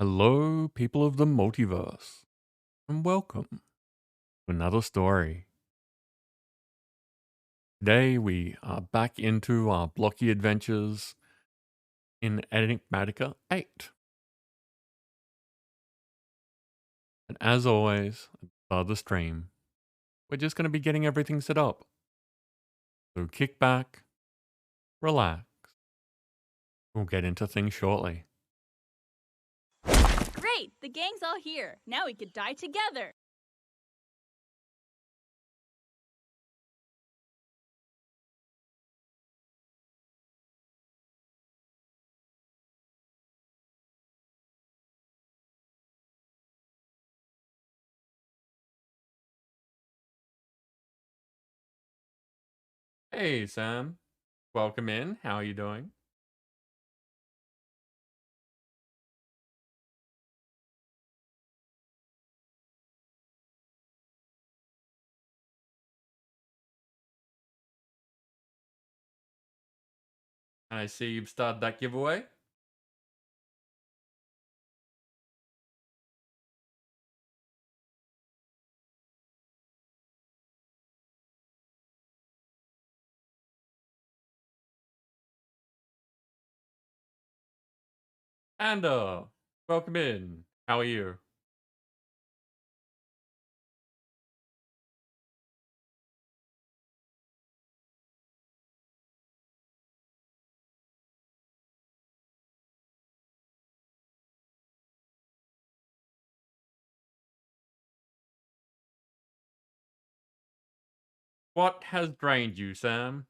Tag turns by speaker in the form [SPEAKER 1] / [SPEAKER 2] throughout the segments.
[SPEAKER 1] Hello, people of the multiverse, and welcome to another story. Today, we are back into our blocky adventures in Enigmatica 8. And as always, at the start of the stream, we're just going to be getting everything set up. So kick back, relax. We'll get into things shortly.
[SPEAKER 2] Great! The gang's all here. Now we could die together.
[SPEAKER 1] Hey, Sam. Welcome in. How are you doing? I see you've started that giveaway. And, welcome in. How are you? What has drained you, Sam?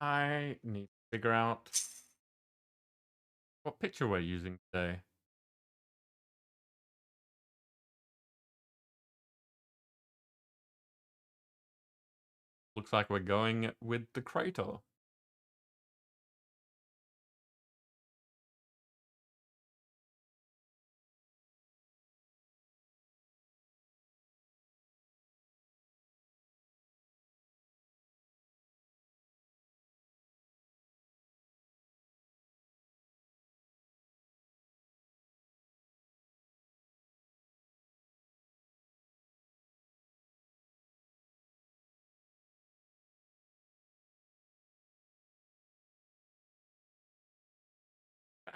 [SPEAKER 1] I need to figure out what picture we're using today. Looks like we're going with the crater.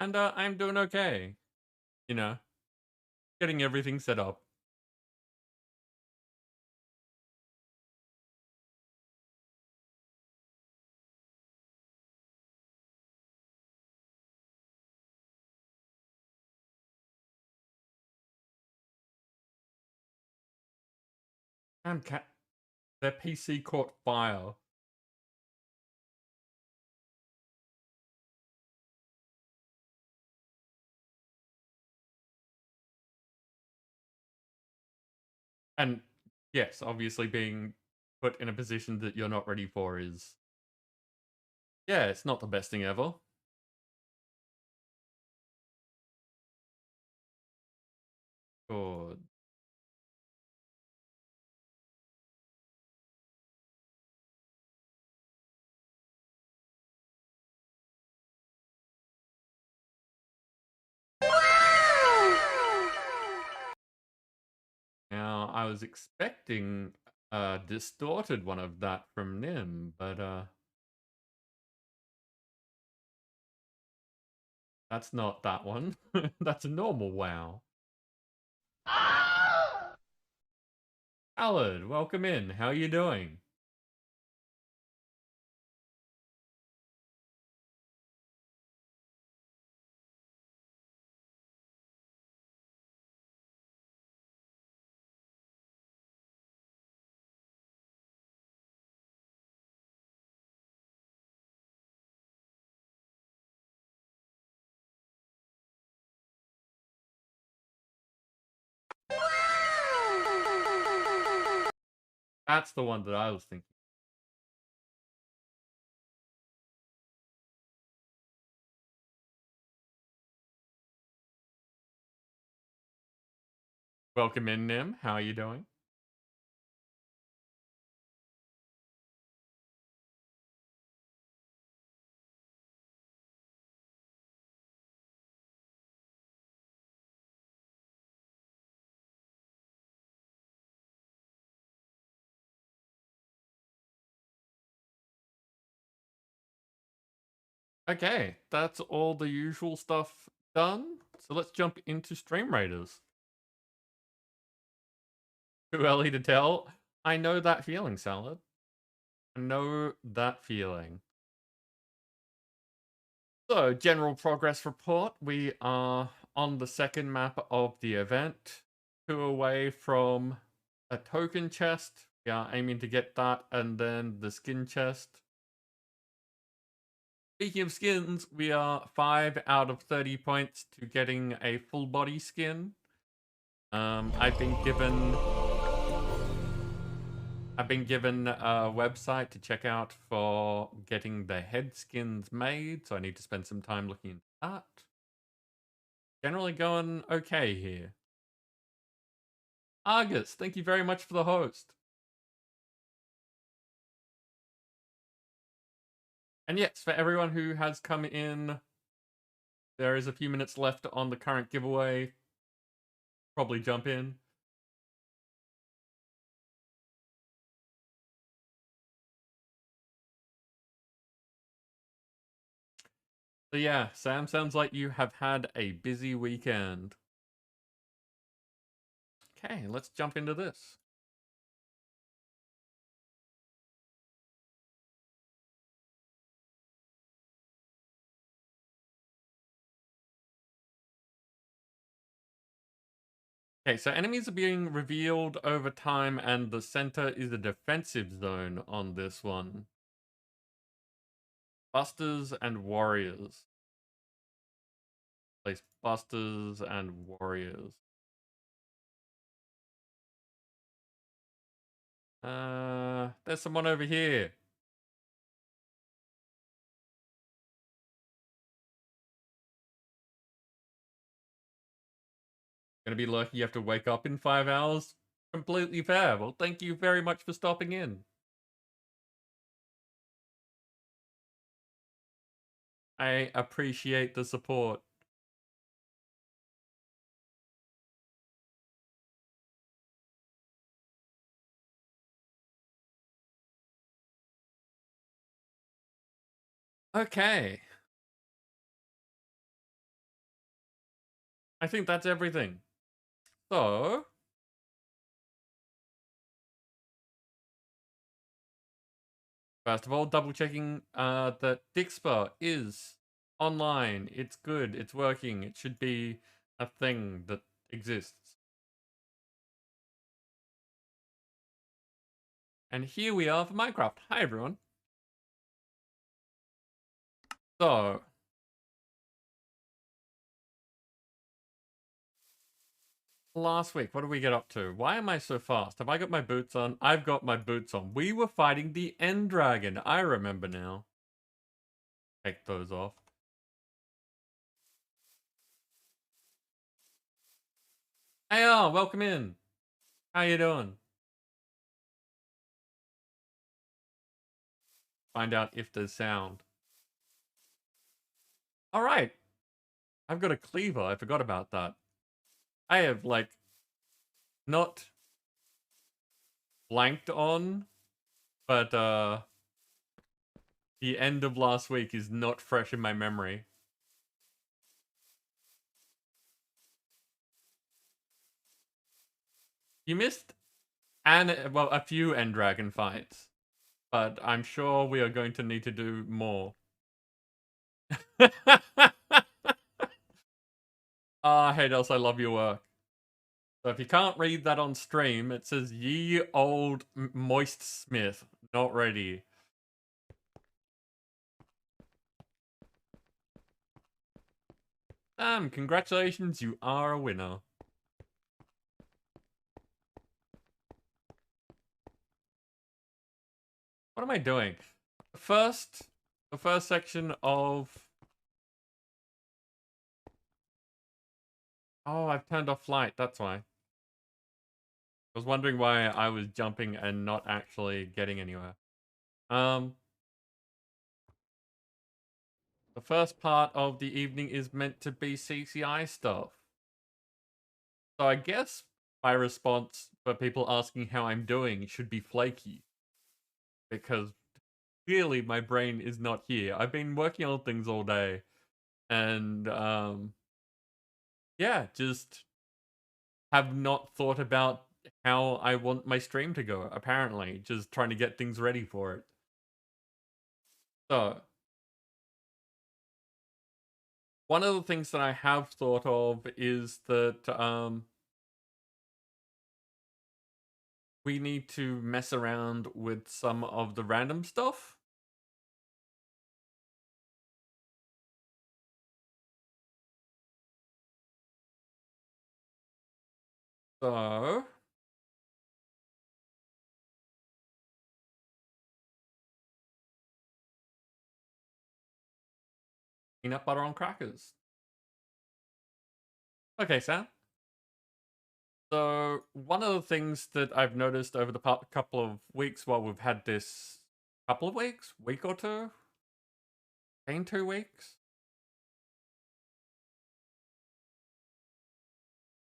[SPEAKER 1] And I'm doing okay. You know, getting everything set up. And their PC caught fire. And yes, obviously being put in a position that you're not ready for is, yeah, it's not the best thing ever. Good. Now, I was expecting a distorted one of that from Nim, but that's not that one. That's a normal WoW. Salad, welcome in. How you doing? That's the one that I was thinking. Welcome in, Nim. How are you doing? Okay, that's all the usual stuff done. So let's jump into Stream Raiders. Too early to tell. I know that feeling, Salad. I know that feeling. So, general progress report. We are on the second map of the event. 2 away from a token chest. We are aiming to get that and then the skin chest. Speaking of skins, we are 5 out of 30 points to getting a full body skin. I've been given a website to check out for getting the head skins made, so I need to spend some time looking into that. Generally going okay here. Argus, thank you very much for the host. And yes, for everyone who has come in, there is a few minutes left on the current giveaway. Probably jump in. So yeah, Sam, sounds like you have had a busy weekend. Okay, let's jump into this. Okay, so enemies are being revealed over time, and the center is a defensive zone on this one. Busters and warriors. Place busters and warriors. There's someone over here. Gonna be lucky you have to wake up in 5 hours? Completely fair. Well, thank you very much for stopping in. I appreciate the support. Okay. I think that's everything. So, first of all, double checking that Dixper is online. It's good. It's working. It should be a thing that exists. And here we are for Minecraft. Hi, everyone. So, last week, what did we get up to? Why am I so fast? Have I got my boots on? I've got my boots on. We were fighting the End Dragon. I remember now. Take those off. Hey, welcome in. How you doing? Find out if there's sound. All right. I've got a cleaver. I forgot about that. I have, like, not blanked on, but the end of last week is not fresh in my memory. You missed And, well, a few end dragon fights. But I'm sure we are going to need to do more. Ah, Haydos, I love your work. So if you can't read that on stream, it says ye old moist smith, not ready. Congratulations, you are a winner. What am I doing? The first section of... Oh, I've turned off flight, that's why. I was wondering why I was jumping and not actually getting anywhere. The first part of the evening is meant to be CCI stuff. So I guess my response for people asking how I'm doing should be flaky. Because clearly my brain is not here. I've been working on things all day. And, yeah, just have not thought about how I want my stream to go, apparently. Just trying to get things ready for it. So, one of the things that I have thought of is that, we need to mess around with some of the random stuff. So, peanut butter on crackers. Okay, Sam. So, one of the things that I've noticed over the past couple of weeks while we've had this couple of weeks, week or two, been 2 weeks.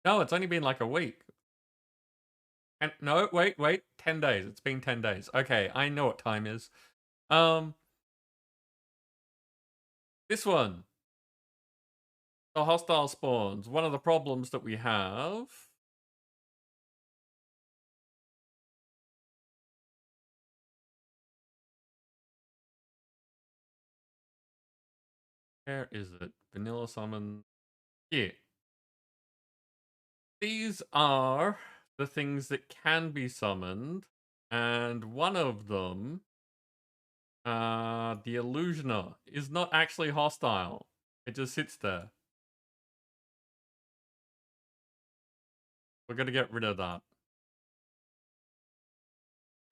[SPEAKER 1] No, it's only been like a week. And no, wait, 10 days. It's been 10 days. Okay, I know what time is. This one. The hostile spawns. One of the problems that we have. Where is it? Vanilla summon. Here. These are the things that can be summoned. And one of them, the Illusioner, is not actually hostile. It just sits there. We're going to get rid of that.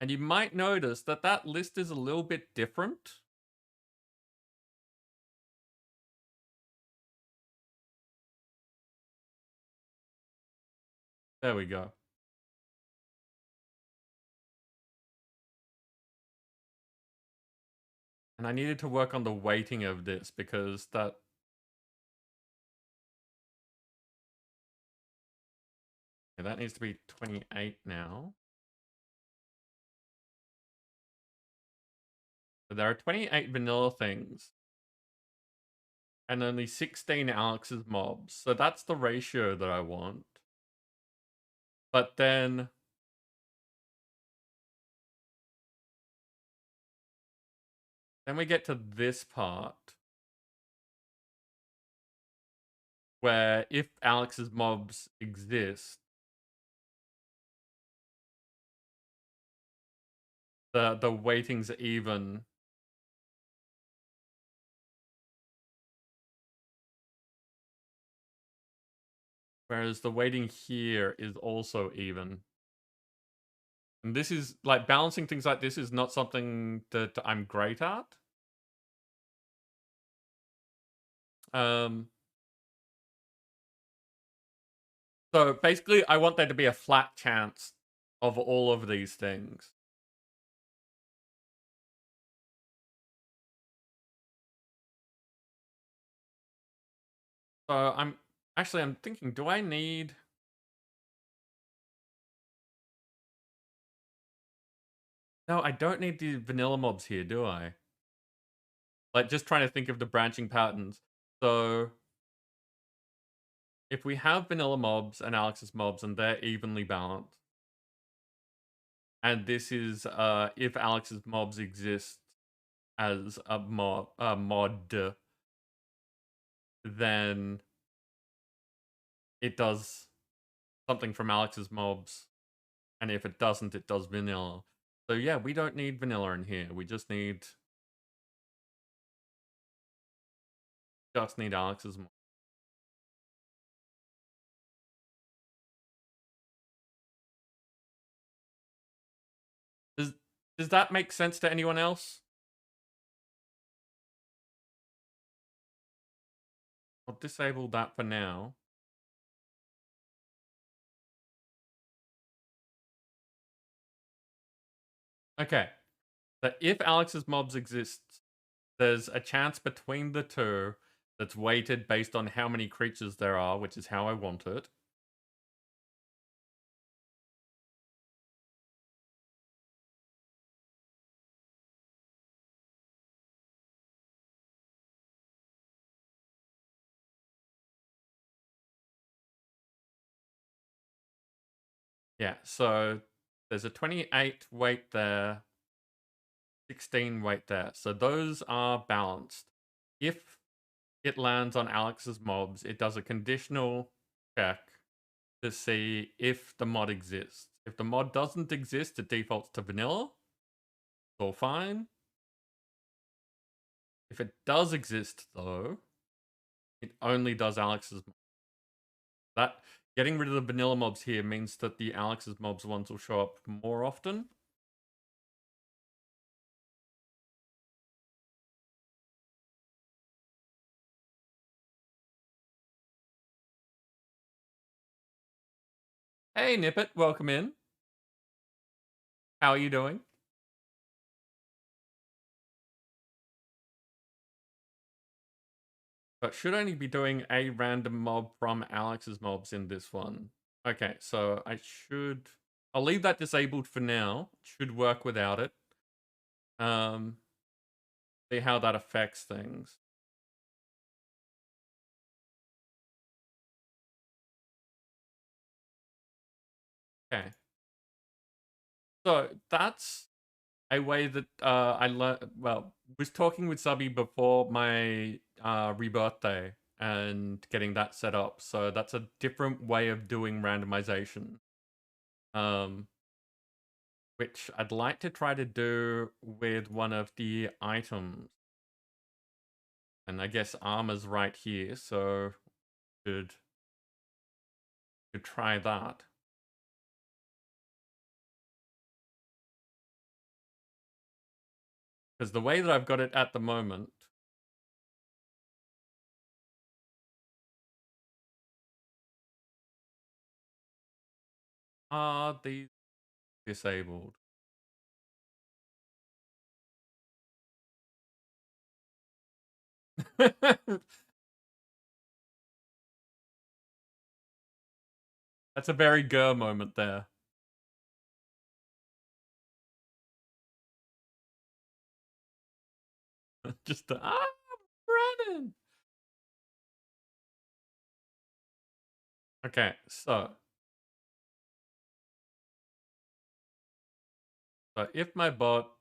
[SPEAKER 1] And you might notice that that list is a little bit different. There we go. And I needed to work on the weighting of this because that... Okay, that needs to be 28 now. So there are 28 vanilla things. And only 16 Alex's mobs. So that's the ratio that I want. But then... Then we get to this part. Where if Alex's mobs exist, the weighting's even. Whereas the weighting here is also even. And this is, like, balancing things like this is not something that I'm great at. So basically, I want there to be a flat chance of all of these things. So I'm thinking, do I need... No, I don't need the vanilla mobs here, do I? Like, just trying to think of the branching patterns. So if we have vanilla mobs and Alex's mobs and they're evenly balanced, and this is if Alex's mobs exist as a mod, then it does something from Alex's mobs, and if it doesn't, it does vanilla. So yeah, we don't need vanilla in here. We just need Alex's mobs. Does does that make sense to anyone else? I'll disable that for now. Okay. So if Alex's mobs exist, there's a chance between the two that's weighted based on how many creatures there are, which is how I want it. Yeah, so there's a 28 weight there, 16 weight there. So those are balanced. If it lands on Alex's mobs, it does a conditional check to see if the mod exists. If the mod doesn't exist, it defaults to vanilla. It's all fine. If it does exist, though, it only does Alex's mobs. That getting rid of the vanilla mobs here means that the Alex's mobs ones will show up more often. Hey, Nippet, welcome in. How are you doing? But should only be doing a random mob from Alex's mobs in this one. Okay, so I'll leave that disabled for now. Should work without it. See how that affects things. Okay. So that's a way that I learned. Well, was talking with Subby before my rebirthday and getting that set up. So that's a different way of doing randomization. Which I'd like to try to do with one of the items. And I guess armor's right here, so could try that. Because the way that I've got it at the moment, are these disabled? That's a very girl moment there. Just Brandon. Okay, so if my bot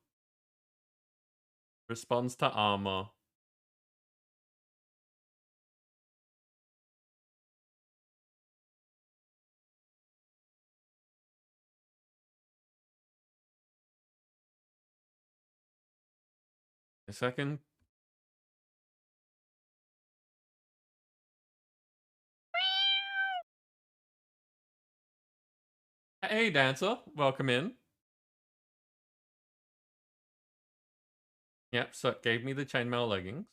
[SPEAKER 1] responds to armor, a second. Hey, Dancer, welcome in. Yep, so it gave me the chainmail leggings.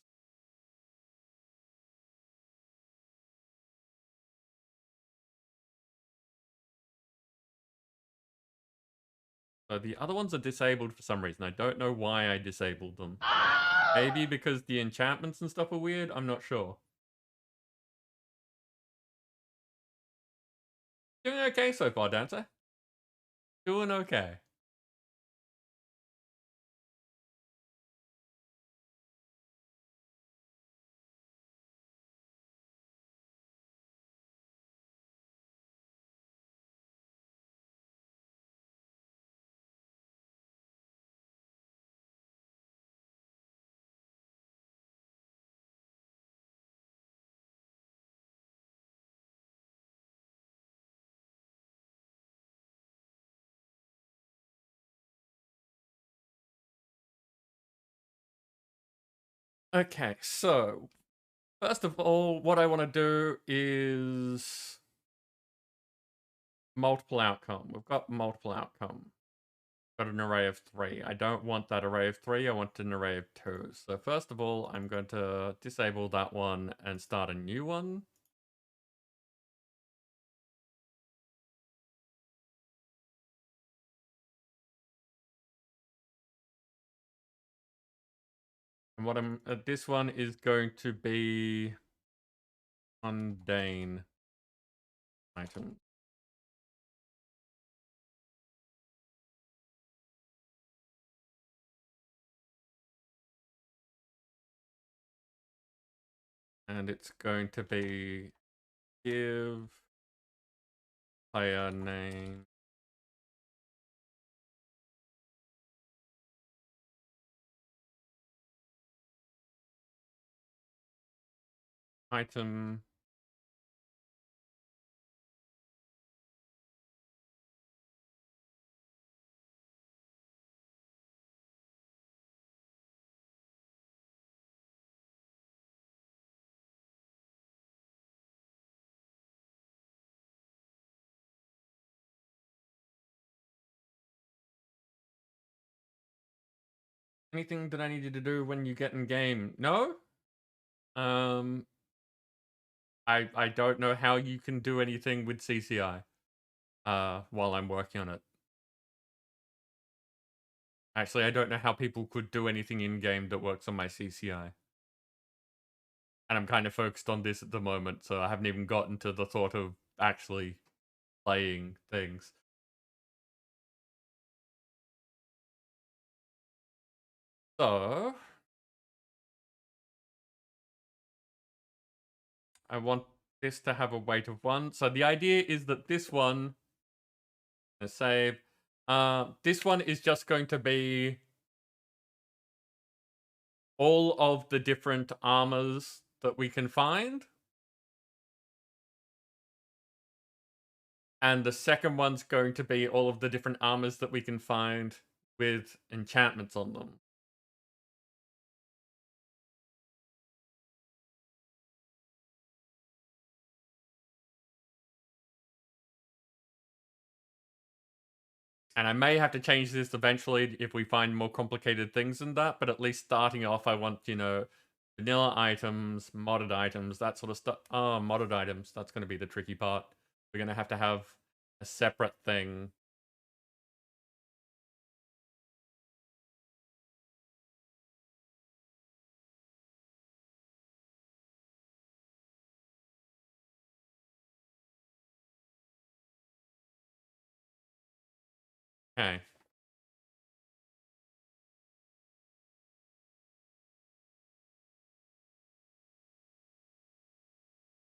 [SPEAKER 1] So the other ones are disabled for some reason. I don't know why I disabled them. Maybe because the enchantments and stuff are weird? I'm not sure. Doing okay so far, Dancer. Doing okay. Okay, so first of all, what I want to do is multiple outcome. We've got multiple outcome. Got an array of 3. I don't want that array of 3, I want an array of 2. So first of all, I'm going to disable that one and start a new one. And what this one is going to be mundane item. And it's going to be give player name item anything that I needed to do when you get in game? No? Um I don't know how you can do anything with CCI while I'm working on it. Actually, I don't know how people could do anything in game that works on my CCI. And I'm kind of focused on this at the moment, so I haven't even gotten to the thought of actually playing things. So I want this to have a weight of 1. So the idea is that this one, let's save, this one is just going to be all of the different armors that we can find. And the second one's going to be all of the different armors that we can find with enchantments on them. And I may have to change this eventually if we find more complicated things than that, but at least starting off, I want, vanilla items, modded items, that sort of stuff. Oh, modded items, that's going to be the tricky part. We're going to have a separate thing. Okay.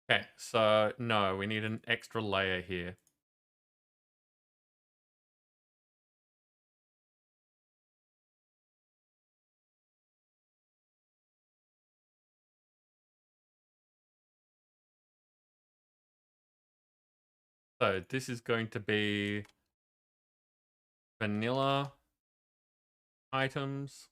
[SPEAKER 1] Okay, so no, we need an extra layer here. So this is going to be vanilla items.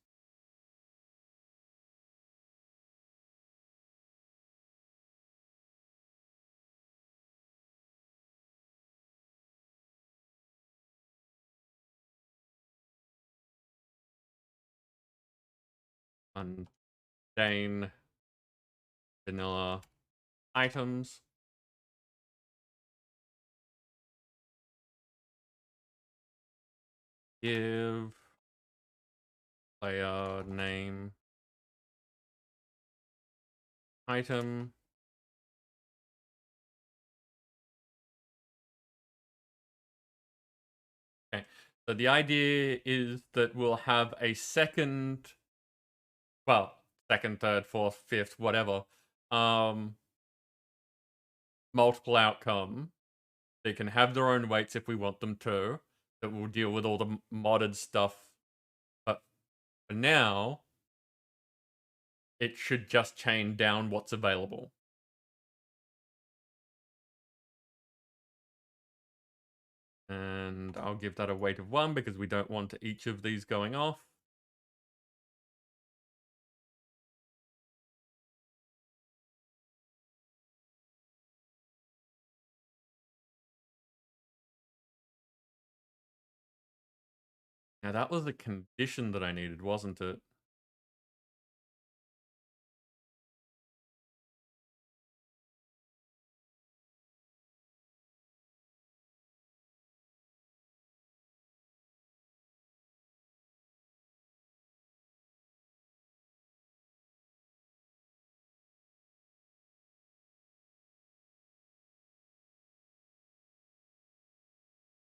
[SPEAKER 1] Mundane vanilla items. Give player name item. Okay, so the idea is that we'll have a second, well, second, third, fourth, fifth, whatever, multiple outcome. They can have their own weights if we want them to, that will deal with all the modded stuff. But for now, it should just chain down what's available. And I'll give that a weight of 1 because we don't want each of these going off. Now that was a condition that I needed, wasn't it?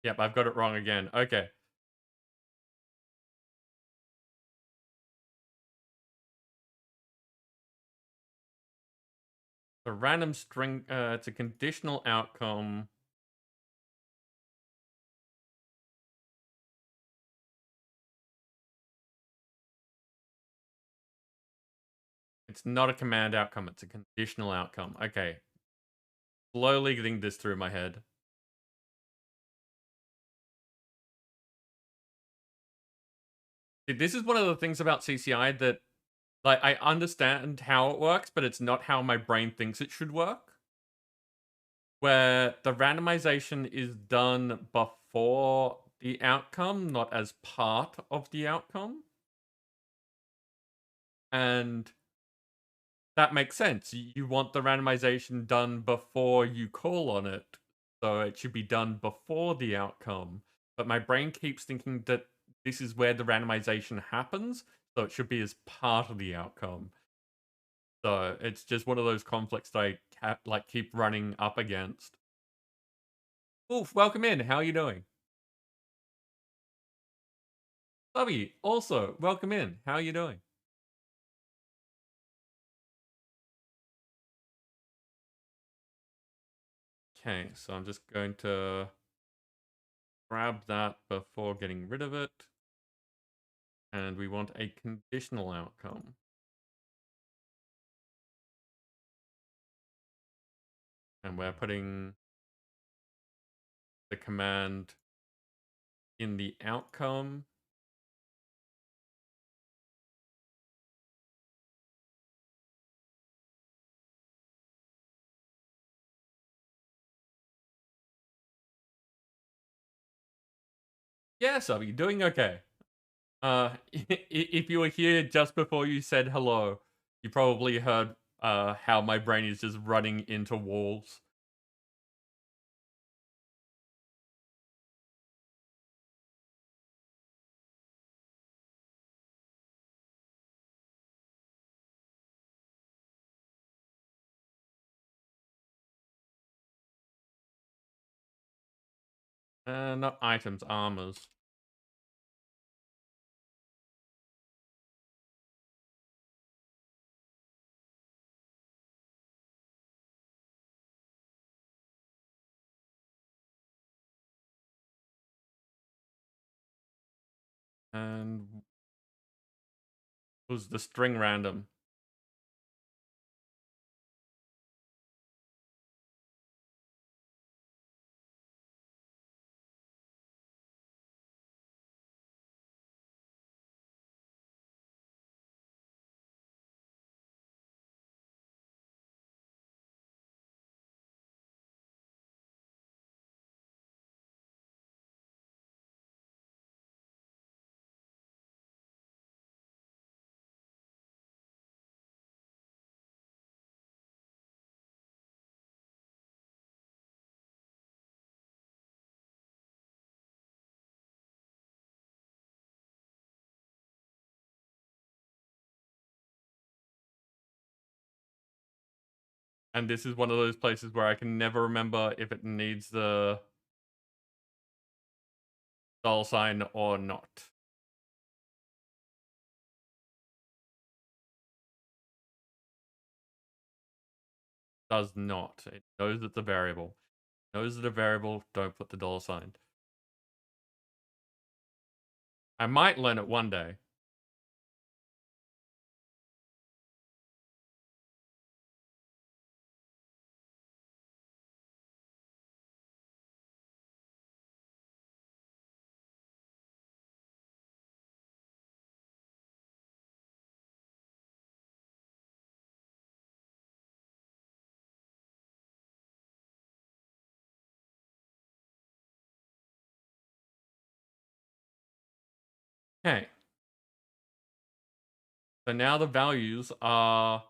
[SPEAKER 1] Yep, I've got it wrong again. Okay. A random string, it's a conditional outcome. It's not a command outcome, it's a conditional outcome. Okay. Slowly getting this through my head. This is one of the things about CCI that, like, I understand how it works, but it's not how my brain thinks it should work. Where the randomization is done before the outcome, not as part of the outcome. And that makes sense. You want the randomization done before you call on it. So it should be done before the outcome. But my brain keeps thinking that this is where the randomization happens. So it should be as part of the outcome. So it's just one of those conflicts that I keep running up against. Wolf, welcome in. How are you doing? Bubby, also, welcome in. How are you doing? Okay, so I'm just going to grab that before getting rid of it. And we want a conditional outcome. And we're putting the command in the outcome. Yeah, Subby, doing okay. If you were here just before you said hello, you probably heard how my brain is just running into walls. Not items, armors. And was the string random? And this is one of those places where I can never remember if it needs the $sign or not. Does not. It knows it's a variable. Knows it's a variable, don't put the $sign. I might learn it one day. Okay. So now the values are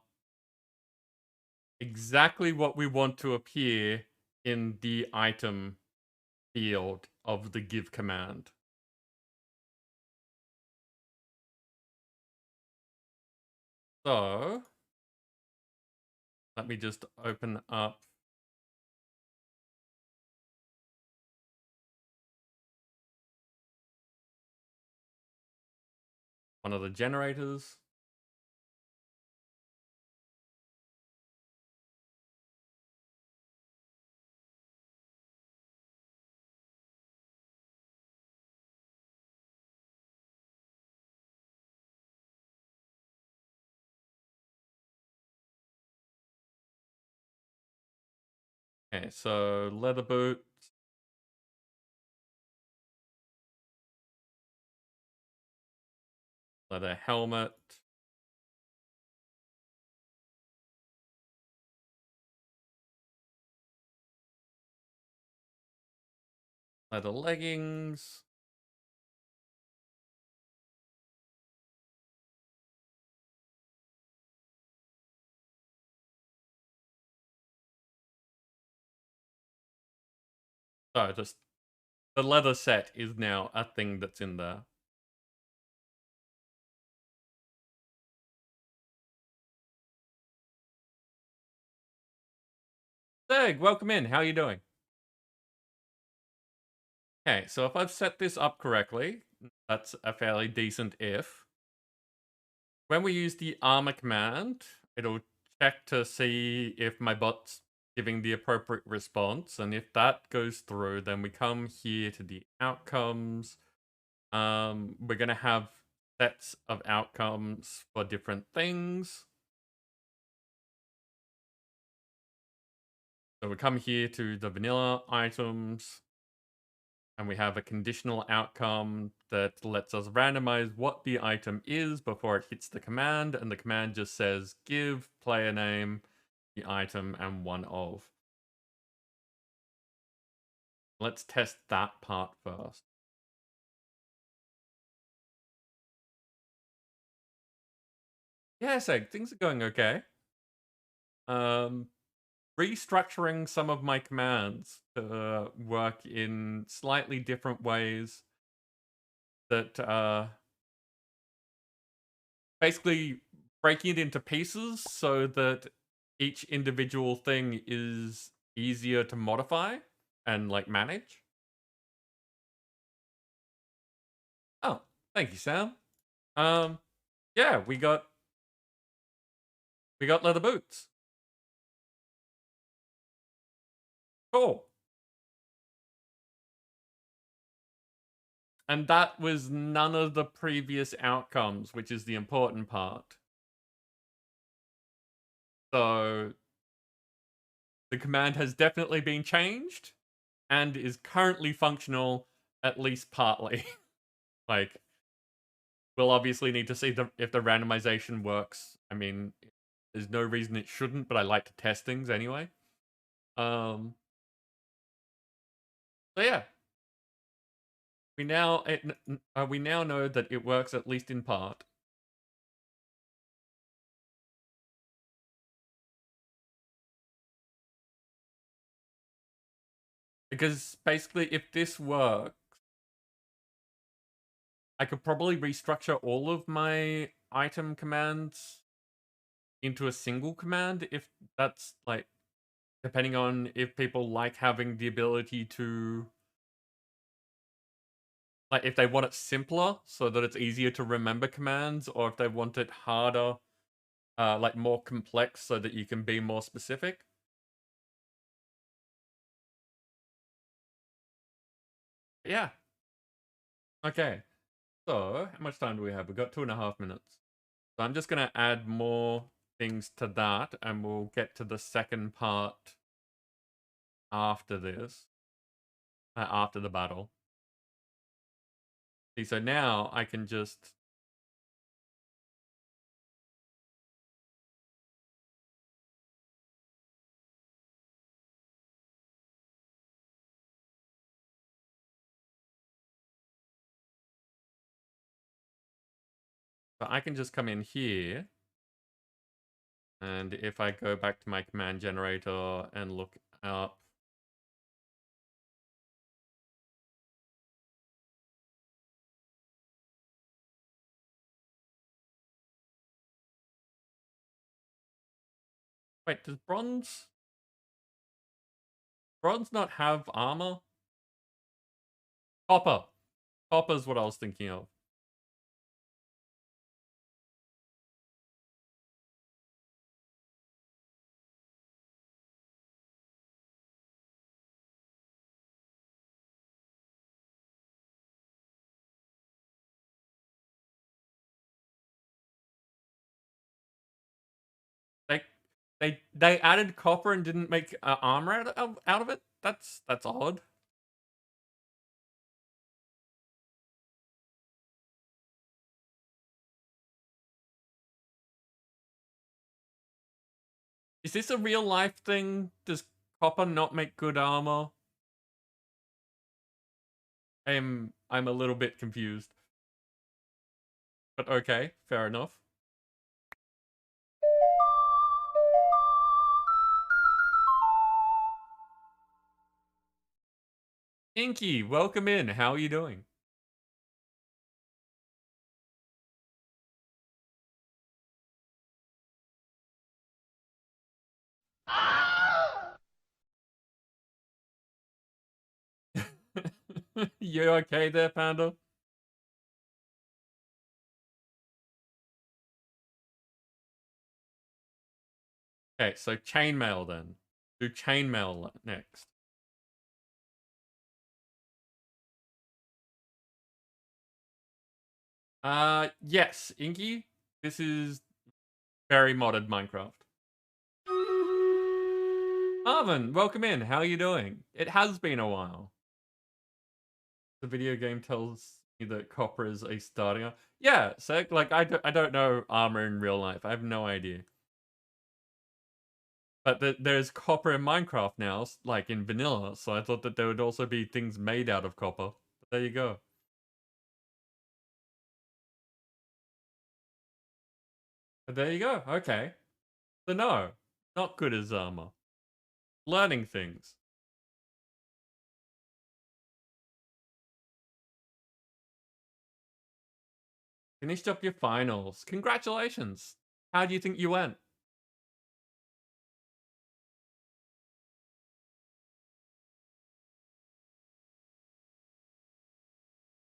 [SPEAKER 1] exactly what we want to appear in the item field of the give command. So let me just open up one of the generators. Okay, so leather boot, leather helmet, leather leggings, so just the leather set is now a thing that's in there. Sig, welcome in. How are you doing? Okay, so if I've set this up correctly, that's a fairly decent if. When we use the armor command, it'll check to see if my bot's giving the appropriate response, and if that goes through, then we come here to the outcomes. We're gonna have sets of outcomes for different things. So we come here to the vanilla items, and we have a conditional outcome that lets us randomize what the item is before it hits the command, and the command just says give player name, the item, and one of. Let's test that part first. Yeah, so things are going okay. Um, Restructuring some of my commands to work in slightly different ways that basically breaking it into pieces so that each individual thing is easier to modify and like manage. Oh, thank you, Sam. Um, yeah, we got leather boots. Cool. And that was none of the previous outcomes, which is the important part. So the command has definitely been changed and is currently functional, at least partly. Like, we'll obviously need to see if the randomization works. I mean, there's no reason it shouldn't, but I like to test things anyway. Um, so yeah, we now know that it works at least in part. Because basically, if this works, I could probably restructure all of my item commands into a single command if that's like, depending on if people like having the ability to, like, if they want it simpler so that it's easier to remember commands, or if they want it harder, like more complex so that you can be more specific. Yeah. Okay. So, how much time do we have? We've got 2.5 minutes. So I'm just going to add more things to that, and we'll get to the second part after this, after the battle. See, so now I can just So I can just come in here. And if I go back to my command generator and look up. Wait, does bronze not have armor? Copper. Copper's what I was thinking of. They added copper and didn't make armor out of it? That's odd. Is this a real life thing? Does copper not make good armor? I'm a little bit confused. But okay, fair enough. Inky, welcome in. How are you doing? You okay there, Panda? Okay, so chainmail then. Do chainmail next. Yes, Inky. This is very modded Minecraft. Marvin, welcome in. How are you doing? It has been a while. The video game tells me that copper is a starting. Yeah, Sec. Like I don't know armor in real life. I have no idea. But there's copper in Minecraft now, like in vanilla. So I thought that there would also be things made out of copper. But there you go. But there you go. Okay. So no, not good as armor. Learning things. Finished up your finals. Congratulations. How do you think you went?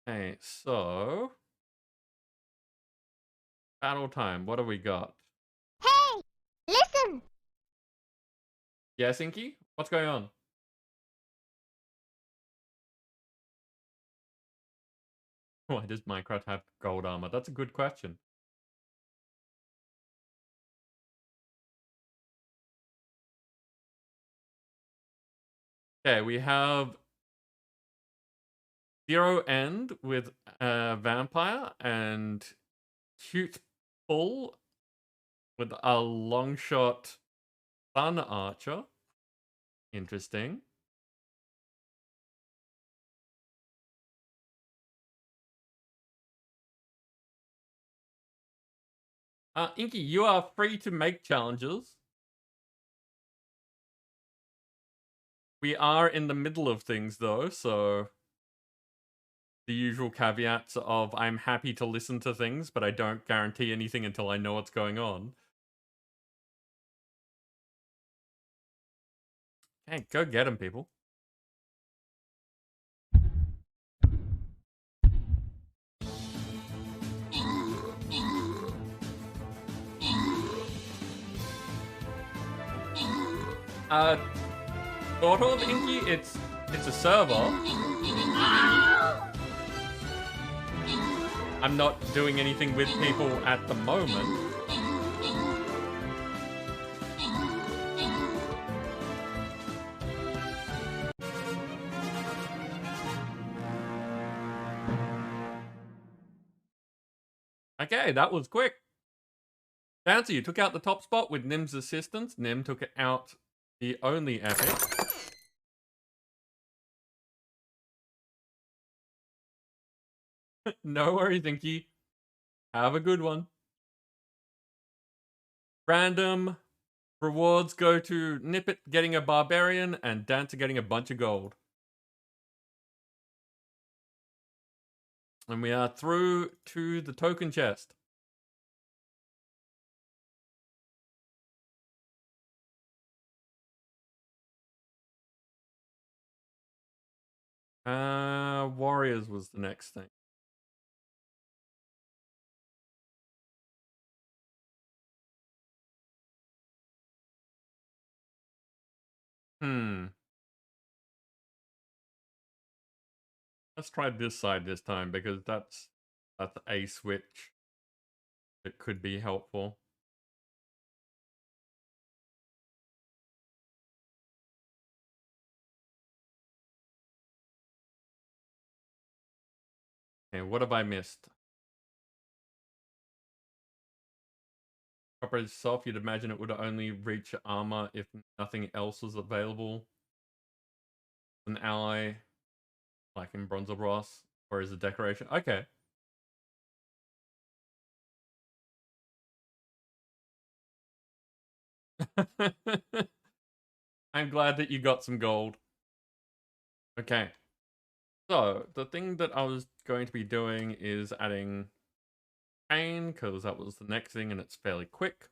[SPEAKER 1] Okay, so battle time. What do we got?
[SPEAKER 3] Hey, listen!
[SPEAKER 1] Yes, Inky? What's going on? Why does Minecraft have gold armor? That's a good question. Okay, we have Zero End with Vampire and Cute Bull with a long shot Sun Archer. Interesting. Inky, you are free to make challenges. We are in the middle of things though, so the usual caveats of I'm happy to listen to things, but I don't guarantee anything until I know what's going on. Okay, go get them, people. Sort of, Inky. It's a server. I'm not doing anything with people at the moment. Okay, that was quick. Fancy, you took out the top spot with Nim's assistance. Nim took it out the only epic. No worries, Inky. Have a good one. Random rewards go to Nippet getting a barbarian and Dancer getting a bunch of gold. And we are through to the token chest. Warriors was the next thing. Let's try this side this time because that's a switch that could be helpful. Okay, what have I missed? Proper itself, you'd imagine it would only reach armor if nothing else was available. An ally, like in Bronze or Brass, or as a decoration. Okay. I'm glad that you got some gold. Okay. So, the thing that I was going to be doing is adding Chain, because that was the next thing and it's fairly quick.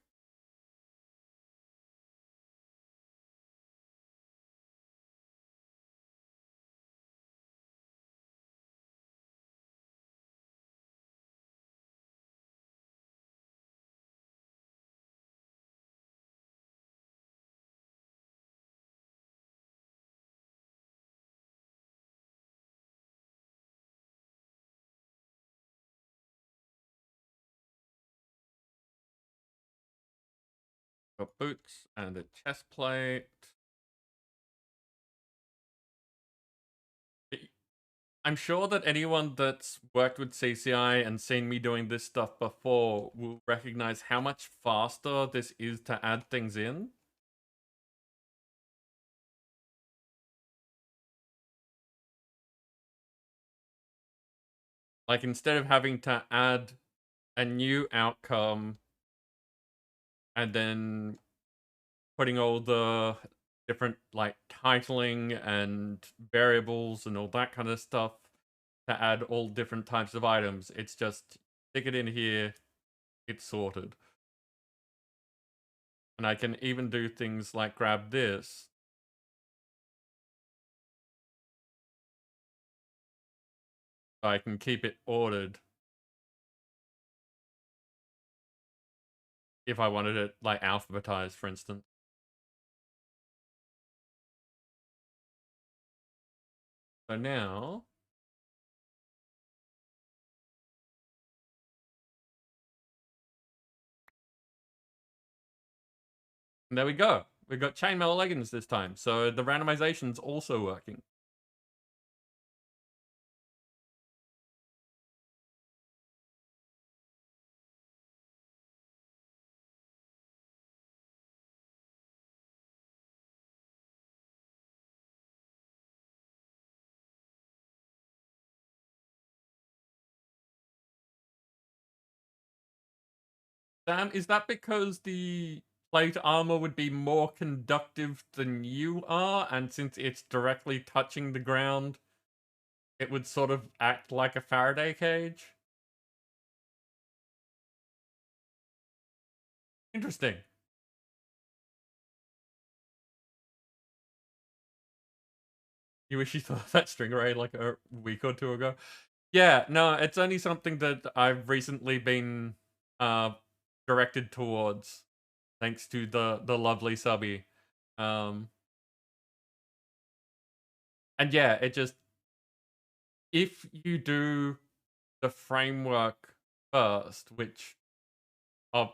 [SPEAKER 1] Got boots and a chest plate. I'm sure that anyone that's worked with CCI and seen me doing this stuff before will recognize how much faster this is to add things in. Like, instead of having to add a new outcome and then putting all the different, like, titling and variables and all that kind of stuff to add all different types of items, it's just stick it in here, it's sorted. And I can even do things like grab this. So I can keep it ordered if I wanted it, like, alphabetized, for instance. So now, there we go. We got chainmail leggings this time, so the randomization's also working. Sam, is that because the plate armor would be more conductive than you are, and since it's directly touching the ground, it would sort of act like a Faraday cage? Interesting. You wish you thought of that Stingray like a week or two ago? Yeah, no, it's only something that I've recently been uh directed towards, thanks to the lovely subby. Um and yeah, it just, if you do the framework first, which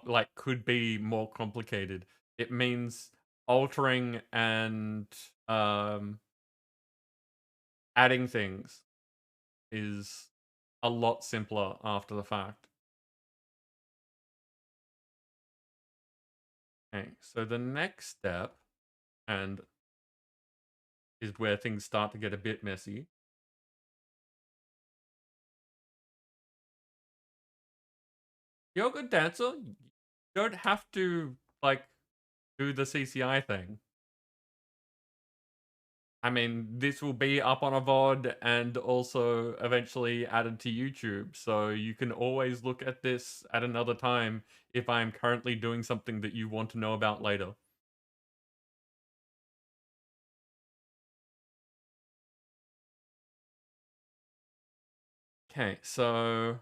[SPEAKER 1] like could be more complicated, it means altering and adding things is a lot simpler after the fact. Okay, so the next step, and is where things start to get a bit messy. You're a good dancer. You don't have to, like, do the CCI thing. I mean, this will be up on a VOD and also eventually added to YouTube, so you can always look at this at another time if I'm currently doing something that you want to know about later. Okay, so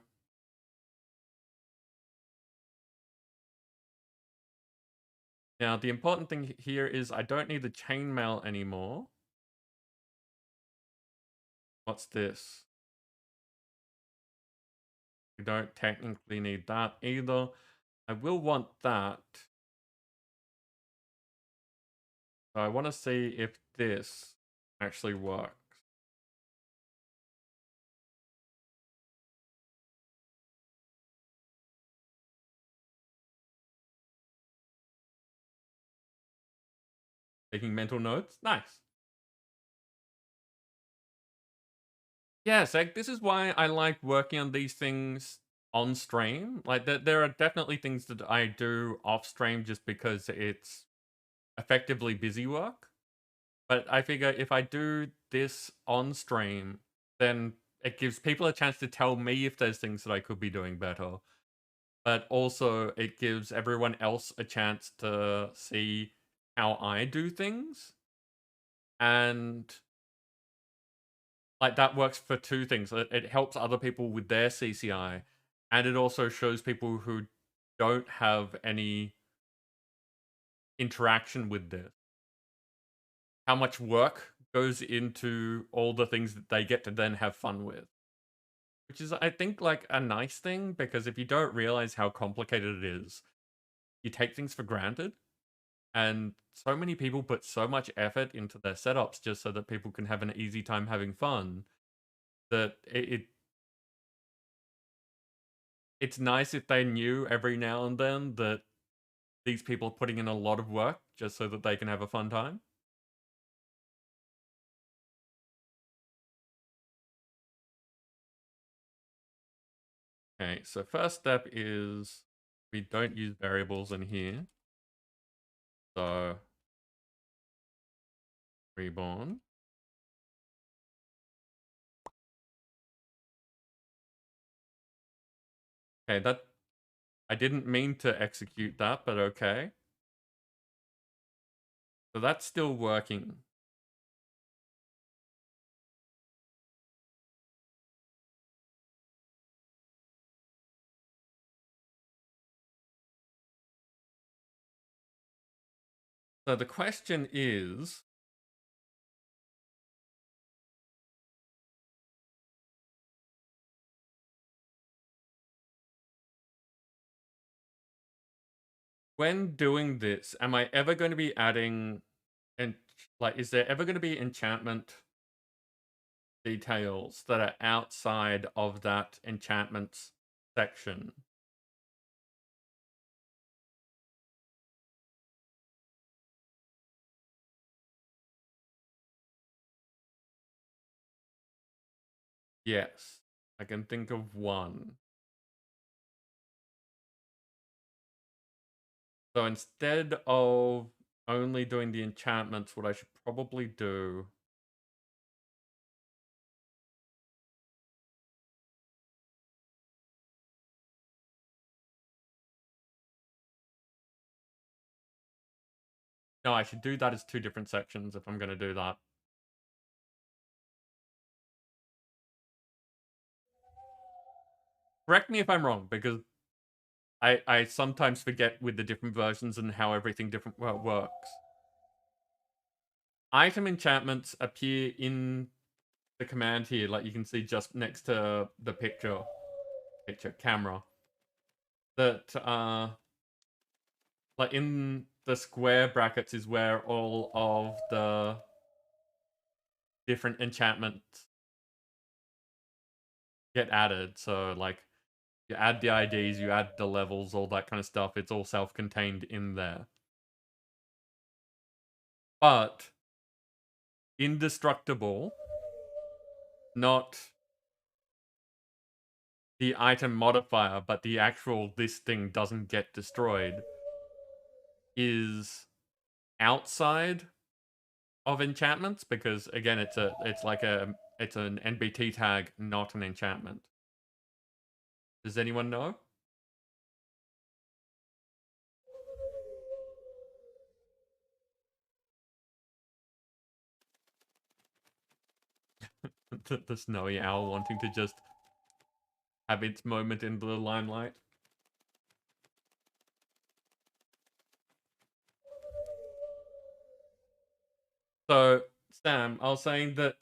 [SPEAKER 1] now the important thing here is I don't need the chainmail anymore. What's this? We don't technically need that either. I will want that. So I want to see if this actually works. Taking mental notes? Nice. Yes, like, this is why I like working on these things on stream. Like, there are definitely things that I do off stream just because it's effectively busy work. But I figure if I do this on stream, then it gives people a chance to tell me if there's things that I could be doing better. But also, it gives everyone else a chance to see how I do things. And like, that works for two things. It helps other people with their CCI, and it also shows people who don't have any interaction with this how much work goes into all the things that they get to then have fun with. Which is, I think, like, a nice thing, because if you don't realize how complicated it is, you take things for granted. And so many people put so much effort into their setups just so that people can have an easy time having fun, that it's nice if they knew every now and then that these people are putting in a lot of work just so that they can have a fun time. Okay, so first step is we don't use variables in here. So reborn. Okay, that I didn't mean to execute that, but okay. So that's still working. So the question is, when doing this, am I ever going to be adding, and like, is there ever going to be enchantment details that are outside of that enchantments section? Yes, I can think of one. So instead of only doing the enchantments, what I should probably do... No, I should do that as two different sections if I'm going to do that. Correct me if I'm wrong, because I sometimes forget with the different versions and how everything different works. Item enchantments appear in the command here, like you can see just next to the picture camera. That like in the square brackets is where all of the different enchantments get added. So like you add the IDs, you add the levels, all that kind of stuff. It's all self-contained in there. But indestructible, not the item modifier, but the actual this thing doesn't get destroyed, is outside of enchantments, because again it's an NBT tag, not an enchantment. Does anyone know? The snowy owl wanting to just have its moment in the limelight. So, Sam, I was saying that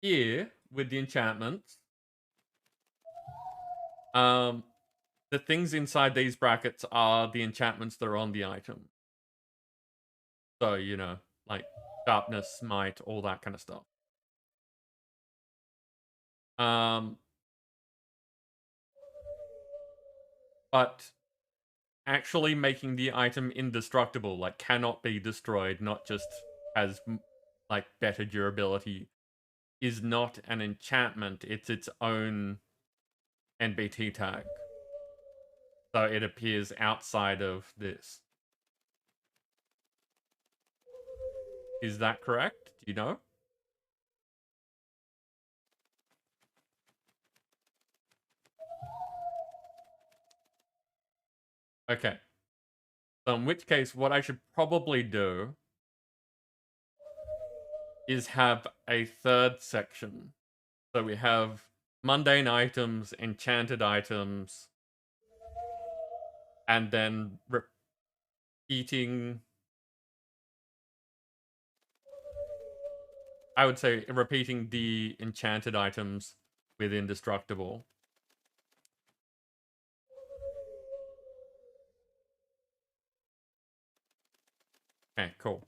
[SPEAKER 1] here with the enchantments, the things inside these brackets are the enchantments that are on the item. So, you know, like sharpness, smite, all that kind of stuff. But actually making the item indestructible, like cannot be destroyed, not just has like better durability, is not an enchantment. It's its own NBT tag. So it appears outside of this. Is that correct? Do you know? Okay. So in which case, what I should probably do is have a third section. So we have mundane items, enchanted items, and then repeating, I would say repeating the enchanted items with indestructible. Okay, cool.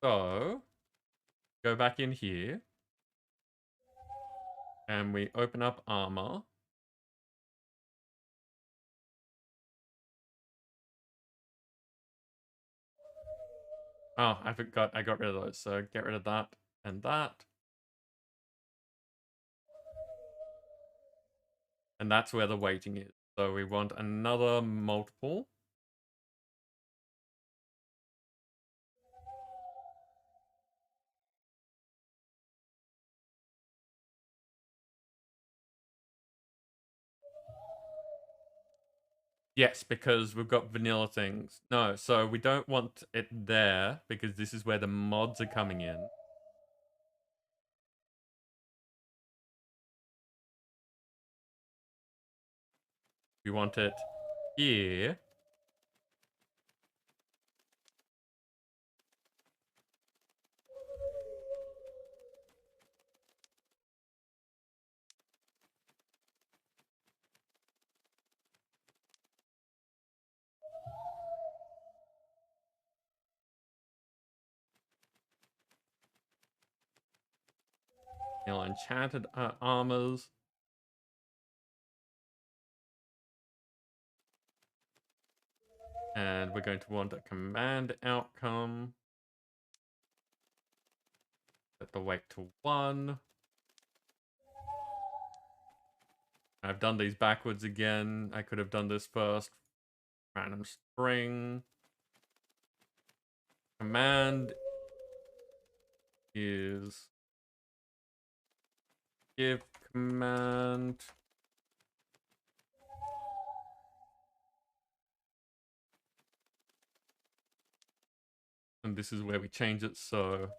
[SPEAKER 1] So, go back in here. And we open up armor. Oh, I forgot I got rid of those. So get rid of that and that. And that's where the weighting is. So we want another multiple. Yes, because we've got vanilla things. No, so we don't want it there because this is where the mods are coming in. We want it here. You know, enchanted armors. And we're going to want a command outcome. Set the weight to 1. I've done these backwards again. I could have done this first. Random string. Command is give command. And this is where we change it, so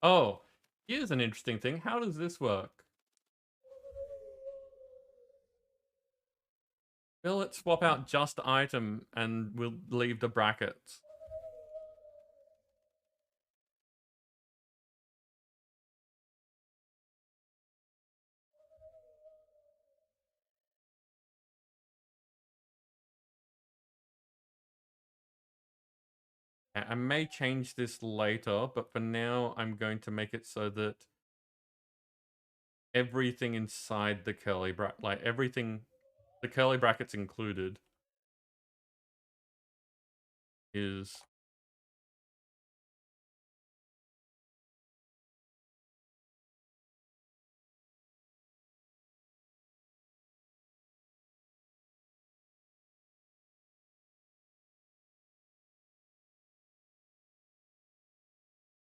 [SPEAKER 1] oh, here's an interesting thing. How does this work? Will it swap out just item and we'll leave the brackets? I may change this later, but for now, I'm going to make it so that everything inside the curly bracket, like everything, the curly brackets included, is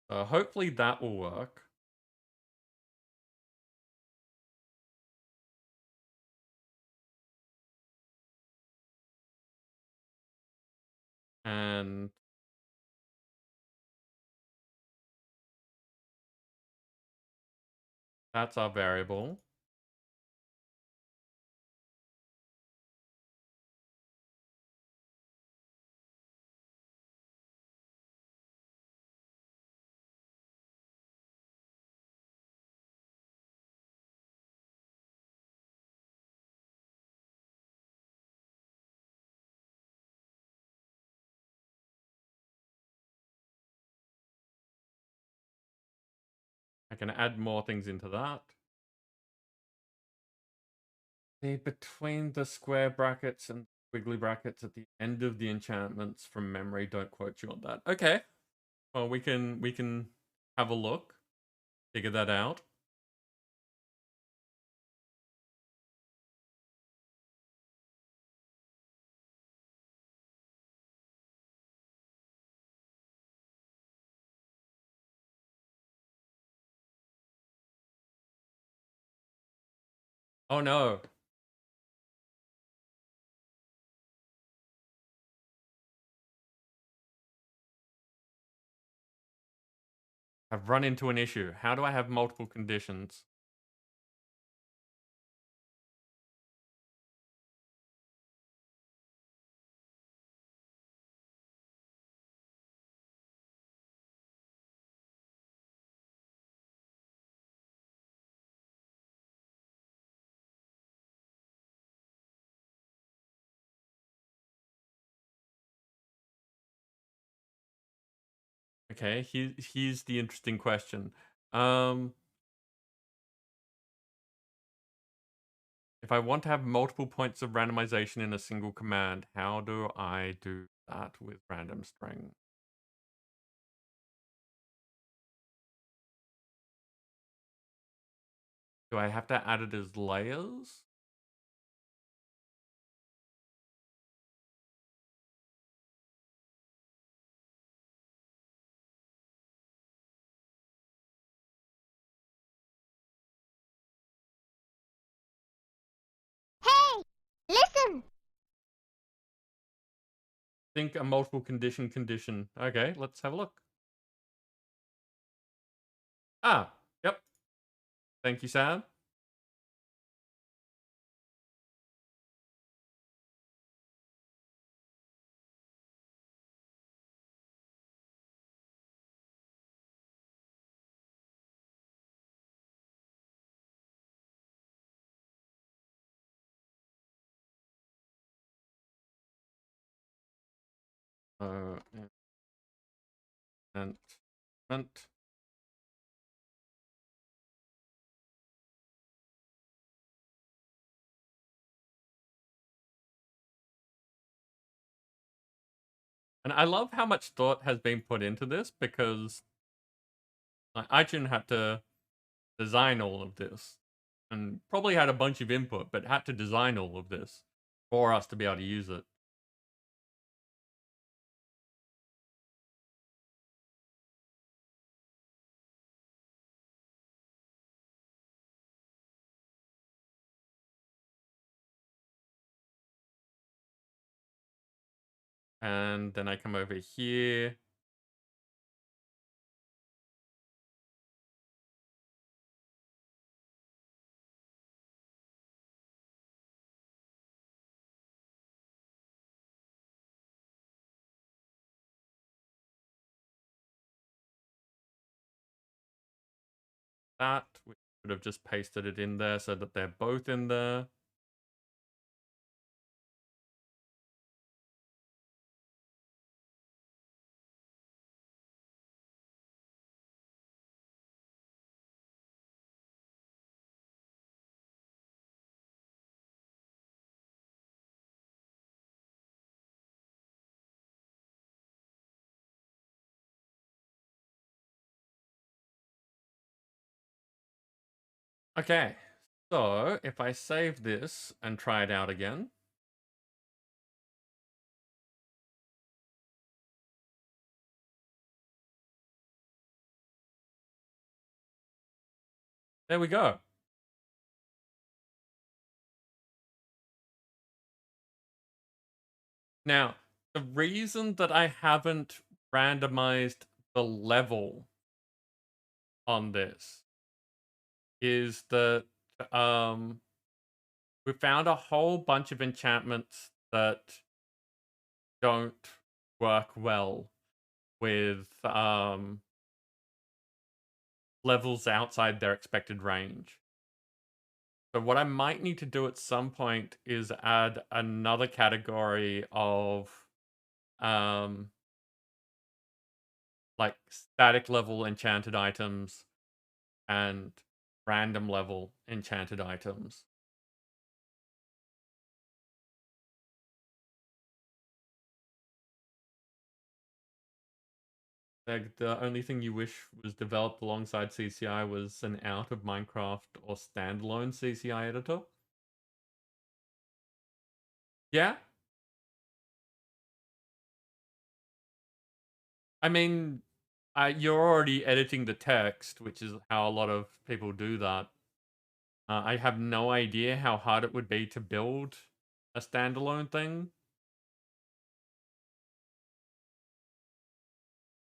[SPEAKER 1] hopefully that will work. And that's our variable. I can add more things into that. See, between the square brackets and wiggly brackets at the end of the enchantments from memory, don't quote you on that. Okay. Well, we can have a look, figure that out. Oh no. I've run into an issue. How do I have multiple conditions? Okay, here's the interesting question. If I want to have multiple points of randomization in a single command, how do I do that with random string? Do I have to add it as layers?
[SPEAKER 3] Hey, listen.
[SPEAKER 1] Think a multiple condition. Okay, let's have a look. Ah, yep. Thank you, Sam. Uh, Enchantment. And I love how much thought has been put into this because iTunes had to design all of this and probably had a bunch of input, but had to design all of this for us to be able to use it. And then I come over here. That, we could have just pasted it in there so that they're both in there. Okay, so if I save this and try it out again. There we go. Now, the reason that I haven't randomized the level on this is that we found a whole bunch of enchantments that don't work well with levels outside their expected range. So what I might need to do at some point is add another category of um like static level enchanted items and random level enchanted items. Like the only thing you wish was developed alongside CCI was an out of Minecraft or standalone CCI editor. Yeah, I mean, you're already editing the text, which is how a lot of people do that. I have no idea how hard it would be to build a standalone thing.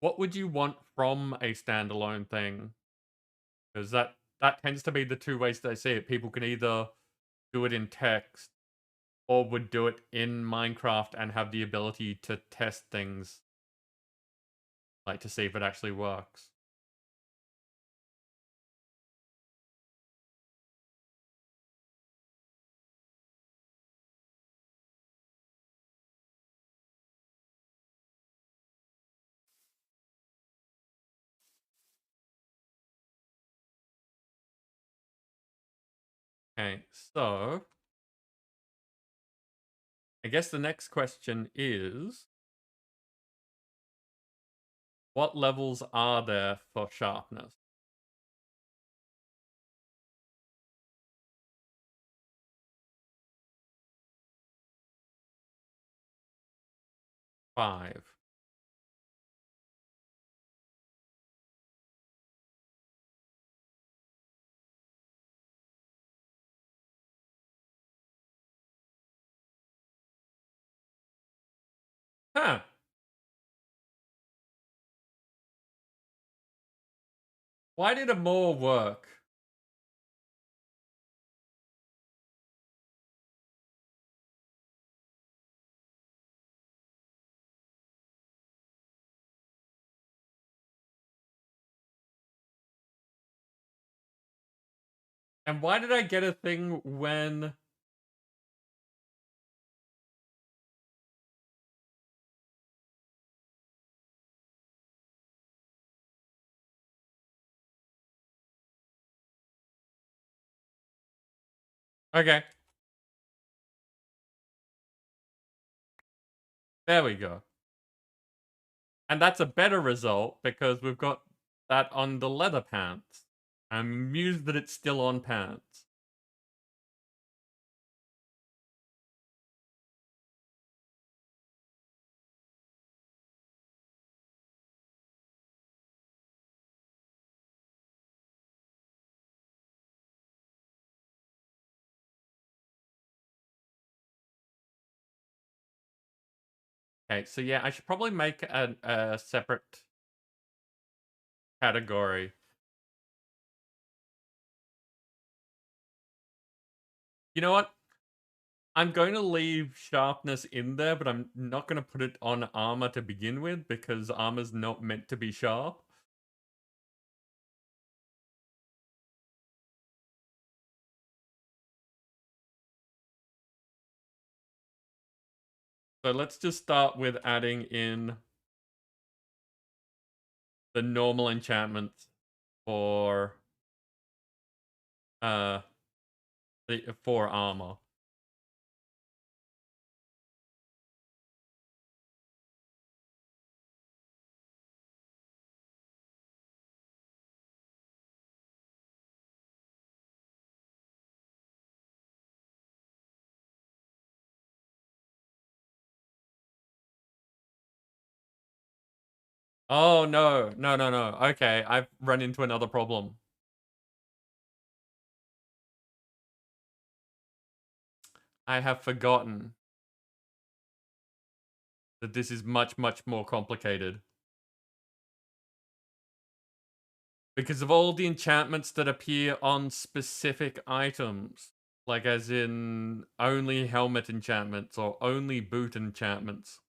[SPEAKER 1] What would you want from a standalone thing? Because that tends to be the two ways that I see it. People can either do it in text or would do it in Minecraft and have the ability to test things, like to see if it actually works. Okay, so I guess the next question is, what levels are there for sharpness? 5. Huh. Why did a more work? And why did I get a thing when... Okay. There we go. And that's a better result because we've got that on the leather pants. I'm amused that it's still on pants. Okay, so yeah, I should probably make a separate category. You know what? I'm going to leave sharpness in there, but I'm not going to put it on armor to begin with because armor's not meant to be sharp. So let's just start with adding in the normal enchantments for uh for armor. Oh, no. No, no, no. Okay, I've run into another problem. I have forgotten that this is much, much more complicated. Because of all the enchantments that appear on specific items. Like as in only helmet enchantments or only boot enchantments.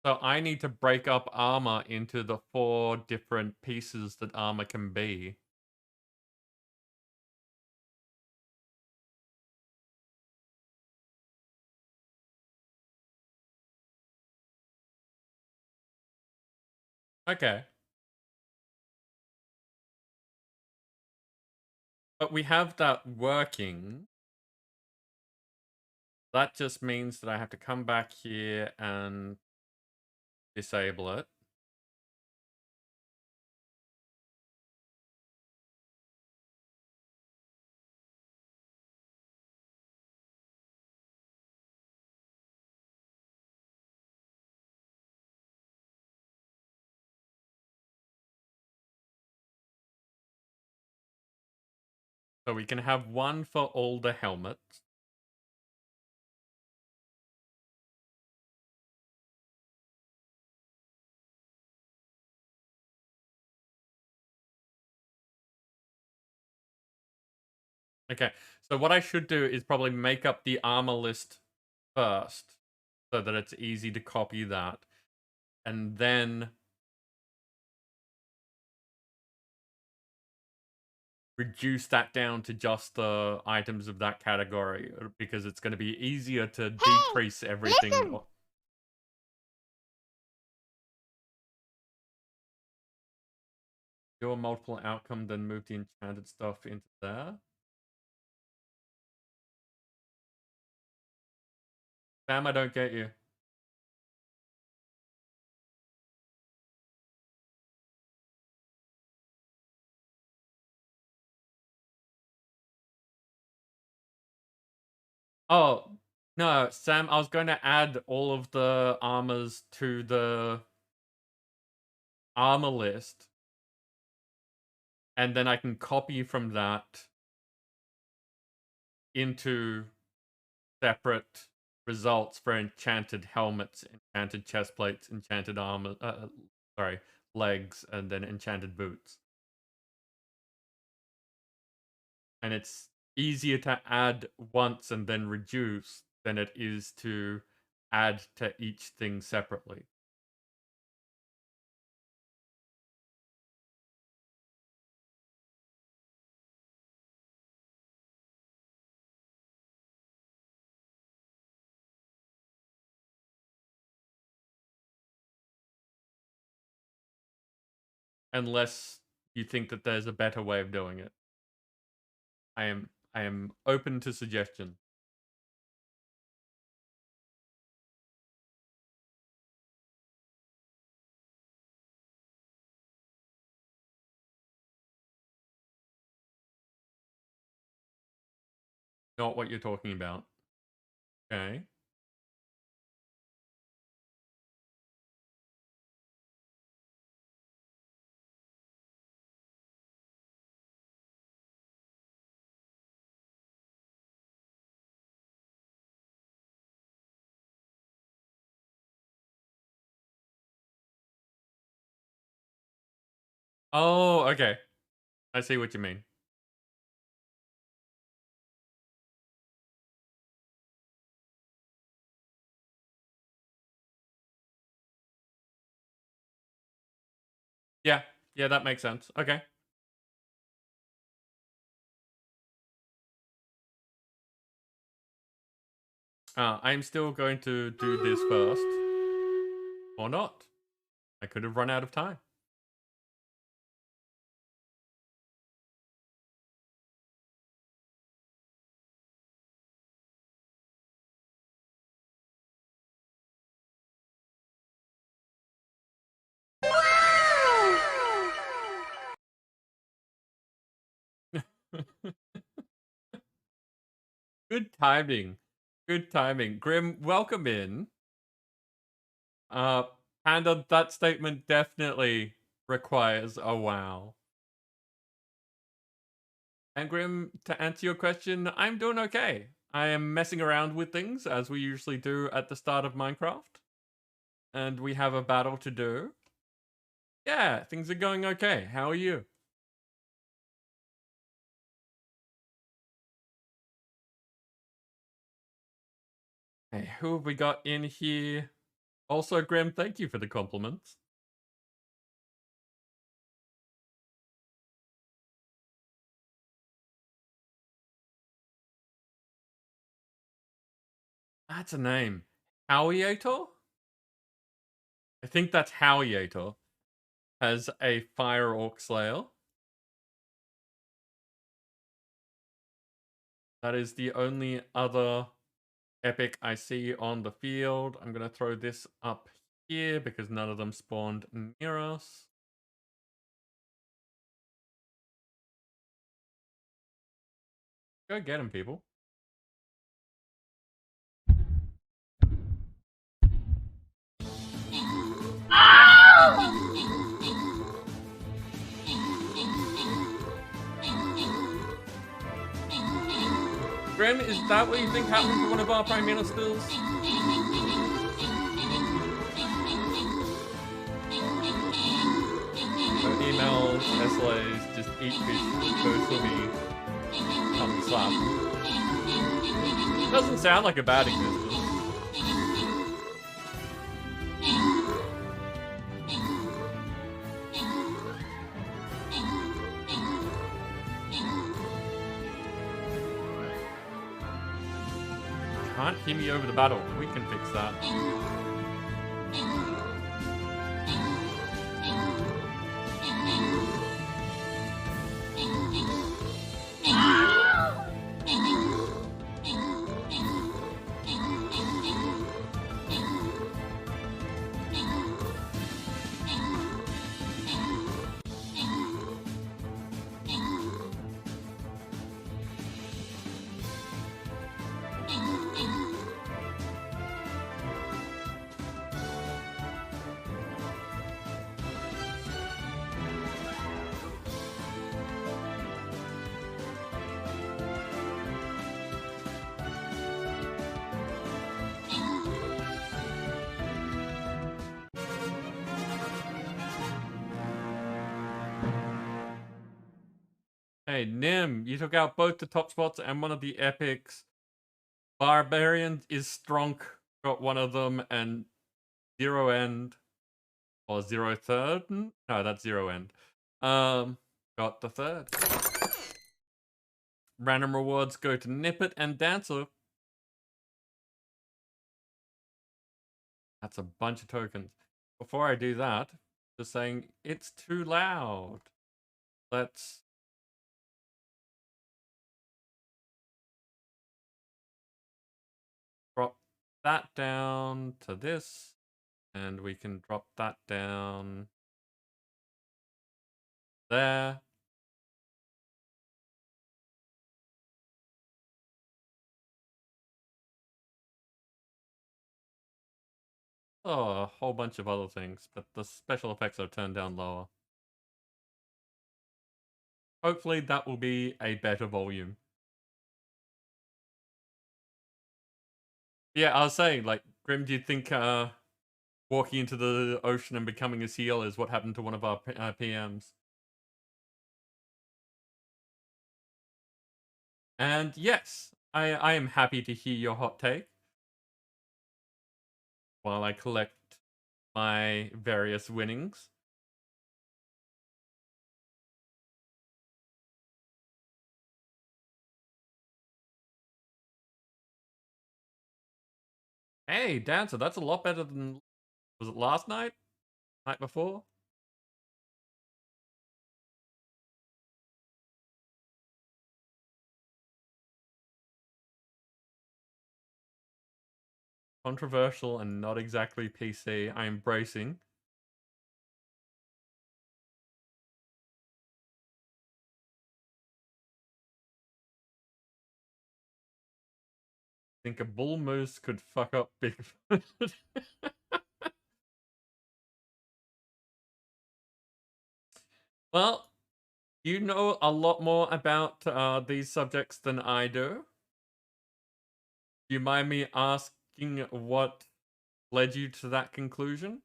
[SPEAKER 1] So I need to break up armor into the 4 different pieces that armor can be. Okay. But we have that working. That just means that I have to come back here and disable it. So we can have one for all the helmets. Okay, so what I should do is probably make up the armor list first, so that it's easy to copy that. And then reduce that down to just the items of that category, because it's going to be easier to
[SPEAKER 3] Hey,
[SPEAKER 1] decrease everything.
[SPEAKER 3] listen.
[SPEAKER 1] Do a multiple outcome, then move the enchanted stuff into there. Sam, I don't get you. Oh, no, Sam, I was going to add all of the armors to the armor list. And then I can copy from that into separate results for enchanted helmets, enchanted chest plates, enchanted armor, sorry, legs, and then enchanted boots. And it's easier to add once and then reduce than it is to add to each thing separately. Unless you think that there's a better way of doing it. I am open to suggestion. Not what you're talking about. Okay. Oh, okay. I see what you mean. Yeah. Yeah, that makes sense. Okay. I'm still going to do this first. Or not. I could have run out of time. Good timing. Good timing. Grim, welcome in. Uh, Panda, that statement definitely requires a wow. And Grim, to answer your question, I'm doing okay. I am messing around with things as we usually do at the start of Minecraft. And we have a battle to do. Yeah, things are going okay. How are you? Hey, who have we got in here? Also, Grim, thank you for the compliments. That's a name. Howieator? I think that's Howieator. Has a fire orc slayer. That is the only other epic I see on the field. I'm going to throw this up here because none of them spawned near us. Go get him, people. Grim, is that what you think happened to one of our prime ministers? No emails, SLAs, just eat fish, go swimming, come slap. Doesn't sound like a bad existence. Can't hear me over the battle. We can fix that. Hey, Nim, you took out both the top spots and one of the epics. Barbarian is Strong, got one of them, and Zero End, or Zero Third? No, that's Zero End. Got the third. Random rewards go to Nippet and Dancer. That's a bunch of tokens. Before I do that, just saying, it's too loud. Let's drop that down to this, and we can drop that down there. Oh, a whole bunch of other things, but the special effects are turned down lower. Hopefully that will be a better volume. Yeah, I was saying, like, Grim, do you think walking into the ocean and becoming a seal is what happened to one of our PMs? And yes, I am happy to hear your hot take while I collect my various winnings. Hey, Dancer, that's a lot better than... Was it last night? Night before? Controversial and not exactly PC. I'm embracing. Think a bull moose could fuck up Bigfoot. Well, you know a lot more about these subjects than I do. Do you mind me asking what led you to that conclusion?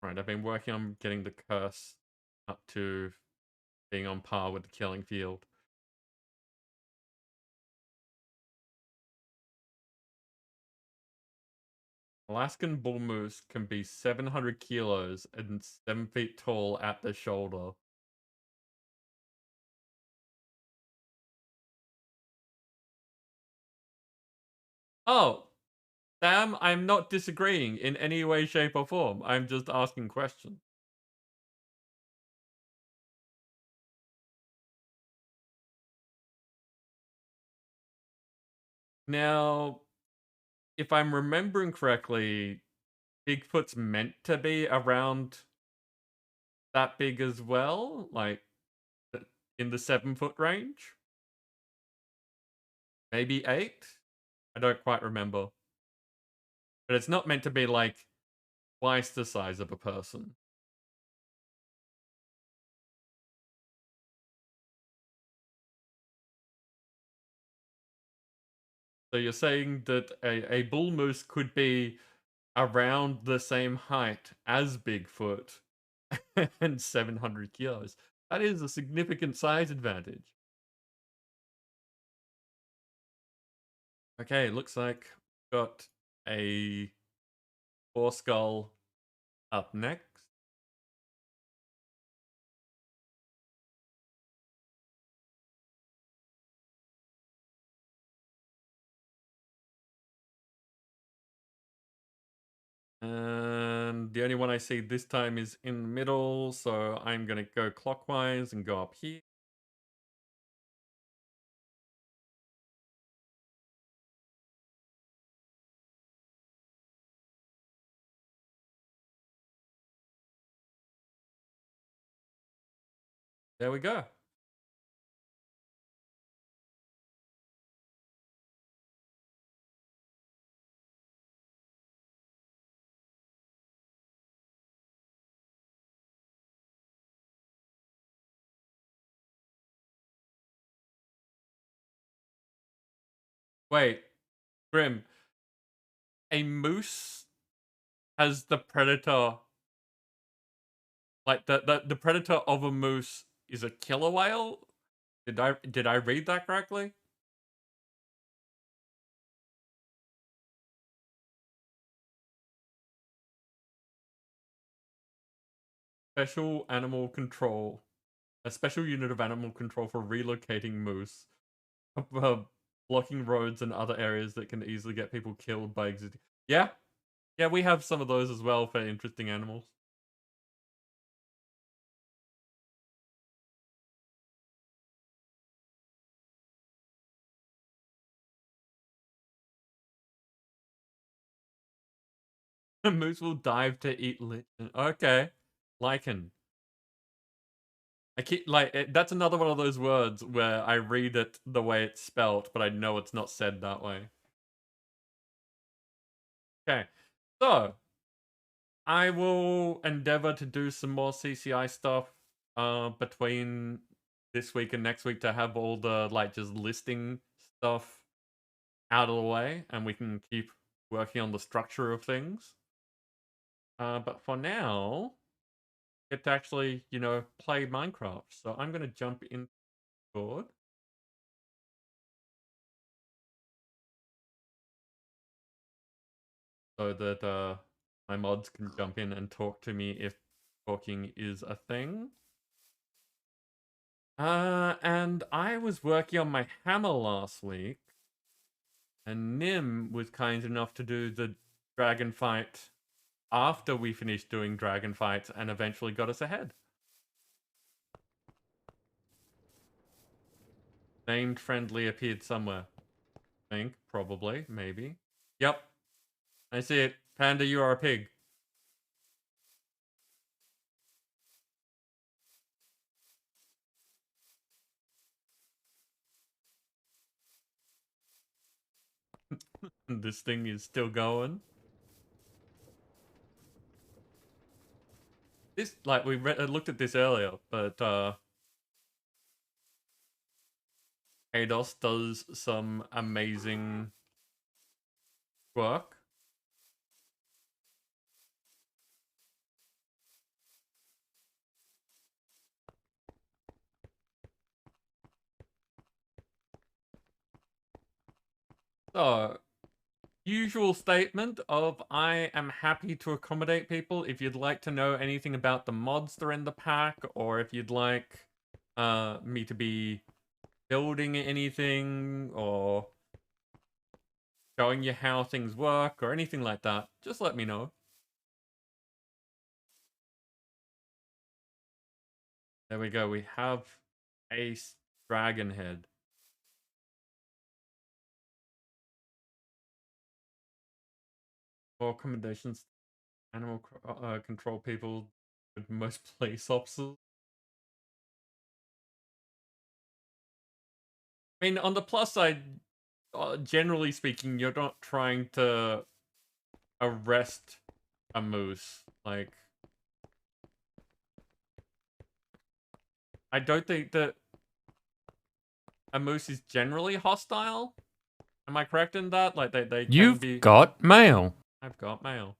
[SPEAKER 1] Right, I've been working on getting the curse up to being on par with the killing field. Alaskan bull moose can be 700 kilos and 7 feet tall at the shoulder. Oh, Sam, I'm not disagreeing in any way, shape, or form. I'm just asking questions. Now, if I'm remembering correctly, Bigfoot's meant to be around that big as well, like in the 7 foot range, maybe 8. I don't quite remember, but it's not meant to be like twice the size of a person. So you're saying that a bull moose could be around the same height as Bigfoot and 700 kilos. That is a significant size advantage. Okay, looks like we've got a four skull up next. And the only one I see this time is in the middle, so I'm gonna go clockwise and go up here. There we go. Wait, Grim, a moose has the predator, like the predator of a moose is a killer whale? Did I read that correctly? Special animal control. A special unit of animal control for relocating moose. Blocking roads and other areas that can easily get people killed by existing. Yeah, yeah, we have some of those as well for interesting animals. A moose will dive to eat lichen. Okay, lichen. I keep that's another one of those words where I read it the way it's spelt, but I know it's not said that way. Okay, so I will endeavor to do some more CCI stuff between this week and next week to have all the like just listing stuff out of the way and we can keep working on the structure of things. But for now, get to actually, play Minecraft. So I'm gonna jump in Discord. So that my mods can jump in and talk to me if talking is a thing. And I was working on my hammer last week, and Nim was kind enough to do the dragon fight after we finished doing dragon fights and eventually got us ahead. Named friendly appeared somewhere. think, probably, maybe. Yep. I see it. Panda, you are a pig. This thing is still going. This, like, we looked at this earlier, but, Eidos does some amazing work. So, usual statement of I am happy to accommodate people. If you'd like to know anything about the mods that are in the pack, or if you'd like me to be building anything, or showing you how things work, or anything like that, just let me know. There we go, we have a dragon head. More accommodations, animal control people with most place officers. I mean, on the plus side, generally speaking, you're not trying to arrest a moose. Like, I don't think that a moose is generally hostile. Am I correct in that? Like, they can be...
[SPEAKER 4] You've got mail.
[SPEAKER 1] I've got mail.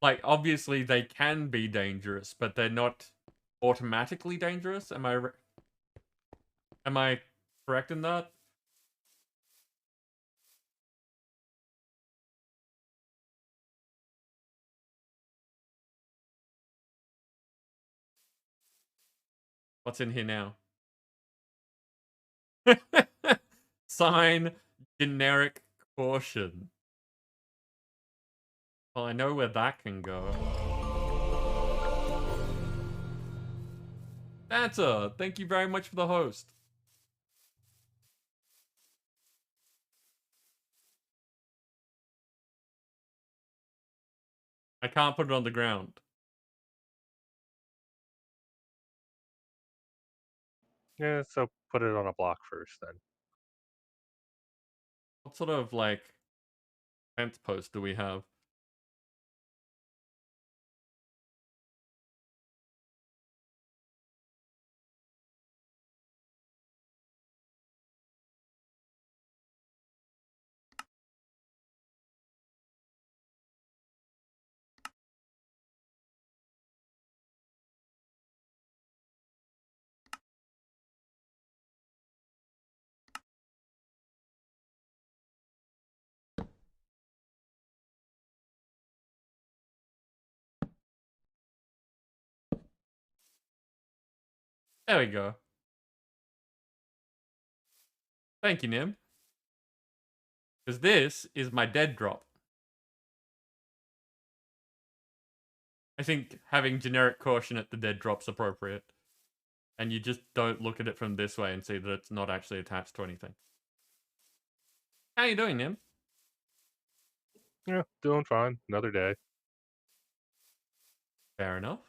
[SPEAKER 1] Like, obviously they can be dangerous, but they're not automatically dangerous. Am I correct in that? What's in here now? Sign generic caution. Well, I know where that can go. Santa, thank you very much for the host. I can't put it on the ground.
[SPEAKER 5] Yeah, so put it on a block first then.
[SPEAKER 1] What sort of, like, fence post do we have? There we go. Thank you, Nim. Because this is my dead drop. I think having generic caution at the dead drop's appropriate. And you just don't look at it from this way and see that it's not actually attached to anything. How you doing, Nim?
[SPEAKER 5] Yeah, doing fine. Another day.
[SPEAKER 1] Fair enough.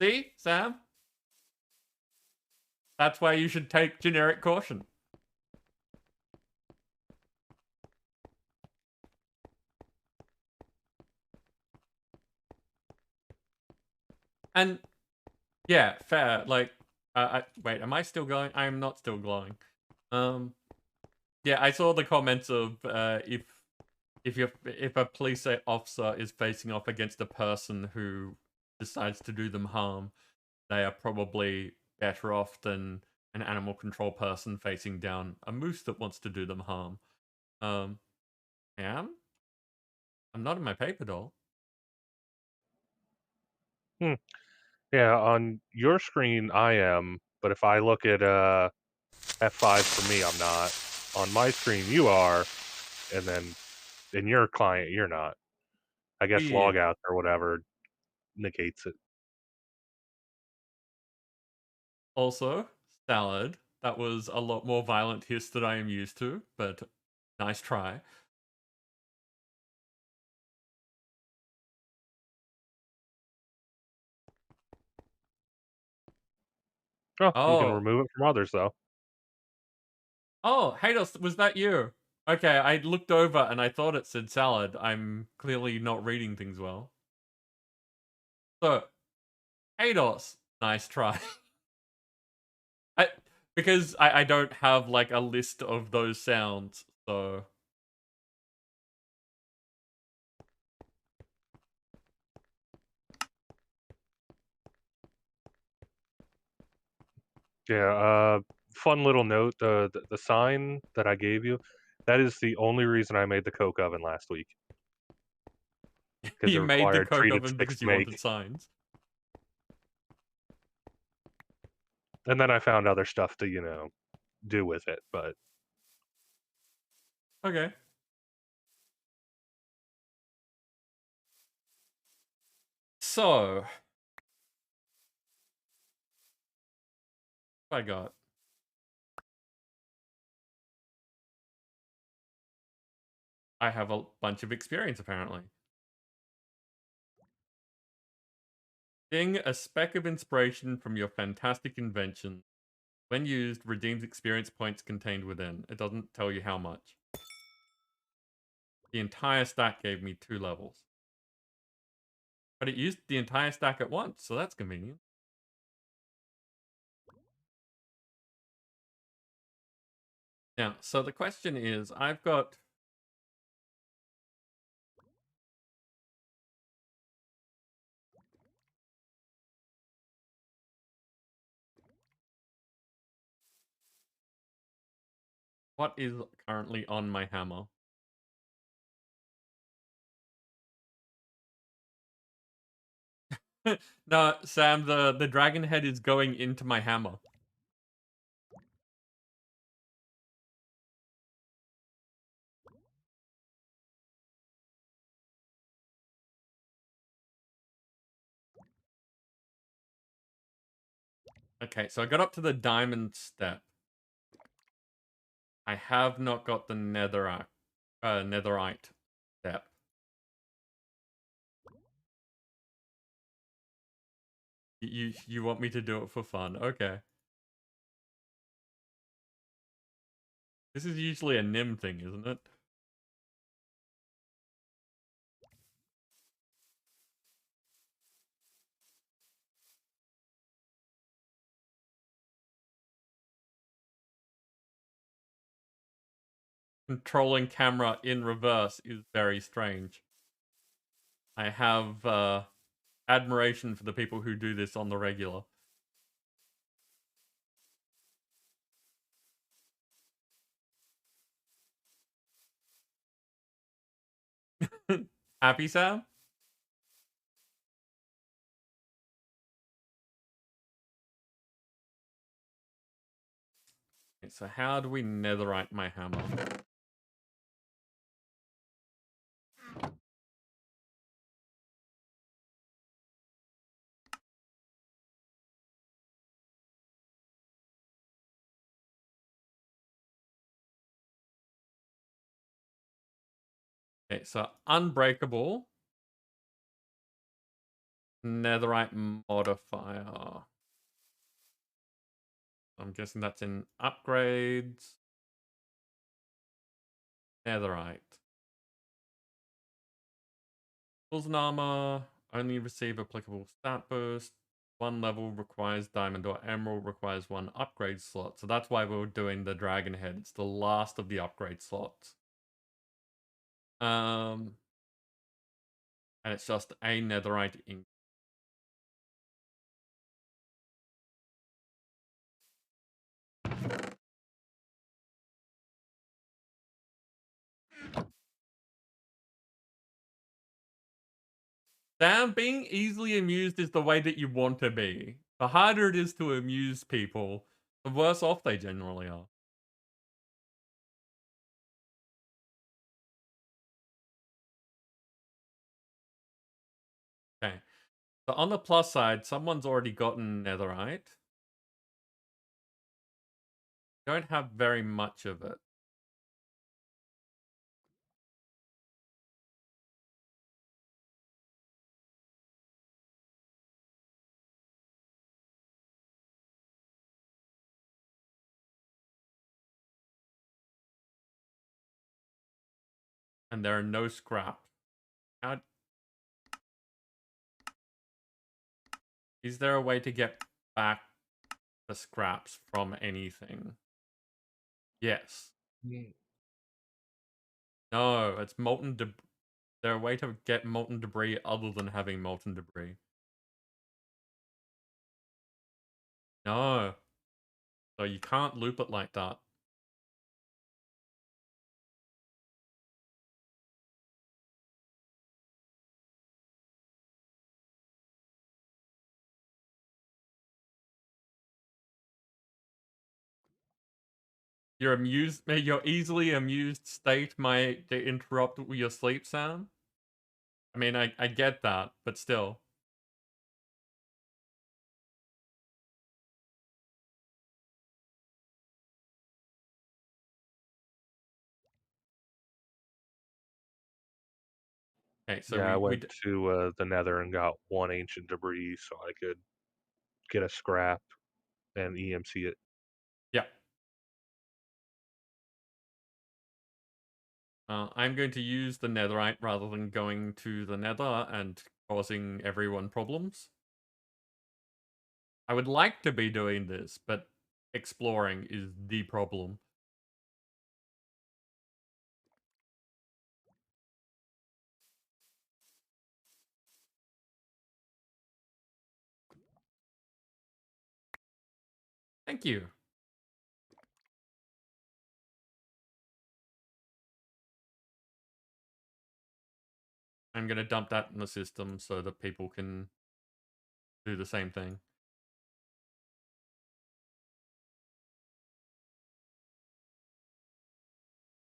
[SPEAKER 1] See, Sam? That's why you should take generic caution. And yeah, fair. Like, wait, am I still going? I am not still glowing. Yeah, I saw the comments of if a police officer is facing off against a person who decides to do them harm, they are probably better off than an animal control person facing down a moose that wants to do them harm. I'm not in my paper doll.
[SPEAKER 5] Yeah, on your screen I am, but if I look at F5 for me, I'm not. On my screen you are, and then in your client you're not. I guess
[SPEAKER 1] Weird.
[SPEAKER 5] logouts or whatever negates it.
[SPEAKER 1] Also, salad. That was a lot more violent hiss than I am used to, but nice try.
[SPEAKER 5] Oh, you can
[SPEAKER 1] Oh.
[SPEAKER 5] remove it from others though.
[SPEAKER 1] Oh, Hados, was that you? Okay, I looked over and I thought it said salad. I'm clearly not reading things well. So, Hados, nice try. I, because I don't have like a list of those sounds, so
[SPEAKER 5] Yeah, fun little note, the sign that I gave you, that is the only reason I made the coke oven last week. Because it
[SPEAKER 1] you made the
[SPEAKER 5] required
[SPEAKER 1] Coke
[SPEAKER 5] treated
[SPEAKER 1] oven
[SPEAKER 5] sticks
[SPEAKER 1] because
[SPEAKER 5] to
[SPEAKER 1] you wanted
[SPEAKER 5] make.
[SPEAKER 1] signs.
[SPEAKER 5] And then I found other stuff to, do with it, but
[SPEAKER 1] Okay. So, what I got. I have a bunch of experience apparently. Ding a speck of inspiration from your fantastic invention. When used, redeems experience points contained within. It doesn't tell you how much. The entire stack gave me 2 levels. But it used the entire stack at once, so that's convenient. Now, so the question is, I've got... What is currently on my hammer? No, Sam, the dragon head is going into my hammer. Okay, so I got up to the diamond step. I have not got the netherite step. You want me to do it for fun? Okay. This is usually a Nim thing, isn't it? Controlling camera in reverse is very strange. I have admiration for the people who do this on the regular. Happy, Sam? Okay, so how do we netherite my hammer? Okay, so unbreakable. Netherite modifier. I'm guessing that's in upgrades. Netherite. Tools and armor. Only receive applicable stat boost. 1 level requires diamond or emerald, requires 1 upgrade slot. So that's why we're doing the dragon head. It's the last of the upgrade slots. And it's just a netherite ink. Sam, being easily amused is the way that you want to be. The harder it is to amuse people, the worse off they generally are. So on the plus side, someone's already gotten netherite. Don't have very much of it. And there are no scraps. How... Is there a way to get back the scraps from anything? Yes.
[SPEAKER 5] Mm.
[SPEAKER 1] No, it's molten debris. Is there a way to get molten debris other than having molten debris? No. So you can't loop it like that. Your easily amused state might interrupt your sleep, Sam. I mean, I get that, but still. Okay, so
[SPEAKER 5] Yeah, I
[SPEAKER 1] we
[SPEAKER 5] went to the Nether and got 1 ancient debris so I could get a scrap and EMC it.
[SPEAKER 1] yeah. I'm going to use the netherite rather than going to the nether and causing everyone problems. I would like to be doing this, but exploring is the problem. Thank you. I'm going to dump that in the system so that people can do the same thing.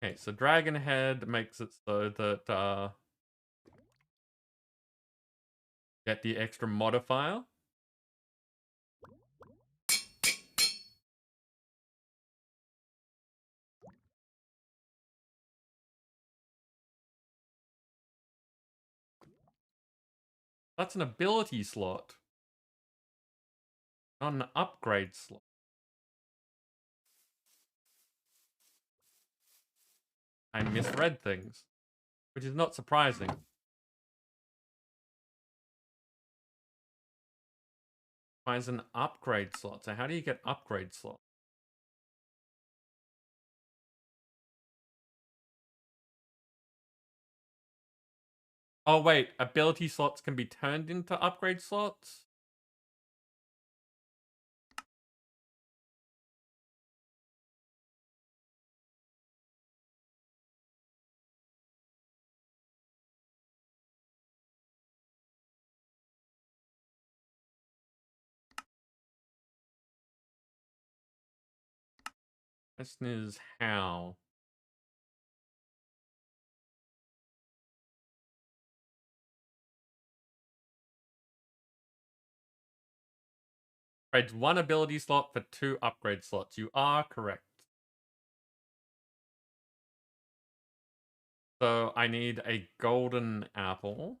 [SPEAKER 1] Okay, so Dragon Head makes it so that get the extra modifier. That's an ability slot, not an upgrade slot. I misread things, which is not surprising. Finds an upgrade slot. So how do you get upgrade slot? Oh wait, ability slots can be turned into upgrade slots? Question is how? Trades 1 ability slot for 2 upgrade slots. You are correct. So I need a golden apple.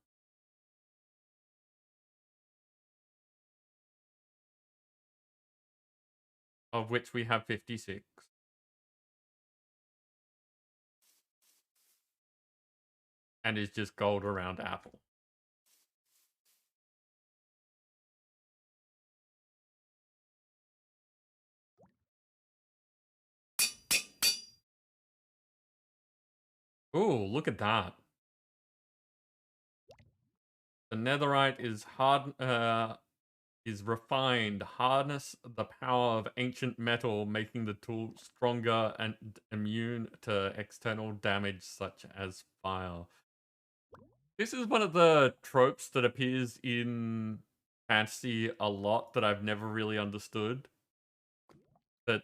[SPEAKER 1] Of which we have 56. And is just gold around apple. Ooh, look at that. The netherite is refined. Harness the power of ancient metal, making the tool stronger and immune to external damage such as fire. This is one of the tropes that appears in fantasy a lot that I've never really understood. That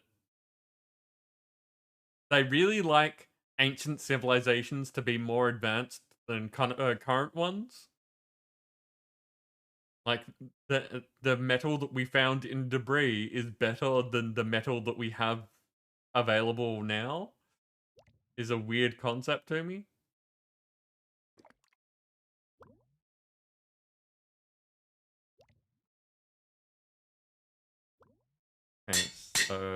[SPEAKER 1] they really like ancient civilizations to be more advanced than current ones. Like, the metal that we found in debris is better than the metal that we have available now is a weird concept to me. Okay, so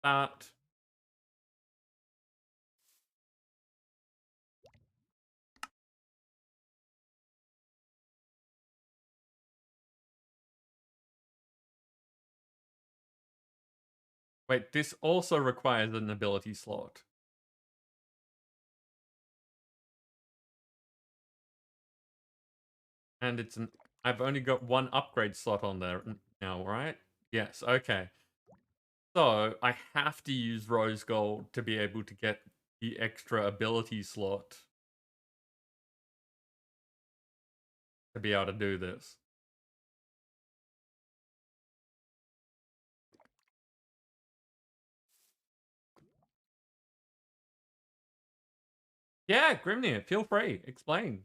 [SPEAKER 1] that. Wait, this also requires an ability slot. And it's an... I've only got one upgrade slot on there now, right? Yes, okay. So, I have to use rose gold to be able to get the extra ability slot to be able to do this. Yeah, Grimnir, feel free. Explain.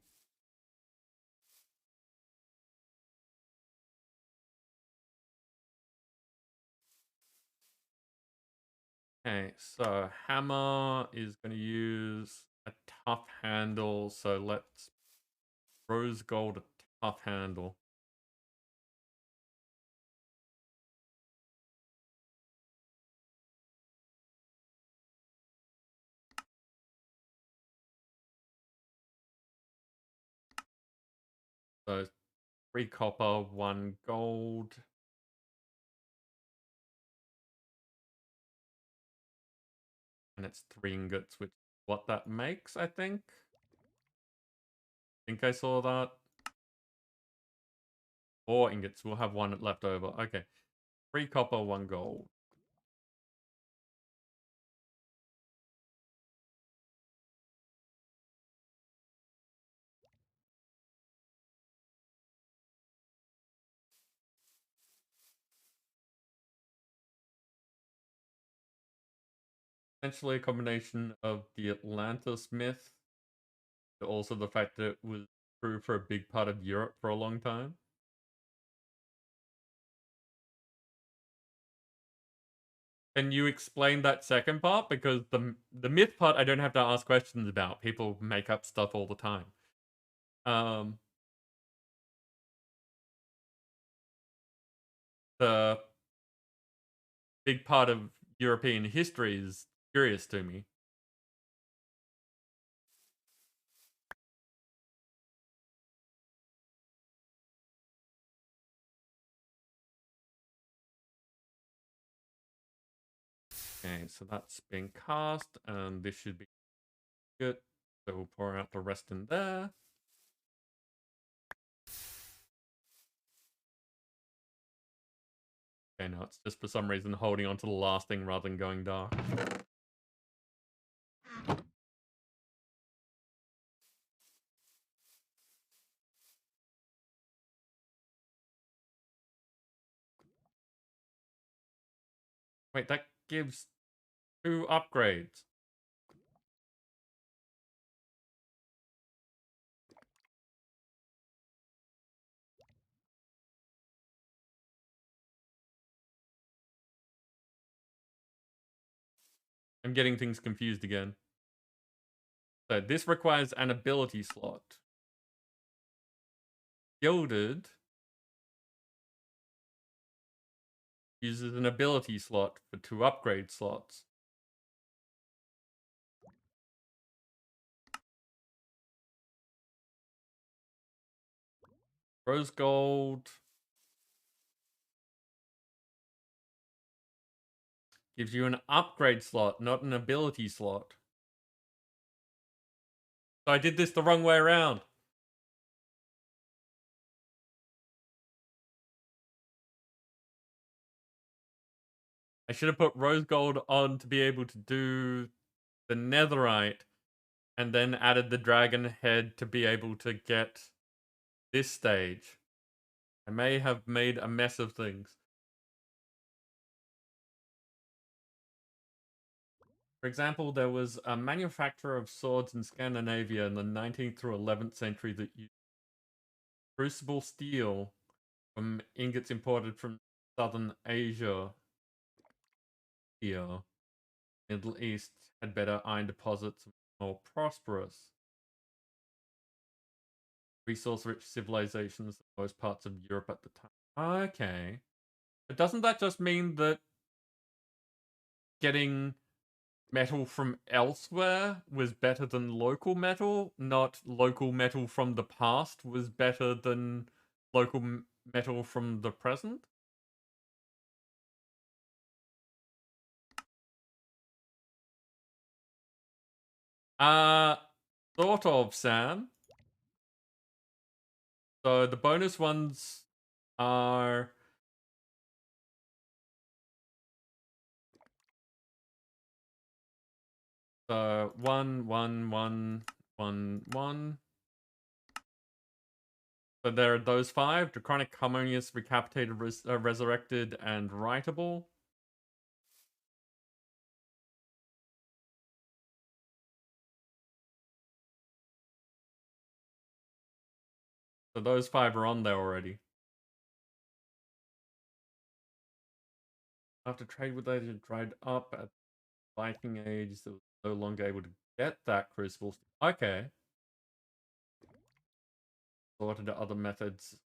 [SPEAKER 1] Okay, so hammer is going to use a tough handle, so let's rose gold a tough handle. So 3 copper, 1 gold. And it's 3 ingots, which is what that makes, I think. I think I saw that. 4 ingots. We'll have 1 left over. Okay. 3 copper, 1 gold. Essentially a combination of the Atlantis myth, but also the fact that it was true for a big part of Europe for a long time. Can you explain that second part? Because the myth part I don't have to ask questions about. People make up stuff all the time. The big part of European history is curious to me. Okay, so that's been cast, and this should be good. So we'll pour out the rest in there. Okay, no, it's just for some reason holding on to the last thing rather than going dark. Wait, that gives 2 upgrades. I'm getting things confused again. So this requires an ability slot. Gilded uses an ability slot for 2 upgrade slots. Rose gold gives you an upgrade slot, not an ability slot. So I did this the wrong way around. I should have put rose gold on to be able to do the netherite, and then added the dragon head to be able to get this stage. I may have made a mess of things. For example, there was a manufacturer of swords in Scandinavia in the 19th through 11th century that used crucible steel from ingots imported from Southern Asia here. Middle East had better iron deposits, more prosperous. Resource-rich civilizations in most parts of Europe at the time. Okay. But doesn't that just mean that getting metal from elsewhere was better than local metal, not local metal from the past was better than local metal from the present? Uh, sort of, Sam. So the bonus ones are so 1, 1, 1, 1, 1. So there are those 5: Draconic, Harmonious, Recapitated, Resurrected, and Writable. So those 5 are on there already. After trade with Asia dried up at Viking Age, that was no longer able to get that crucible. Okay. Sorted to other methods.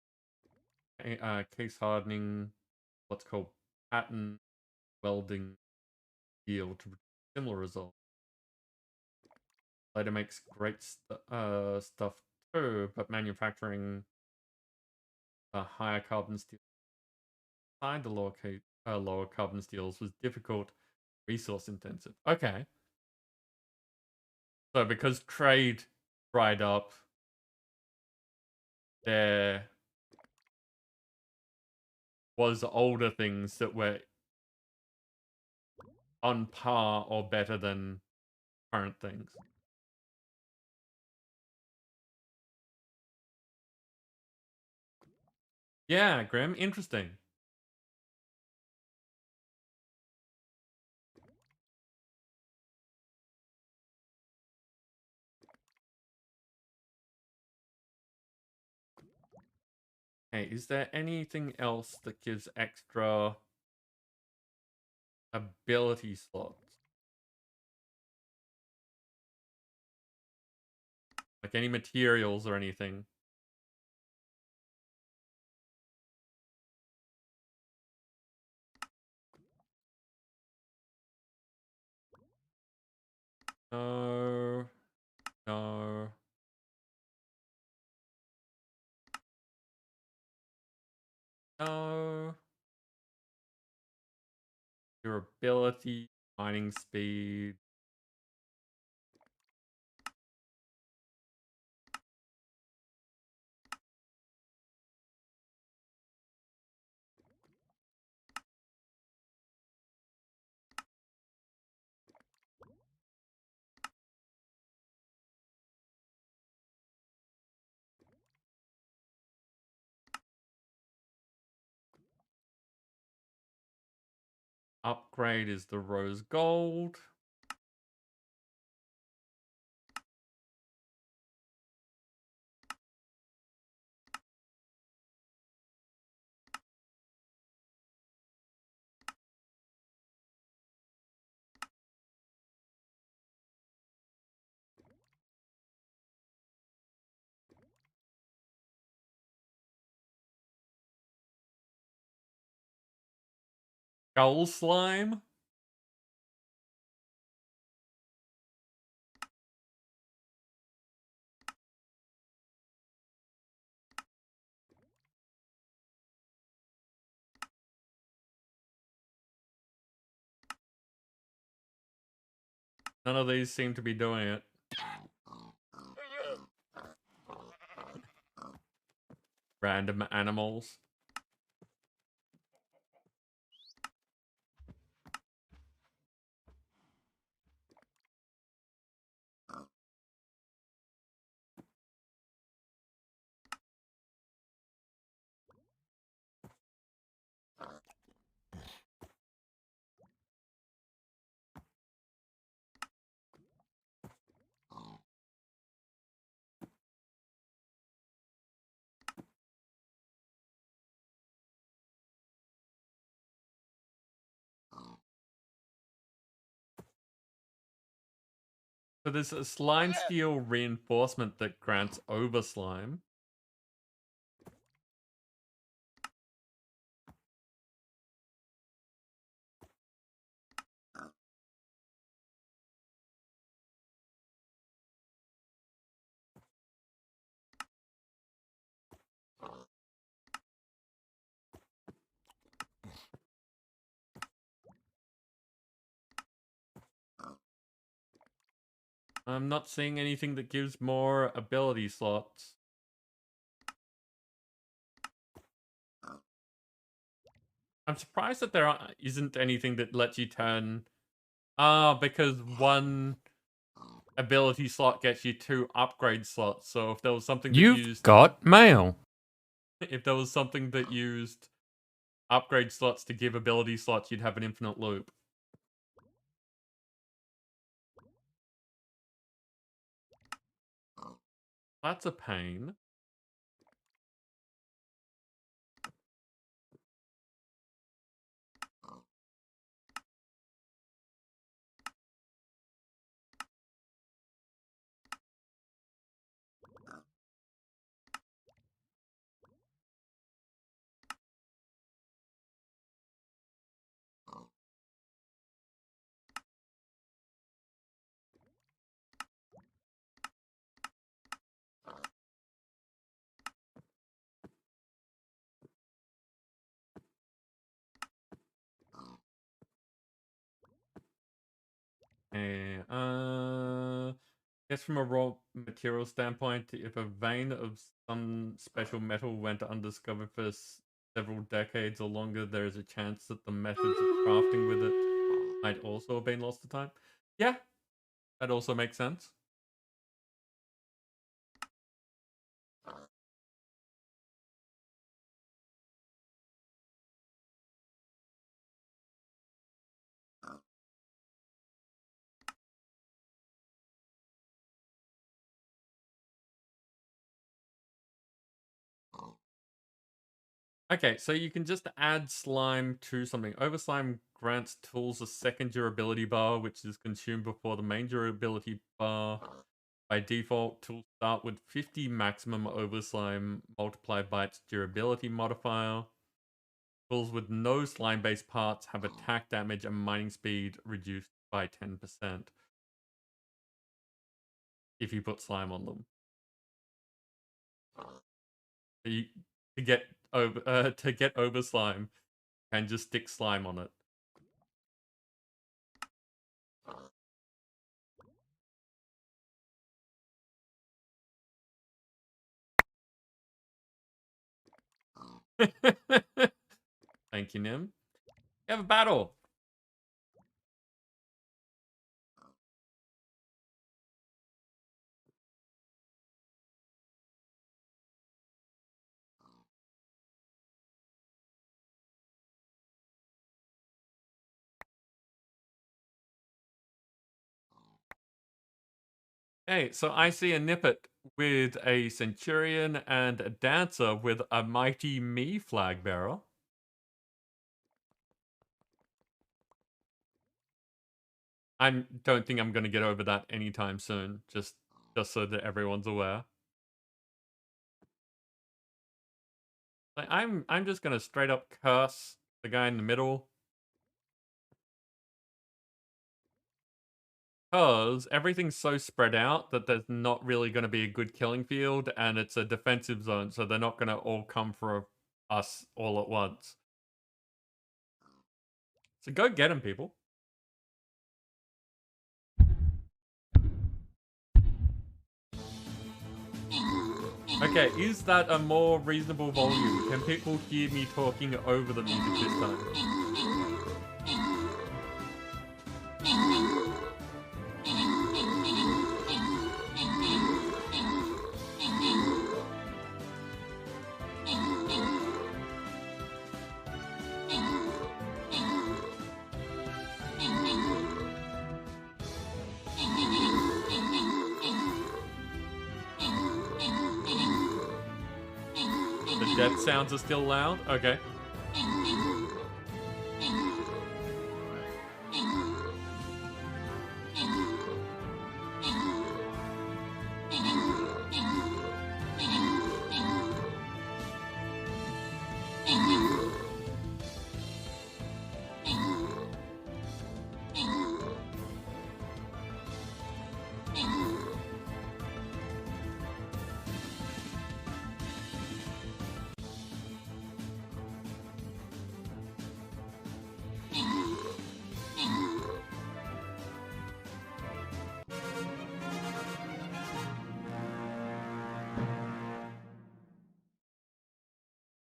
[SPEAKER 1] Case hardening, what's called pattern welding steel to produce similar results. Later makes great stuff too, but manufacturing higher carbon steel inside the lower carbon steels was difficult, resource intensive. Okay. So because trade dried up, there was older things that were on par or better than current things. Yeah, Grim, interesting. Hey, is there anything else that gives extra ability slots? Like any materials or anything? No. No. No. Durability, mining speed. Upgrade is the rose gold. Skull slime. None of these seem to be doing it. Random animals. So there's a slime steel reinforcement that grants over slime. I'm not seeing anything that gives more ability slots. I'm surprised that there isn't anything that lets you turn... because one ability slot gets you 2 upgrade slots. So if there was something that used... got mail. If there was something that used upgrade slots to give ability slots, you'd have an infinite loop. That's a pain. Okay, guess from a raw material standpoint, if a vein of some special metal went undiscovered for several decades or longer, there is a chance that the methods of crafting with it might also have been lost to time. Yeah, that also makes sense. Okay, so you can just add slime to something. Overslime grants tools a second durability bar, which is consumed before the main durability bar. By default, tools start with 50 maximum overslime multiplied by its durability modifier. Tools with no slime-based parts have attack damage and mining speed reduced by 10% if you put slime on them. To get over slime, and just stick slime on it. Thank you, Nim. You have a battle. Hey, so I see a Nippet with a Centurion and a Dancer with a Mighty Me flag bearer. I don't think I'm going to get over that anytime soon, just so that everyone's aware. Like, I'm just going to straight up curse the guy in the middle. Because everything's so spread out that there's not really going to be a good killing field, and it's a defensive zone, so they're not going to all come for us all at once. So go get them, people. Okay, is that a more reasonable volume? Can people hear me talking over the music this time? The death sounds are still loud? Okay.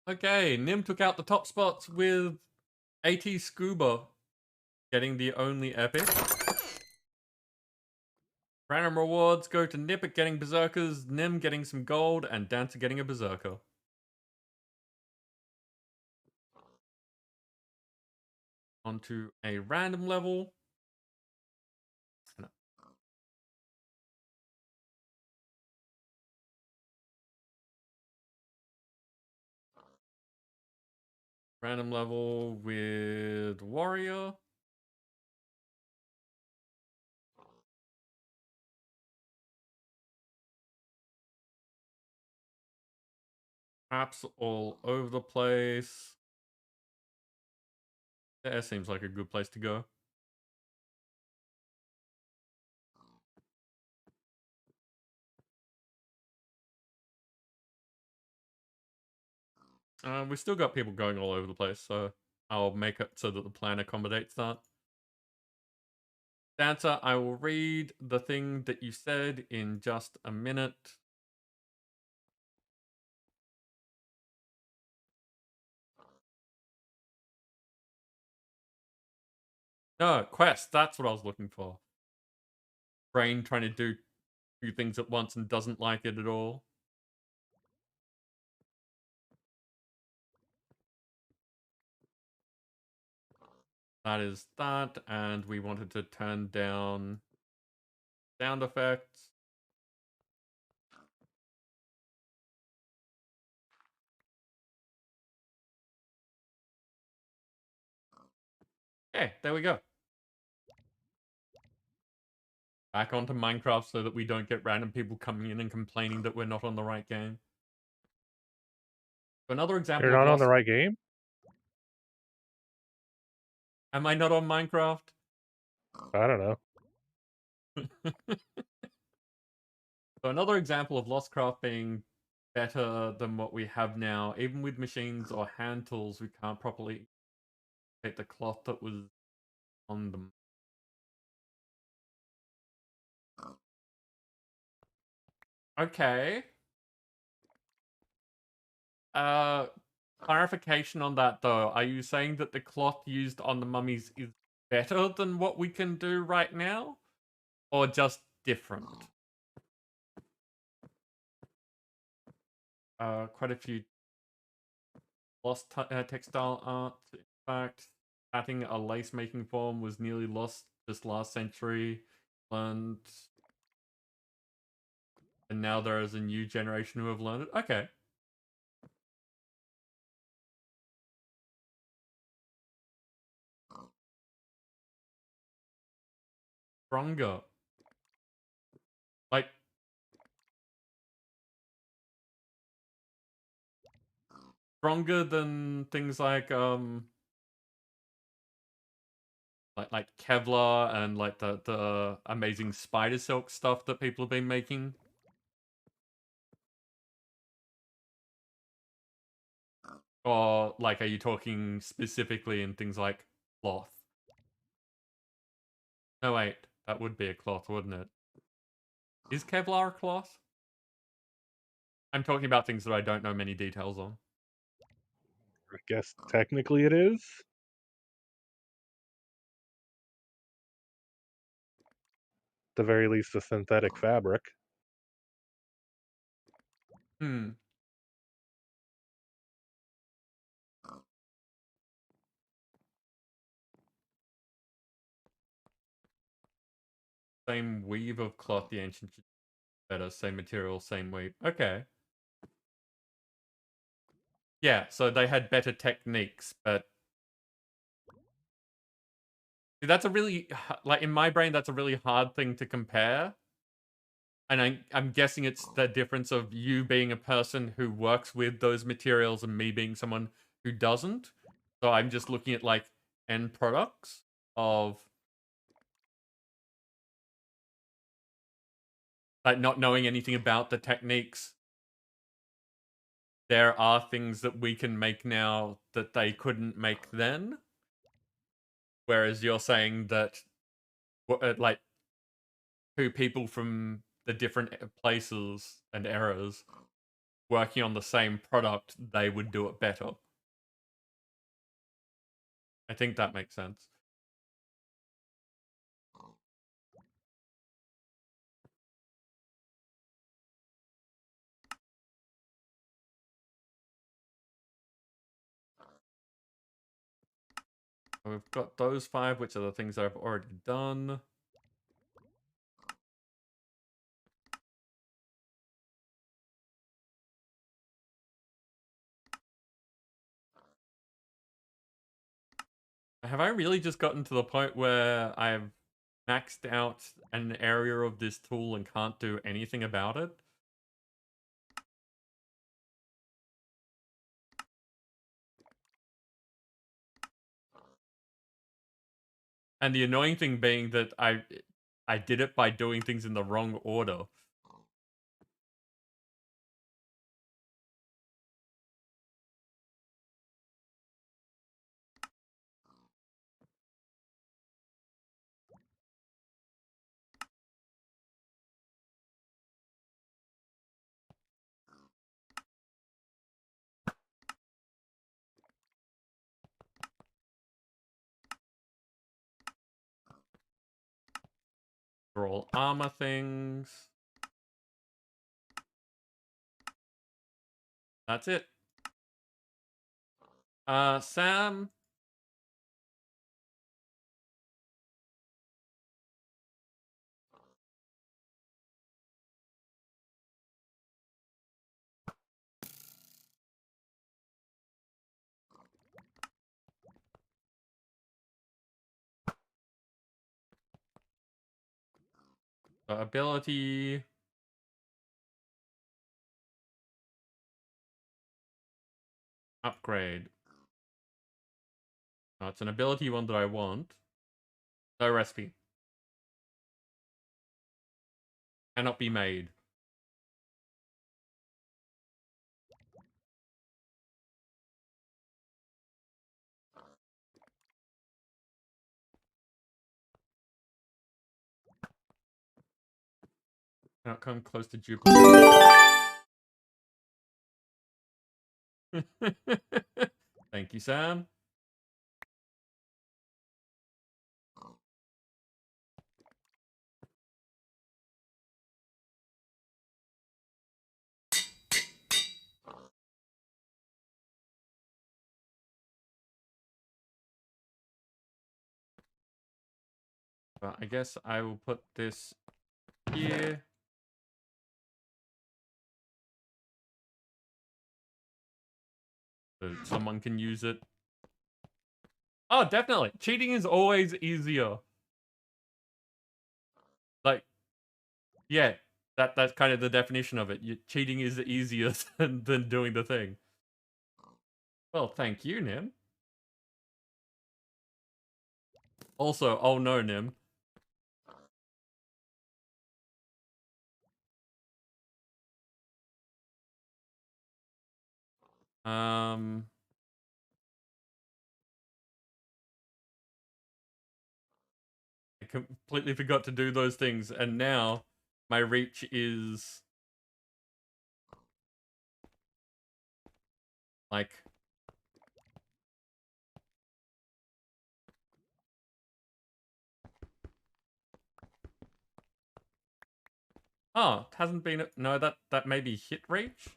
[SPEAKER 1] Okay, Nim took out the top spots with AT Scuba getting the only epic. Random rewards go to Nippet getting Berserkers, Nim getting some gold, and Dancer getting a Berserker. Onto a random level. No. Random level with Warrior. Maps all over the place. There seems like a good place to go. We still got people going all over the place, so I'll make it so that the plan accommodates that. Dancer, I will read the thing that you said in just a minute. No, quest, that's what I was looking for. Brain trying to do two things at once and doesn't like it at all. That is that, and we wanted to turn down sound effects. Okay, there we go. Back onto Minecraft so that we don't get random people coming in and complaining that we're not on the right game. Another example
[SPEAKER 5] You're
[SPEAKER 1] of
[SPEAKER 5] not on the
[SPEAKER 1] lost...
[SPEAKER 5] right game?
[SPEAKER 1] Am I not on Minecraft?
[SPEAKER 5] I don't know.
[SPEAKER 1] So another example of Lostcraft being better than what we have now. Even with machines or hand tools, we can't properly take the cloth that was on them. Okay. Clarification on that though. Are you saying that the cloth used on the mummies is better than what we can do right now? Or just different? Quite a few lost textile art. In fact, adding a lace making form was nearly lost just last century. Learned, and now there is a new generation who have learned it. Okay. Stronger. Like, stronger than things like Kevlar and like the amazing spider silk stuff that people have been making. Or like, are you talking specifically in things like cloth? No, wait, that would be a cloth, wouldn't it? Is Kevlar a cloth? I'm talking about things that I don't know many details on.
[SPEAKER 5] I guess technically it is. At the very least, a synthetic fabric.
[SPEAKER 1] Hmm. Same weave of cloth, the ancient better, same material, same weave. Okay. Yeah, so they had better techniques, but that's a really, like, in my brain, that's a really hard thing to compare. And I'm guessing it's the difference of you being a person who works with those materials and me being someone who doesn't. So I'm just looking at, like, end products of, like, not knowing anything about the techniques. There are things that we can make now that they couldn't make then. Whereas you're saying that, like, two people from the different places and eras working on the same product, they would do it better. I think that makes sense. We've got those 5, which are the things I've already done. Have I really just gotten to the point where I've maxed out an area of this tool and can't do anything about it? And the annoying thing being that I did it by doing things in the wrong order. They're all armor things. That's it. Sam. Ability. Upgrade. Oh, it's an ability one that I want. No recipe. Cannot be made. Cannot come close to duplicate. Thank you, Sam. But I guess I will put this here. So someone can use it. Oh, definitely. Cheating is always easier. Like, yeah, that's kind of the definition of it. Cheating is easier than doing the thing. Well, thank you, Nim. Also, oh no, Nim. I completely forgot to do those things, and now my reach is like oh, it hasn't been no that may be hit reach.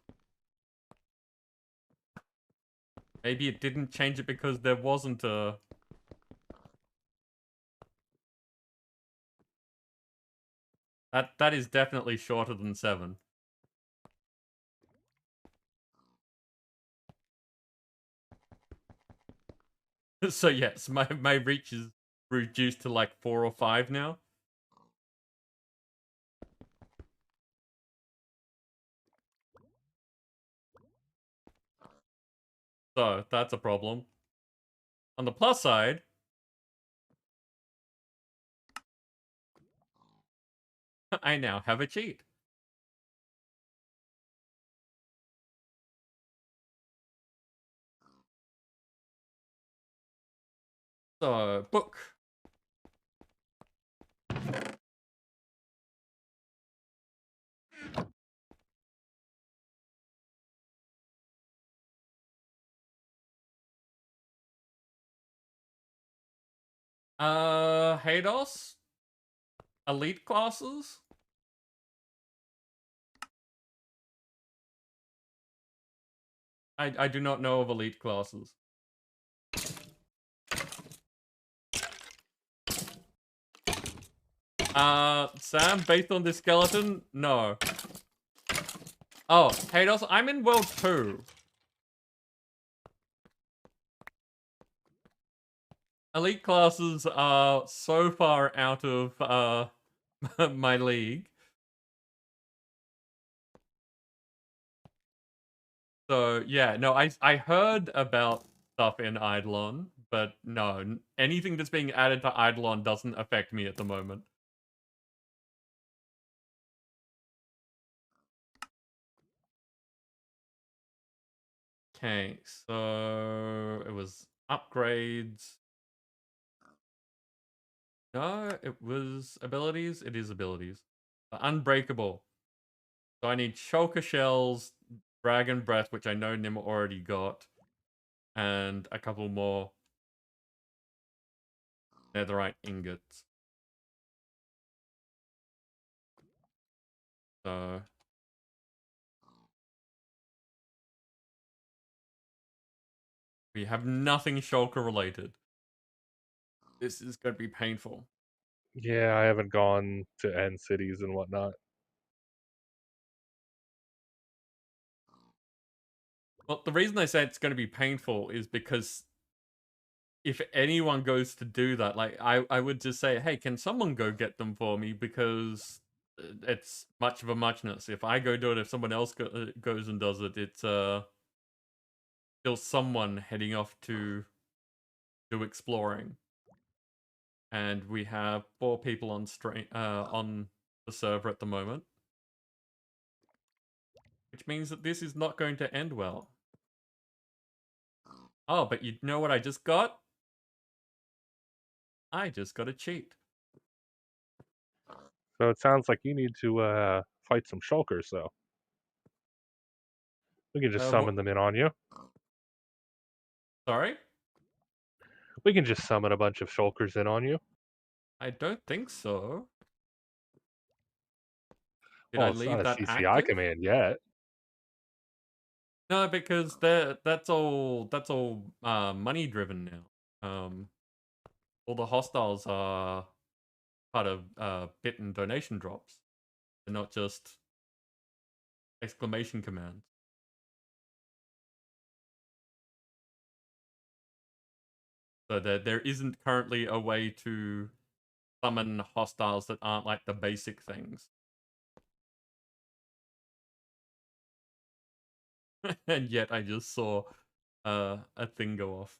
[SPEAKER 1] Maybe it didn't change it because there wasn't a that is definitely shorter than 7. So yes, my reach is reduced to like 4 or 5 now. So that's a problem. On the plus side, I now have a cheat. So, book. Hados? Elite classes? I do not know of elite classes. Sam, based on this skeleton? No. Oh, Hados, I'm in World 2. Elite classes are so far out of, my league. So, yeah, no, I heard about stuff in Eidolon, but no, anything that's being added to Eidolon doesn't affect me at the moment. Okay, so it was upgrades. No, it was abilities. It is abilities. Unbreakable. So I need Shulker Shells, Dragon Breath, which I know Nim already got, and a couple more netherite ingots. So we have nothing Shulker related. This is going to be painful.
[SPEAKER 5] Yeah, I haven't gone to end cities and whatnot.
[SPEAKER 1] Well, the reason I say it's going to be painful is because if anyone goes to do that, like I would just say, hey, can someone go get them for me? Because it's much of a muchness. If I go do it, if someone else goes and does it, it's still someone heading off to do exploring. And we have 4 people on on the server at the moment, which means that this is not going to end well. Oh, but you know what I just got? I just got a cheat.
[SPEAKER 5] So it sounds like you need to fight some shulkers, though. We can just summon them in on you.
[SPEAKER 1] Sorry?
[SPEAKER 5] We can just summon a bunch of shulkers in on you.
[SPEAKER 1] I don't think so. Did I
[SPEAKER 5] Well, it's not
[SPEAKER 1] leave
[SPEAKER 5] a
[SPEAKER 1] that
[SPEAKER 5] CCI
[SPEAKER 1] active?
[SPEAKER 5] command yet.
[SPEAKER 1] No, because that's all money driven now. All the hostiles are part of bit and donation drops. They're not just exclamation commands. So there isn't currently a way to summon hostiles that aren't like the basic things. And yet I just saw a thing go off.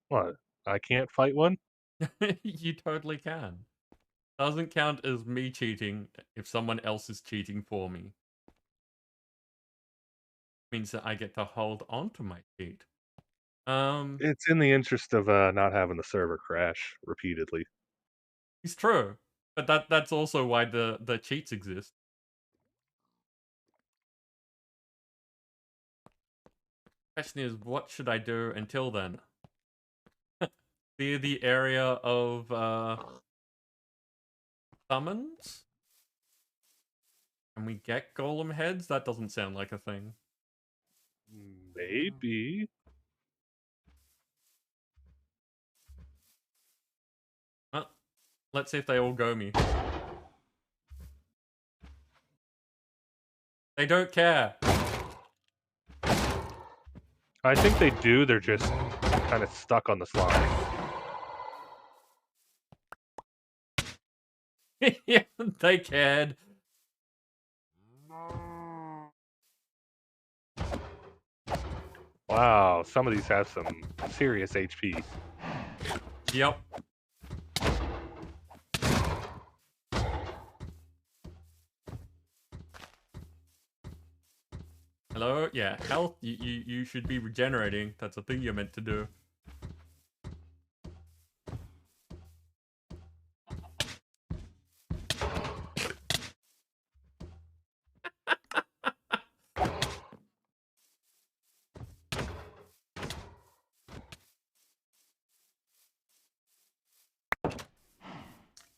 [SPEAKER 5] What? I can't fight one?
[SPEAKER 1] You totally can. Doesn't count as me cheating if someone else is cheating for me. Means that I get to hold on to my cheat.
[SPEAKER 5] It's in the interest of not having the server crash repeatedly.
[SPEAKER 1] It's true. But that's also why the cheats exist. Question is, what should I do until then? Clear the area of summons? Can we get golem heads? That doesn't sound like a thing.
[SPEAKER 5] Maybe.
[SPEAKER 1] Well, let's see if they all go me. They don't care.
[SPEAKER 5] I think they do, they're just kind of stuck on the slime.
[SPEAKER 1] Yeah, they cared.
[SPEAKER 5] Wow, some of these have some serious HP.
[SPEAKER 1] Yep. Hello? Yeah, health. You should be regenerating. That's a thing you're meant to do.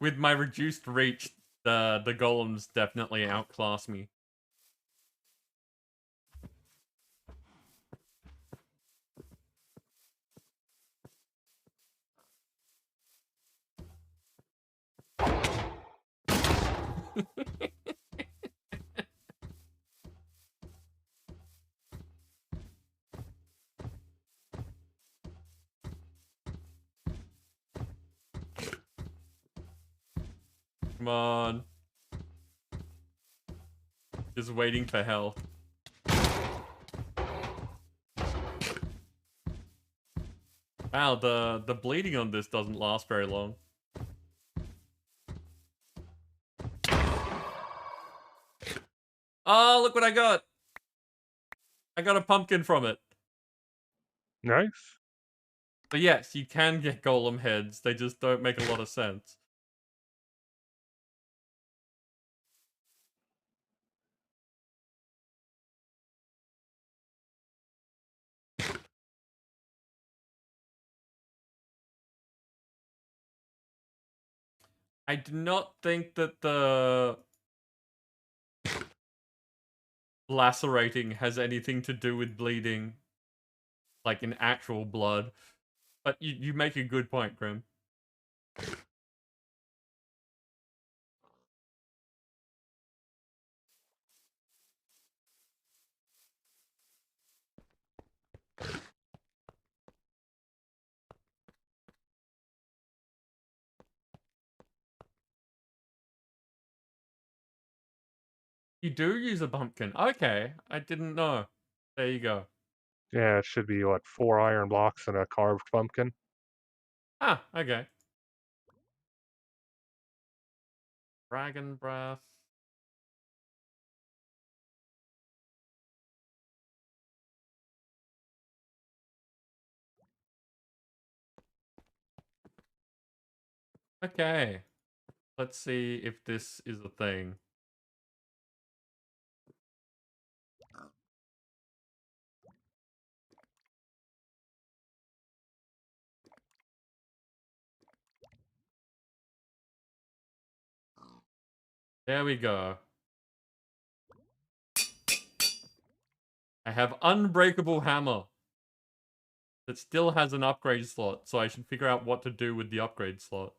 [SPEAKER 1] with my reduced reach, the golems definitely outclass me. Come on. Just waiting for health. Wow, the bleeding on this doesn't last very long. Oh, look what I got! I got a pumpkin from it.
[SPEAKER 5] Nice.
[SPEAKER 1] But yes, you can get golem heads. They just don't make a lot of sense. I do not think that the lacerating has anything to do with bleeding, like in actual blood. But you make a good point, Grim. You do use a pumpkin. Okay, I didn't know. There you go.
[SPEAKER 5] Yeah, it should be, what, 4 iron blocks and a carved pumpkin?
[SPEAKER 1] Ah, okay. Dragon breath. Okay. Let's see if this is a thing. There we go. I have Unbreakable Hammer. That still has an upgrade slot, so I should figure out what to do with the upgrade slot.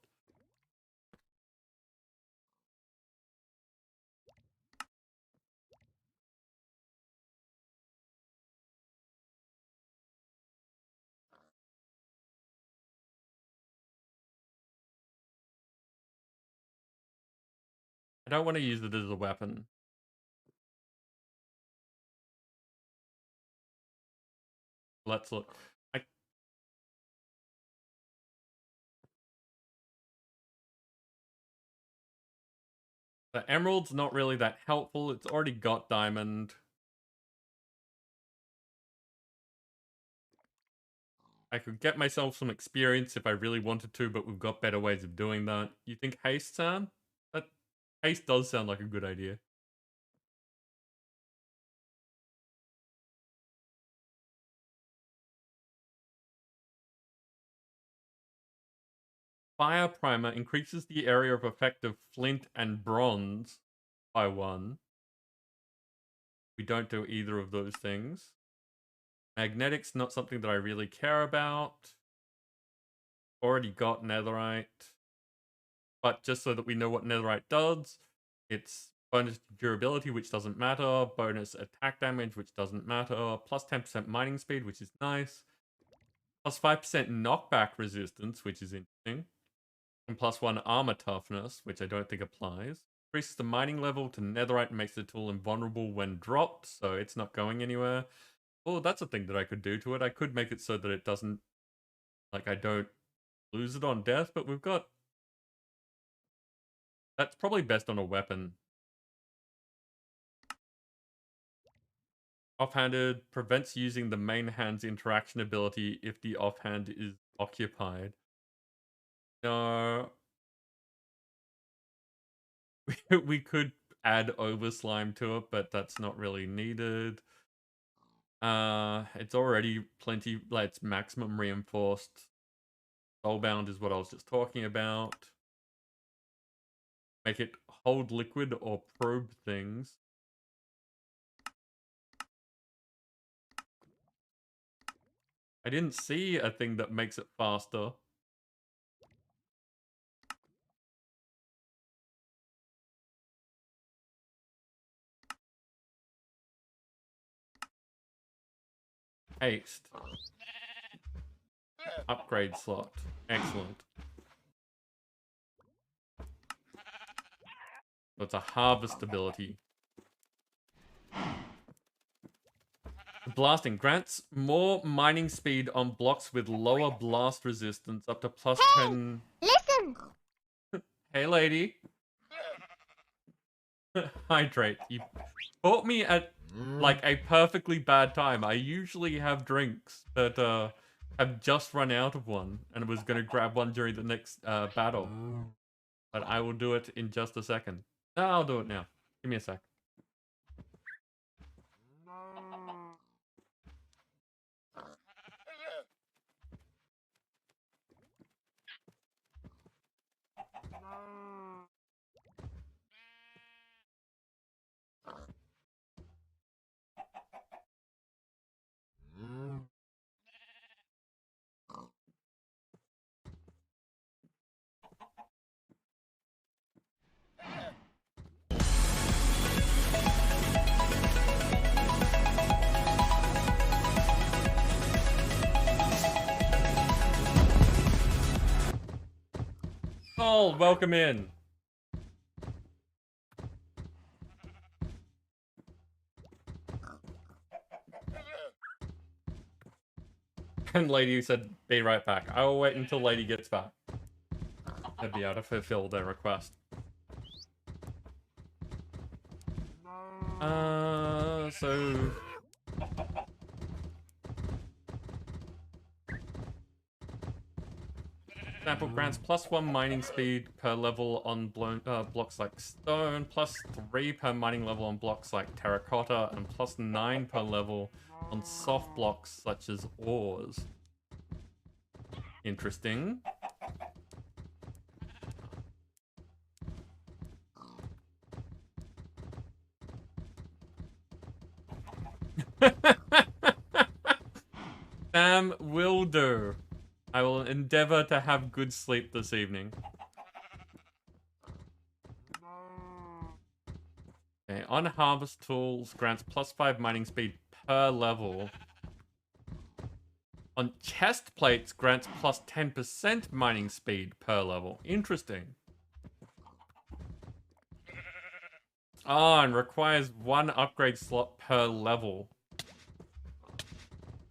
[SPEAKER 1] I don't want to use it as a weapon. Let's look. The emerald's not really that helpful. It's already got diamond. I could get myself some experience if I really wanted to, but we've got better ways of doing that. You think haste sound? That haste does sound like a good idea. Fire Primer increases the area of effect of flint and bronze by 1. We don't do either of those things. Magnetic's not something that I really care about. Already got netherite. But just so that we know what netherite does, it's bonus durability, which doesn't matter, bonus attack damage, which doesn't matter, plus 10% mining speed, which is nice, plus 5% knockback resistance, which is interesting, and plus 1 armor toughness, which I don't think applies. Increases the mining level to netherite and makes the tool invulnerable when dropped, so it's not going anywhere. Oh, that's a thing that I could do to it. I could make it so that it doesn't, like, I don't lose it on death, but we've got... That's probably best on a weapon. Offhanded prevents using the main hand's interaction ability if the offhand is occupied. No. We could add overslime to it, but that's not really needed. It's already plenty, like, it's maximum reinforced. Soulbound is what I was just talking about. make it hold liquid or probe things. I didn't see a thing that makes it faster. Haste. Upgrade slot. Excellent. So it's a harvest ability. Blasting grants more mining speed on blocks with lower blast resistance up to plus 10.
[SPEAKER 3] Listen!
[SPEAKER 1] Hey, lady. Hydrate. You caught me at like a perfectly bad time. I usually have drinks, but have just run out of one and was going to grab one during the next battle. But I will do it in just a second. No, I'll do it now. Give me a sec. Oh, welcome in. And lady said, be right back. I will wait until lady gets back. I'd be able to fulfill their request. So... Example grants +1 mining speed per level on blocks like stone, +3 per mining level on blocks like terracotta, and +9 per level on soft blocks such as ores. Interesting. Sam will do. I will endeavor to have good sleep this evening. Okay, on harvest tools, grants +5 mining speed per level. On chest plates, grants +10% mining speed per level. Interesting. Ah, and requires 1 upgrade slot per level.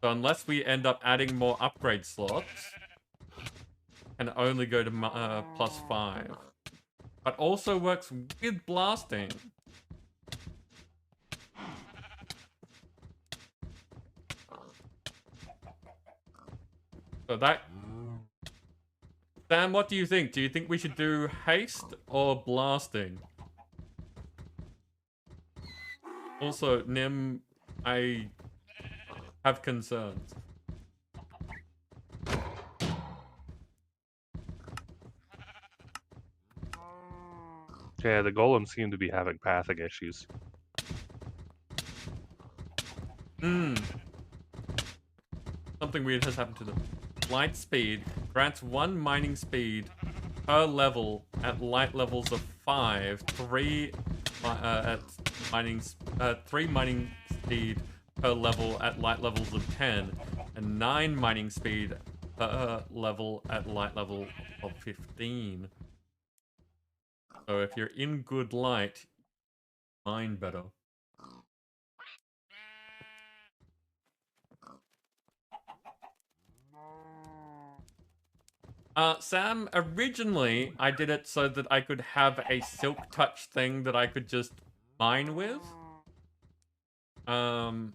[SPEAKER 1] So unless we end up adding more upgrade slots, can only go to +5. But also works with blasting. So that... Sam, what do you think? Do you think we should do haste or blasting? Also, Nim, I have concerns.
[SPEAKER 5] Yeah, the golems seem to be having pathing issues.
[SPEAKER 1] Something weird has happened to them. Light speed grants 1 mining speed per level at light levels of 5, 3 mining speed per level at light levels of 10, and 9 mining speed per level at light level of 15. So if you're in good light, mine better. Sam, originally I did it so that I could have a silk touch thing that I could just mine with. So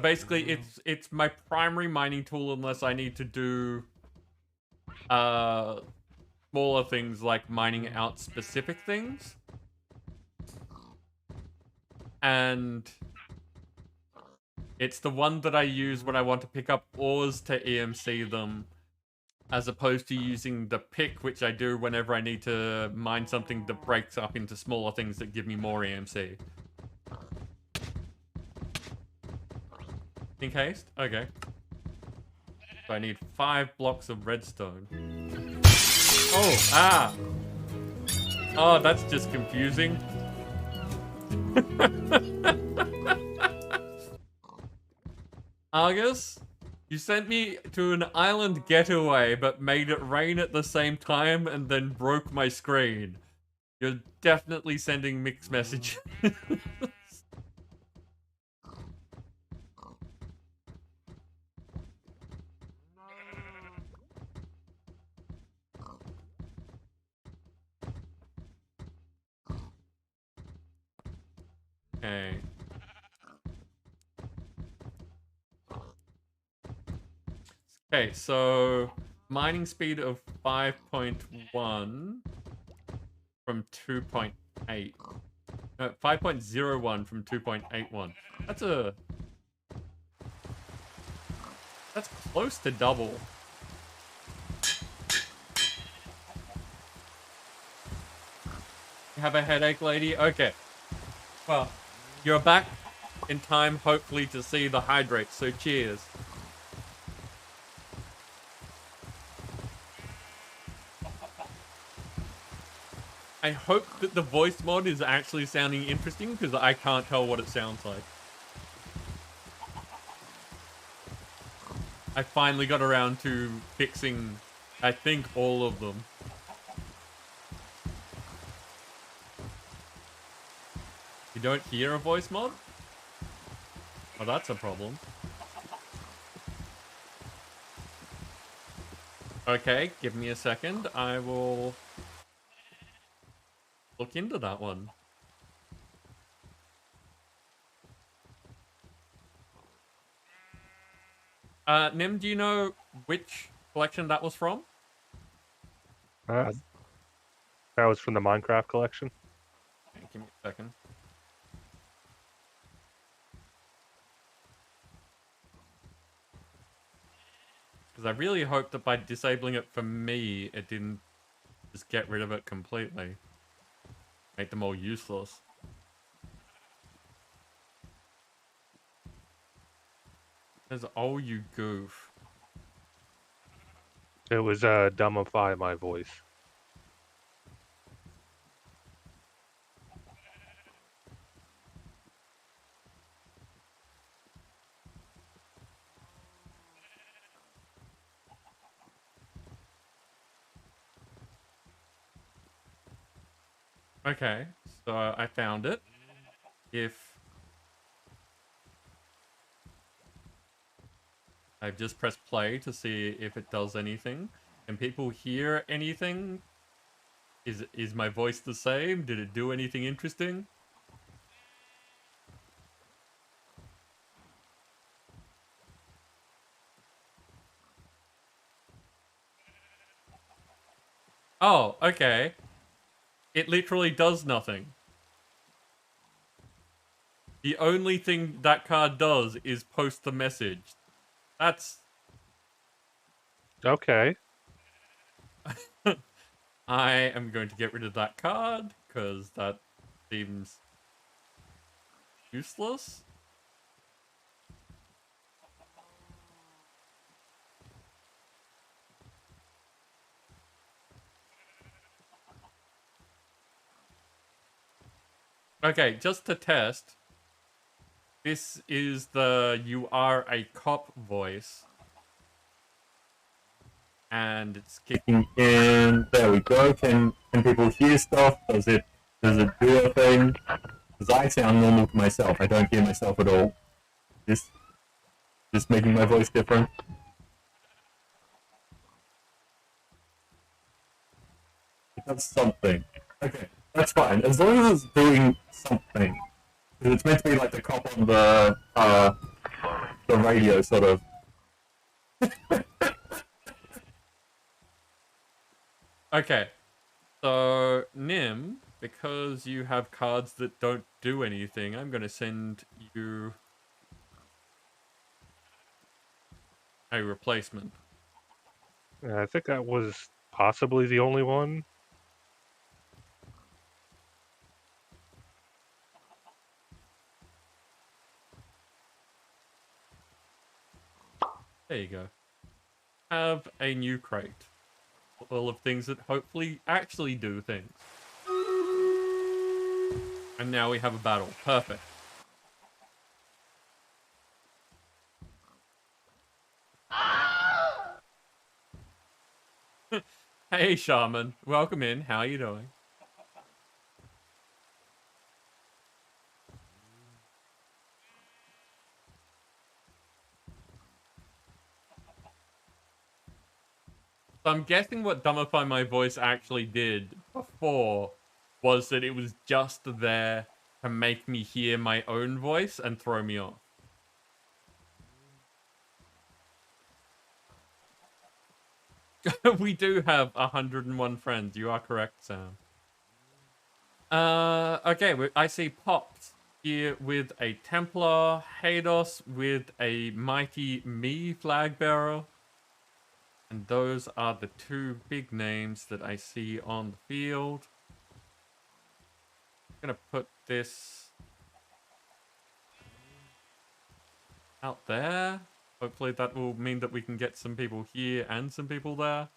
[SPEAKER 1] basically it's my primary mining tool unless I need to do smaller things like mining out specific things. And it's the one that I use when I want to pick up ores to EMC them as opposed to using the pick, which I do whenever I need to mine something that breaks up into smaller things that give me more EMC. Think haste? Okay. So I need 5 blocks of redstone. Oh, ah! Oh, that's just confusing. Argus, you sent me to an island getaway, but made it rain at the same time and then broke my screen. You're definitely sending mixed messages. Okay. Okay, so mining speed of 5.1 from 2.8. No, 5.01 from 2.81. That's close to double. You have a headache, lady? Okay. Well, you're back in time, hopefully, to see the hydrate, so cheers. I hope that the voice mod is actually sounding interesting, because I can't tell what it sounds like. I finally got around to fixing, I think, all of them. You don't hear a voice mod? Oh, that's a problem. Okay, give me a second. I will look into that one. Nim, do you know which collection that was from?
[SPEAKER 5] That was from the Minecraft collection.
[SPEAKER 1] Okay, give me a second. Because I really hope that by disabling it for me, it didn't just get rid of it completely. Make them all useless. There's, oh, you goof.
[SPEAKER 5] It was dumbify my voice.
[SPEAKER 1] Okay, so I found it. If I've just pressed play to see if it does anything. Can people hear anything? Is my voice the same? Did it do anything interesting? Oh, okay. It literally does nothing. The only thing that card does is post the message. That's...
[SPEAKER 5] Okay.
[SPEAKER 1] I am going to get rid of that card, because that seems useless. Okay, just to test, this is the "you are a cop" voice. And it's kicking in. There we go. Can people hear stuff? Does it do a thing? Because I sound normal to myself. I don't hear myself at all. Just making my voice different. It does something. Okay, that's fine. As long as it's doing something. Because it's meant to be like the cop on the radio, sort of. Okay, so Nim, because you have cards that don't do anything, I'm going to send you a replacement.
[SPEAKER 5] I think that was possibly the only one.
[SPEAKER 1] There you go. Have a new crate. Full of things that hopefully actually do things. And now we have a battle. Perfect. Hey, Shaman. Welcome in. How are you doing? So I'm guessing what Dumbify My Voice actually did before was that it was just there to make me hear my own voice and throw me off. We do have 101 friends. You are correct, Sam. Okay, I see Pops here with a Templar, Hados with a Mighty Me flag bearer. And those are the two big names that I see on the field. I'm gonna put this out there. Hopefully that will mean that we can get some people here and some people there.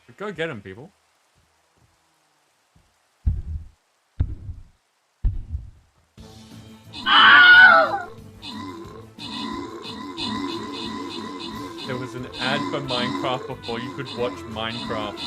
[SPEAKER 1] But go get them, people. There was an ad for Minecraft before you could watch Minecraft.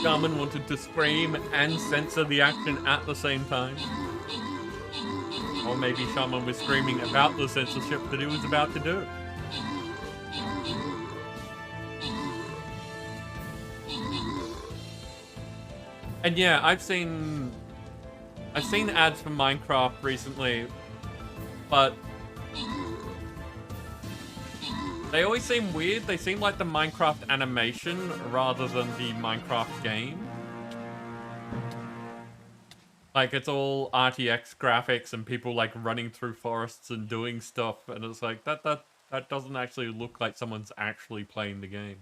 [SPEAKER 1] Shaman wanted to scream and censor the action at the same time. Or maybe Shaman was screaming about the censorship that he was about to do. And yeah, I've seen ads for Minecraft recently, but they always seem weird. They seem like the Minecraft animation rather than the Minecraft game. Like, it's all RTX graphics and people, like, running through forests and doing stuff, and it's like, that doesn't actually look like someone's actually playing the game.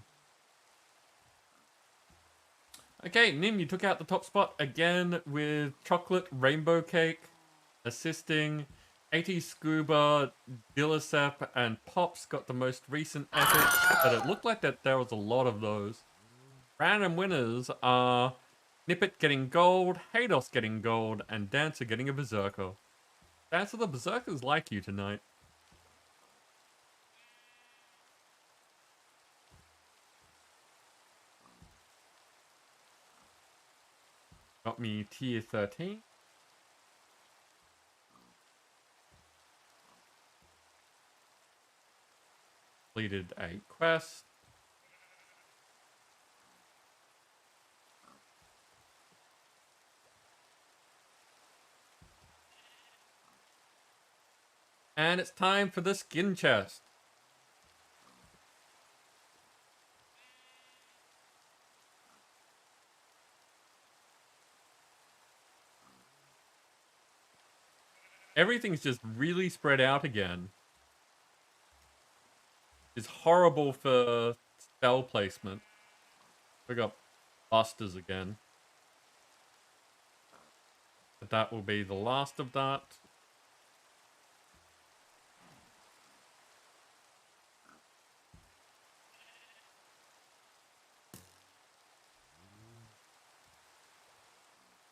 [SPEAKER 1] Okay, Nim, you took out the top spot again with Chocolate Rainbow Cake, assisting. 80 Scuba, Dillisep, and Pops got the most recent epics, but it looked like that there was a lot of those. Random winners are Nippet getting gold, Hados getting gold, and Dancer getting a Berserker. Dancer, the Berserkers like you tonight. Got me tier 13. Completed a quest. And it's time for the skin chest. Everything's just really spread out again. It's horrible for spell placement. We got busters again. But that will be the last of that.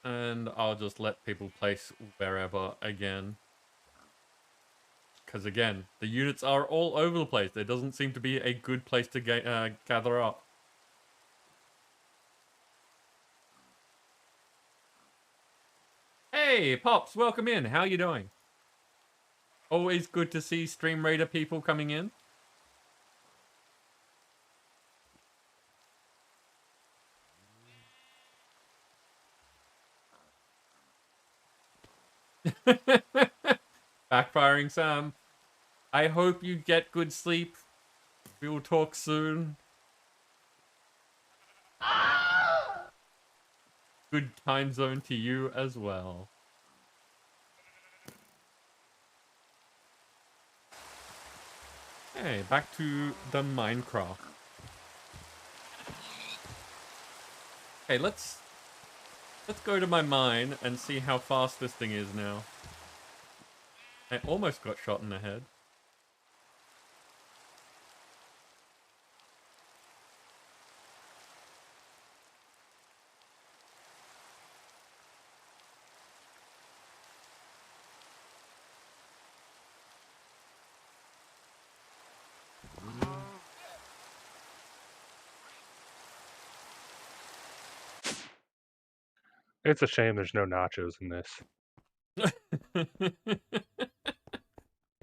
[SPEAKER 1] And I'll just let people place wherever again. Because again, the units are all over the place. There doesn't seem to be a good place to gather up. Hey, Pops, welcome in. How you doing? Always good to see Stream Raider people coming in. Backfiring Sam. I hope you get good sleep. We will talk soon. Good time zone to you as well. Okay, back to the Minecraft. Okay, let's go to my mine and see how fast this thing is now. I almost got shot in the head.
[SPEAKER 5] It's a shame there's no nachos in this.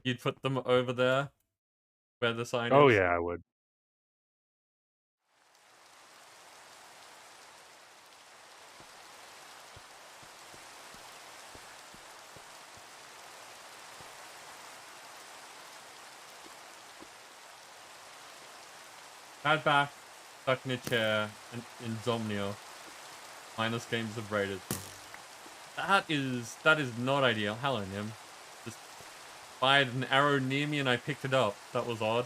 [SPEAKER 1] You'd put them over there where the sign
[SPEAKER 5] Oh
[SPEAKER 1] is?
[SPEAKER 5] yeah, I would.
[SPEAKER 1] Bad back, stuck in a chair, and insomnia. Minus games of raided. That is not ideal. Hello, Nim. Just fired an arrow near me and I picked it up. That was odd.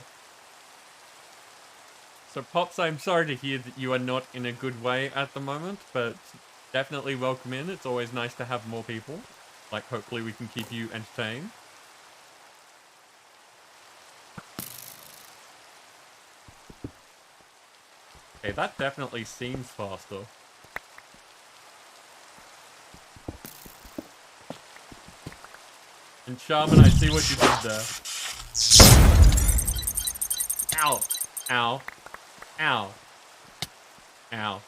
[SPEAKER 1] So, Pops, I'm sorry to hear that you are not in a good way at the moment, but definitely welcome in. It's always nice to have more people. Like, hopefully we can keep you entertained. Okay, that definitely seems faster. And Shaman, I see what you did there. Ow. Ow. Ow. Ow.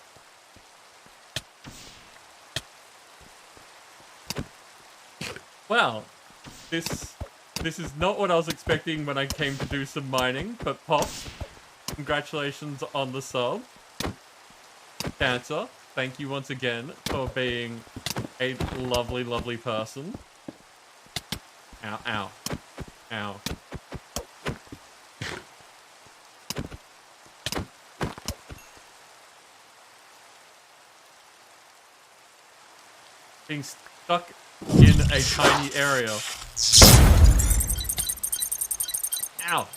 [SPEAKER 1] Well, this is not what I was expecting when I came to do some mining, but Pops, congratulations on the sub. Dancer, thank you once again for being a lovely, lovely person. Ow, ow, ow. Being stuck in a tiny area. Ow.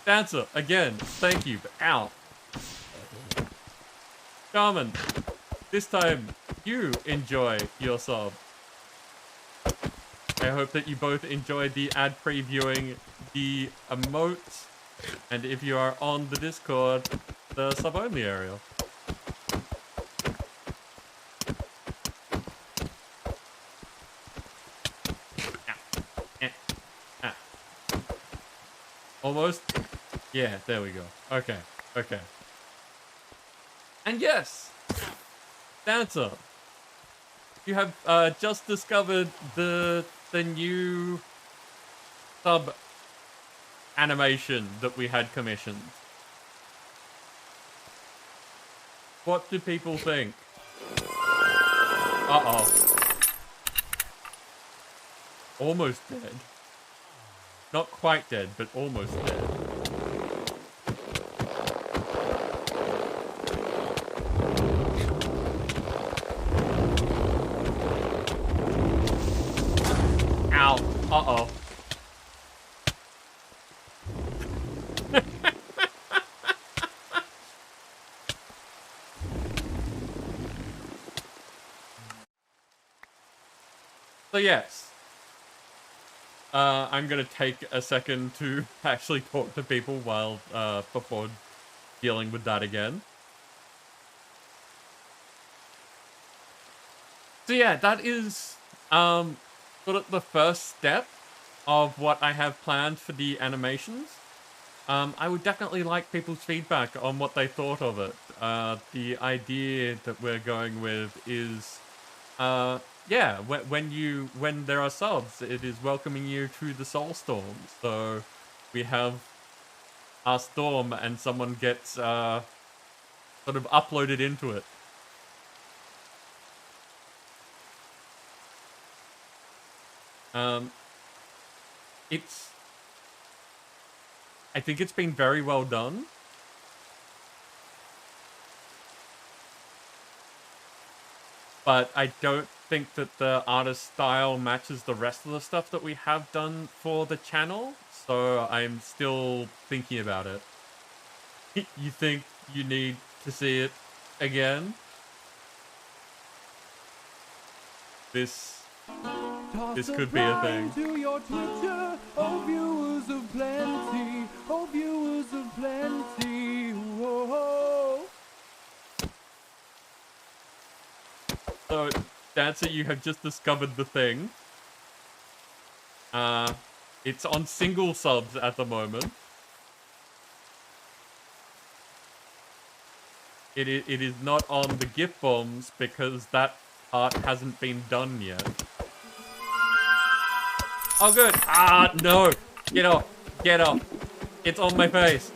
[SPEAKER 1] Dancer, again, thank you, but ow. Shaman, this time you enjoy your sub. I hope that you both enjoyed the ad previewing, the emotes, and if you are on the Discord, the sub-only area. Almost? Yeah, there we go. Okay, okay. And yes, Dancer, you have just discovered the new sub animation that we had commissioned. What do people think? Uh-oh. Almost dead. Not quite dead, but almost dead. Ow. Uh-oh. So yes. I'm gonna take a second to actually talk to people while before dealing with that again. So yeah, that is sort of the first step of what I have planned for the animations. I would definitely like people's feedback on what they thought of it. The idea that we're going with is, yeah, when there are subs, it is welcoming you to the Soul Storm. So we have our storm, and someone gets sort of uploaded into it. It's... I think it's been very well done. But I don't think that the artist style matches the rest of the stuff that we have done for the channel. So I'm still thinking about it. You think you need to see it again? This could be a thing.
[SPEAKER 4] To your Twitter, oh viewers of plenty, oh viewers of plenty. Whoa.
[SPEAKER 1] So, Dancer, you have just discovered the thing. It's on single subs at the moment. It is not on the gift bombs because that part hasn't been done yet. Oh, good. Ah, no. Get off. Get off. It's on my face.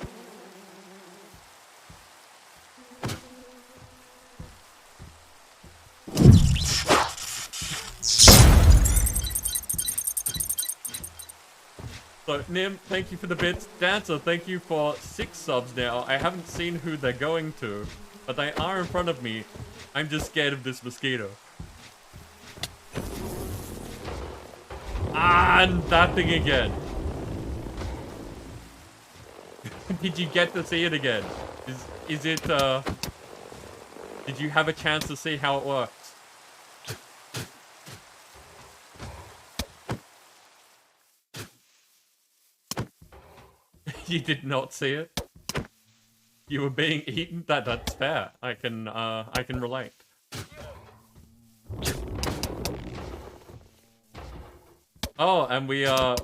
[SPEAKER 1] So, Nim, thank you for the bits. Dancer, thank you for 6 subs now. I haven't seen who they're going to, but they are in front of me. I'm just scared of this mosquito. Ah, and that thing again. Did you get to see it again? Is it, did you have a chance to see how it works? You did not see it? You were being eaten? That's fair. I can relate. Oh, and we are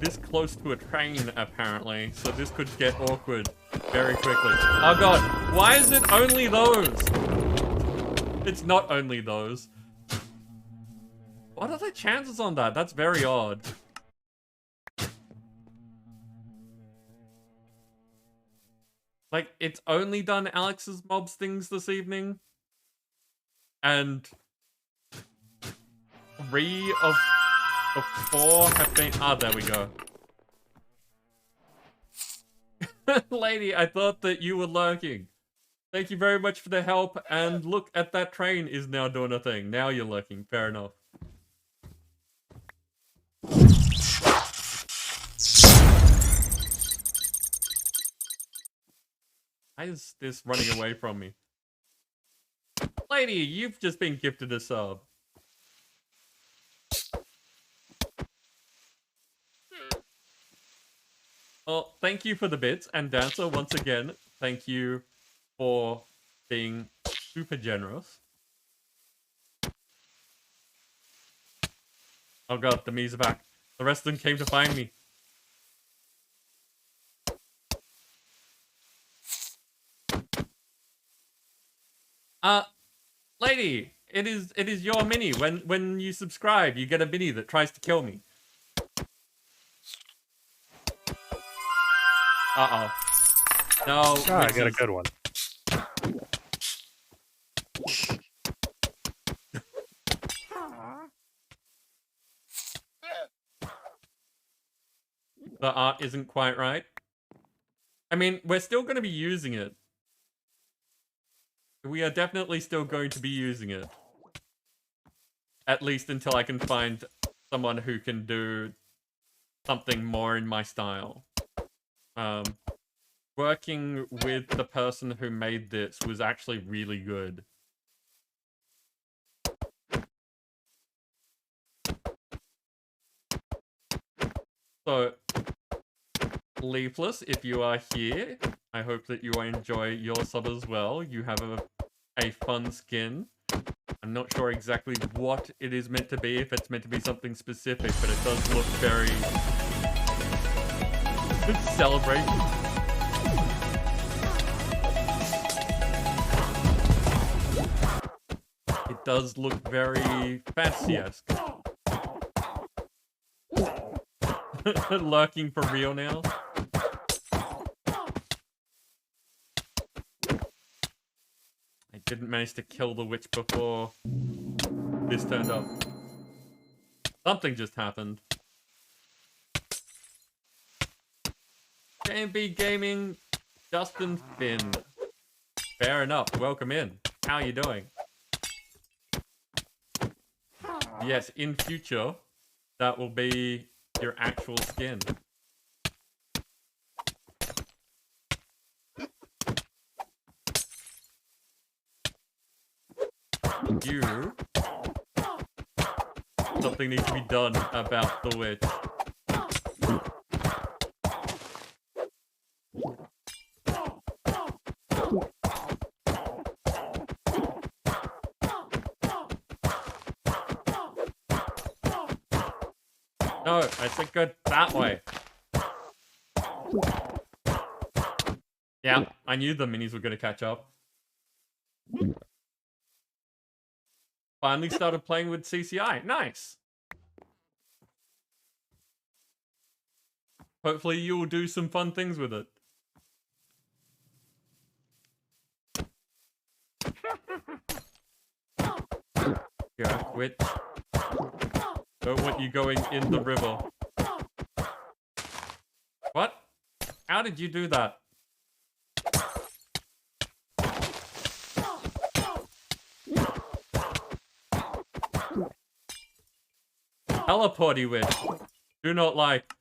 [SPEAKER 1] this close to a train, apparently, so this could get awkward very quickly. Oh god, why is it only those? It's not only those. What are the chances on that? That's very odd. Like, it's only done Alex's mobs things this evening. And 3 of the 4 have been... Ah, there we go. Lady, I thought that you were lurking. Thank you very much for the help. And look at that train is now doing a thing. Now you're lurking. Fair enough. Why is this running away from me? Lady, you've just been gifted a sub. Well, thank you for the bits. And Dancer, once again, thank you for being super generous. Oh god, the Mii's are back. The rest of them came to find me. Lady, it is your mini. When you subscribe, you get a mini that tries to kill me. Uh-oh. No,
[SPEAKER 5] Oh, I got a good one.
[SPEAKER 1] The art isn't quite right. I mean, we're still going to be using it. We are definitely still going to be using it. At least until I can find someone who can do something more in my style. Working with the person who made this was actually really good. So, Leafless, if you are here, I hope that you enjoy your sub as well. You have a fun skin. I'm not sure exactly what it is meant to be, if it's meant to be something specific, but it does look very... celebration. It does look very fantasy-esque. Lurking for real now. I didn't manage to kill the witch before this turned up. Something just happened. JB Gaming, Justin Finn. Fair enough. Welcome in. How are you doing? Yes, in future, that will be your actual skin. You. Something needs to be done about the witch. No, I said go that way. Yeah, I knew the minis were going to catch up. Finally started playing with CCI. Nice. Hopefully you'll do some fun things with it. Yeah, witch. Don't want you going in the river. What? How did you do that? Teleporty witch. Do not like.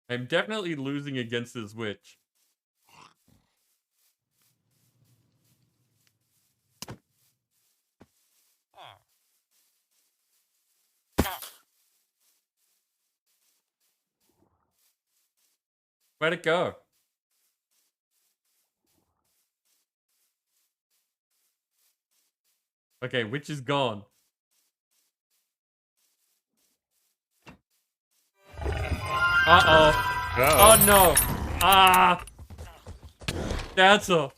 [SPEAKER 1] I'm definitely losing against this witch. Where'd it go? Okay, witch is gone. Uh-oh. Oh no. Ah. Dancer,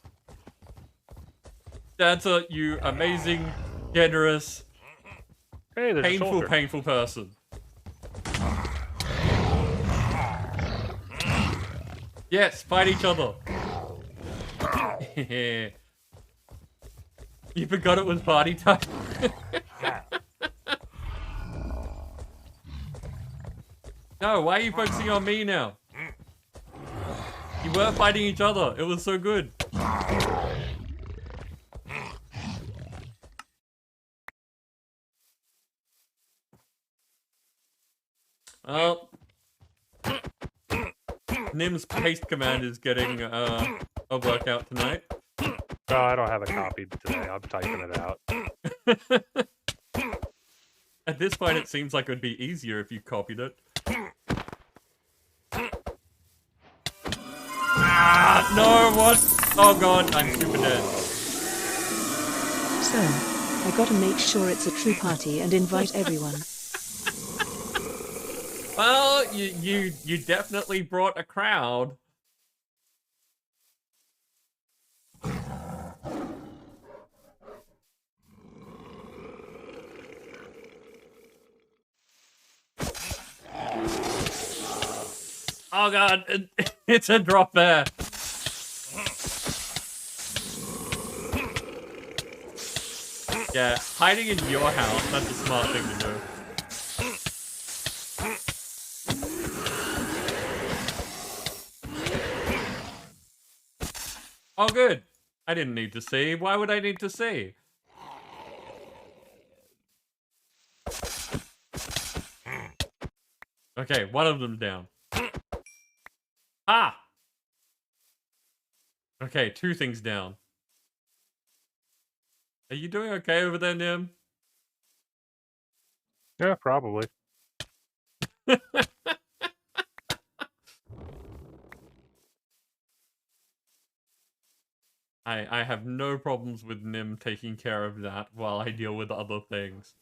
[SPEAKER 1] you amazing, generous,
[SPEAKER 5] Hey, there's a soldier.
[SPEAKER 1] painful person. Yes, fight each other. You forgot it was party time. No, why are you focusing on me now? You were fighting each other. It was so good. Well, Nim's paste command is getting a workout tonight.
[SPEAKER 5] Oh, I don't have a copy today. I'm typing it out.
[SPEAKER 1] At this point, it seems like it would be easier if you copied it. Ah, no, what? Oh god, I'm super dead.
[SPEAKER 6] So, I gotta make sure it's a true party and invite everyone.
[SPEAKER 1] Well, you definitely brought a crowd. Oh god, it's a drop there. Yeah, hiding in your house, that's a smart thing to do. Oh good. I didn't need to see. Why would I need to see? Okay, one of them's down. Ah! Okay, two things down. Are you doing okay over there, Nim?
[SPEAKER 5] Yeah, probably.
[SPEAKER 1] I have no problems with Nim taking care of that while I deal with other things.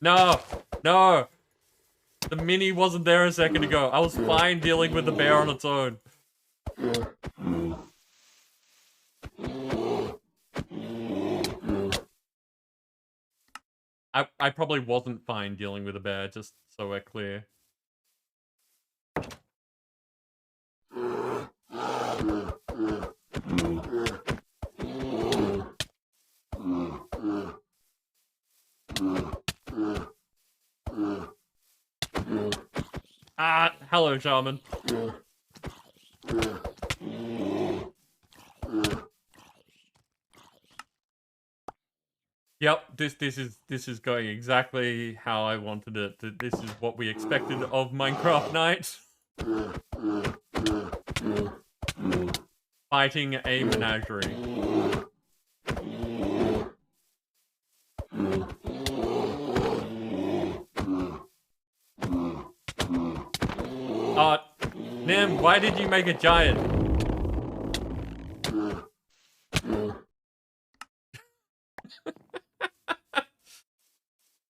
[SPEAKER 1] No! No! The mini wasn't there a second ago. I was fine dealing with the bear on its own. I probably wasn't fine dealing with a bear, just so we're clear. Ah, hello, shaman. Yep, this is going exactly how I wanted it. This is what we expected of Minecraft Night. Fighting a menagerie. Nim, why did you make a giant?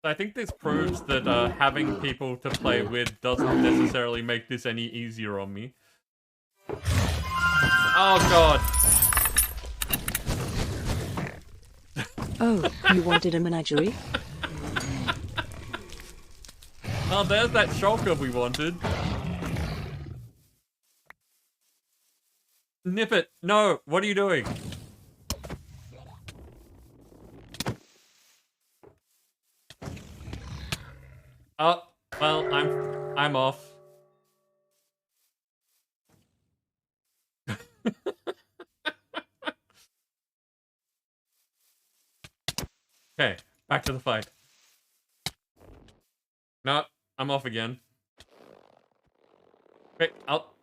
[SPEAKER 1] I think this proves that having people to play with doesn't necessarily make this any easier on me. Oh god.
[SPEAKER 6] Oh, you wanted a menagerie?
[SPEAKER 1] Oh, there's that shulker we wanted. Nip it. No, what are you doing? Oh, well, I'm off. Okay, back to the fight. No, I'm off again. Okay, I'll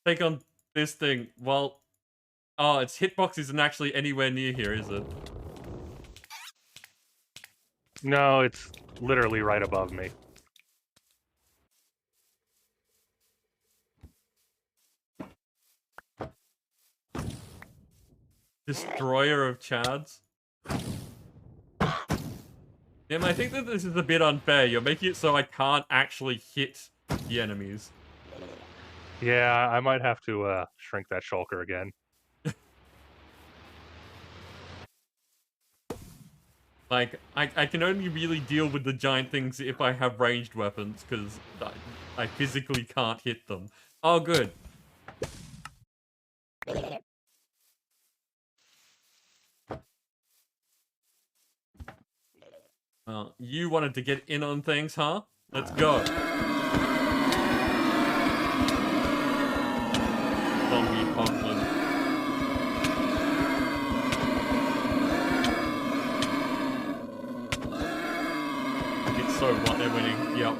[SPEAKER 1] take on this thing. Well, oh, its hitbox isn't actually anywhere near here, is it?
[SPEAKER 5] No, it's literally right above me.
[SPEAKER 1] Destroyer of Chads. Tim, I think that this is a bit unfair. You're making it so I can't actually hit the enemies.
[SPEAKER 5] Yeah, I might have to shrink that shulker again.
[SPEAKER 1] Like, I can only really deal with the giant things if I have ranged weapons, because I physically can't hit them. Oh, good. Well, you wanted to get in on things, huh? Let's go. Zombie Conklin. It's so what they're winning. Yep.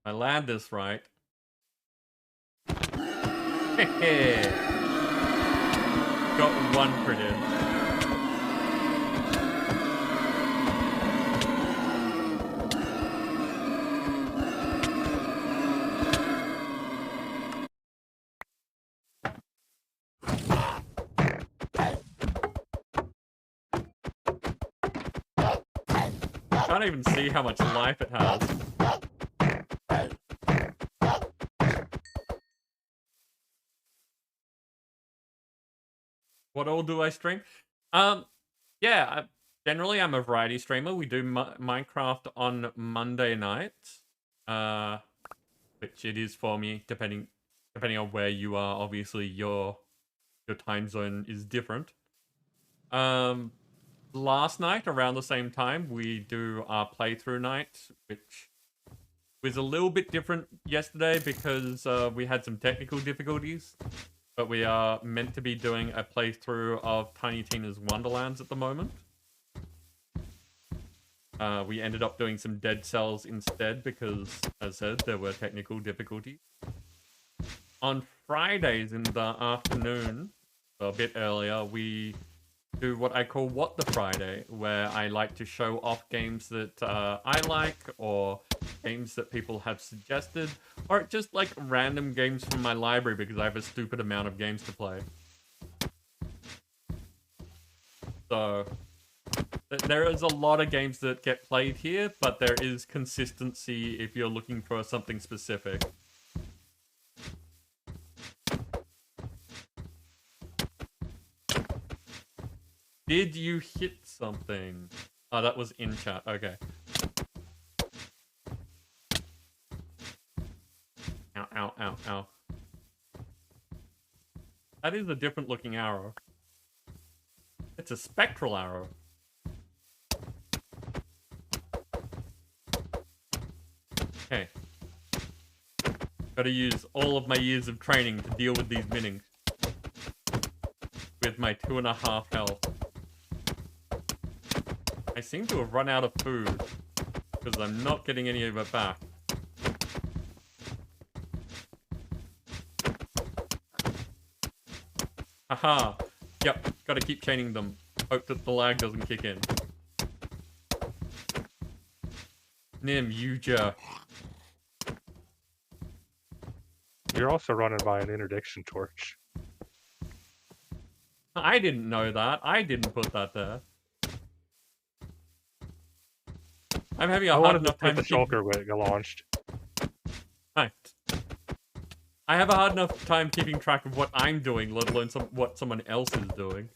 [SPEAKER 1] I land this right. Got one crit in. I can't even see how much life it has. What all do I stream? Yeah, generally I'm a variety streamer. We do Minecraft on Monday nights, which it is for me, depending on where you are. Obviously, your time zone is different. Last night around the same time, we do our playthrough night, which was a little bit different yesterday because we had some technical difficulties. But we are meant to be doing a playthrough of Tiny Tina's Wonderlands at the moment. We ended up doing some Dead Cells instead because, as I said, there were technical difficulties. On Fridays in the afternoon, a bit earlier, we do what I call What the Friday, where I like to show off games that I like, or games that people have suggested, or just like random games from my library because I have a stupid amount of games to play. So there is a lot of games that get played here, but there is consistency if you're looking for something specific. Did you hit something? Oh, that was in chat. Okay. Ow, ow. That is a different looking arrow. It's a spectral arrow. Okay. Gotta use all of my years of training to deal with these minnings. With my 2.5 health. I seem to have run out of food. Because I'm not getting any of it back. Haha. Yep, gotta keep chaining them. Hope that the lag doesn't kick in. Nim, you jerk.
[SPEAKER 5] You're also running by an interdiction torch.
[SPEAKER 1] I didn't know that. I didn't put that there. I'm having a
[SPEAKER 5] I
[SPEAKER 1] hard
[SPEAKER 5] wanted to
[SPEAKER 1] enough time
[SPEAKER 5] get the shulker when it launched.
[SPEAKER 1] Right. I have a hard enough time keeping track of what I'm doing, let alone what someone else is doing.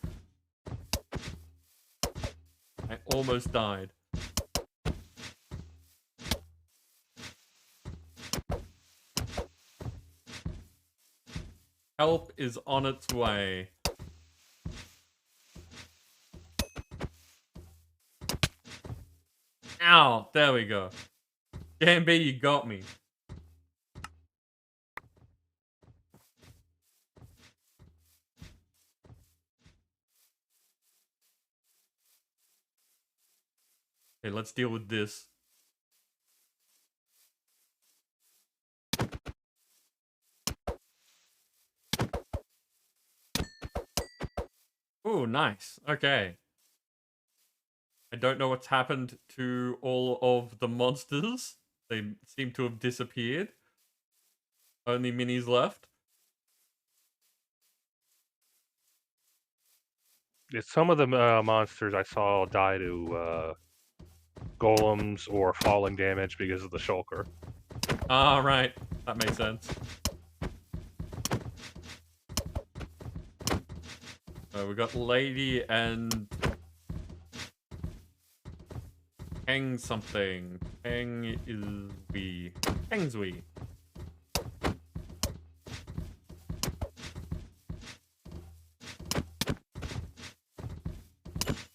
[SPEAKER 1] I almost died. Help is on its way. Ow! There we go. JMB, you got me. Okay, let's deal with this. Ooh, nice. Okay. I don't know what's happened to all of the monsters. They seem to have disappeared. Only minis left.
[SPEAKER 5] Yeah, some of the monsters I saw die to golems or falling damage because of the shulker.
[SPEAKER 1] Ah, right. That makes sense. So we got Lady and Hang something. Hang is we. Hang's we.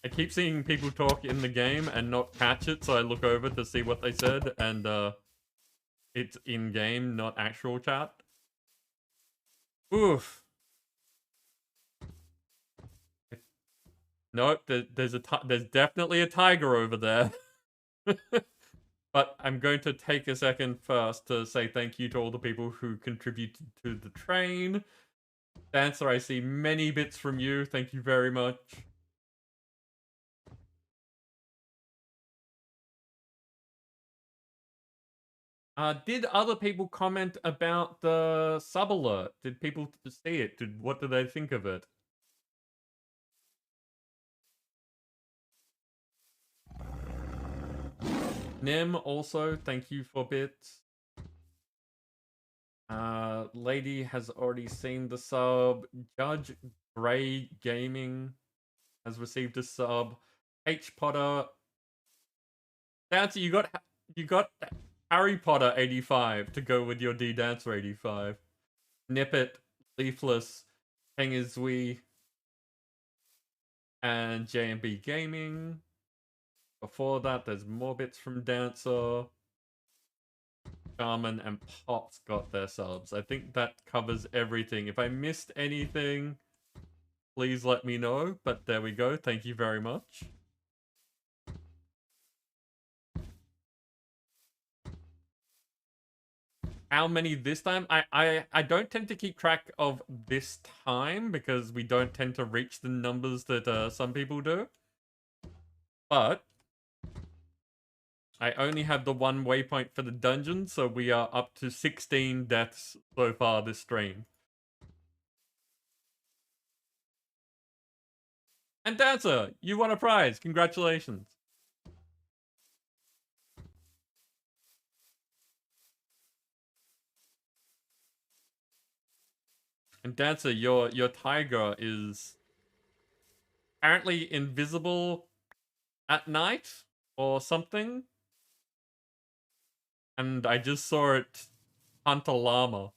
[SPEAKER 1] I keep seeing people talk in the game and not catch it, so I look over to see what they said, and it's in-game, not actual chat. Oof. Nope, there's definitely a tiger over there. But I'm going to take a second first to say thank you to all the people who contributed to the train. Dancer, I see many bits from you. Thank you very much. Did other people comment about the sub alert? Did people see it? What did they think of it? Nim, also, thank you for bits. Lady has already seen the sub. Judge Grey Gaming has received a sub. H Potter. Dancer, you got Harry Potter 85 to go with your D Dancer 85. Nippet, Leafless, Hangizwe, and JMB Gaming. Before that, there's more bits from Dancer. Charmin and Pops got their subs. I think that covers everything. If I missed anything, please let me know. But there we go. Thank you very much. How many this time? I don't tend to keep track of this time because we don't tend to reach the numbers that some people do. But I only have the one waypoint for the dungeon, so we are up to 16 deaths so far this stream. And Dancer, you won a prize. Congratulations. And Dancer, your tiger is apparently invisible at night or something. And I just saw it hunt a llama.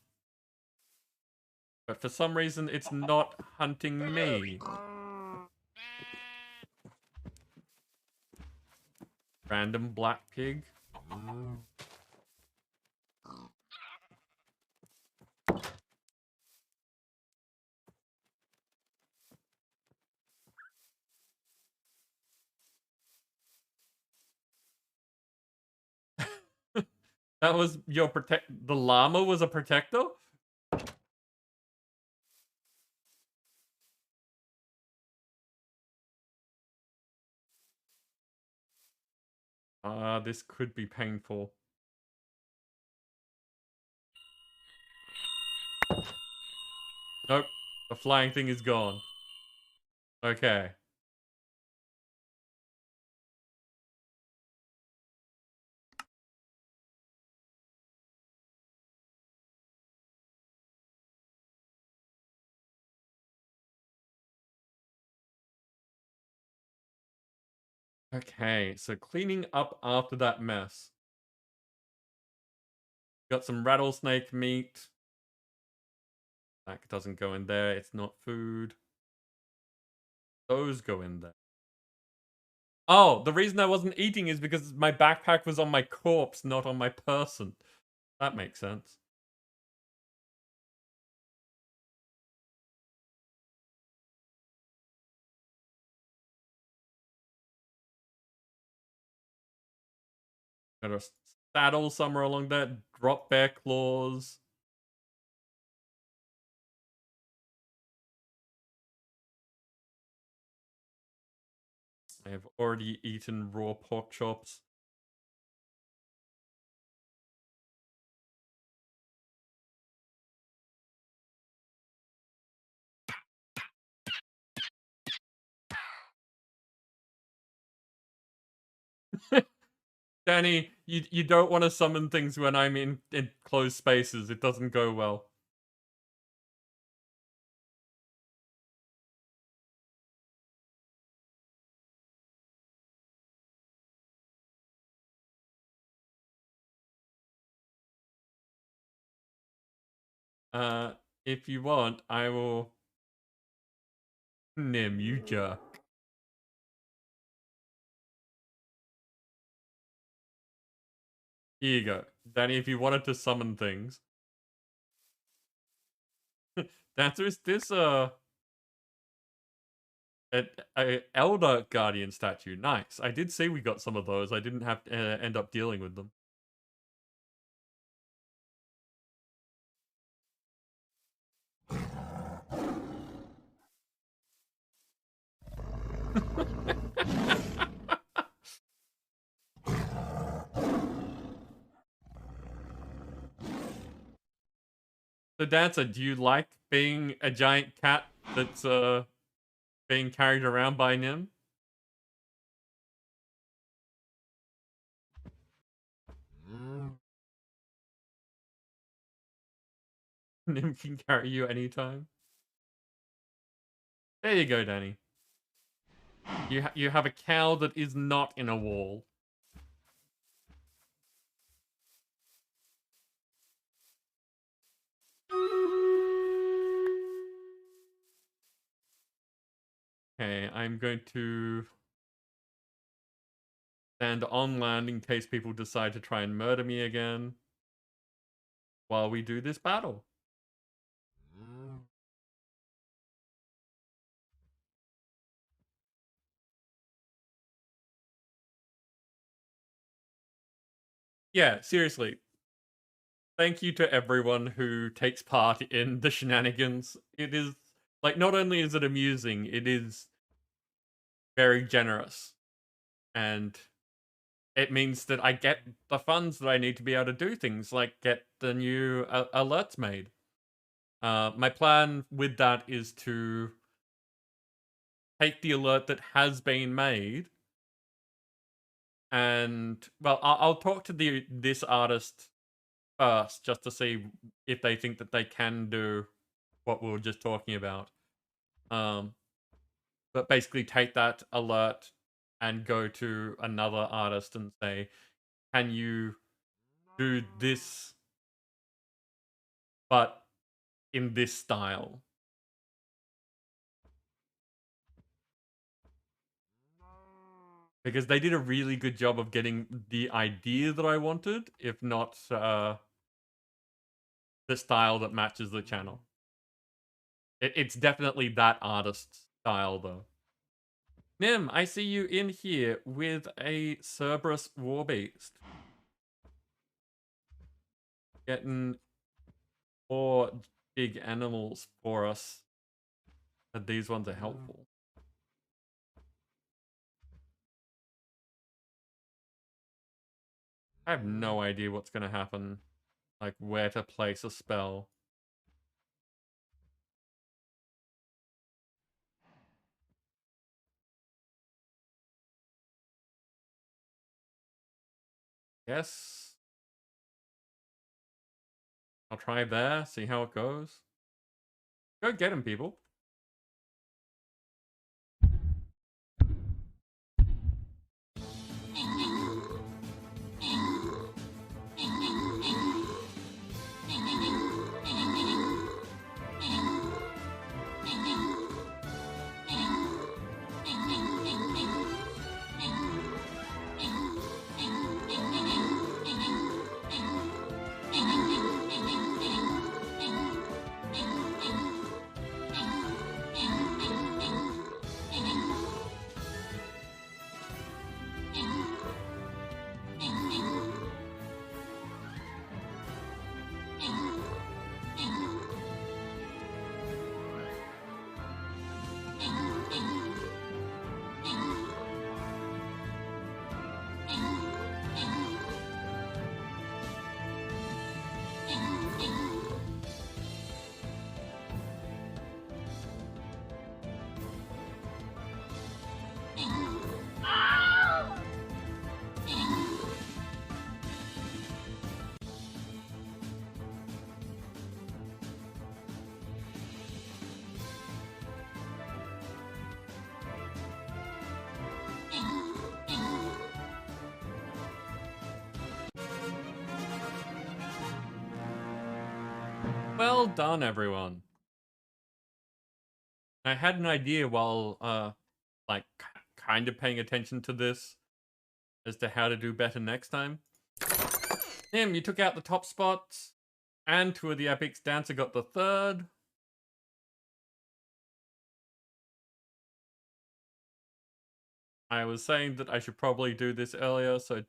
[SPEAKER 1] But for some reason, it's not hunting me. Random black pig. That was your the llama was a protector? This could be painful. Nope. The flying thing is gone. Okay. Okay, so cleaning up after that mess. Got some rattlesnake meat. That doesn't go in there. It's not food. Those go in there. Oh, the reason I wasn't eating is because my backpack was on my corpse, not on my person. That makes sense. Got a saddle somewhere along there. Drop bear claws. I have already eaten raw pork chops. Danny, you don't want to summon things when I'm in closed spaces. It doesn't go well. If you want, I will... Nim, you jerk. Here you go. Danny, if you wanted to summon things... The answer is this, an Elder Guardian statue. Nice. I did say we got some of those. I didn't have to end up dealing with them. So, Dancer, do you like being a giant cat that's being carried around by Nim? Nim can carry you anytime. There you go, Danny. You have a cow that is not in a wall. Okay, I'm going to stand on land in case people decide to try and murder me again while we do this battle. Yeah, seriously. Thank you to everyone who takes part in the shenanigans. It is, like, not only is it amusing, it is very generous. And it means that I get the funds that I need to be able to do things like get the new alerts made. My plan with that is to take the alert that has been made and, well, I'll talk to this artist first just to see if they think that they can do what we were just talking about. But basically take that alert and go to another artist and say, can you do this, but in this style. Because they did a really good job of getting the idea that I wanted, if not the style that matches the channel. It's definitely that artist's style, though. Nim, I see you in here with a Cerberus Warbeast. Getting more big animals for us. But these ones are helpful. I have no idea what's going to happen. Like, where to place a spell. Yes. I'll try there, see how it goes. Go get him, people. Well done, everyone. I had an idea while, like, kind of paying attention to this as to how to do better next time. Nim, you took out the top spots, and 2 of the epics. Dancer got the 3rd. I was saying that I should probably do this earlier so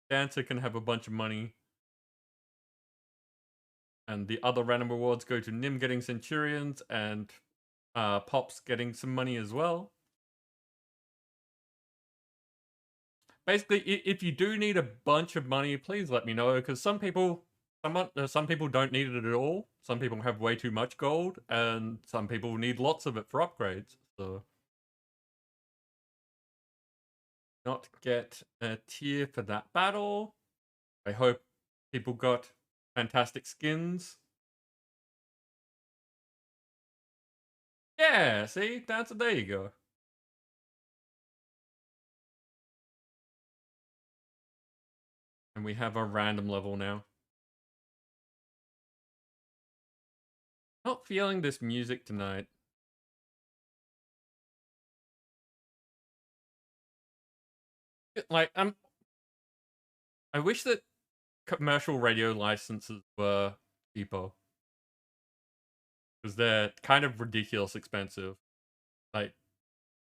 [SPEAKER 1] Dancer can have a bunch of money. And the other random rewards go to Nim getting Centurions and Pops getting some money as well. Basically, if you do need a bunch of money, please let me know, because some people don't need it at all. Some people have way too much gold, and some people need lots of it for upgrades. So, not get a tier for that battle. I hope people got fantastic skins. Yeah, see? There you go. And we have a random level now. Not feeling this music tonight. Like, I wish that commercial radio licenses were cheaper. Because they're kind of ridiculous expensive. Like,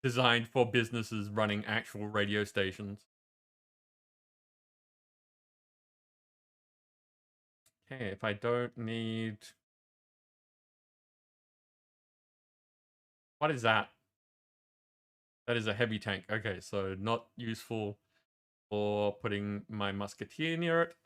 [SPEAKER 1] designed for businesses running actual radio stations. Okay, if I don't need... What is that? That is a heavy tank. Okay, so not useful for putting my musketeer near it.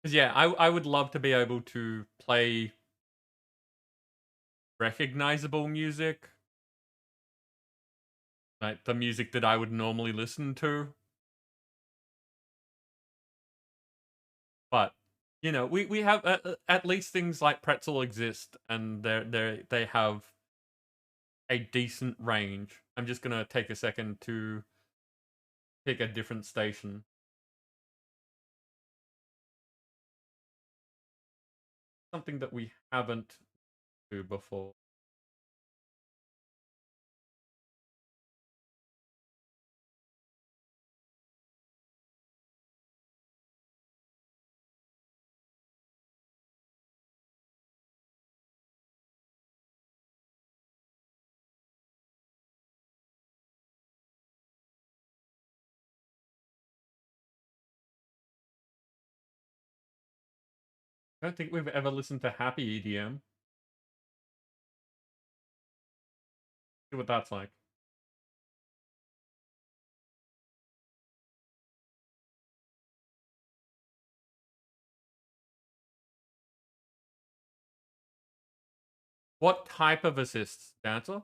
[SPEAKER 1] Because yeah, I would love to be able to play recognizable music. Like the music that I would normally listen to. But, you know, we have at least things like Pretzel exist, and they have a decent range. I'm just gonna take a second to pick a different station. Something that we haven't do before. I don't think we've ever listened to Happy EDM. See what that's like. What type of assists, Dancer?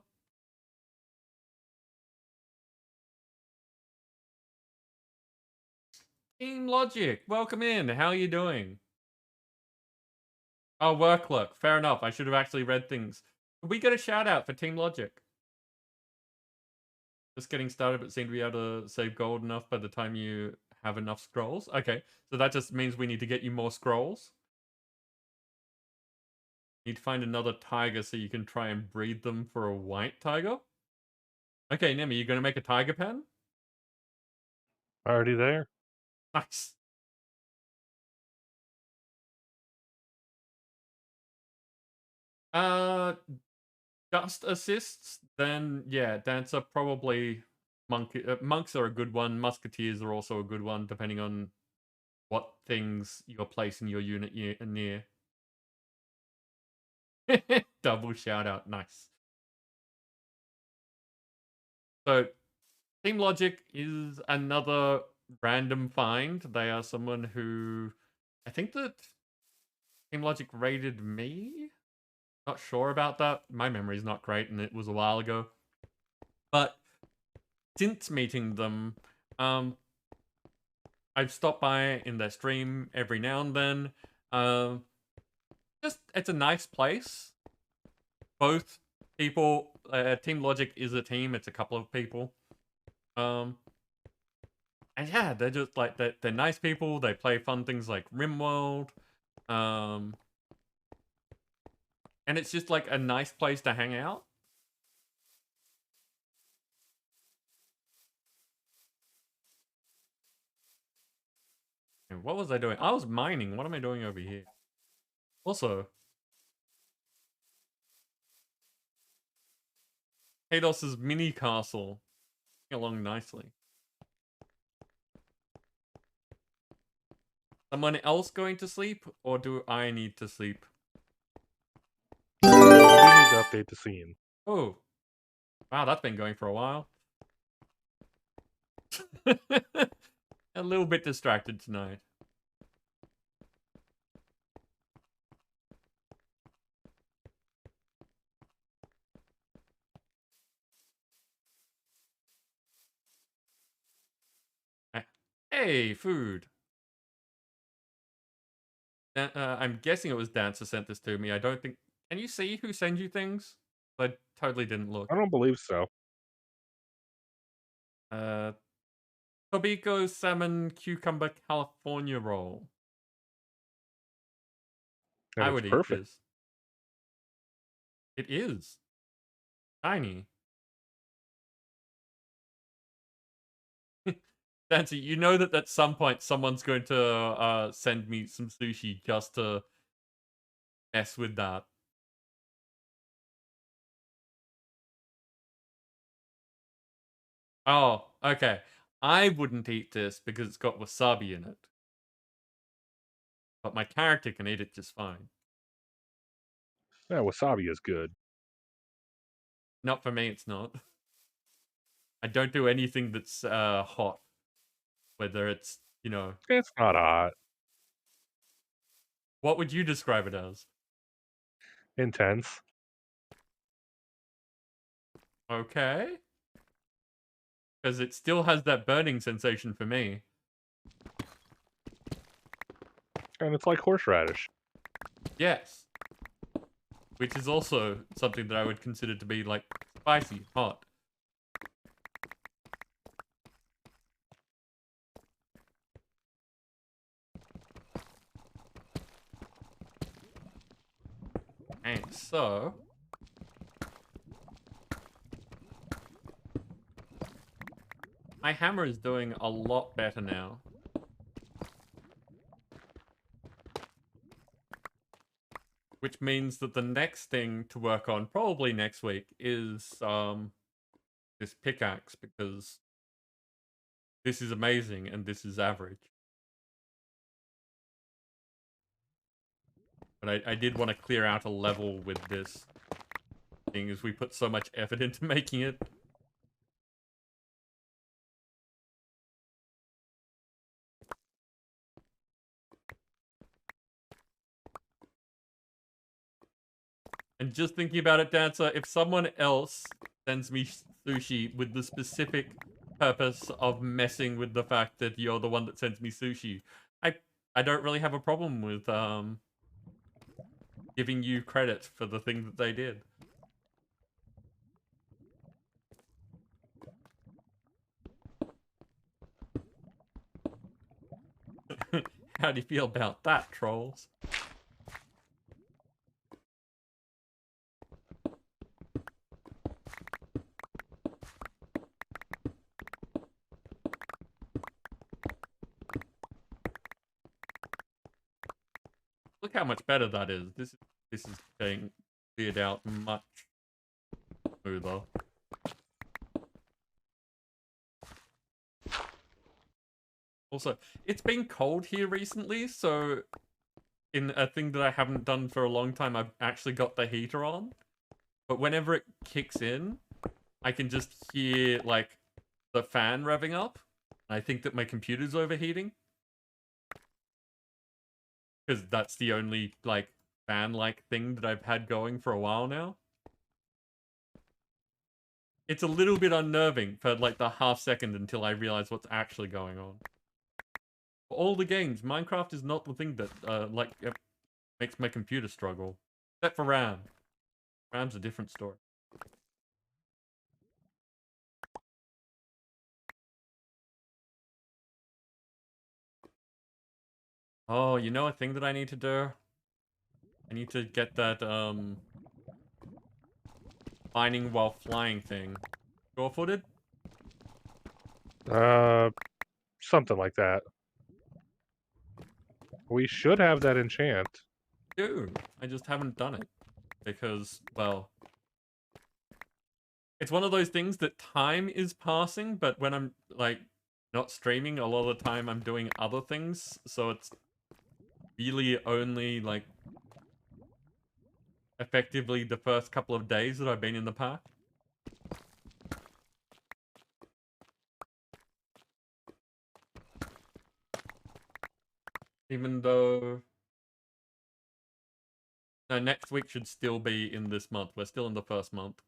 [SPEAKER 1] Team Logic, welcome in. How are you doing? Oh, work look. Fair enough. I should have actually read things. We get a shout out for Team Logic. Just getting started, but seem to be able to save gold enough by the time you have enough scrolls. Okay, so that just means we need to get you more scrolls. Need to find another tiger so you can try and breed them for a white tiger. Okay, Nemi, you gonna make a tiger pen?
[SPEAKER 5] Already there?
[SPEAKER 1] Nice. Just assists, then yeah, Dancer probably monks are a good one. Musketeers are also a good one, depending on what things you're placing your unit near. Double shout out, nice. So, Team Logic is another random find. They are someone who I think that Team Logic raided me. Not sure about that. My memory's not great, and it was a while ago. But since meeting them, I've stopped by in their stream every now and then. Just it's a nice place. Both people, Team Logic is a team. It's a couple of people. And yeah, they're just like they're nice people. They play fun things like RimWorld. And it's just like a nice place to hang out. And what was I doing? I was mining. What am I doing over here? Also, Hados's mini castle along nicely. Someone else going to sleep, or do I need to sleep?
[SPEAKER 5] We need to update the scene.
[SPEAKER 1] Oh, wow, that's been going for a while. A little bit distracted tonight. Hey, food. I'm guessing it was Dancer sent this to me. I don't think... Can you see who sends you things? I totally didn't look.
[SPEAKER 5] I don't believe so.
[SPEAKER 1] Tobiko Salmon Cucumber California Roll.
[SPEAKER 5] And
[SPEAKER 1] I
[SPEAKER 5] it's
[SPEAKER 1] would eat
[SPEAKER 5] perfect.
[SPEAKER 1] this. It is. Tiny. Dancer, you know that at some point someone's going to send me some sushi just to mess with that. Oh, okay. I wouldn't eat this because it's got wasabi in it. But my character can eat it just fine.
[SPEAKER 5] Yeah, wasabi is good.
[SPEAKER 1] Not for me, it's not. I don't do anything that's hot. Whether it's, you know...
[SPEAKER 5] It's not hot.
[SPEAKER 1] What would you describe it as?
[SPEAKER 5] Intense.
[SPEAKER 1] Okay. Because it still has that burning sensation for me.
[SPEAKER 5] And it's like horseradish.
[SPEAKER 1] Yes. Which is also something that I would consider to be, like, Spicy, hot. Okay, so my hammer is doing a lot better now. Which means that the next thing to work on, probably next week, is this pickaxe, because this is amazing and this is average. But I did want to clear out a level with this thing, as we put so much effort into making it. And just thinking about it, Dancer, if someone else sends me sushi with the specific purpose of messing with the fact that you're the one that sends me sushi, I don't really have a problem with giving you credit for the thing that they did. How do you feel about that, trolls? Look how much better that is. This is being cleared out much smoother. Also, it's been cold here recently, so in a thing that I haven't done for a long time, I've actually got the heater on. But whenever it kicks in, I can just hear, like, the fan revving up. I think that my computer's overheating. Because that's the only, like, fan-like thing that I've had going for a while now. It's a little bit unnerving for, like, the half second until I realize what's actually going on. For all the games, Minecraft is not the thing that, like, makes my computer struggle. Except for RAM. RAM's a different story. Oh, you know a thing that I need to do? I need to get that, mining while flying thing. Sure-footed?
[SPEAKER 5] Something like that. We should have that enchant.
[SPEAKER 1] Dude, I just haven't done it. Because, well... It's one of those things that time is passing, but when I'm, like, not streaming, a lot of the time I'm doing other things, so it's really only, like, effectively the first couple of days that I've been in the park. Even though... No, next week should still be in this month. We're still in the first month.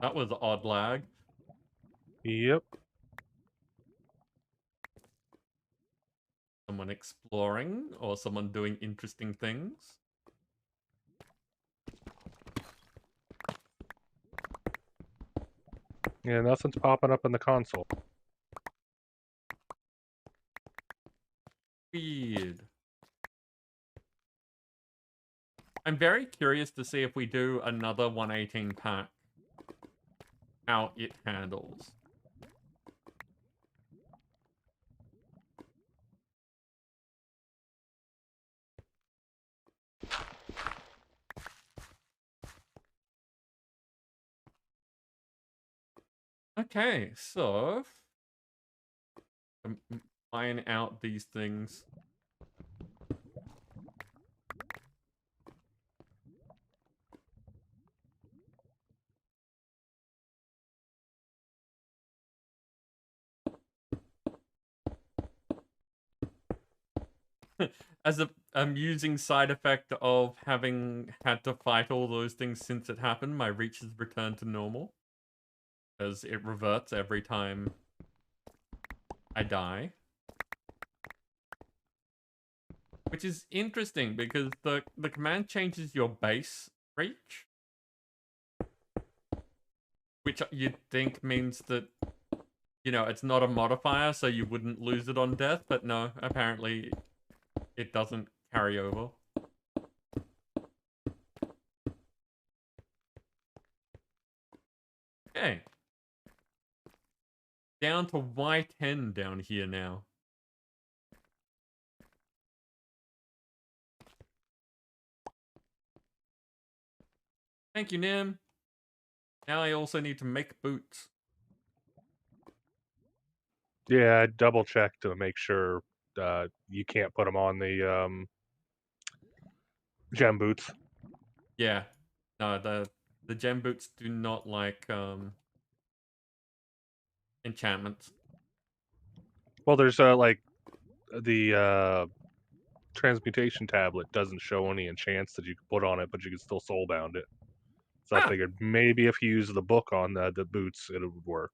[SPEAKER 1] That was odd lag.
[SPEAKER 5] Yep.
[SPEAKER 1] Someone exploring, or someone doing interesting things.
[SPEAKER 5] Yeah, nothing's popping up in the console.
[SPEAKER 1] Weird. I'm very curious to see if we do another 118 pack, how it handles. Okay, so mine out these things. as a amusing side effect of having had to fight all those things since it happened, my reach has returned to normal. Because it reverts every time I die. Which is interesting because the command changes your base reach. Which you'd think means that, you know, it's not a modifier, so you wouldn't lose it on death. But no, apparently it doesn't carry over. Okay. Down to Y10 down here now. Thank you, Nim. Now I also need to make boots.
[SPEAKER 5] Yeah, I double check to make sure you can't put them on the gem boots.
[SPEAKER 1] Yeah. No, the gem boots do not like enchantments.
[SPEAKER 5] Well, there's like the transmutation tablet doesn't show any enchants that you can put on it, but you can still soulbound it. So I
[SPEAKER 1] Ah,
[SPEAKER 5] figured maybe if you use the book on the boots, it would work.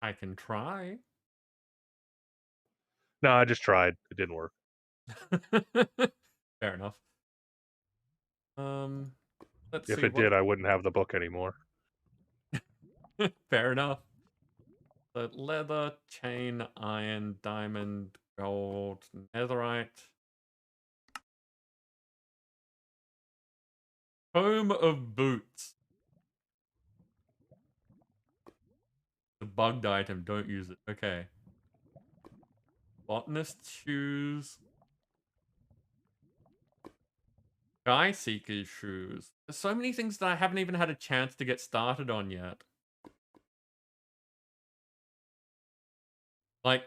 [SPEAKER 1] I can try.
[SPEAKER 5] No, I just tried. It didn't work.
[SPEAKER 1] Fair enough. Let's
[SPEAKER 5] If
[SPEAKER 1] see
[SPEAKER 5] it
[SPEAKER 1] what.
[SPEAKER 5] did, I wouldn't have the book anymore.
[SPEAKER 1] Fair enough. So leather, chain, iron, diamond, gold, netherite. Home of boots. The bugged item, don't use it. Okay. Botanist shoes. Sky Seeker's shoes. There's so many things that I haven't even had a chance to get started on yet. Like,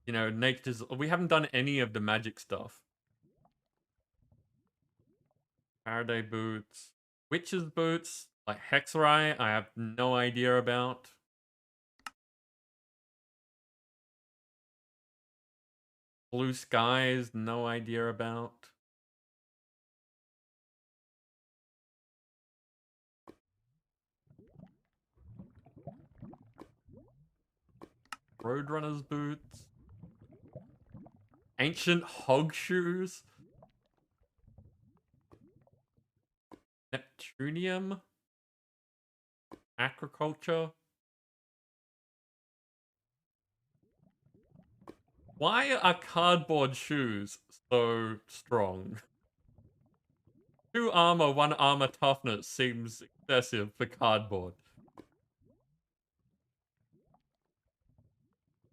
[SPEAKER 1] you know, nature's... We haven't done any of the magic stuff. Faraday boots. Witch's boots. Like Hexrai, I have no idea about. Blue skies, no idea about. Roadrunner's boots. Ancient hog shoes. Neptunium. Agriculture. Why are cardboard shoes so strong? 2 armor, 1 armor toughness seems excessive for cardboard.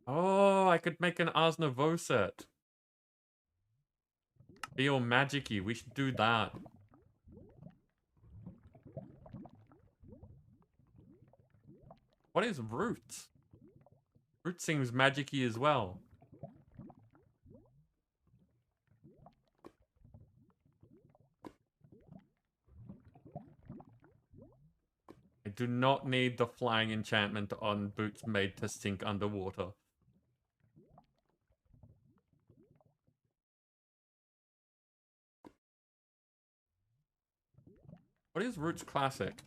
[SPEAKER 1] Oh, I could make an Aznavour set. Feel magic-y. We should do that. What is root? Root seems magic-y as well. I do not need the flying enchantment on boots made to sink underwater. What is Root's classic?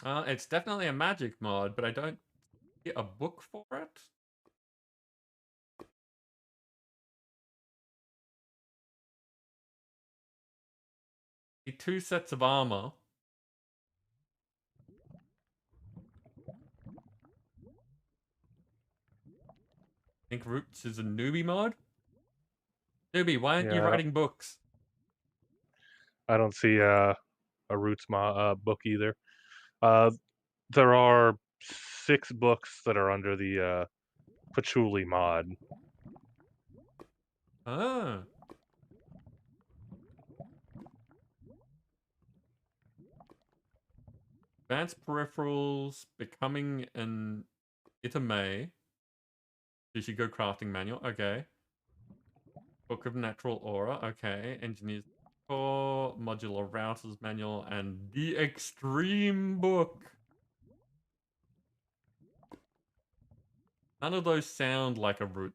[SPEAKER 1] It's definitely a magic mod, but I don't get a book for it. The 2 sets of armor. I think Roots is a newbie mod. Newbie, why aren't you
[SPEAKER 5] Yeah,
[SPEAKER 1] writing books?
[SPEAKER 5] I don't see a Roots book either. There are 6 books that are under the Patchouli mod.
[SPEAKER 1] Ah. Advanced peripherals, becoming an Itame. You should go crafting manual. Okay. Book of Natural Aura. Okay. Engineers Decor, Modular Routers Manual, and the Extreme Book. None of those sound like a root.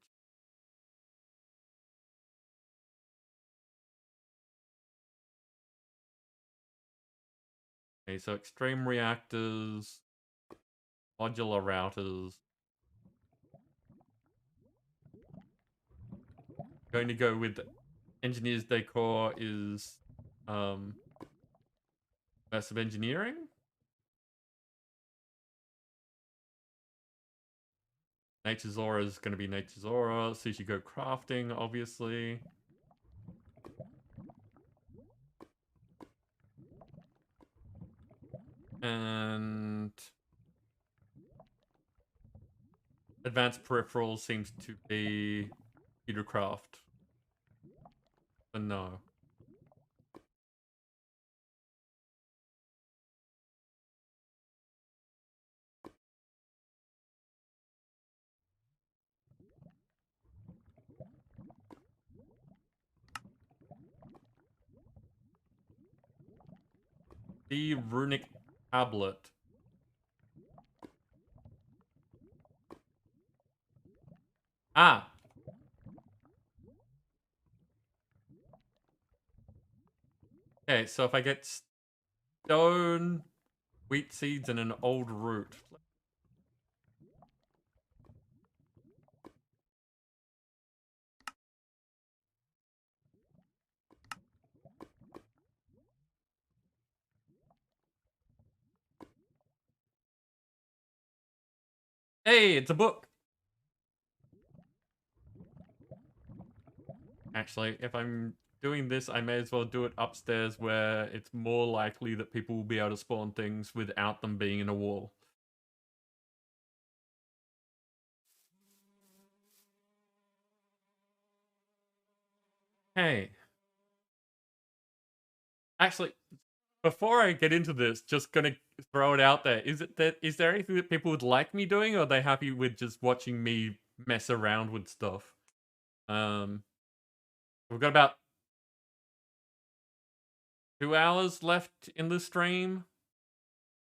[SPEAKER 1] Okay, so Extreme Reactors, Modular Routers. Going to go with Engineer's Decor is Immersive Engineering. Nature's Aura is going to be Nature's Aura. Sushi Go Crafting, obviously. And Advanced Peripherals seems to be Computercraft. But no. The Runic Tablet. Ah! Okay, so if I get stone, wheat seeds, and an old root. Hey, it's a book! Actually, if I'm doing this, I may as well do it upstairs where it's more likely that people will be able to spawn things without them being in a wall. Hey. Actually, before I get into this, just gonna throw it out there. Is there anything that people would like me doing, or are they happy with just watching me mess around with stuff? We've got about 2 hours left in the stream.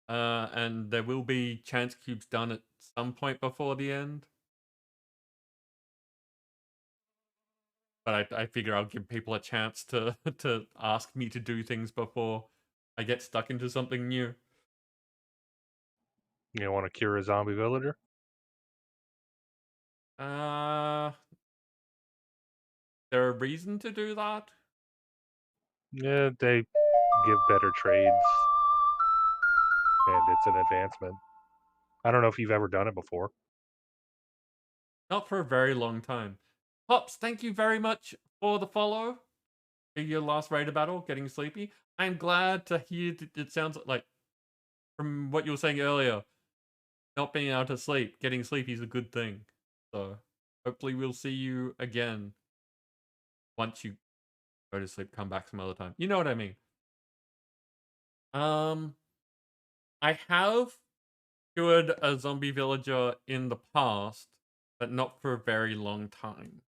[SPEAKER 1] And there will be chance cubes done at some point before the end. But I figure I'll give people a chance to to ask me to do things before I get stuck into something new.
[SPEAKER 5] You want to cure a zombie villager?
[SPEAKER 1] There a reason to do that?
[SPEAKER 5] Yeah, they give better trades, and it's an advancement. I don't know if you've ever done it before.
[SPEAKER 1] Not for a very long time. Pops, thank you very much for the follow. Your last raid battle, getting sleepy. I'm glad to hear that it sounds like, from what you were saying earlier, not being able to sleep, getting sleepy is a good thing. So, hopefully we'll see you again. Once you go to sleep, come back some other time. You know what I mean. I have cured a zombie villager in the past, but not for a very long time.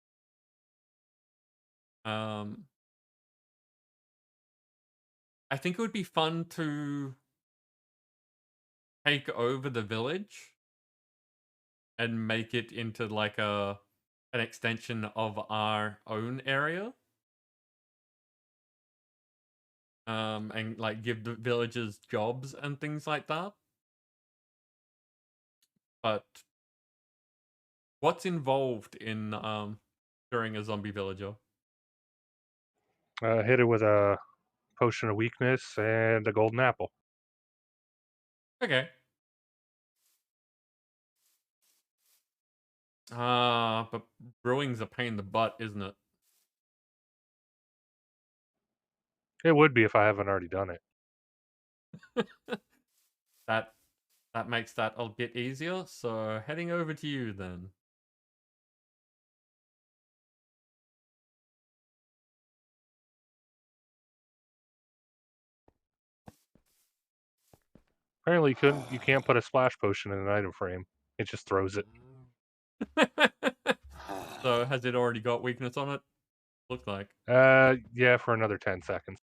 [SPEAKER 1] I think it would be fun to take over the village and make it into like an extension of our own area. And like give the villagers jobs and things like that. But what's involved in curing a zombie villager?
[SPEAKER 5] Hit it with a potion of weakness and a golden apple.
[SPEAKER 1] Okay. But brewing's a pain in the butt, isn't it?
[SPEAKER 5] It would be if I haven't already done it.
[SPEAKER 1] That makes that a bit easier. So heading over to you then.
[SPEAKER 5] Apparently, you can't put a splash potion in an item frame. It just throws it.
[SPEAKER 1] So has it already got weakness on it? Looks like.
[SPEAKER 5] Yeah, for another 10 seconds.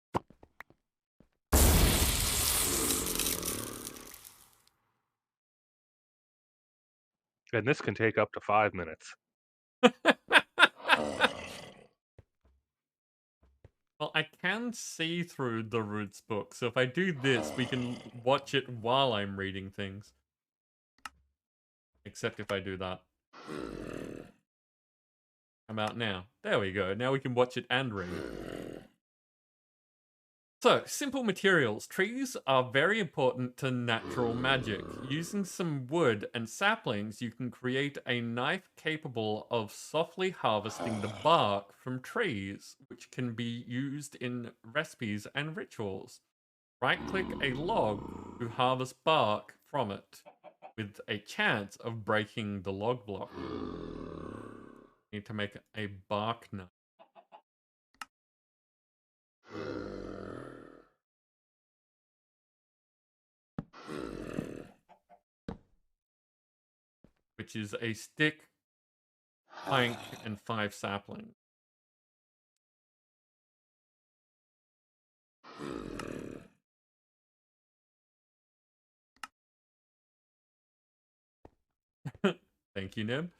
[SPEAKER 5] And this can take up to 5 minutes.
[SPEAKER 1] Well, I can see through the Roots book, so if I do this, we can watch it while I'm reading things. Except if I do that. How about now? There we go. Now we can watch it and read. So, simple materials. Trees are very important to natural magic. Using some wood and saplings, you can create a knife capable of softly harvesting the bark from trees, which can be used in recipes and rituals. Right-click a log to harvest bark from it, with a chance of breaking the log block. Need to make a bark knife. Which is a stick, plank, and 5 saplings. Thank you, Nib.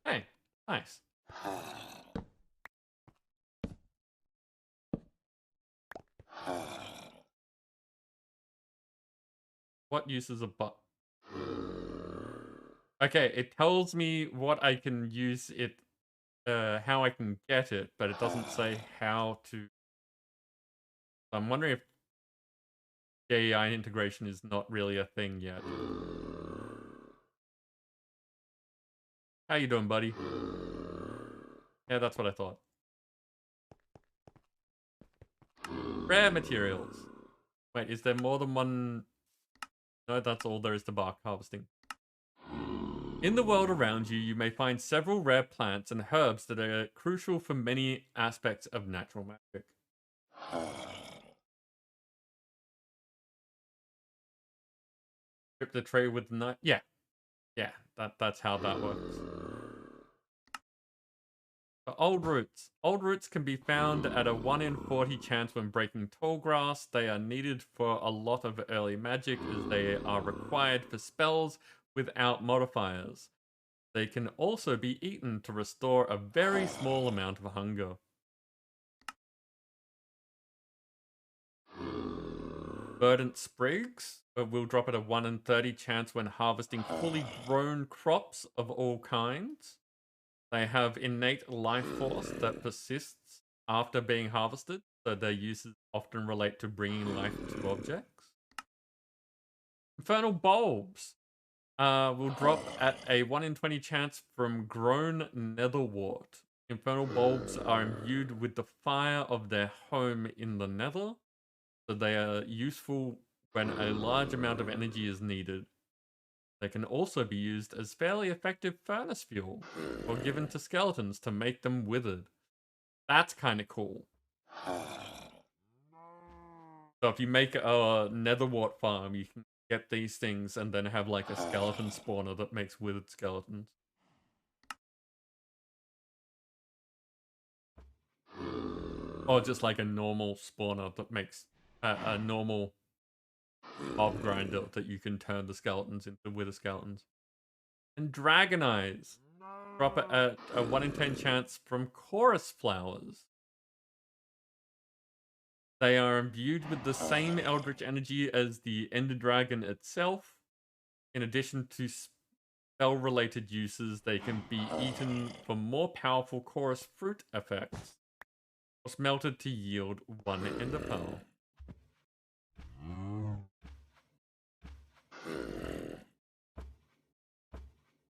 [SPEAKER 1] Hey, nice. What uses a butt? Okay, it tells me what I can use it, how I can get it, but it doesn't say how to. I'm wondering if AI integration is not really a thing yet. How you doing, buddy? Yeah, that's what I thought. Rare materials. Wait, is there more than one? No, that's all there is to bark harvesting. In the world around you, you may find several rare plants and herbs that are crucial for many aspects of natural magic. Strip the tray with the knife. Yeah, that's how that works. For old roots. Old roots can be found at a 1 in 40 chance when breaking tall grass. They are needed for a lot of early magic as they are required for spells without modifiers. They can also be eaten to restore a very small amount of hunger. Verdant sprigs will drop at a 1 in 30 chance when harvesting fully grown crops of all kinds. They have innate life force that persists after being harvested, so their uses often relate to bringing life to objects. Infernal bulbs will drop at a 1 in 20 chance from grown netherwort. Infernal bulbs are imbued with the fire of their home in the nether, so they are useful when a large amount of energy is needed. They can also be used as fairly effective furnace fuel, or given to skeletons to make them withered. That's kind of cool. So if you make a netherwort farm, you can get these things and then have like a skeleton spawner that makes withered skeletons. Or just like a normal spawner that makes a normal mob grinder that you can turn the skeletons into wither skeletons. And dragon eyes. Drop it at a 1 in 10 chance from chorus flowers. They are imbued with the same eldritch energy as the ender dragon itself. In addition to spell-related uses, they can be eaten for more powerful chorus fruit effects, or smelted to yield 1 ender pearl.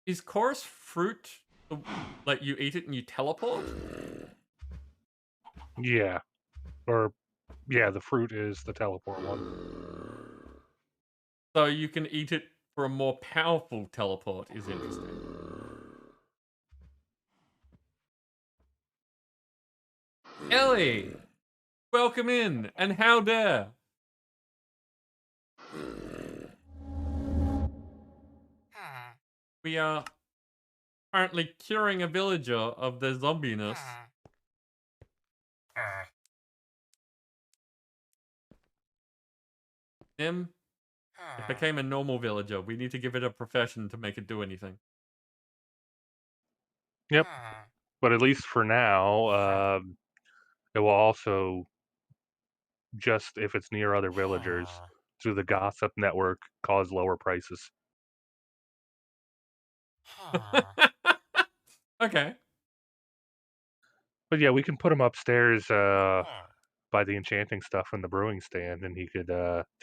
[SPEAKER 1] Is chorus fruit like you eat it and you teleport?
[SPEAKER 5] Yeah. Or, yeah, the fruit is the teleport one.
[SPEAKER 1] So you can eat it for a more powerful teleport is interesting. Ellie! Welcome in, and how dare? We are apparently curing a villager of their zombiness. Nim, it became a normal villager. We need to give it a profession to make it do anything.
[SPEAKER 5] Yep. But at least for now, it will also, just if it's near other villagers, through the gossip network, cause lower prices.
[SPEAKER 1] Okay.
[SPEAKER 5] But yeah, we can put him upstairs by the enchanting stuff in the brewing stand, and he could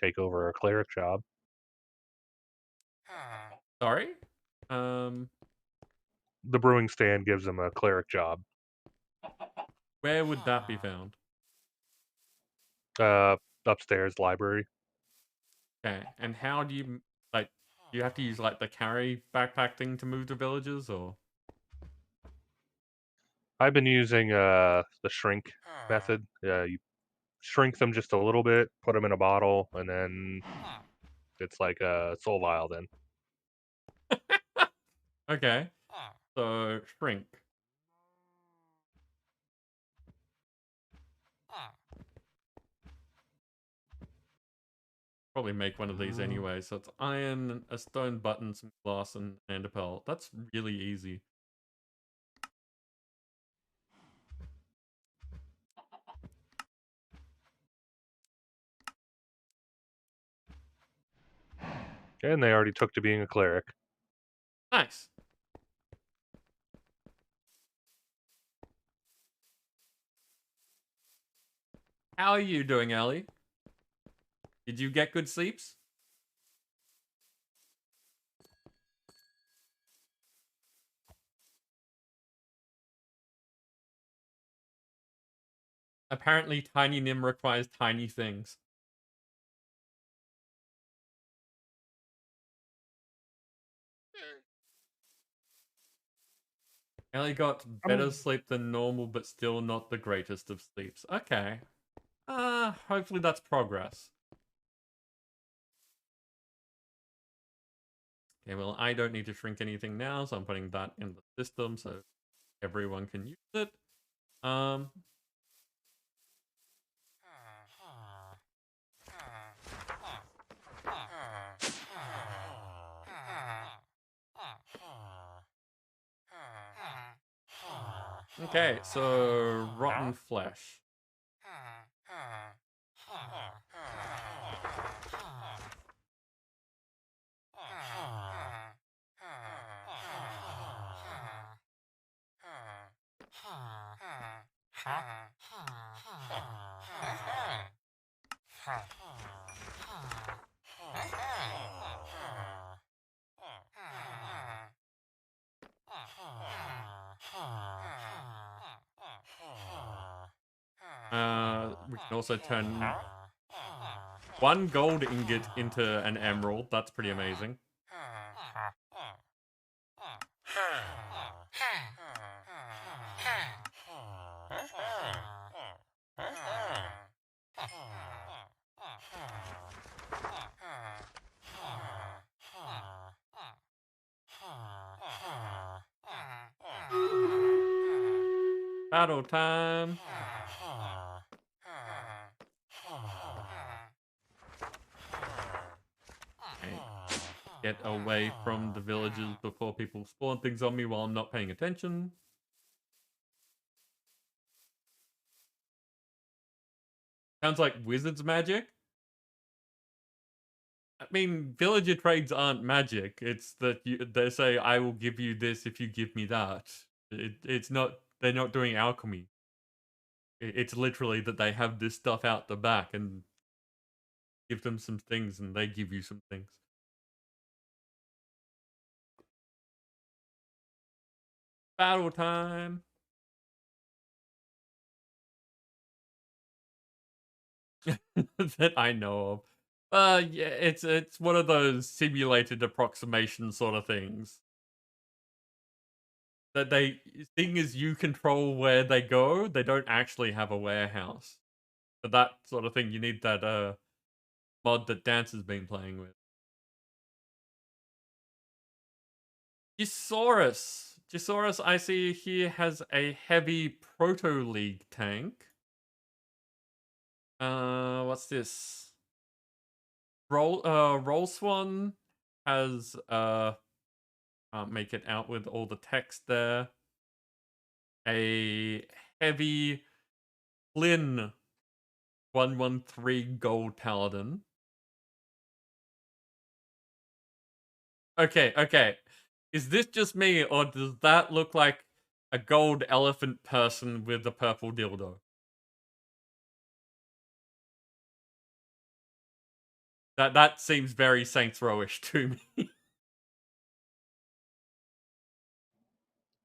[SPEAKER 5] take over a cleric job.
[SPEAKER 1] Sorry? Um,
[SPEAKER 5] The brewing stand gives him a cleric job.
[SPEAKER 1] where would that be found?
[SPEAKER 5] Uh, Upstairs library.
[SPEAKER 1] Okay. And how do you, like, do you have to use, like, the carry backpack thing to move the villagers, or?
[SPEAKER 5] I've been using the shrink method. You shrink them just a little bit, put them in a bottle, and then it's like a soul vial then.
[SPEAKER 1] Okay. So, shrink. Probably make one of these anyway. So it's iron, a stone button, some glass, and a pearl. That's really easy.
[SPEAKER 5] And they already took to being a cleric.
[SPEAKER 1] Nice. How are you doing, Ellie? Did you get good sleeps? Apparently, Tiny Nim requires tiny things. Ellie got better sleep than normal, but still not the greatest of sleeps. Okay. Hopefully that's progress. Okay, well, I don't need to shrink anything now, so I'm putting that in the system so everyone can use it. Okay, so rotten flesh. We can also turn one gold ingot into an emerald. That's pretty amazing. Battle time. Okay. Get away from the villages before people spawn things on me while I'm not paying attention. Sounds like wizard's magic. I mean, villager trades aren't magic. It's that they say, I will give you this if you give me that. It's not, they're not doing alchemy. It's literally that they have this stuff out the back and give them some things and they give you some things. Battle time. That I know of. Yeah, it's one of those simulated approximation sort of things. That they, seeing as you control where they go, they don't actually have a warehouse. For that sort of thing, you need that mod that Dance has been playing with. Thesaurus. Gisaurus, I see here, has a heavy Proto League tank. What's this? Roll Swan has can't make it out with all the text there. A heavy Flynn 113 Gold Paladin. Okay. Is this just me, or does that look like a gold elephant person with a purple dildo? That seems very Saints Row-ish to me.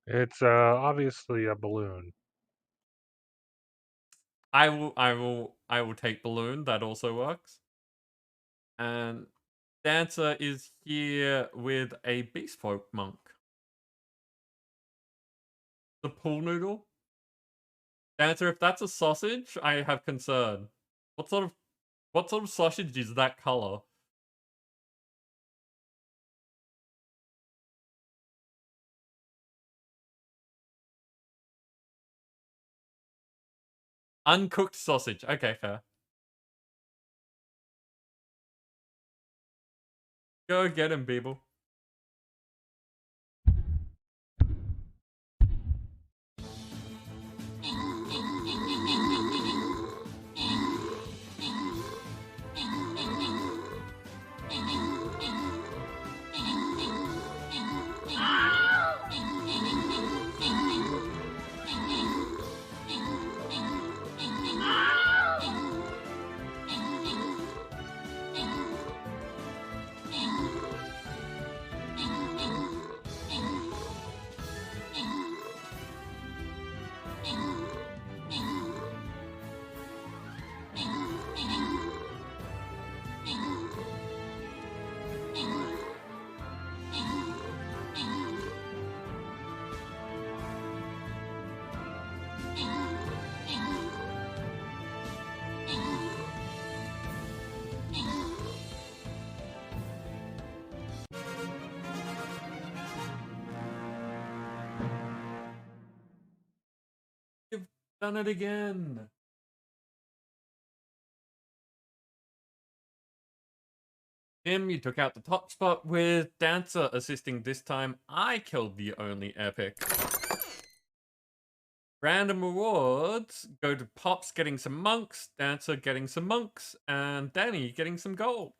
[SPEAKER 5] It's obviously a balloon.
[SPEAKER 1] I will take balloon. That also works. And Dancer is here with a Beast Folk monk. The pool noodle. Dancer, if that's a sausage, I have concern. What sort of sausage is that color? Uncooked sausage. Okay, fair. Go get him, people. You've done it again. Tim, you took out the top spot with Dancer assisting this time. I killed the only epic. Random rewards go to Pops getting some monks, Dancer getting some monks, and Danny getting some gold.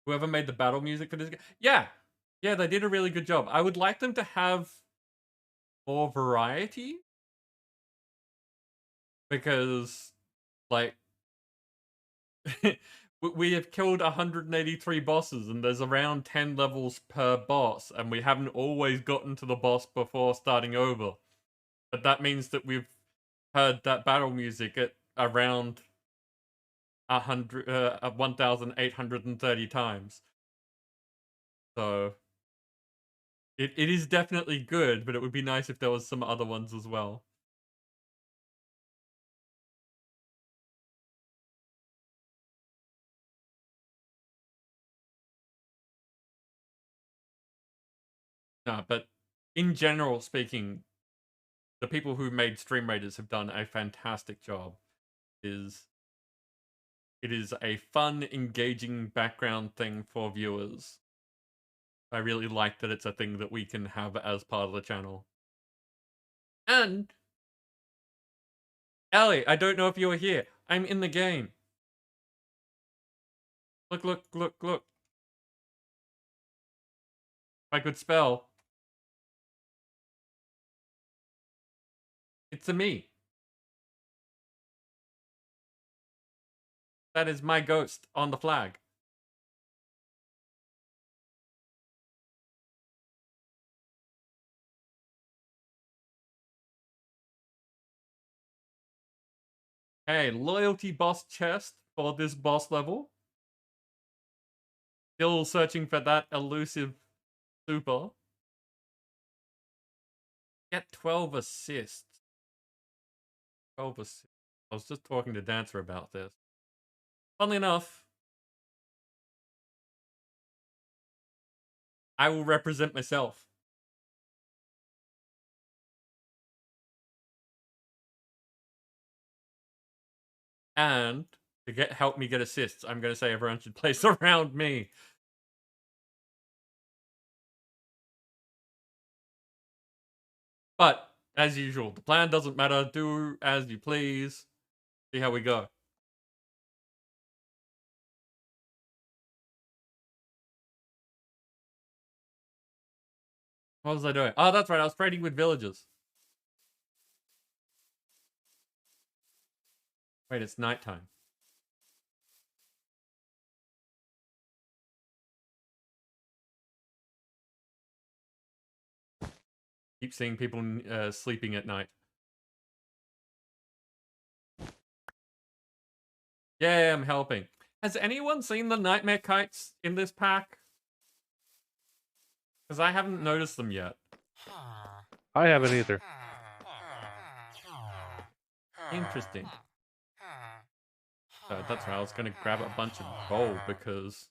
[SPEAKER 1] Whoever made the battle music for this game. Yeah, they did a really good job. I would like them to have more variety. Because, like, we have killed 183 bosses and there's around 10 levels per boss, and we haven't always gotten to the boss before starting over. But that means that we've heard that battle music at around 1,830 times. So it is definitely good, but it would be nice if there was some other ones as well. No, but in general speaking, the people who made Stream Raiders have done a fantastic job. It is a fun, engaging background thing for viewers. I really like that it's a thing that we can have as part of the channel. And Ellie, I don't know if you were here. I'm in the game. Look. If I could spell. It's a me. That is my ghost on the flag. Hey, loyalty boss chest for this boss level. Still searching for that elusive super. Get 12 assists. 12 assists. I was just talking to Dancer about this. Funnily enough, I will represent myself. And to help me get assists, I'm going to say everyone should place around me. But, as usual, the plan doesn't matter. Do as you please. See how we go. What was I doing? Oh, that's right. I was trading with villagers. Wait, it's nighttime. Keep seeing people sleeping at night. Yeah, I'm helping. Has anyone seen the nightmare kites in this pack? Because I haven't noticed them yet.
[SPEAKER 5] I haven't either.
[SPEAKER 1] Interesting. That's right, I was going to grab a bunch of gold because...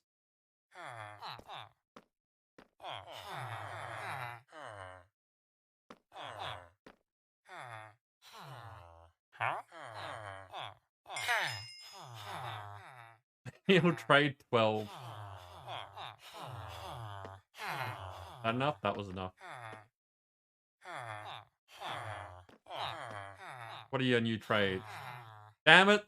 [SPEAKER 1] He'll trade 12. Enough? That was enough. What are your new trades? Damn it!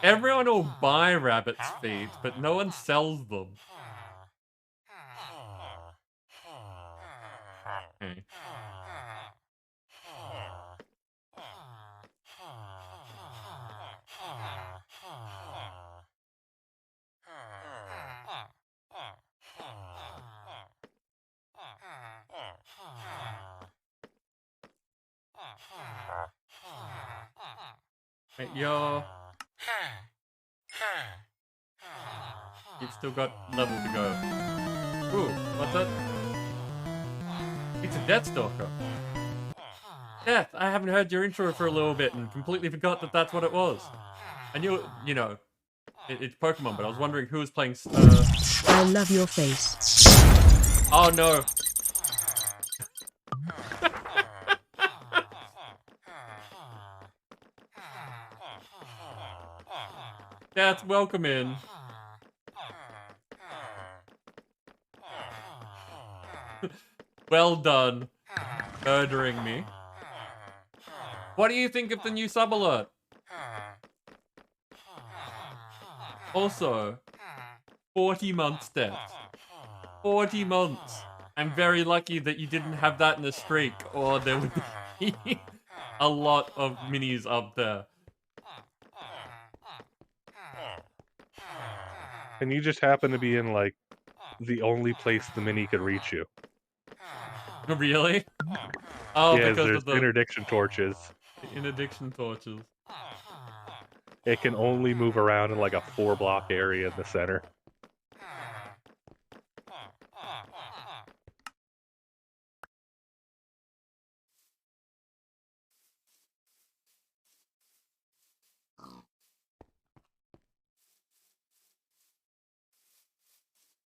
[SPEAKER 1] Everyone will buy rabbit's feet, but no one sells them. Okay. Wait, you've still got level to go. Ooh, what's that? It's a Deathstalker. Death, I haven't heard your intro for a little bit and completely forgot that that's what it was. I knew, you know, it's Pokemon, but I was wondering who was playing...
[SPEAKER 6] I love your face.
[SPEAKER 1] Oh, no. Death, welcome in. Well done. Murdering me. What do you think of the new sub alert? Also, 40 months death. 40 months. I'm very lucky that you didn't have that in a streak, or there would be a lot of minis up there.
[SPEAKER 5] And you just happen to be in, like, the only place the mini could reach you.
[SPEAKER 1] Really? Oh,
[SPEAKER 5] yeah,
[SPEAKER 1] because
[SPEAKER 5] there's
[SPEAKER 1] of the
[SPEAKER 5] interdiction torches.
[SPEAKER 1] interdiction torches.
[SPEAKER 5] It can only move around in, like, a 4-block area in the center.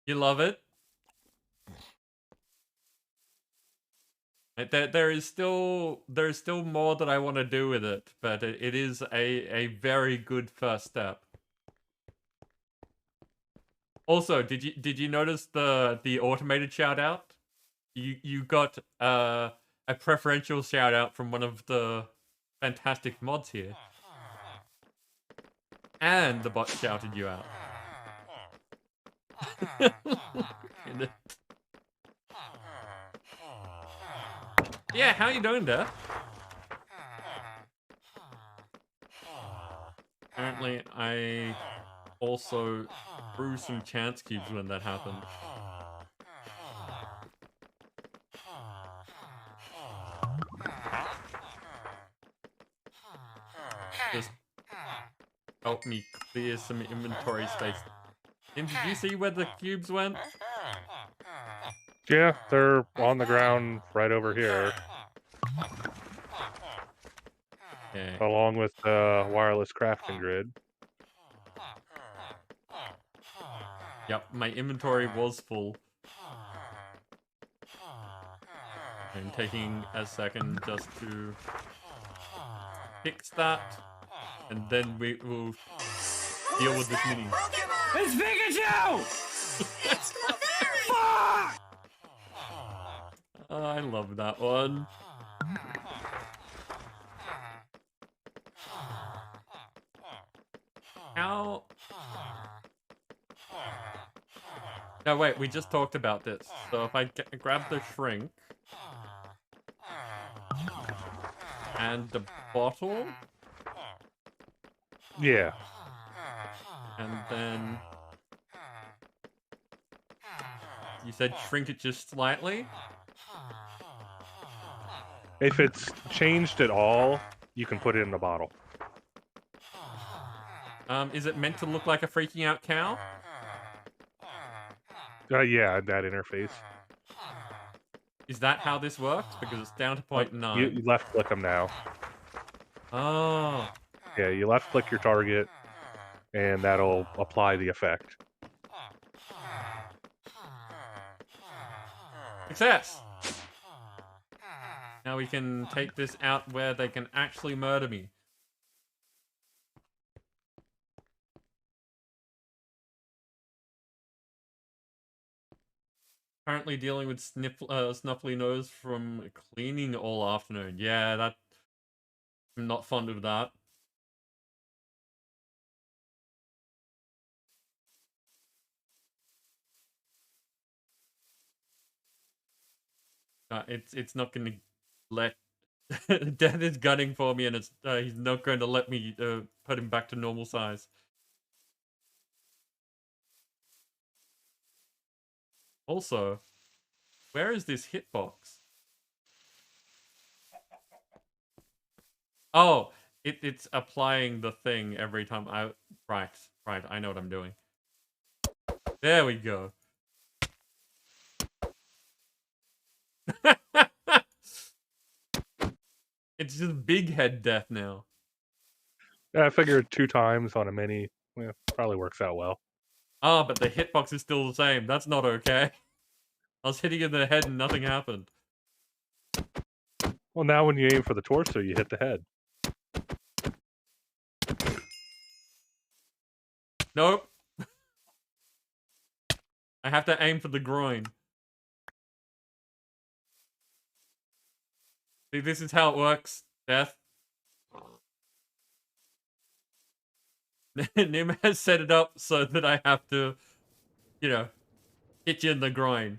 [SPEAKER 1] You love it? There's still more that I want to do with it, but it is a very good first step. Also, did you notice the automated shout out? You got a preferential shout out from one of the fantastic mods here. And the bot shouted you out. Yeah, how you doing, Dad? Apparently, I also threw some chance cubes when that happened. Just help me clear some inventory space. And did you see where the cubes went?
[SPEAKER 5] Yeah, they're on the ground right over here.
[SPEAKER 1] Okay.
[SPEAKER 5] Along with the wireless crafting grid.
[SPEAKER 1] Yep, my inventory was full. And taking a second just to fix that. And then we will deal with this mini.
[SPEAKER 4] It's Pikachu! Fuck!
[SPEAKER 1] Oh, I love that one. How? No, wait, we just talked about this. So if I grab the shrink and the bottle,
[SPEAKER 5] Yeah.
[SPEAKER 1] and then you said shrink it just slightly?
[SPEAKER 5] If it's changed at all, you can put it in the bottle.
[SPEAKER 1] Is it meant to look like a freaking out cow?
[SPEAKER 5] Yeah, that interface.
[SPEAKER 1] Is that how this works? Because it's down to 0.9.
[SPEAKER 5] You left click them now.
[SPEAKER 1] Oh.
[SPEAKER 5] Yeah, you left click your target, and that'll apply the effect.
[SPEAKER 1] Success! Now we can take this out where they can actually murder me. Currently dealing with snuffly nose from cleaning all afternoon. Yeah, that... I'm not fond of that. It's not going to let... Death is gunning for me, and it's he's not going to let me put him back to normal size. Also, where is this hitbox? Oh, it's applying the thing every time I... Right, I know what I'm doing. There we go. It's just big head death now.
[SPEAKER 5] Yeah, I figured 2 times on a mini, well, probably works out well.
[SPEAKER 1] Ah, but the hitbox is still the same. That's not okay. I was hitting in the head and nothing happened.
[SPEAKER 5] Well, now when you aim for the torso, you hit the head.
[SPEAKER 1] Nope. I have to aim for the groin. See, this is how it works, Death. Nim has set it up so that I have to, you know, hit you in the groin.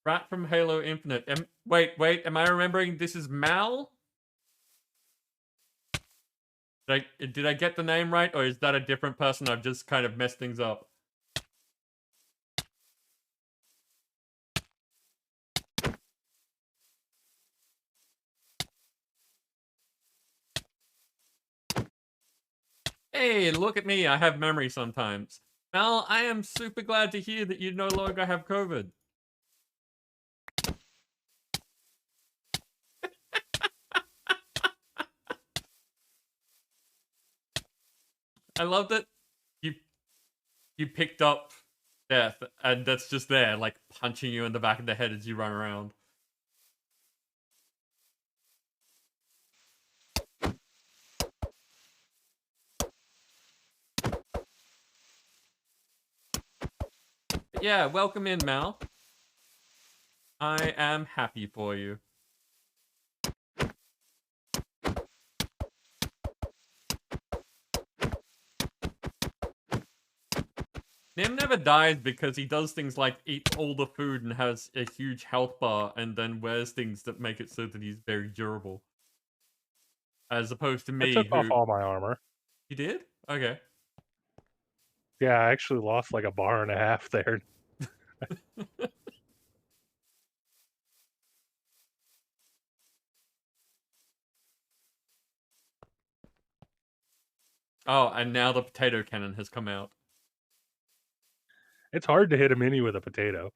[SPEAKER 1] Rat from Halo Infinite. Wait, am I remembering this is Mal? Did I get the name right, or is that a different person? I've just kind of messed things up. Hey, look at me. I have memory sometimes. Mal, I am super glad to hear that you no longer have COVID. I love that you picked up Death, and that's just there, like punching you in the back of the head as you run around. But yeah, welcome in, Mal. I am happy for you. Nim never dies because he does things like eat all the food and has a huge health bar and then wears things that make it so that he's very durable. As opposed to
[SPEAKER 5] I
[SPEAKER 1] me,
[SPEAKER 5] took off
[SPEAKER 1] who...
[SPEAKER 5] all my armor.
[SPEAKER 1] You did? Okay.
[SPEAKER 5] Yeah, I actually lost like a bar and a half there.
[SPEAKER 1] Oh, and now the potato cannon has come out.
[SPEAKER 5] It's hard to hit a mini with a potato.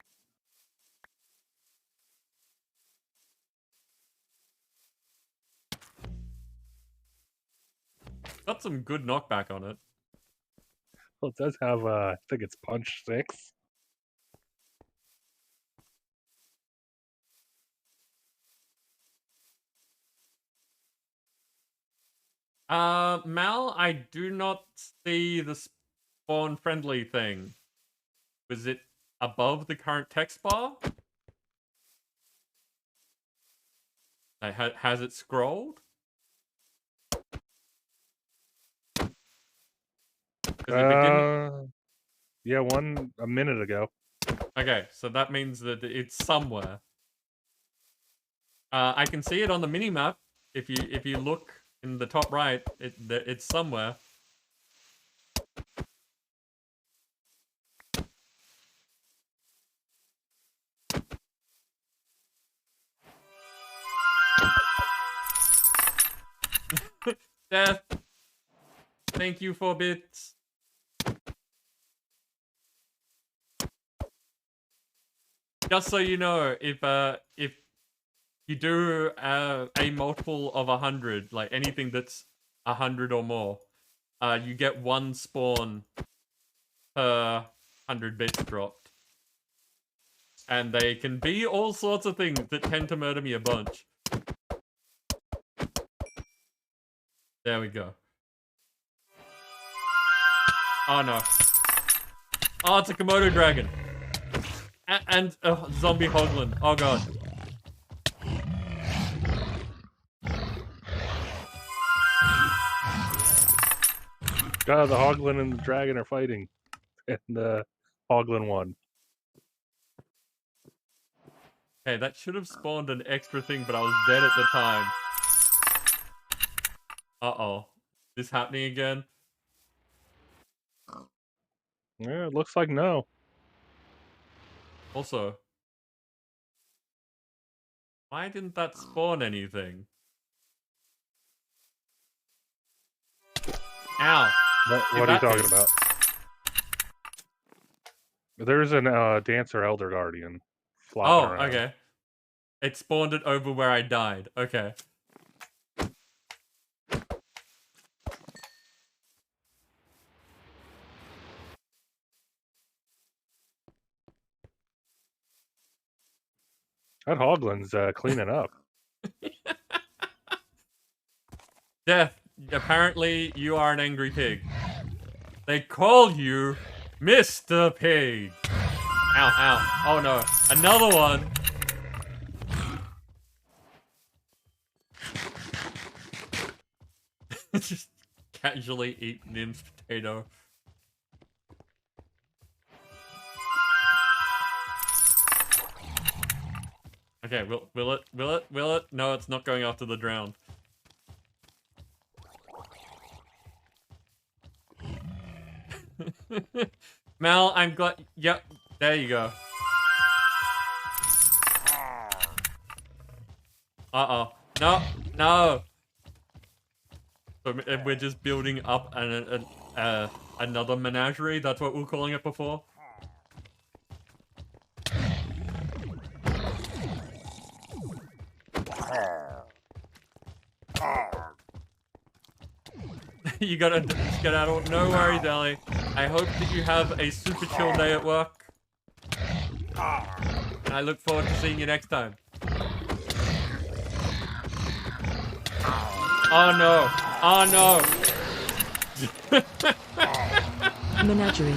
[SPEAKER 1] Got some good knockback on it.
[SPEAKER 5] Well, it does have, I think it's punch 6.
[SPEAKER 1] Mal, I do not see the spawn friendly thing. Was it above the current text bar? Like, has it scrolled?
[SPEAKER 5] Yeah, a minute ago.
[SPEAKER 1] Okay, so that means that it's somewhere. I can see it on the minimap. If you look in the top right, it's somewhere. Death. Thank you for bits. Just so you know, if you do a multiple of 100, like anything that's 100 or more, you get 1 spawn per 100 bits dropped. And they can be all sorts of things that tend to murder me a bunch. There we go. Oh no. Oh, it's a Komodo dragon. And a zombie hoglin. Oh god.
[SPEAKER 5] God, the hoglin and the dragon are fighting. And the hoglin won.
[SPEAKER 1] Okay, that should have spawned an extra thing, but I was dead at the time. Uh-oh. This happening again?
[SPEAKER 5] Yeah, it looks like no.
[SPEAKER 1] Also, why didn't that spawn anything? Ow.
[SPEAKER 5] What are you talking about? There's an Dancer Elder Guardian flopping around.
[SPEAKER 1] Okay. It spawned it over where I died. Okay.
[SPEAKER 5] That hoglin's cleaning up.
[SPEAKER 1] Death, apparently you are an angry pig. They call you Mr. Pig. Ow, ow. Oh no. Another one. Just casually eat Nim's potato. Okay, will it? No, it's not going after the drowned. Mal, I'm glad. Yep, there you go. Uh-oh. No, no. So we're just building up another menagerie. That's what we're calling it before. You gotta skedaddle. No worries, Ellie. I hope that you have a super chill day at work. And I look forward to seeing you next time. Oh no. Oh no.
[SPEAKER 6] Menagerie.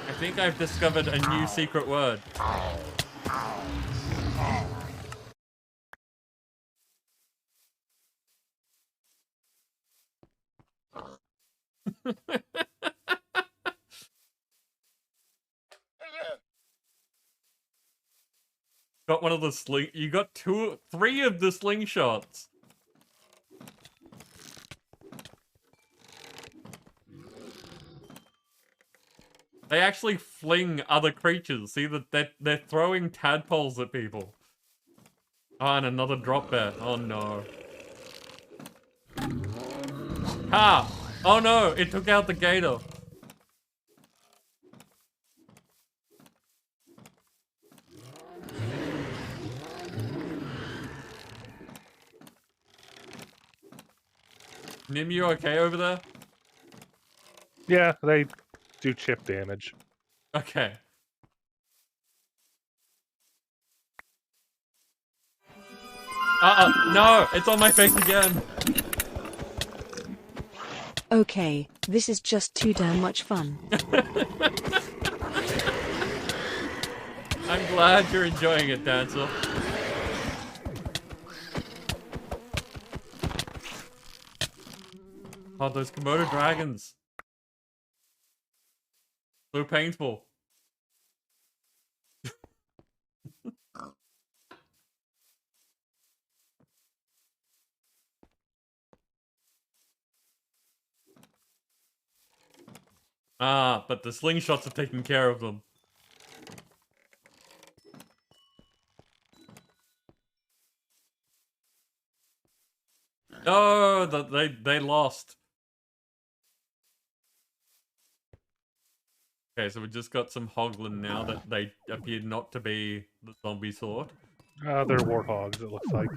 [SPEAKER 1] I think I've discovered a new secret word. Got one of the you got 3 of the slingshots. They actually fling other creatures. See that they're throwing tadpoles at people. Oh, and another drop bear. Oh no. Ha! Oh no, it took out the gator. Nim, you okay over there?
[SPEAKER 5] Yeah, they do chip damage.
[SPEAKER 1] Okay. No, it's on my face again.
[SPEAKER 6] Okay, this is just too damn much fun.
[SPEAKER 1] I'm glad you're enjoying it, Dancer. Oh, those Komodo dragons. So painful. But the slingshots are taking care of them. Oh, they lost. Okay, so we just got some hoglin now that they appeared not to be the zombie sort.
[SPEAKER 5] They're warthogs, it looks like.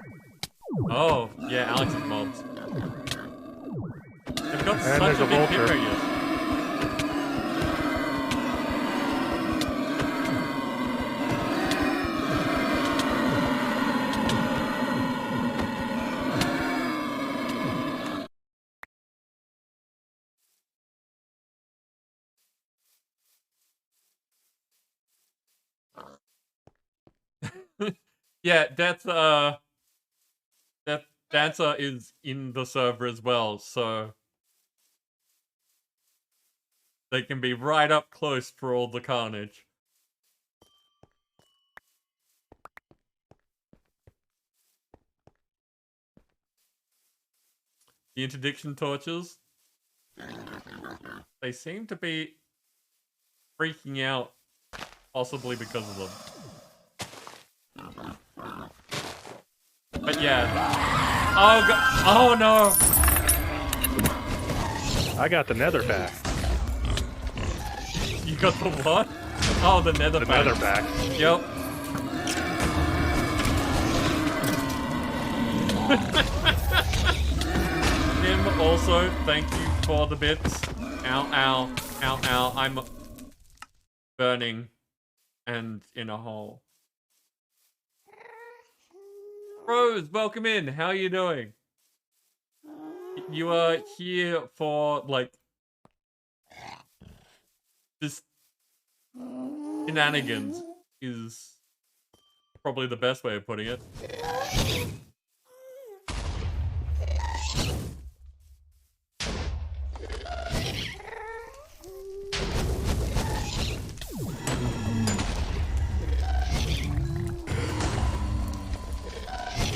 [SPEAKER 1] Oh, yeah, Alex's mobs. They've got
[SPEAKER 5] And
[SPEAKER 1] such
[SPEAKER 5] there's
[SPEAKER 1] a
[SPEAKER 5] a
[SPEAKER 1] big hit
[SPEAKER 5] vulture.
[SPEAKER 1] radius. Yeah, that dancer is in the server as well, so they can be right up close for all the carnage. The interdiction torches, they seem to be freaking out, possibly because of them. But yeah. Oh god. Oh no.
[SPEAKER 5] I got the nether back.
[SPEAKER 1] You got the what? Oh, the nether
[SPEAKER 5] The
[SPEAKER 1] pack.
[SPEAKER 5] nether back.
[SPEAKER 1] Yep. Tim, also, thank you for the bits. Ow, ow, ow, ow. I'm burning and in a hole. Rose, welcome in. How are you doing? You are here for, like, just shenanigans is probably the best way of putting it.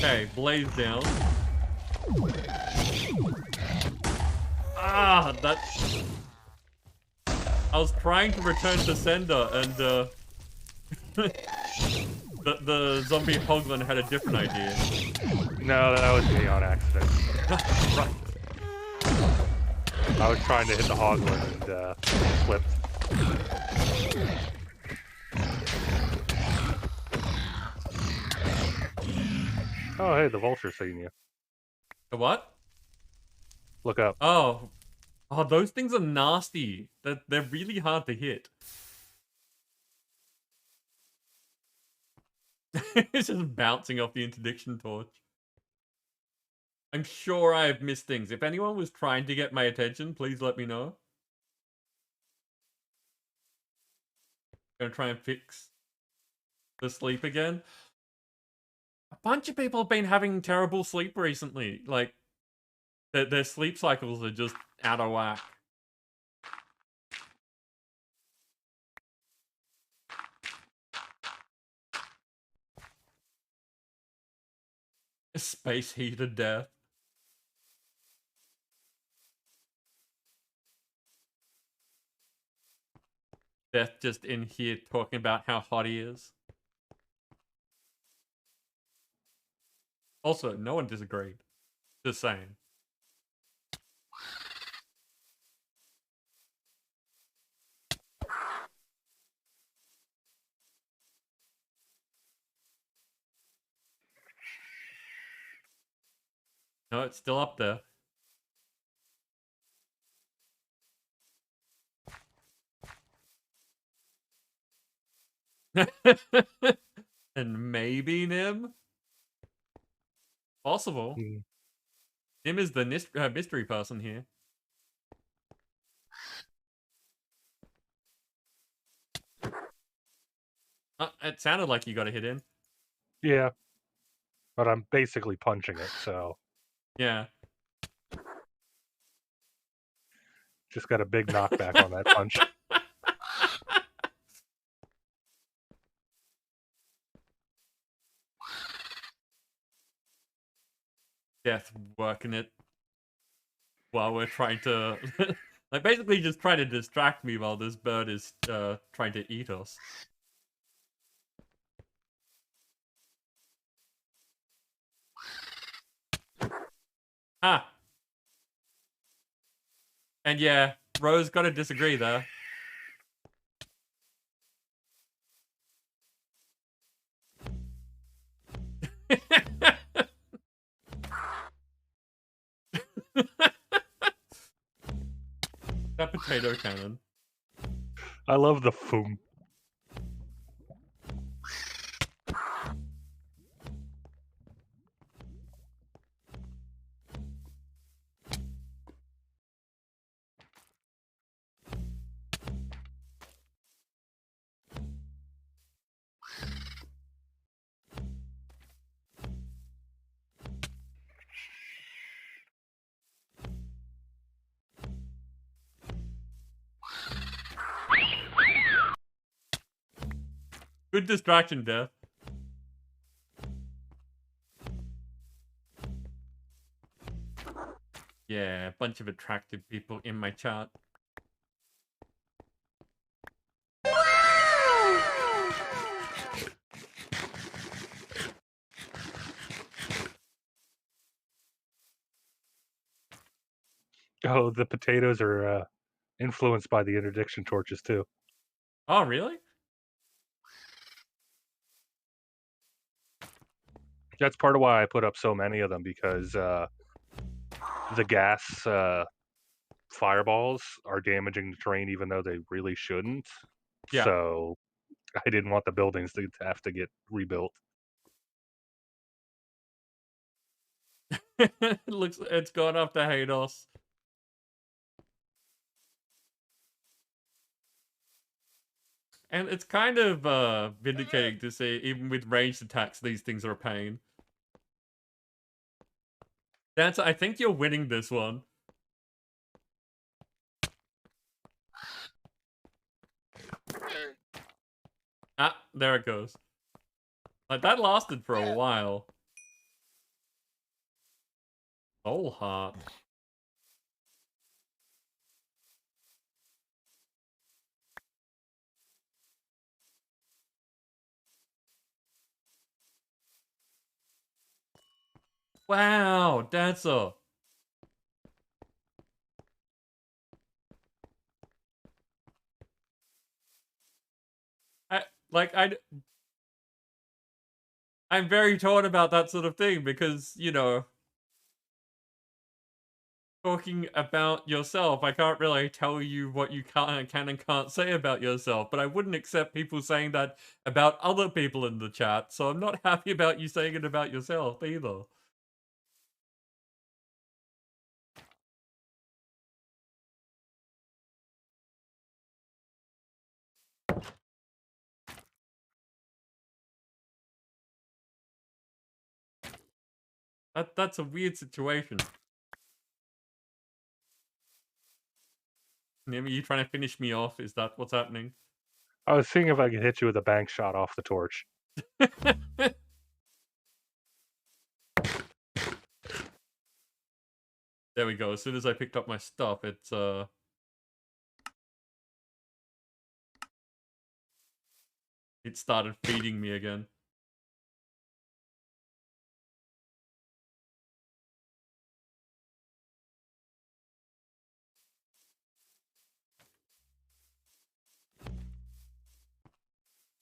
[SPEAKER 1] Okay, blaze down. That... I was trying to return to sender and, the zombie hoglin had a different idea.
[SPEAKER 5] No, that was me on accident.
[SPEAKER 1] Right.
[SPEAKER 5] I was trying to hit the hoglin and, slipped. Oh, hey, the vulture's seeing you.
[SPEAKER 1] The what?
[SPEAKER 5] Look up.
[SPEAKER 1] Oh, those things are nasty. They're really hard to hit. It's just bouncing off the interdiction torch. I'm sure I've missed things. If anyone was trying to get my attention, please let me know. Gonna try and fix the sleep again. A bunch of people have been having terrible sleep recently. Like, their sleep cycles are just out of whack. Space heated death. Death just in here talking about how hot he is. Also, no one disagreed. Just saying. No, it's still up there. And maybe Nim? Possible.
[SPEAKER 5] Mm.
[SPEAKER 1] Nim is the mystery person here. It sounded like you got a hit in.
[SPEAKER 5] Yeah. But I'm basically punching it, so
[SPEAKER 1] Yeah.
[SPEAKER 5] just got a big knockback on that punch.
[SPEAKER 1] Death working it while we're trying to like basically just trying to distract me while this bird is trying to eat us. Ah. And yeah, Rose gotta disagree there. That potato cannon.
[SPEAKER 5] I love the foom.
[SPEAKER 1] Good distraction, Death. Yeah, a bunch of attractive people in my chat.
[SPEAKER 5] Oh, the potatoes are influenced by the interdiction torches too.
[SPEAKER 1] Oh, really?
[SPEAKER 5] That's part of why I put up so many of them, because the gas fireballs are damaging the terrain even though they really shouldn't.
[SPEAKER 1] Yeah.
[SPEAKER 5] So I didn't want the buildings to have to get rebuilt.
[SPEAKER 1] Looks it's gone off to hate us. And it's kind of vindicating to see, even with ranged attacks, these things are a pain. That's I think you're winning this one. Ah, there it goes. Like, that lasted for a while. Soul Heart. Wow, that's a... I'm very torn about that sort of thing because, you know, talking about yourself, I can't really tell you what you can and can't say about yourself, but I wouldn't accept people saying that about other people in the chat, so I'm not happy about you saying it about yourself either. That's a weird situation. Maybe you trying to finish me off? Is that what's happening?
[SPEAKER 5] I was seeing if I could hit you with a bank shot off the torch.
[SPEAKER 1] There we go. As soon as I picked up my stuff, it started feeding me again.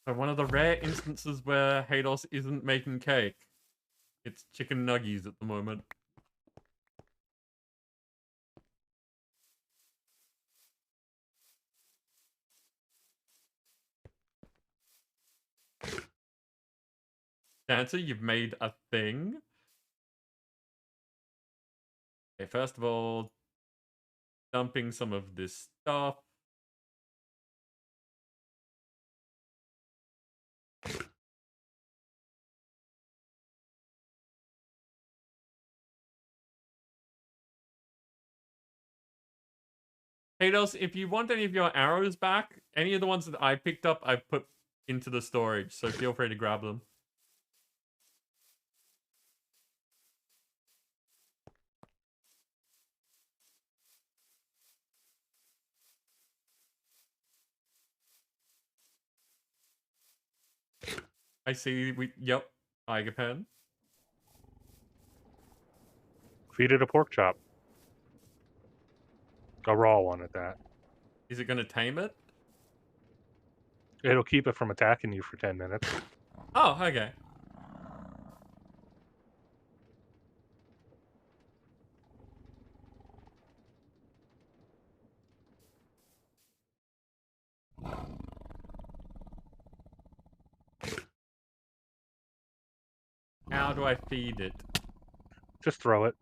[SPEAKER 1] So one of the rare instances where Hados isn't making cake. It's chicken nuggies at the moment. Dancer, you've made a thing. Okay, first of all, dumping some of this stuff. Hados, if you want any of your arrows back, any of the ones that I picked up, I've put into the storage, so feel free to grab them. I see, yep, tiger pen.
[SPEAKER 5] Feed it a pork chop. A raw one at that.
[SPEAKER 1] Is it gonna tame it?
[SPEAKER 5] It'll keep it from attacking you for 10 minutes.
[SPEAKER 1] Oh, okay. How do I feed it?
[SPEAKER 5] Just throw it.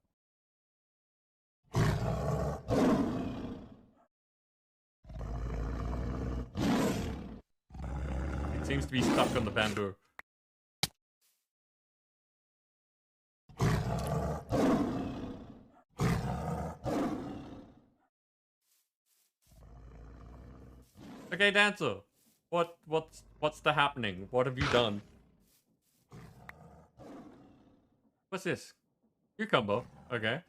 [SPEAKER 1] It seems to be stuck on the bamboo. Okay, Dancer. What's the happening? What have you done? What's this? Cucumber. Okay.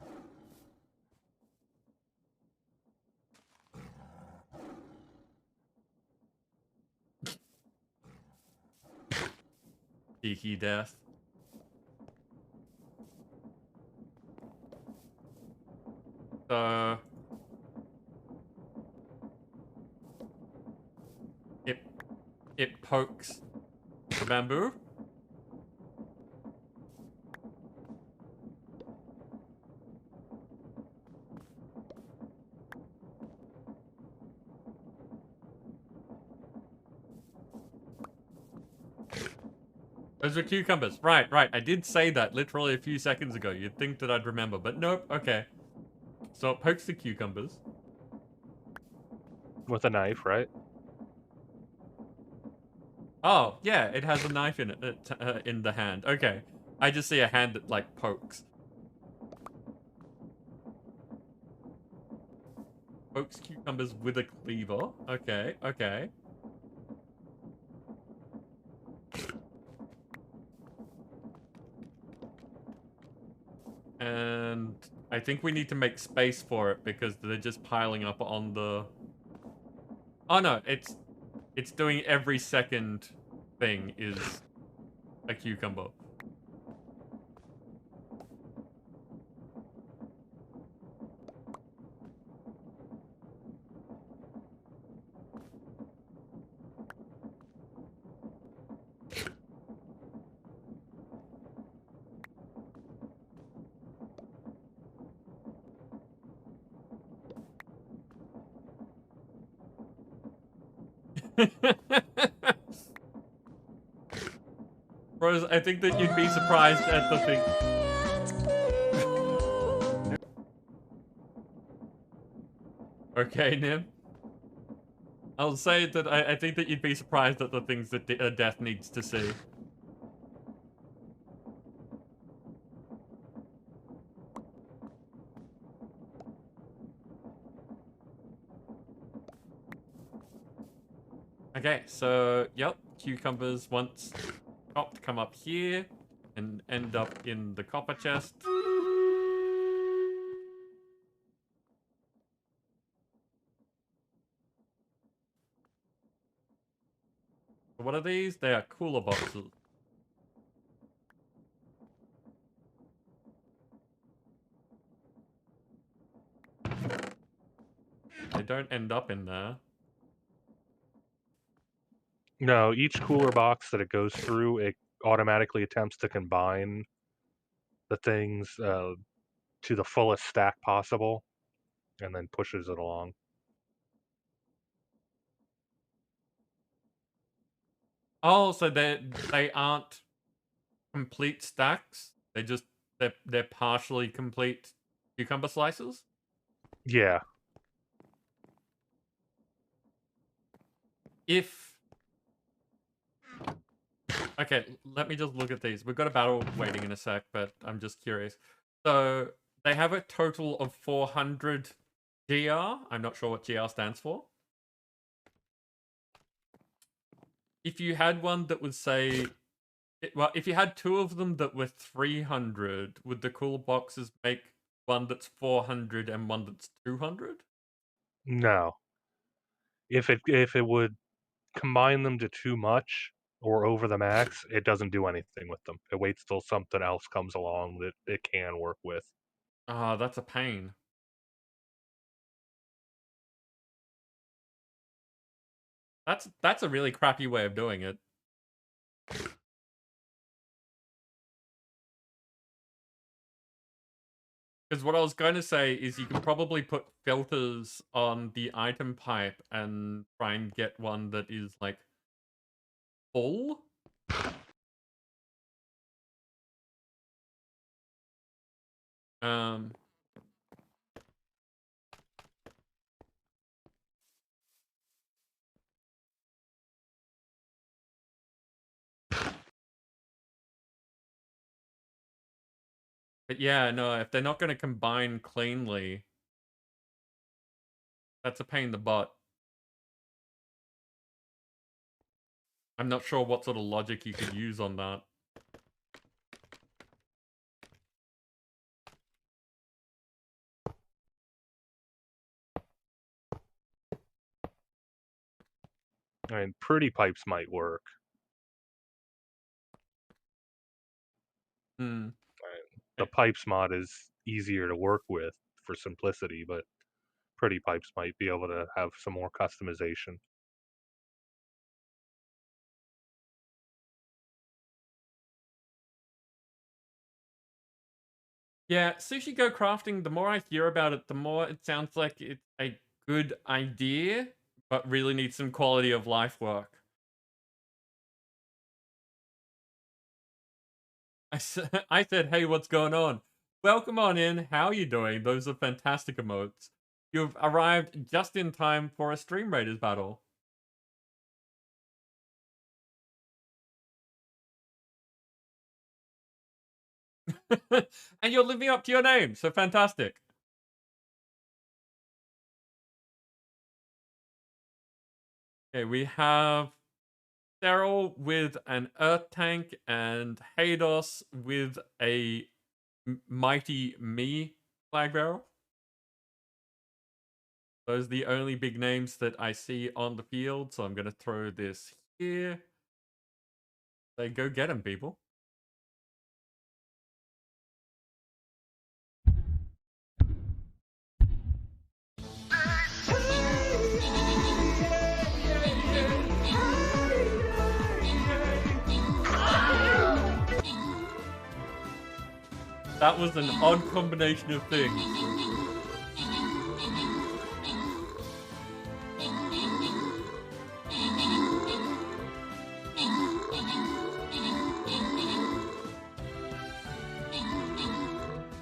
[SPEAKER 1] Cheeky death. So it pokes the bamboo. Those are cucumbers. Right. I did say that literally a few seconds ago. You'd think that I'd remember, but nope. Okay. So it pokes the cucumbers.
[SPEAKER 5] With a knife, right?
[SPEAKER 1] Oh, yeah, it has a knife in it, in the hand. Okay. I just see a hand that, like, pokes. Pokes cucumbers with a cleaver. Okay. And I think we need to make space for it because they're just piling up on the... Oh, no, it's doing every second thing is a cucumber. Rose, I think that you'd be surprised at the thing. Okay, Nim. I'll say that I think that you'd be surprised at the things that Death needs to see. Okay, so, yep, cucumbers once chopped come up here and end up in the copper chest. What are these? They are cooler boxes. They don't end up in there.
[SPEAKER 5] No, each cooler box that it goes through, it automatically attempts to combine the things to the fullest stack possible, and then pushes it along.
[SPEAKER 1] Oh, so they aren't complete stacks. They're partially complete cucumber slices.
[SPEAKER 5] Yeah.
[SPEAKER 1] If okay, let me just look at these. We've got a battle waiting in a sec, but I'm just curious. So they have a total of 400 GR. I'm not sure what GR stands for. If you had one that would say, well, if you had two of them that were 300, would the cool boxes make one that's 400 and one that's 200?
[SPEAKER 5] No. If it would combine them to too much or over the max, it doesn't do anything with them. It waits till something else comes along that it can work with.
[SPEAKER 1] Ah, that's a pain. That's a really crappy way of doing it. Because what I was going to say is you can probably put filters on the item pipe and try and get one that is like full. Um, but yeah, no, if they're not going to combine cleanly, that's a pain in the butt. I'm not sure what sort of logic you could use on that.
[SPEAKER 5] I mean, pretty pipes might work.
[SPEAKER 1] Hmm.
[SPEAKER 5] The pipes mod is easier to work with for simplicity, but pretty pipes might be able to have some more customization.
[SPEAKER 1] Yeah, Sushi Go Crafting, the more I hear about it, the more it sounds like it's a good idea, but really needs some quality of life work. I said, hey, what's going on? Welcome on in. How are you doing? Those are fantastic emotes. You've arrived just in time for a Stream Raiders battle. And you're living up to your name, so fantastic. Okay, we have Daryl with an Earth Tank and Hados with a Mighty Me flag barrel. Those are the only big names that I see on the field, so I'm going to throw this here. Say, go get them, people. That was an odd combination of things.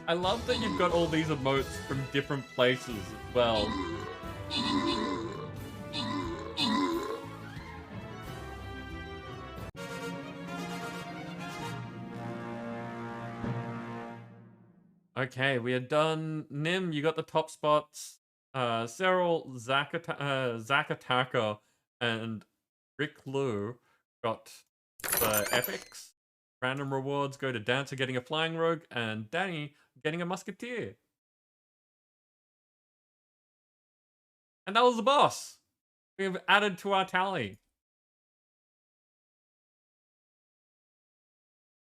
[SPEAKER 1] I love that you've got all these emotes from different places as well. Okay, we are done. Nim, you got the top spots. Cyril, Zakataka, and Rick Lou got the epics. Random rewards go to Dancer getting a flying rogue and Danny getting a musketeer. And that was the boss. We've added to our tally.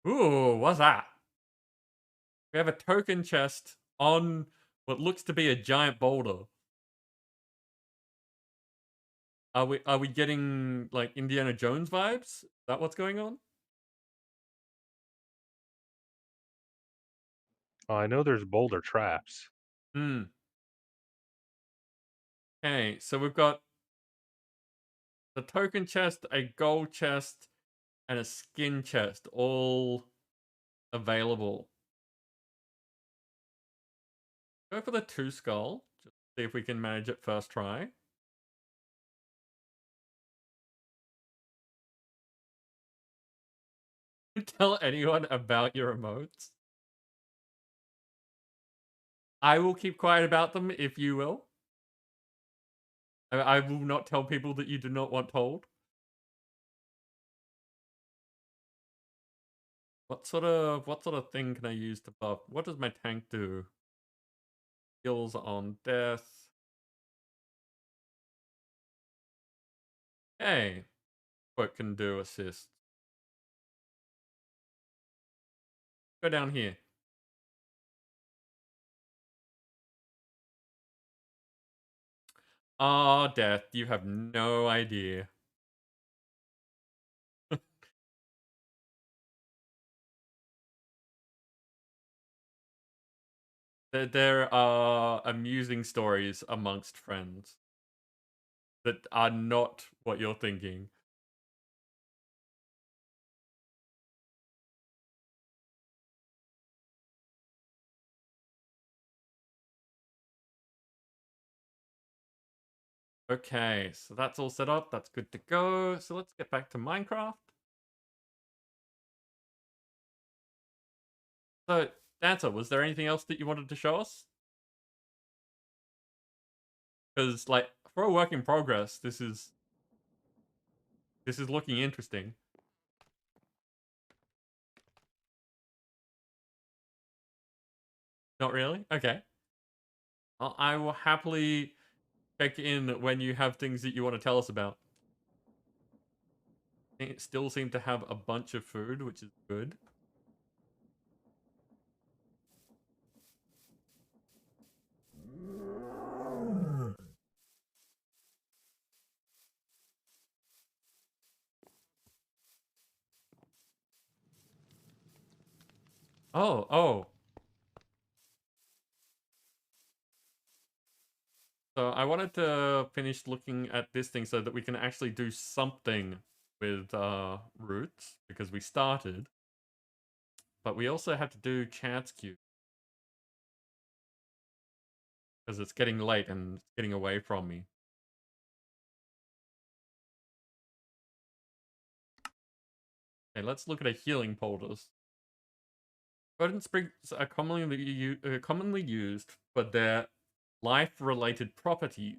[SPEAKER 1] Ooh, what's that? We have a token chest on what looks to be a giant boulder. Are we getting like Indiana Jones vibes? Is that what's going on?
[SPEAKER 5] I know there's boulder traps.
[SPEAKER 1] Hmm. Okay, so we've got the token chest, a gold chest, and a skin chest, all available. Go for the 2 skull. Just see if we can manage it first try. Tell anyone about your emotes. I will keep quiet about them if you will. I will not tell people that you do not want told. What sort of thing can I use to buff? What does my tank do? Heals on death. Hey, what can do assist? Go down here. Ah, death, you have no idea. There are amusing stories amongst friends that are not what you're thinking. Okay, so that's all set up. That's good to go. So let's get back to Minecraft. So, Dancer, was there anything else that you wanted to show us? Because, like, for a work in progress, this is looking interesting. Not really? Okay. Well, I will happily check in when you have things that you want to tell us about. It still seem to have a bunch of food, which is good. Oh. So I wanted to finish looking at this thing so that we can actually do something with roots, because we started. But we also have to do chance queue. Because it's getting late and it's getting away from me. Okay, let's look at a healing poultice. Verdant sprigs are commonly used for their life-related properties,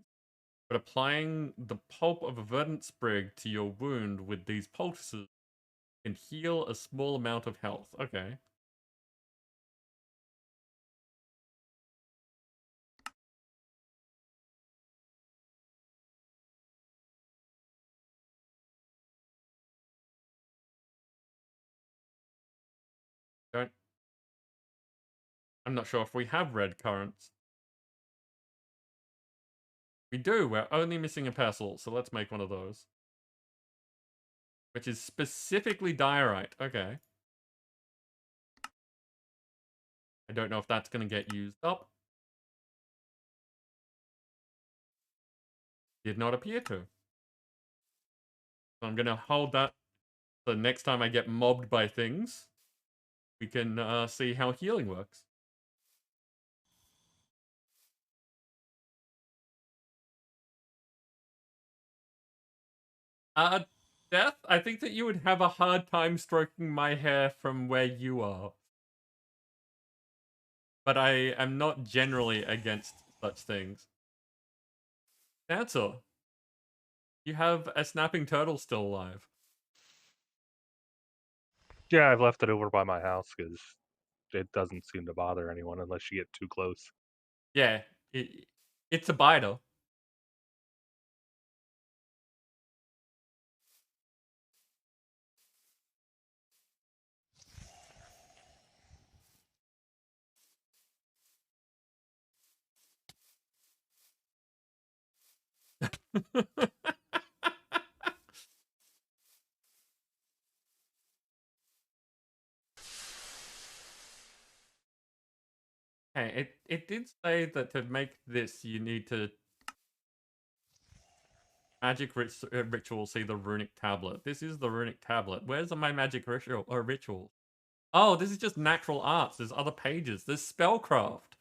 [SPEAKER 1] but applying the pulp of a verdant sprig to your wound with these poultices can heal a small amount of health. Okay. I'm not sure if we have red currants. We do, we're only missing a pestle, so let's make one of those. Which is specifically diorite, okay. I don't know if that's going to get used up. Did not appear to. So I'm going to hold that so next time I get mobbed by things, we can see how healing works. Death, I think that you would have a hard time stroking my hair from where you are. But I am not generally against such things. Answer. You have a snapping turtle still alive.
[SPEAKER 5] Yeah, I've left it over by my house because it doesn't seem to bother anyone unless you get too close.
[SPEAKER 1] Yeah, it's a biter. Hey, it did say that to make this, you need to ritual see the runic tablet. This is the runic tablet. Where's my magic ritual or ritual? Oh, this is just natural arts. There's other pages. There's spellcraft.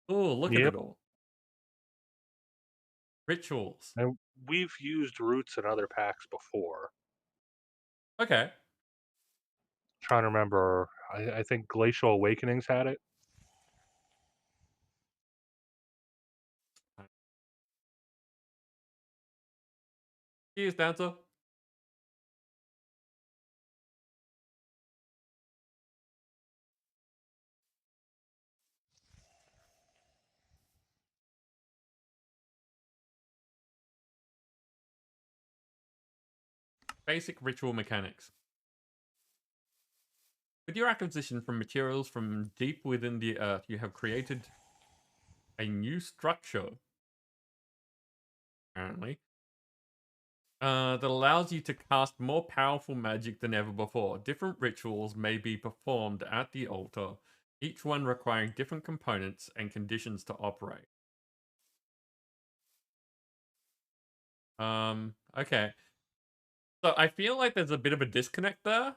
[SPEAKER 1] Oh, look at
[SPEAKER 5] Yep.
[SPEAKER 1] it all. Rituals.
[SPEAKER 5] And we've used roots in other packs before.
[SPEAKER 1] Okay.
[SPEAKER 5] Trying to remember, I think Glacial Awakenings had it.
[SPEAKER 1] Cheers, dancer. Basic ritual mechanics. With your acquisition from materials from deep within the earth, you have created a new structure, apparently, that allows you to cast more powerful magic than ever before. Different rituals may be performed at the altar, each one requiring different components and conditions to operate. Okay. So I feel like there's a bit of a disconnect there.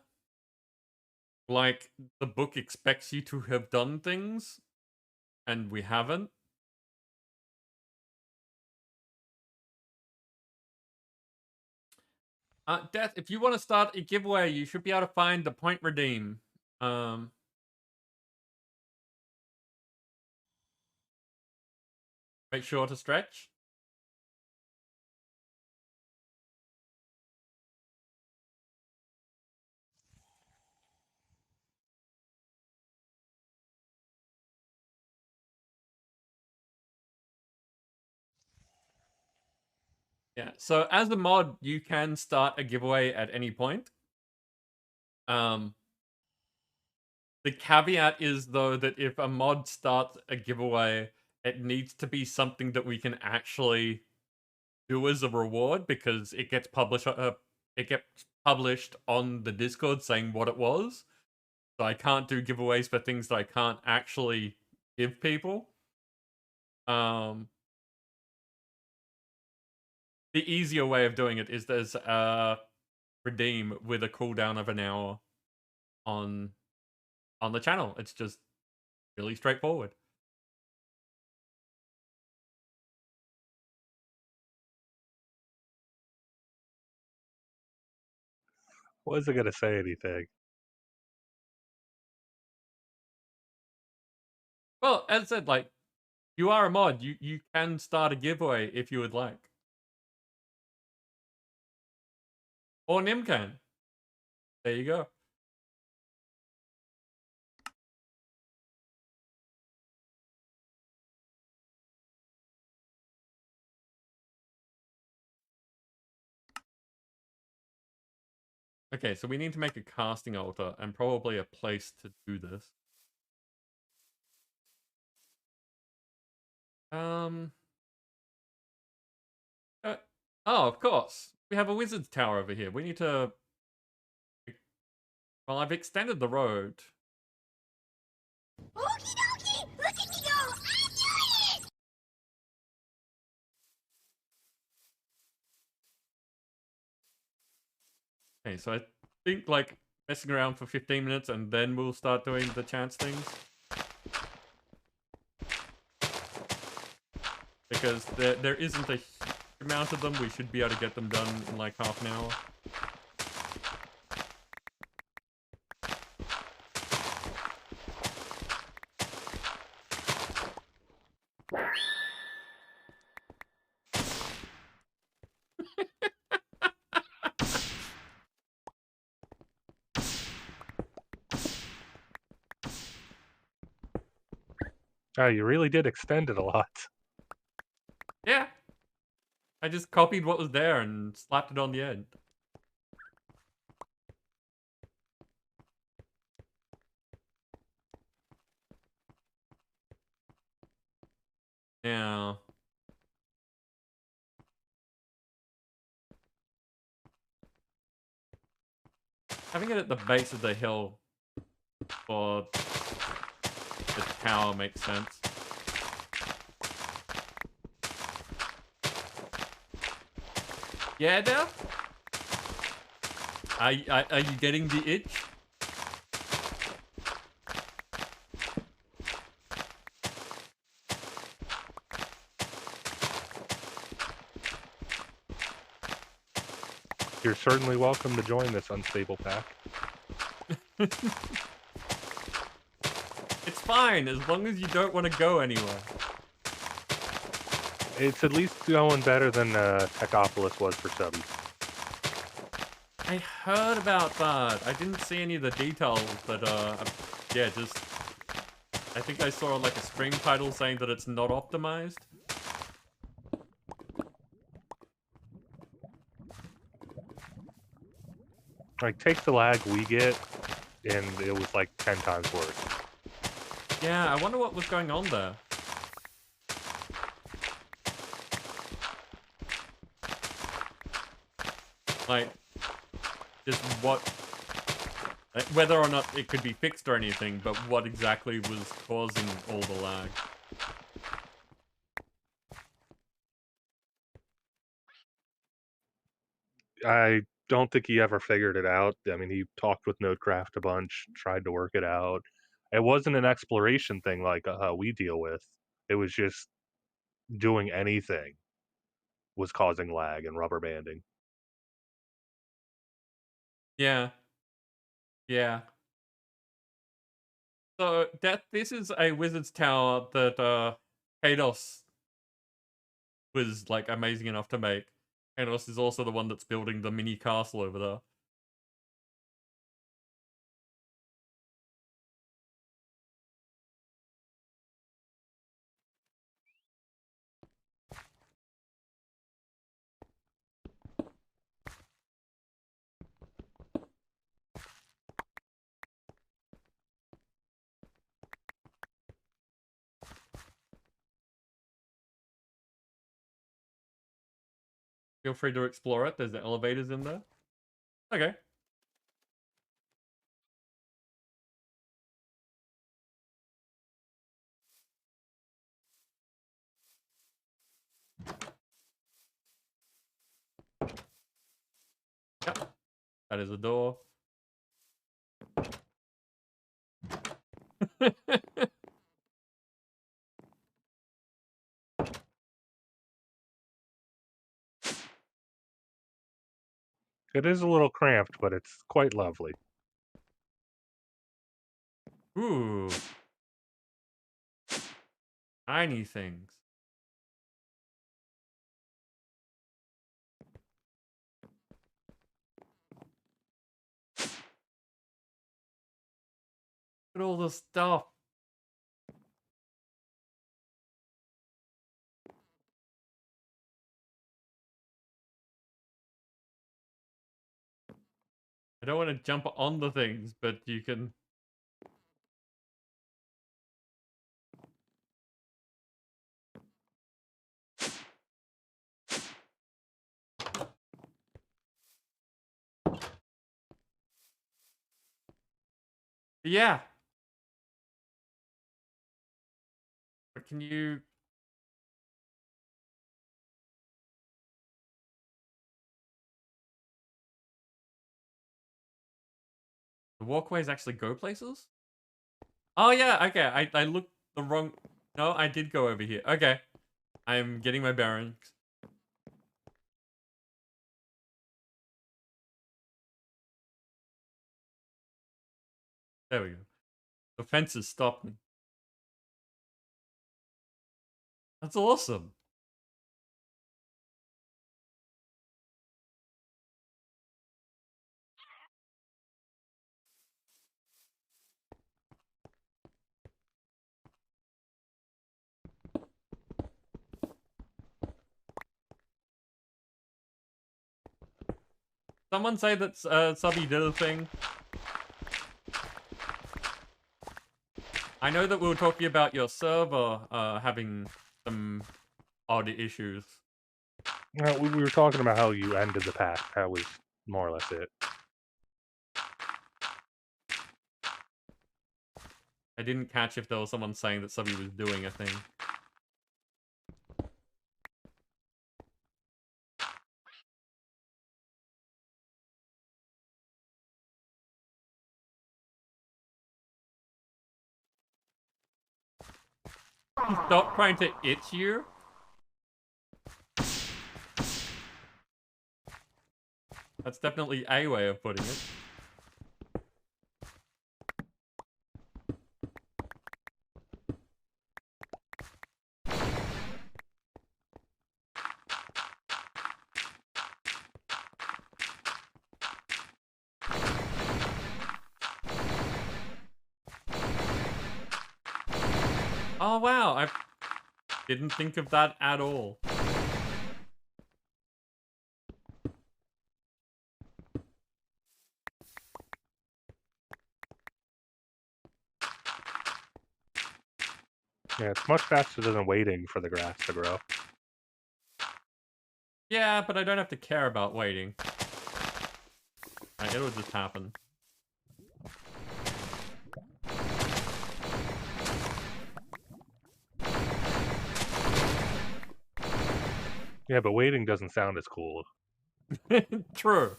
[SPEAKER 1] Like, the book expects you to have done things, and we haven't. Death, if you want to start a giveaway, you should be able to find the point redeem. Make sure to stretch. Yeah, so as a mod, you can start a giveaway at any point. The caveat is, though, that if a mod starts a giveaway, it needs to be something that we can actually do as a reward, because it gets published on the Discord saying what it was. So I can't do giveaways for things that I can't actually give people. The easier way of doing it is there's redeem with a cooldown of an hour on the channel. It's just really straightforward.
[SPEAKER 5] Wasn't gonna say anything.
[SPEAKER 1] Well, as I said, like, you are a mod. You can start a giveaway if you would like. Or Nim can. There you go. Okay, so we need to make a casting altar and probably a place to do this. Oh, of course. We have a wizard's tower over here. We need to... Well, I've extended the road.
[SPEAKER 3] Okie dokie! Look at me go! I'm doing it!
[SPEAKER 1] Okay, so I think, like, messing around for 15 minutes and then we'll start doing the chance things. Because there isn't a huge amount of them. We should be able to get them done in like half an hour.
[SPEAKER 5] Oh, you really did extend it a lot.
[SPEAKER 1] Yeah. I just copied what was there and slapped it on the end. Now, having it at the base of the hill for the tower makes sense. Yeah, Dev? Are you getting the itch?
[SPEAKER 5] You're certainly welcome to join this unstable pack.
[SPEAKER 1] It's fine, as long as you don't want to go anywhere.
[SPEAKER 5] It's at least going better than Techopolis was for Subby.
[SPEAKER 1] I heard about that. I didn't see any of the details, but yeah, just I think I saw like a stream title saying that it's not optimized.
[SPEAKER 5] Like, take the lag we get, and it was like 10 times worse.
[SPEAKER 1] Yeah, I wonder what was going on there. Like, just what, whether or not it could be fixed or anything, but what exactly was causing all the lag.
[SPEAKER 5] I don't think he ever figured it out. I mean, he talked with Nodecraft a bunch, tried to work it out. It wasn't an exploration thing like we deal with. It was just doing anything was causing lag and rubber banding.
[SPEAKER 1] Yeah. Yeah. So this is a wizard's tower that Kados was like amazing enough to make. Kados is also the one that's building the mini castle over there. Feel free to explore it. There's the elevators in there. Okay. Yep. That is a door.
[SPEAKER 5] It is a little cramped, but it's quite lovely.
[SPEAKER 1] Ooh. Tiny things. Look at all the stuff. I don't want to jump on the things, but you can... Yeah. But can you... The walkways actually go places? Oh yeah, okay. I looked the wrong... No, I did go over here. Okay. I'm getting my bearings. There we go. The fences stopped me. That's awesome. Someone say that Subby did a thing. I know that we were talking about your server having some odd issues.
[SPEAKER 5] We were talking about how you ended the pack. That was more or less it.
[SPEAKER 1] I didn't catch if there was someone saying that Subby was doing a thing. Stop trying to itch you. That's definitely a way of putting it. Oh wow, I didn't think of that at all.
[SPEAKER 5] Yeah, it's much faster than waiting for the grass to grow.
[SPEAKER 1] Yeah, but I don't have to care about waiting. Like, it'll just happen.
[SPEAKER 5] Yeah, but waiting doesn't sound as cool.
[SPEAKER 1] True.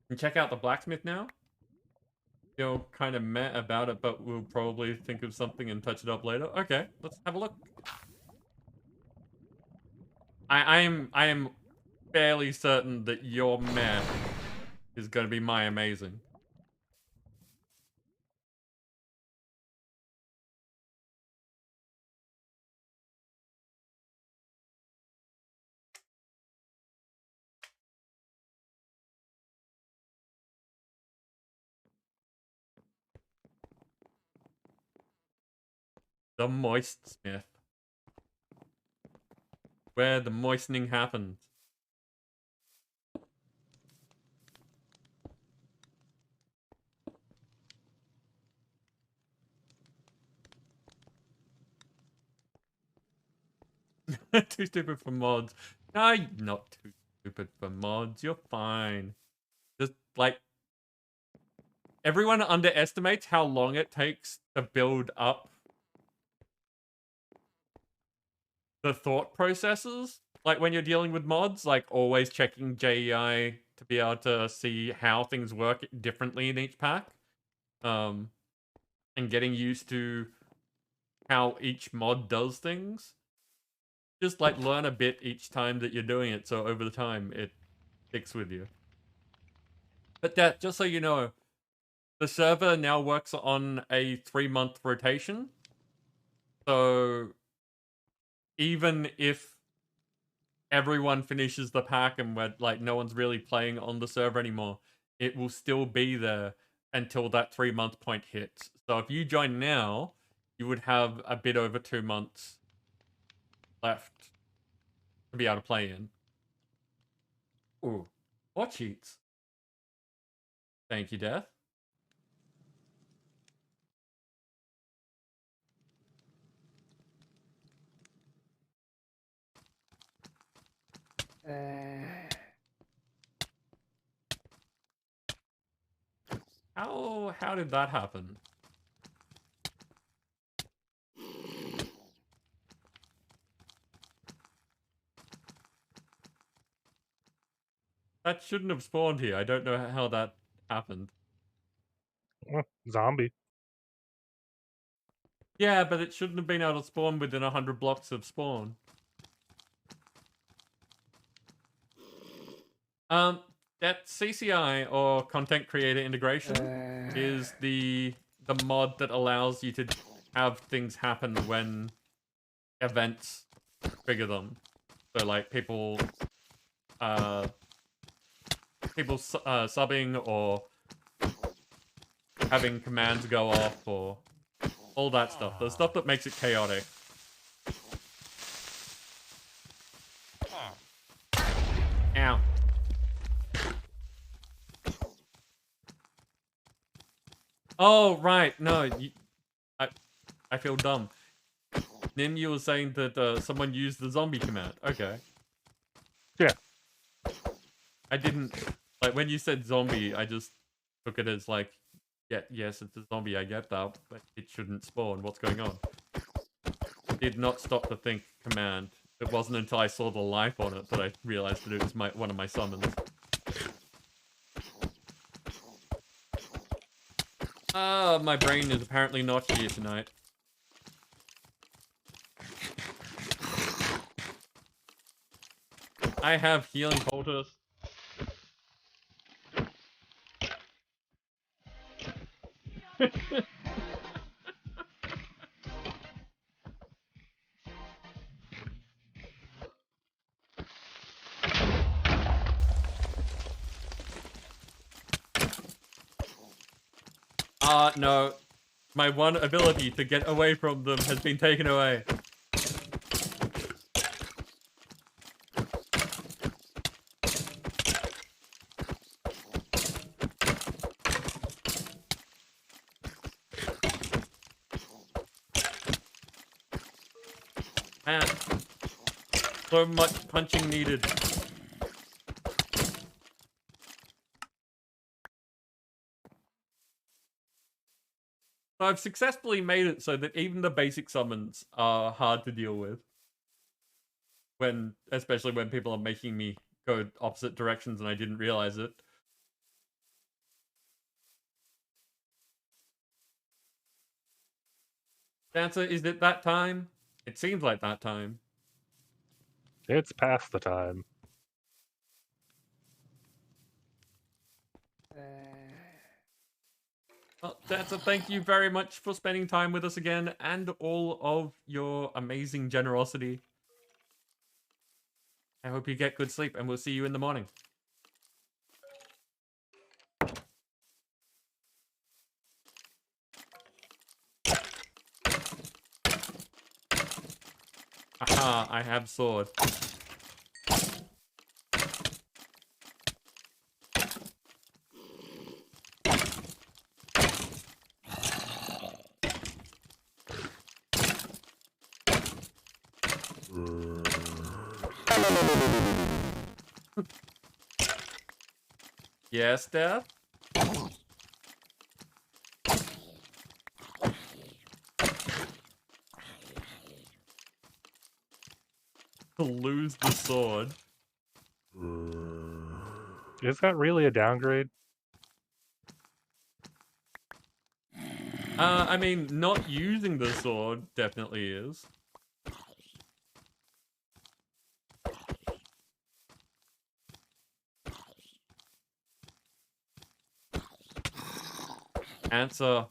[SPEAKER 1] And check out the blacksmith now. Feel kind of meh about it, but we'll probably think of something and touch it up later. Okay, let's have a look. I am fairly certain that your meh is going to be my amazing. The moist smith. Where the moistening happens. Too stupid for mods. No, you're not too stupid for mods. You're fine. Just, like, everyone underestimates how long it takes to build up the thought processes. Like, when you're dealing with mods, like, always checking JEI to be able to see how things work differently in each pack. And getting used to how each mod does things. Just, like, learn a bit each time that you're doing it, so over the time, it sticks with you. But that, just so you know, the server now works on a 3-month rotation. So, even if everyone finishes the pack and we're, like, no one's really playing on the server anymore, it will still be there until that 3-month point hits. So if you join now, you would have a bit over 2 months left to be able to play in. Ooh, what cheats? Thank you, Death. How did that happen? That shouldn't have spawned here. I don't know how that happened.
[SPEAKER 5] Zombie.
[SPEAKER 1] Yeah, but it shouldn't have been able to spawn within 100 blocks of spawn. That CCI, or Content Creator Integration, is the mod that allows you to have things happen when events trigger them. So, like, people subbing, or having commands go off, or all that stuff. The stuff that makes it chaotic. Ow. Oh, right. No, I feel dumb. Nim, you were saying that someone used the zombie command. Okay.
[SPEAKER 5] Yeah.
[SPEAKER 1] I didn't... Like, when you said zombie, I just took it as, like, yeah, yes, it's a zombie, I get that, but it shouldn't spawn. What's going on? Did not stop to think command. It wasn't until I saw the life on it that I realized that it was one of my summons. My brain is apparently not here tonight. I have healing poultice. No. My one ability to get away from them has been taken away. Man, so much punching needed. So I've successfully made it so that even the basic summons are hard to deal with. Especially when people are making me go opposite directions and I didn't realize it. Dancer, is it that time? It seems like that time.
[SPEAKER 5] It's past the time.
[SPEAKER 1] Well, Dancer, thank you very much for spending time with us again and all of your amazing generosity. I hope you get good sleep and we'll see you in the morning. Aha, I have sword. Yes, Death? To lose the sword.
[SPEAKER 5] Is that really a downgrade?
[SPEAKER 1] I mean, not using the sword definitely is. Answer.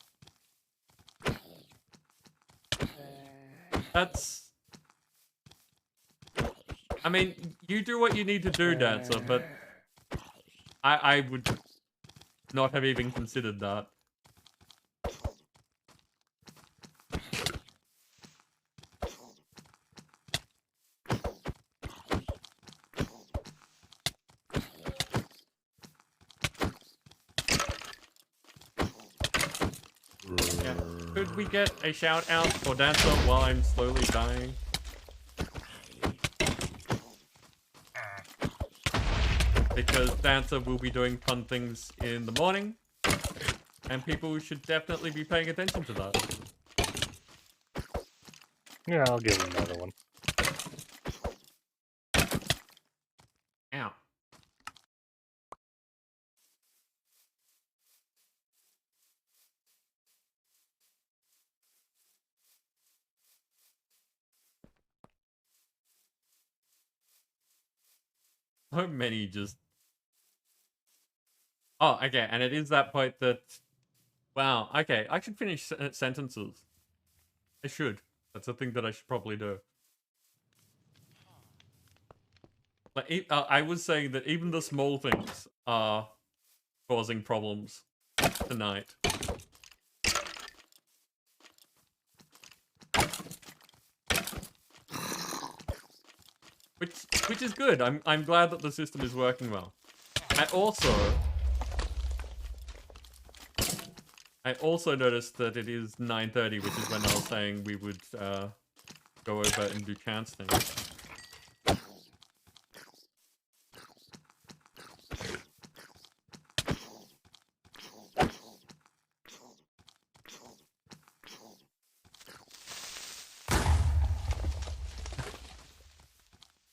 [SPEAKER 1] That's... I mean, you do what you need to do, Dancer, but I would not have even considered that. Yeah. Could we get a shout out for Dancer while I'm slowly dying? Because Dancer will be doing fun things in the morning, and people should definitely be paying attention to that.
[SPEAKER 5] Yeah, I'll give him another one.
[SPEAKER 1] Ow. So many just... Oh, okay, and it is that point that... Wow, okay, I should finish sentences. I should. That's a thing that I should probably do. Like, I was saying that even the small things are causing problems tonight. Which is good. I'm glad that the system is working well. I also noticed that it is 9:30, which is when I was saying we would go over and do chance things.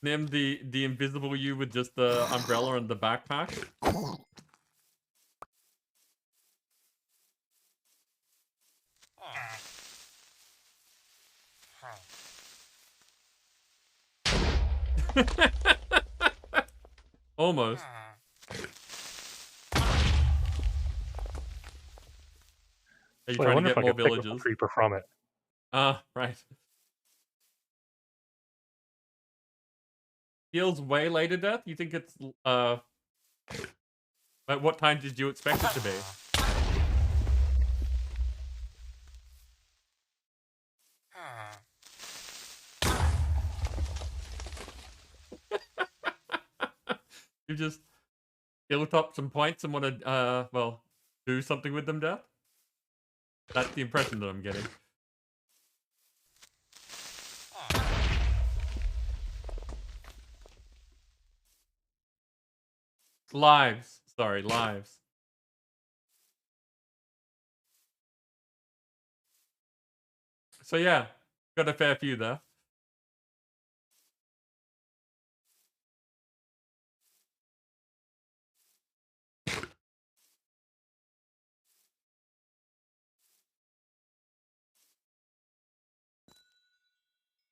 [SPEAKER 1] Nim, the invisible you with just the umbrella and the backpack. Almost. Are you
[SPEAKER 5] So I
[SPEAKER 1] trying to
[SPEAKER 5] wonder if
[SPEAKER 1] get
[SPEAKER 5] I
[SPEAKER 1] more
[SPEAKER 5] could pick up a
[SPEAKER 1] villagers?
[SPEAKER 5] creeper from it.
[SPEAKER 1] Ah, right. Feels way later death? You think it's, at what time did you expect it to be? You just built up some points and want to, well, do something with them, Death? That's the impression that I'm getting. Lives. Sorry, lives. So yeah, got a fair few there.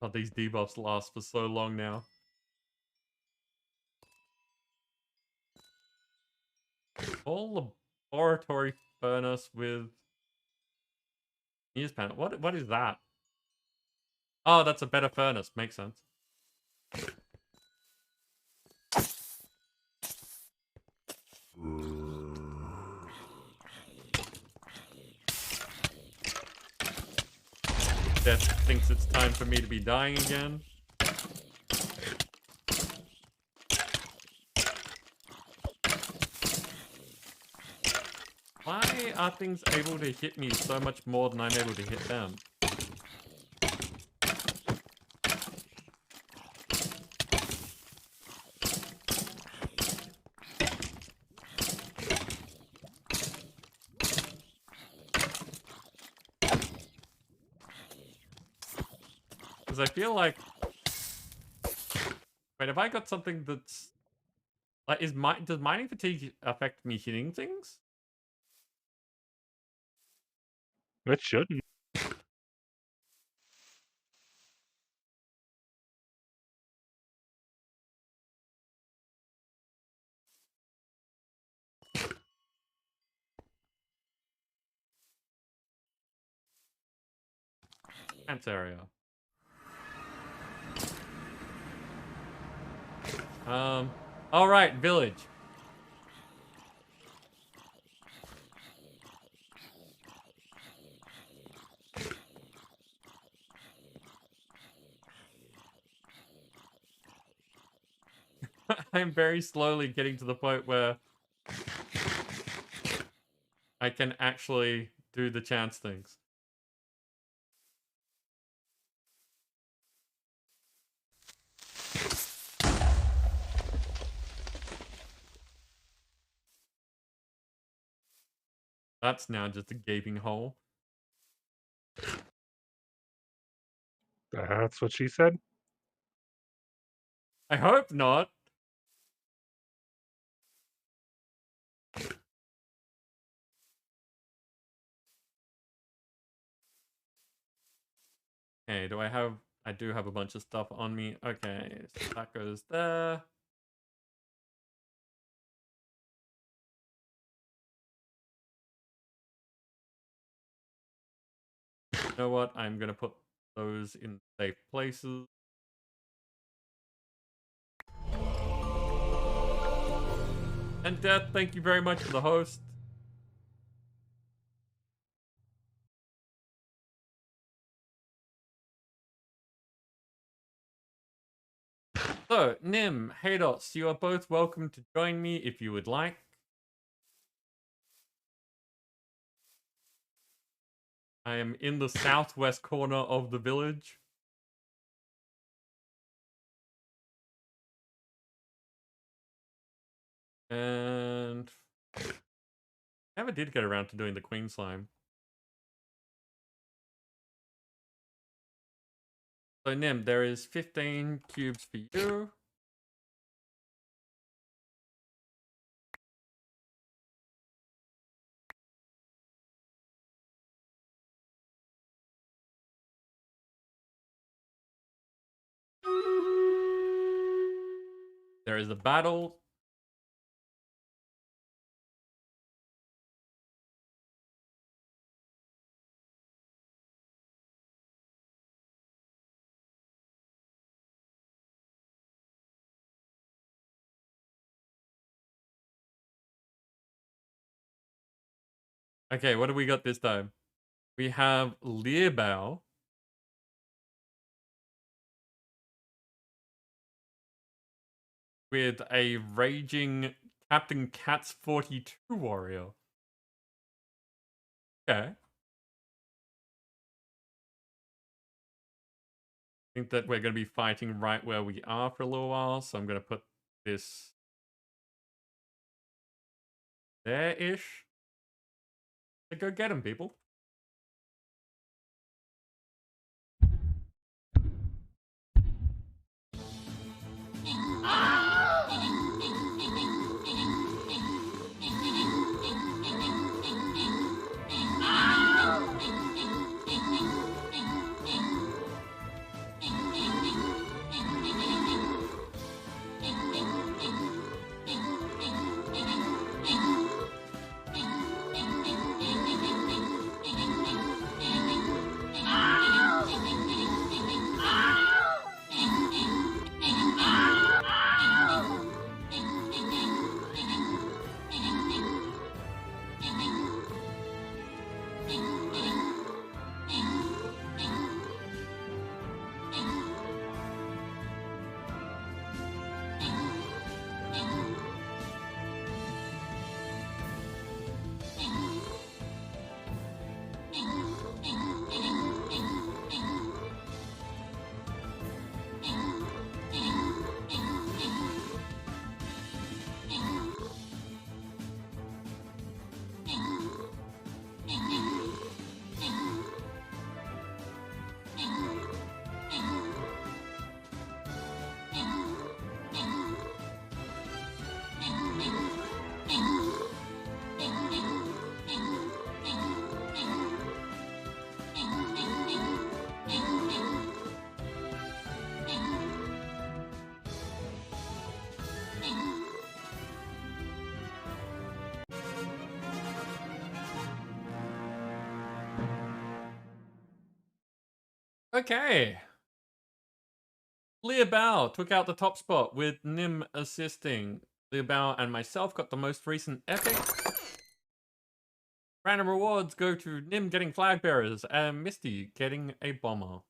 [SPEAKER 1] Oh, these debuffs last for so long now. All laboratory furnace with use panel. What is that? Oh, that's a better furnace. Makes sense. Death thinks it's time for me to be dying again. Why are things able to hit me so much more than I'm able to hit them? Because I feel like... Wait, have I got something that's... Like, does mining fatigue affect me hitting things?
[SPEAKER 5] It shouldn't.
[SPEAKER 1] Ants area. Alright, village. I'm very slowly getting to the point where I can actually do the chance things. That's now just a gaping hole.
[SPEAKER 5] That's what she said.
[SPEAKER 1] I hope not. Okay, do I have... I do have a bunch of stuff on me. Okay, so that goes there. You know what? I'm gonna put those in safe places. And Death, thank you very much for the host. So, Nim, Haydos, you are both welcome to join me if you would like. I am in the southwest corner of the village. And I never did get around to doing the queen slime. So Nim, there is 15 cubes for you. There is a battle Okay, what do we got this time? We have Learbow. With a raging Captain Cat's 42 warrior. Okay. I think that we're going to be fighting right where we are for a little while, so I'm going to put this there-ish. So go get him, people. Okay. Learbow took out the top spot with Nim assisting. Learbow and myself got the most recent epic. Random rewards go to Nim getting flag bearers and Misty getting a bomber.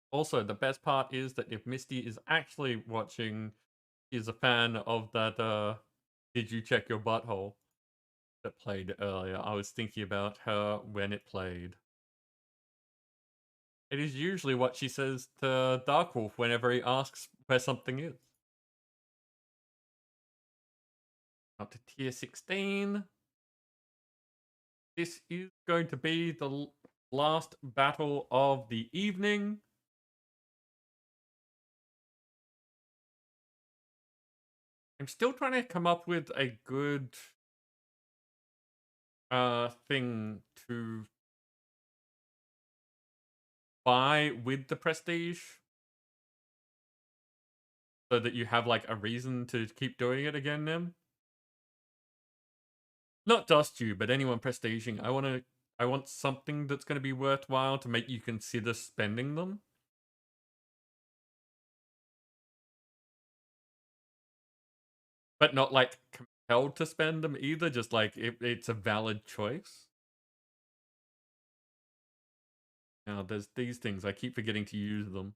[SPEAKER 1] Also, the best part is that if Misty is actually watching, she's a fan of that Did You Check Your Butthole that played earlier. I was thinking about her when it played. It is usually what she says to Darkwolf whenever he asks where something is. Up to tier 16. This is going to be the last battle of the evening. I'm still trying to come up with a good thing to buy with the prestige so that you have like a reason to keep doing it again, Nim. Not just you, but anyone prestiging. I want something that's going to be worthwhile to make you consider spending them. But not like compelled to spend them either, just like it's a valid choice. Now, there's these things. I keep forgetting to use them.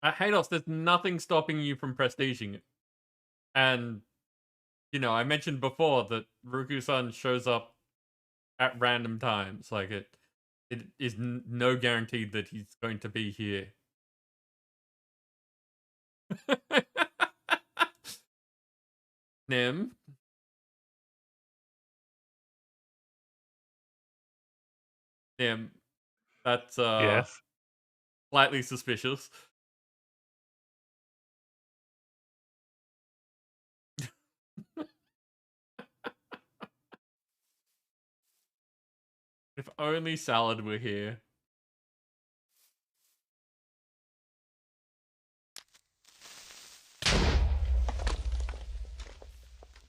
[SPEAKER 1] Hados, there's nothing stopping you from prestiging it. And, you know, I mentioned before that Ruku-san shows up at random times. Like, it is no guarantee that he's going to be here. Nim? Nim, that's,
[SPEAKER 5] Yes.
[SPEAKER 1] slightly suspicious. If only Salad were here.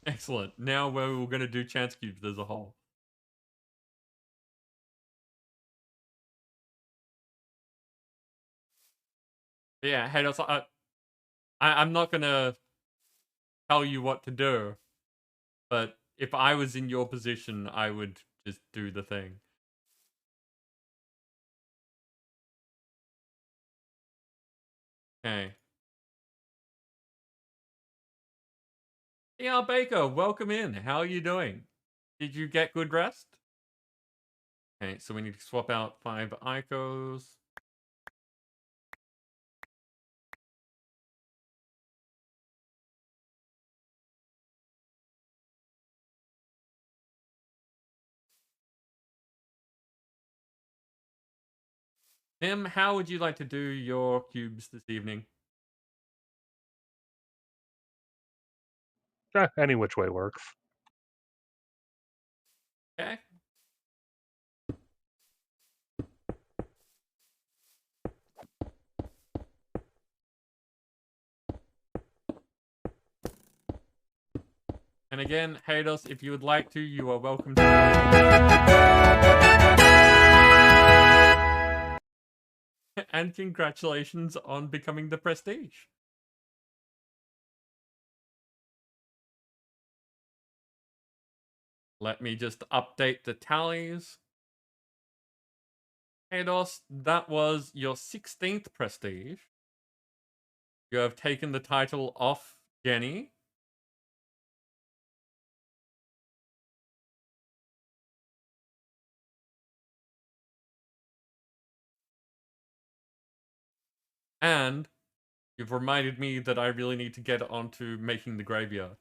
[SPEAKER 1] Excellent. Now we're going to do chance cubes as a whole. Yeah, hey, that's, I'm not going to tell you what to do, but if I was in your position, I would just do the thing. Okay. Yeah, Baker, welcome in. How are you doing? Did you get good rest? Okay, so we need to swap out 5 icos. Tim, how would you like to do your cubes this evening?
[SPEAKER 5] Any which way works.
[SPEAKER 1] Okay. And again, haters, if you would like to, you are welcome to join. And congratulations on becoming the Prestige. Let me just update the tallies. Hados, that was your 16th Prestige. You have taken the title off Jenny. And you've reminded me that I really need to get onto making the graveyard.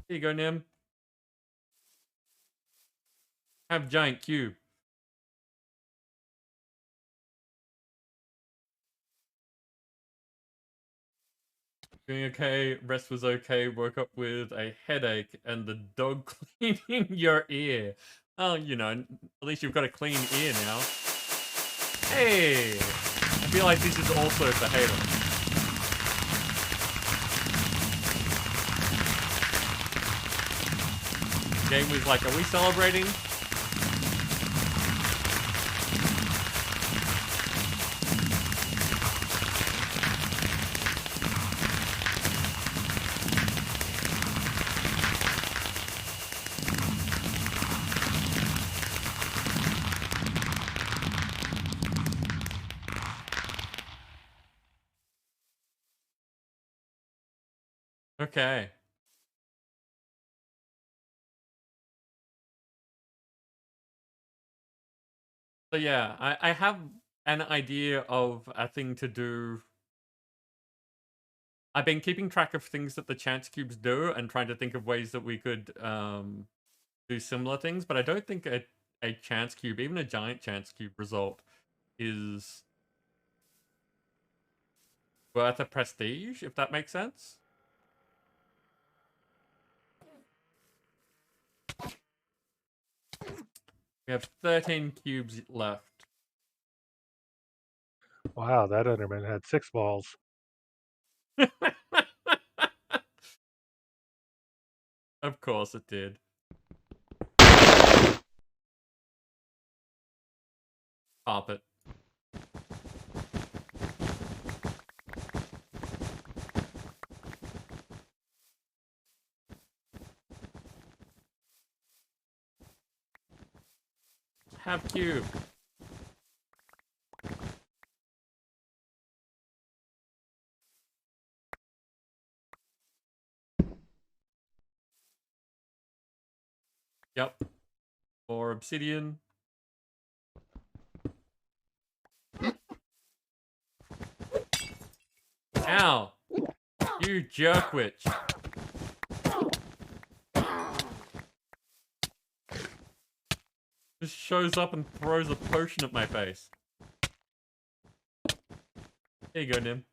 [SPEAKER 1] Here you go, Nim. Have giant cube. Doing okay, rest was okay, woke up with a headache and the dog cleaning your ear. Oh, you know, at least you've got a clean ear now. Hey! I feel like this is also for haters. Game was like, are we celebrating? Okay. So yeah, I have an idea of a thing to do. I've been keeping track of things that the chance cubes do and trying to think of ways that we could do similar things, but I don't think a chance cube, even a giant chance cube result, is worth a prestige, if that makes sense. We have 13 cubes left.
[SPEAKER 5] Wow, that Enderman had 6 balls.
[SPEAKER 1] Of course it did. Carpet. Have cube. Yep. Or obsidian. Ow! You jerkwitch. Just shows up and throws a potion at my face. There you go, Nim.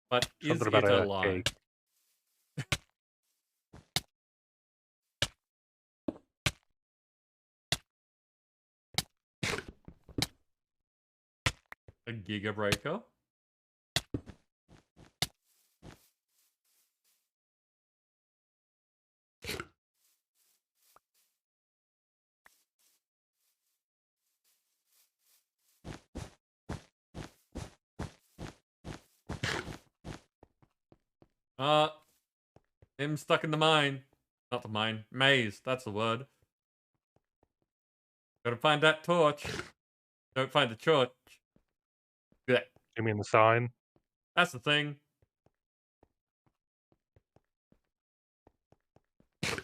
[SPEAKER 1] But is
[SPEAKER 5] Something
[SPEAKER 1] it
[SPEAKER 5] about a
[SPEAKER 1] alive?
[SPEAKER 5] cake.
[SPEAKER 1] A Giga Breaker. Him stuck in the mine. Not the mine. Maze. That's the word. Gotta find that torch. Don't find the torch. Yeah,
[SPEAKER 5] You mean the sign?
[SPEAKER 1] that's the thing. The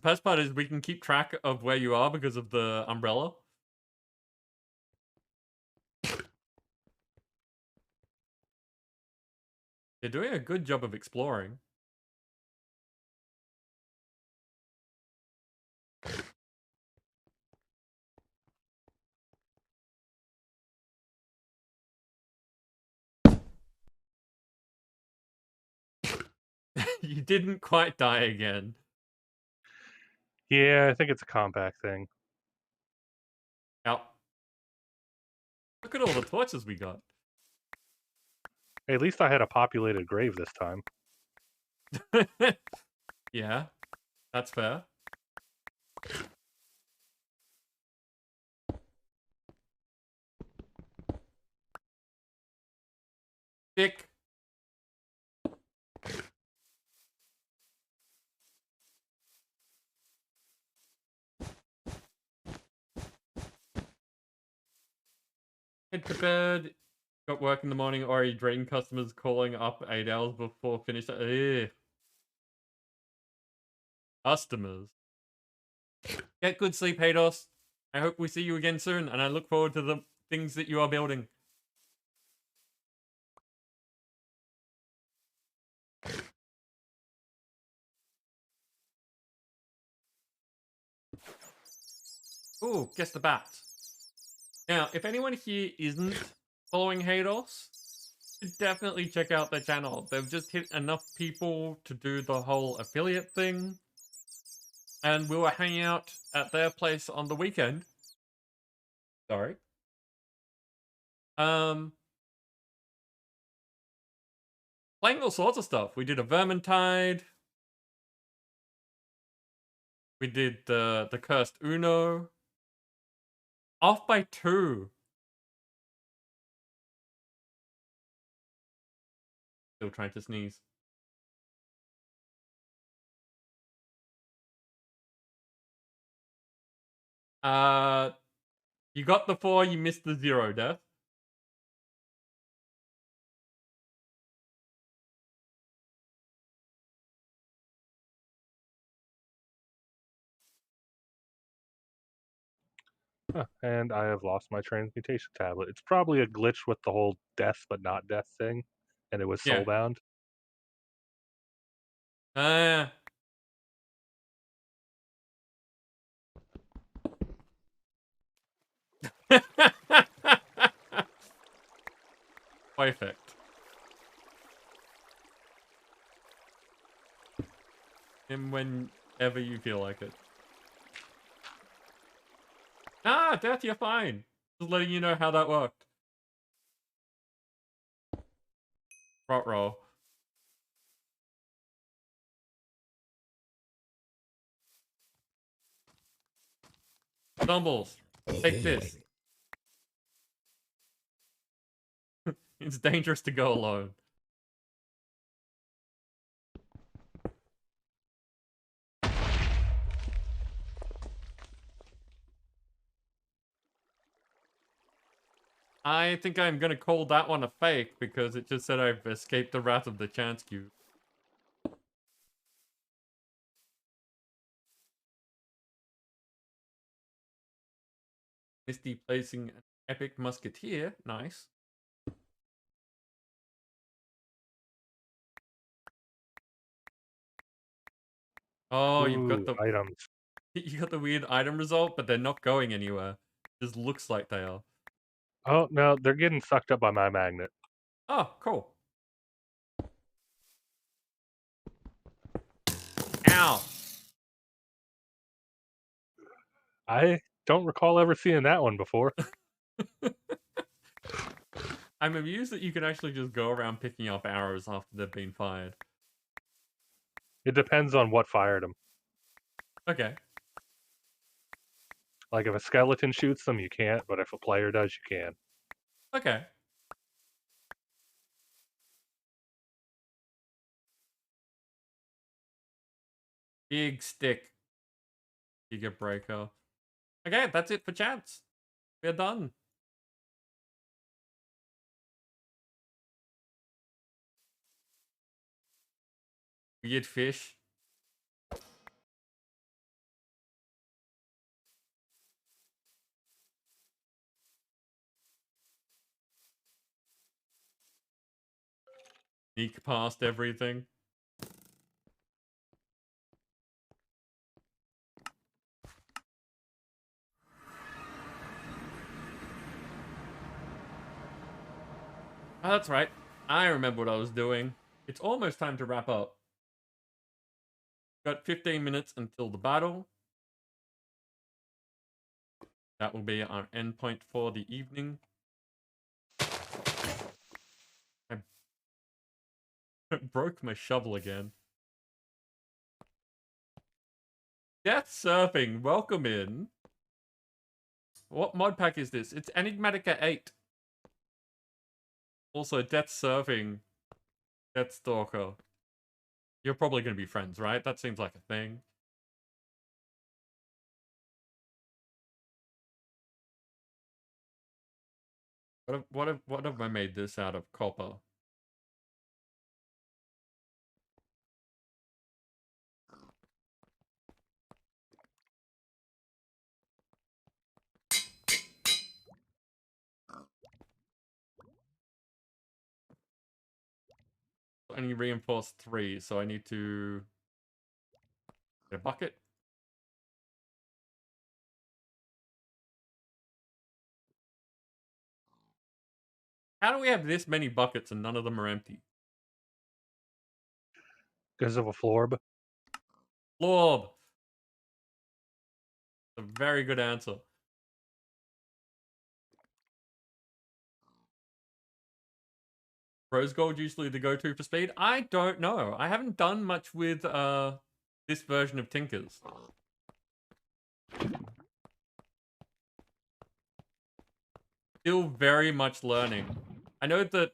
[SPEAKER 1] best part is we can keep track of where you are because of the umbrella. You're doing a good job of exploring. You didn't quite die again.
[SPEAKER 5] Yeah, I think it's a compact thing.
[SPEAKER 1] Out. Look at all the torches we got.
[SPEAKER 5] Hey, at least I had a populated grave this time.
[SPEAKER 1] Yeah, that's fair. Dick. Head to bed. Got work in the morning. Already drained customers calling up 8 hours before finish. Ugh. Customers. Get good sleep, Hados. I hope we see you again soon, and I look forward to the things that you are building. Ooh, guess the bat. Now, if anyone here isn't following Hados, should definitely check out their channel. They've just hit enough people to do the whole affiliate thing. And we were hanging out at their place on the weekend. Sorry. Playing all sorts of stuff. We did a Vermintide. We did the Cursed Uno. Off by 2. Still trying to sneeze. You got the 4, you missed the 0, Death.
[SPEAKER 5] Huh, and I have lost my transmutation tablet. It's probably a glitch with the whole death but not death thing, and it was
[SPEAKER 1] Yeah.
[SPEAKER 5] soulbound.
[SPEAKER 1] Perfect. And whenever you feel like it. Ah, Death, you're fine. Just letting you know how that worked. Rot roll. Stumbles. Take this. It's dangerous to go alone. I think I'm gonna call that one a fake because it just said I've escaped the wrath of the chance cube. Misty placing an epic musketeer. Nice. Oh, you've got
[SPEAKER 5] Ooh,
[SPEAKER 1] the
[SPEAKER 5] items.
[SPEAKER 1] you got the weird item result, but they're not going anywhere. Just looks like they are.
[SPEAKER 5] Oh, no, they're getting sucked up by my magnet.
[SPEAKER 1] Oh, cool. Ow.
[SPEAKER 5] I don't recall ever seeing that one before.
[SPEAKER 1] I'm amused that you can actually just go around picking up arrows after they've been fired.
[SPEAKER 5] It depends on what fired them.
[SPEAKER 1] Okay.
[SPEAKER 5] Like, if a skeleton shoots them, you can't, but if a player does, you can.
[SPEAKER 1] Okay. Big stick. Giga breaker. Okay, that's it for chats. We're done. Weird fish. Sneak past everything. Oh, that's right. I remember what I was doing. It's almost time to wrap up. Got 15 minutes until the battle. That will be our endpoint for the evening. I broke my shovel again. Death Surfing, welcome in. What mod pack is this? It's Enigmatica 8. Also, Death Surfing, Death Stalker. You're probably going to be friends, right? That seems like a thing. What have I made this out of? Copper. I need reinforced 3, so I need to get a bucket. How do we have this many buckets and none of them are empty?
[SPEAKER 5] Because of a florb.
[SPEAKER 1] Lord. A very good answer. Rose gold usually the go-to for speed? I don't know. I haven't done much with this version of Tinkers. Still very much learning. I know that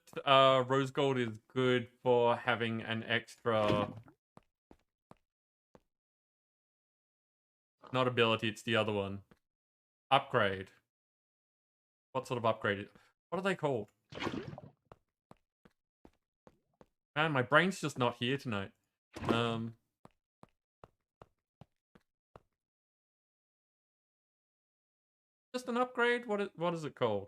[SPEAKER 1] rose gold is good for having an extra... Not ability, it's the other one. Upgrade. What sort of upgrade? What are they called? Man, my brain's just not here tonight. Just an upgrade? What is it called?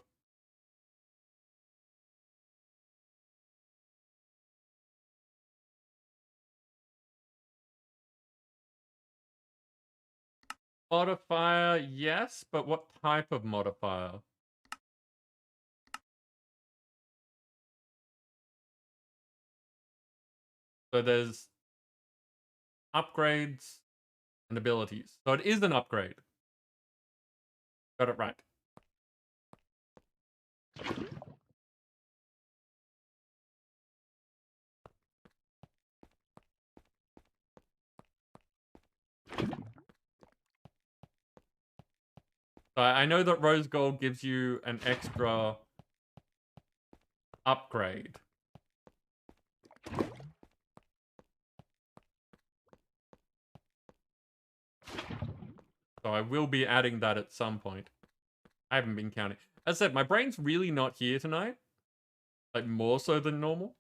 [SPEAKER 1] Modifier, yes, but what type of modifier? So there's upgrades and abilities. So it is an upgrade. Got it right. So I know that rose gold gives you an extra upgrade. So I will be adding that at some point. I haven't been counting. As I said, my brain's really not here tonight. Like, more so than normal.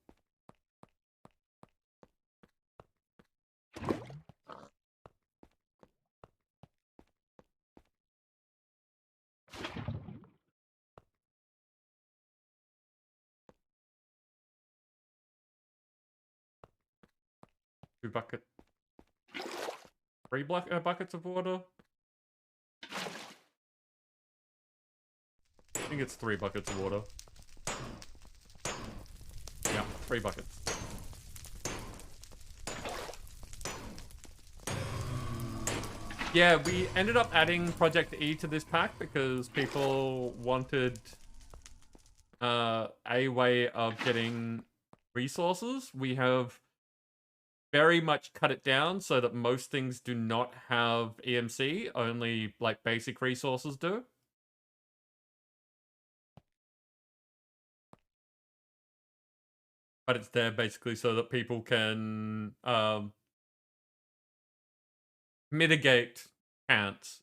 [SPEAKER 1] Two buckets. 3 buckets of water. I think it's 3 buckets of water. Yeah, 3 buckets. Yeah, we ended up adding Project E to this pack because people wanted a way of getting resources. We have very much cut it down so that most things do not have EMC, only like basic resources do. But it's there basically so that people can mitigate chance,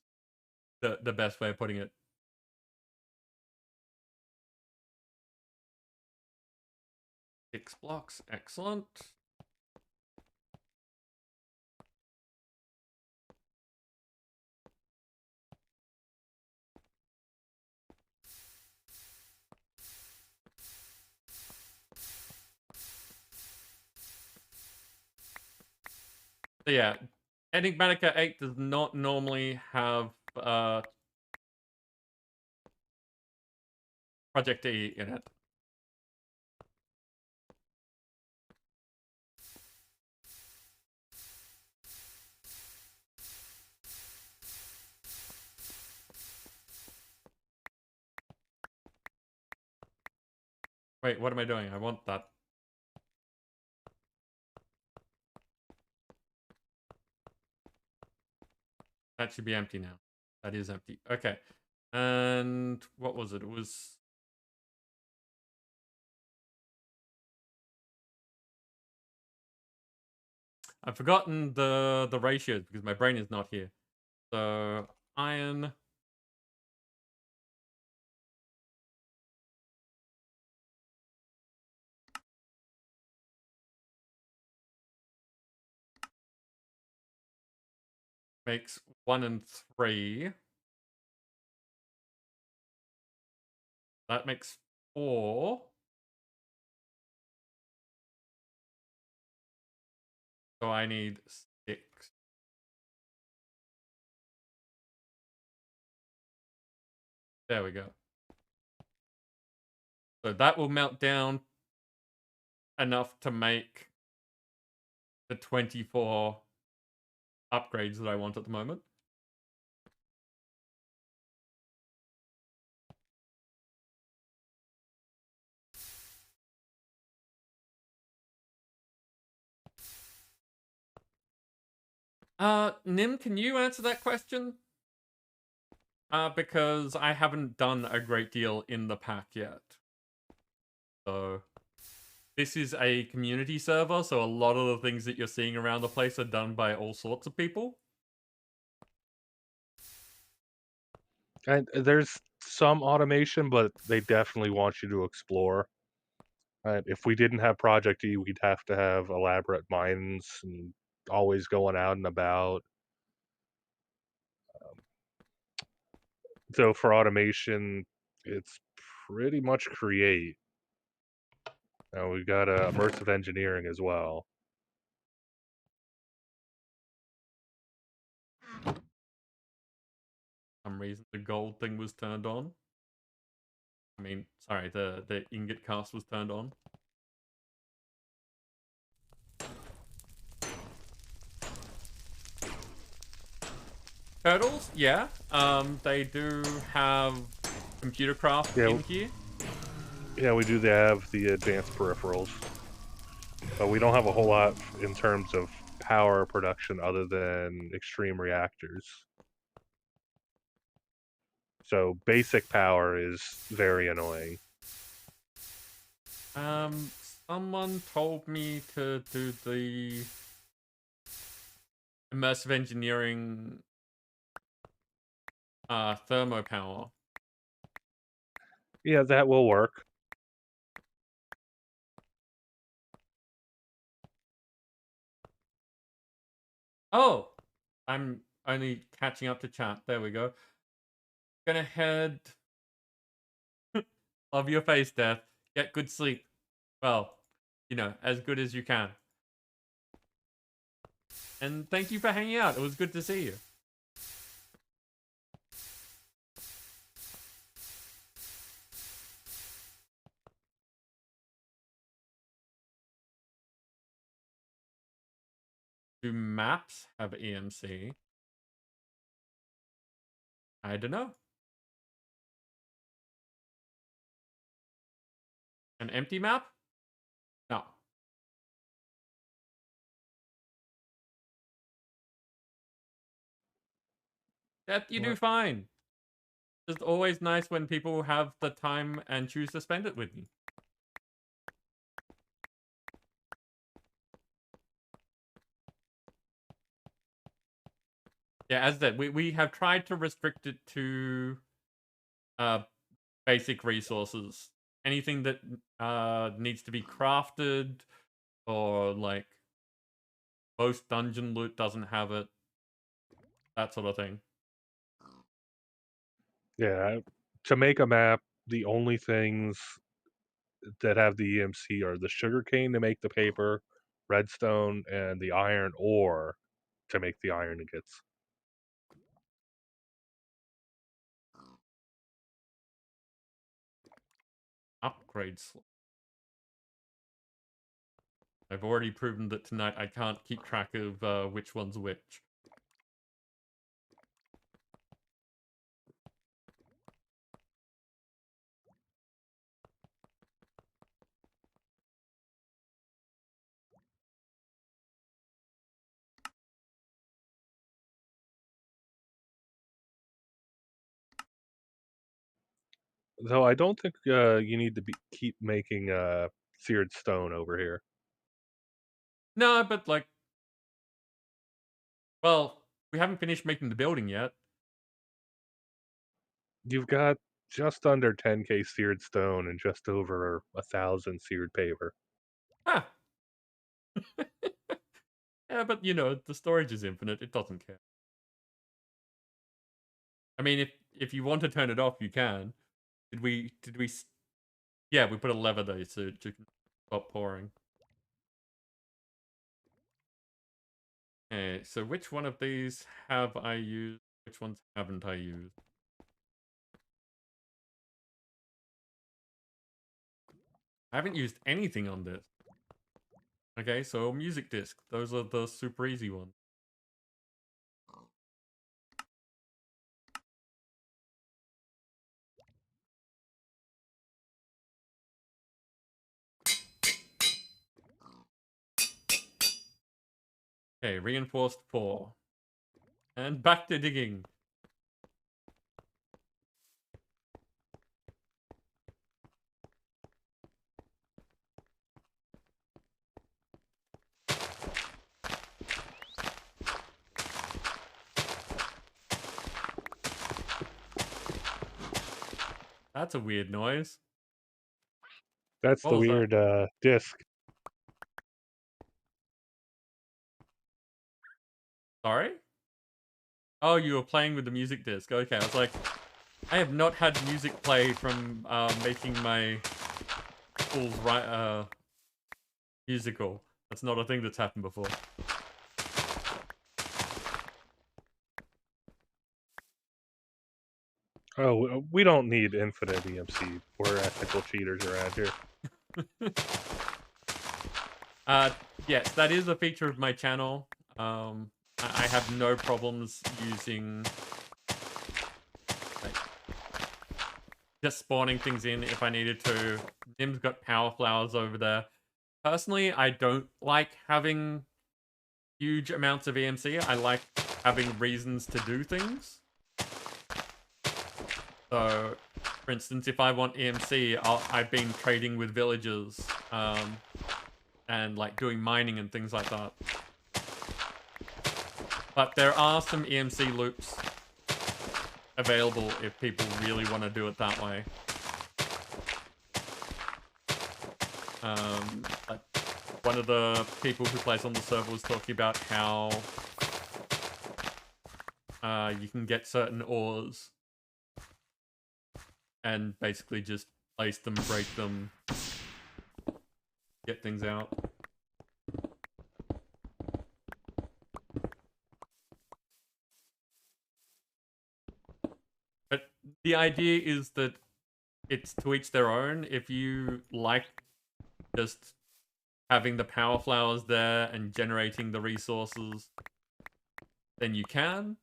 [SPEAKER 1] the best way of putting it. Six blocks, excellent. So yeah, Enigmatica 8 does not normally have Project E in it. Wait, what am I doing? I want that. That should be empty now. That is empty. Okay. And what was it? It was... I've forgotten the ratios because my brain is not here. So, iron... makes 1 and 3. That makes 4. So I need 6. There we go. So that will melt down enough to make the 24 upgrades that I want at the moment. Nim, can you answer that question? Because I haven't done a great deal in the pack yet. So, this is a community server, so a lot of the things that you're seeing around the place are done by all sorts of people.
[SPEAKER 5] And there's some automation, but they definitely want you to explore. If we didn't have Project E, we'd have to have elaborate mines and always going out and about. So for automation, it's pretty much create. Now we've got immersive engineering as well.
[SPEAKER 1] For some reason, the gold thing was turned on. I mean, sorry, the ingot cast was turned on. Turtles, yeah. They do have computer craft in here.
[SPEAKER 5] Yeah, we do have the advanced peripherals. But we don't have a whole lot in terms of power production other than extreme reactors. So basic power is very annoying.
[SPEAKER 1] Someone told me to do the immersive engineering thermo power.
[SPEAKER 5] Yeah, that will work.
[SPEAKER 1] Oh, I'm only catching up to chat. There we go. Gonna head. Love your face, Death. Get good sleep. Well, you know, as good as you can. And thank you for hanging out. It was good to see you. Do maps have EMC? I don't know. An empty map? No. That you do
[SPEAKER 5] What?
[SPEAKER 1] fine. It's always nice when people have the time and choose to spend it with me. Yeah, as I said, we have tried to restrict it to basic resources. Anything that needs to be crafted, or like most dungeon loot doesn't have it. That sort of thing.
[SPEAKER 5] Yeah, to make a map, the only things that have the EMC are the sugarcane to make the paper, redstone, and the iron ore to make the iron ingots.
[SPEAKER 1] Upgrades. I've already proven that tonight I can't keep track of which one's which.
[SPEAKER 5] Though I don't think you need to keep making seared stone over here.
[SPEAKER 1] No, but like, well, we haven't finished making the building yet.
[SPEAKER 5] You've got just under 10k seared stone and just over 1,000 seared paper.
[SPEAKER 1] Huh. Yeah, but you know, the storage is infinite. It doesn't care. I mean, if you want to turn it off, you can. Did we yeah, we put a lever there so it can stop pouring. Okay, so which one of these have I used? Which ones haven't I used? I haven't used anything on this. Okay, so music disc. Those are the super easy ones. Okay, reinforced 4. And back to digging. That's a weird noise.
[SPEAKER 5] That's
[SPEAKER 1] What
[SPEAKER 5] the
[SPEAKER 1] was that?
[SPEAKER 5] weird disc.
[SPEAKER 1] Sorry? Oh, you were playing with the music disc. Okay, I was like, I have not had music play from making my schools musical. That's not a thing that's happened before.
[SPEAKER 5] Oh, we don't need infinite EMC. We're ethical cheaters around here.
[SPEAKER 1] Yes, that is a feature of my channel. I have no problems using like, just spawning things in if I needed to. Nim's got power flowers over there. Personally, I don't like having huge amounts of EMC. I like having reasons to do things. So, for instance, if I want EMC, I've been trading with villagers and like doing mining and things like that. But there are some EMC loops available if people really want to do it that way. Like one of the people who plays on the server was talking about how you can get certain ores and basically just place them, break them, get things out. But the idea is that it's to each their own. If you like just having the power flowers there and generating the resources, then you can.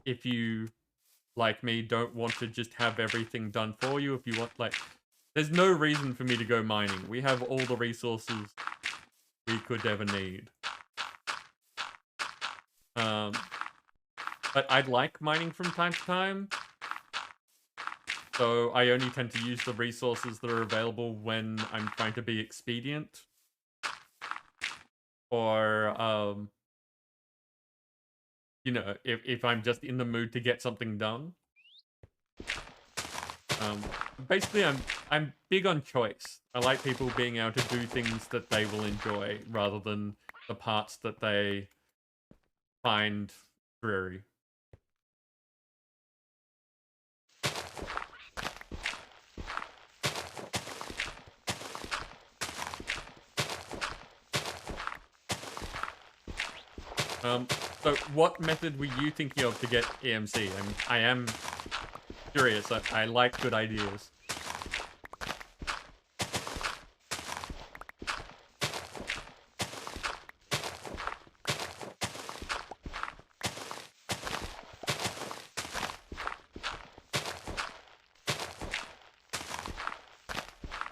[SPEAKER 1] if you, like me, don't want to just have everything done for you, if you want, like, there's no reason for me to go mining. We have all the resources we could ever need. But I like mining from time to time. So I only tend to use the resources that are available when I'm trying to be expedient. Or, you know, if I'm just in the mood to get something done. Basically, I'm big on choice. I like people being able to do things that they will enjoy rather than the parts that they find dreary. So what method were you thinking of to get EMC? I am curious. I like good ideas.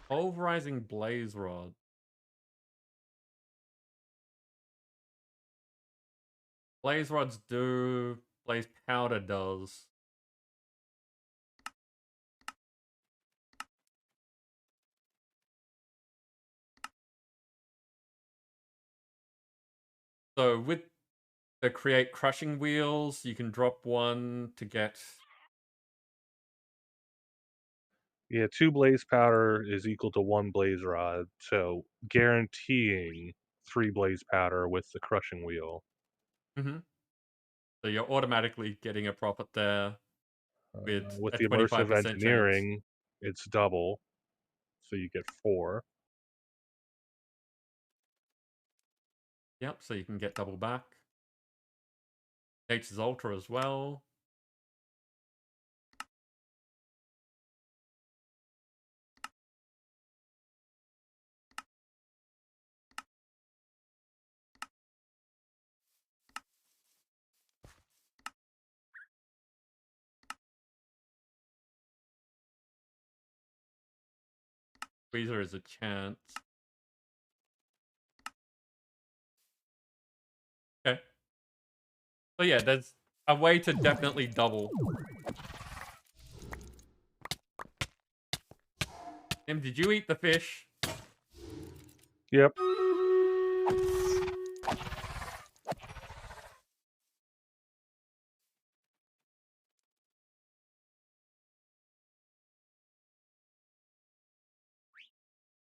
[SPEAKER 1] Pulverizing blaze rod. Blaze rods do. Blaze powder does. So with the create crushing wheels, you can drop one to get.
[SPEAKER 5] Yeah, 2 blaze powder is equal to 1 blaze rod, so guaranteeing 3 blaze powder with the crushing wheel.
[SPEAKER 1] Mm-hmm. So you're automatically getting a profit there with
[SPEAKER 5] With
[SPEAKER 1] a
[SPEAKER 5] the immersive
[SPEAKER 1] 25% chance.
[SPEAKER 5] engineering, it's double, so you get 4.
[SPEAKER 1] Yep, so you can get double back. Nature's Ultra as well. Squeezer is a chance. Okay. So yeah, there's a way to definitely double. Tim, did you eat the fish?
[SPEAKER 5] Yep.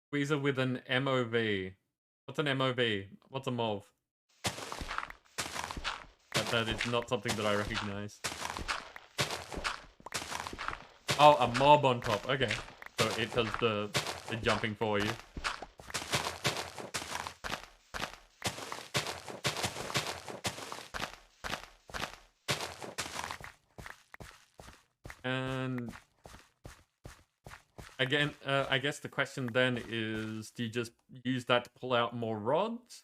[SPEAKER 1] Squeezer with an MOV. What's an MOV? What's a MOV? That is not something that I recognize. Oh, a mob on top. Okay. So it does the jumping for you. And again, I guess the question then is, do you just use that to pull out more rods?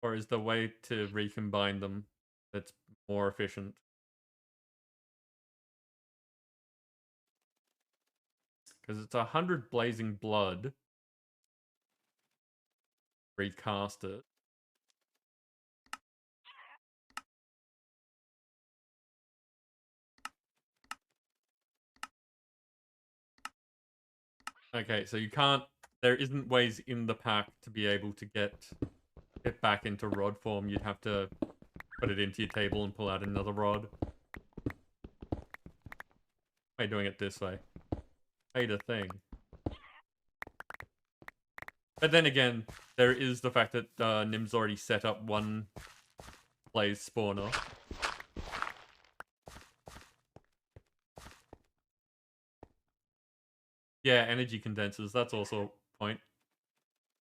[SPEAKER 1] Or is the way to recombine them that's more efficient? Because it's 100 blazing blood. Recast it. Okay, so you can't. There isn't ways in the pack to be able to get it back into rod form. You'd have to put it into your table and pull out another rod. By doing it this way. Made a thing. But then again, there is the fact that Nim's already set up one blaze spawner. Yeah, energy condensers, that's also a point.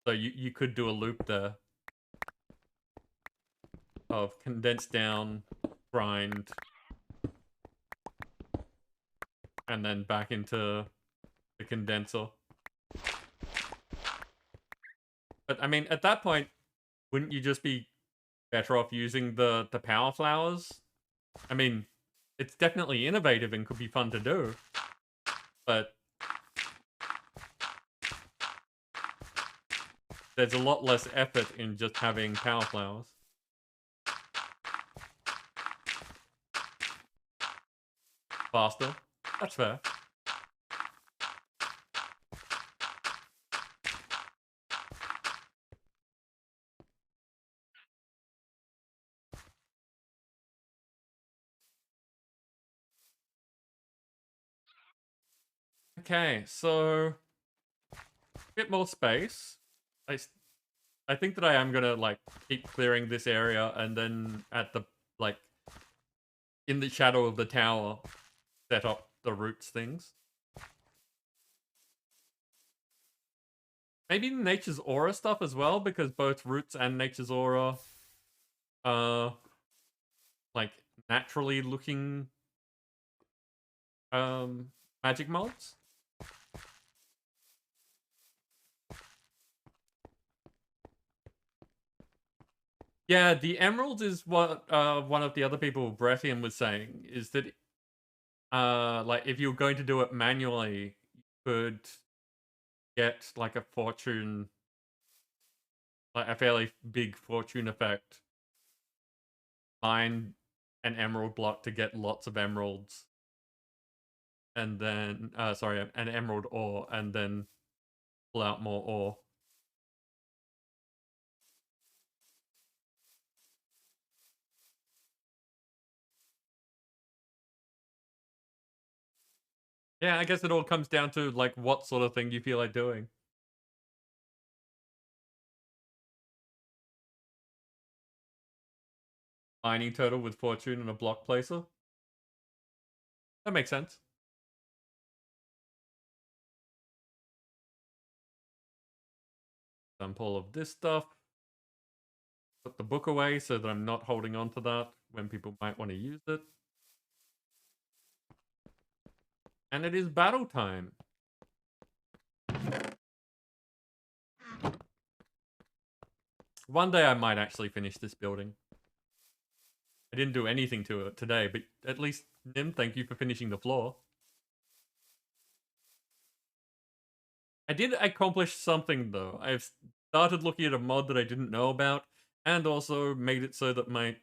[SPEAKER 1] So you could do a loop there of condense down, grind, and then back into the condenser. But I mean, at that point, wouldn't you just be better off using the power flowers? I mean, it's definitely innovative and could be fun to do. But there's a lot less effort in just having power flowers. Faster. That's fair. Okay, so a bit more space. I think that I am gonna like keep clearing this area and then at the like in the shadow of the tower set up the roots things. Maybe Nature's Aura stuff as well, because both roots and Nature's Aura are like naturally looking magic mods. Yeah, the emeralds is what one of the other people, Brethian, was saying, is that like if you're going to do it manually, you could get like a fortune, like a fairly big fortune effect. Mine an emerald block to get lots of emeralds. And then sorry, an emerald ore, and then pull out more ore. Yeah, I guess it all comes down to like what sort of thing you feel like doing. Mining turtle with fortune and a block placer. That makes sense. Dump all of this stuff. Put the book away so that I'm not holding on to that when people might want to use it. And it is battle time. One day I might actually finish this building. I didn't do anything to it today, but at least, Nim, thank you for finishing the floor. I did accomplish something, though. I've started looking at a mod that I didn't know about, and also made it so that my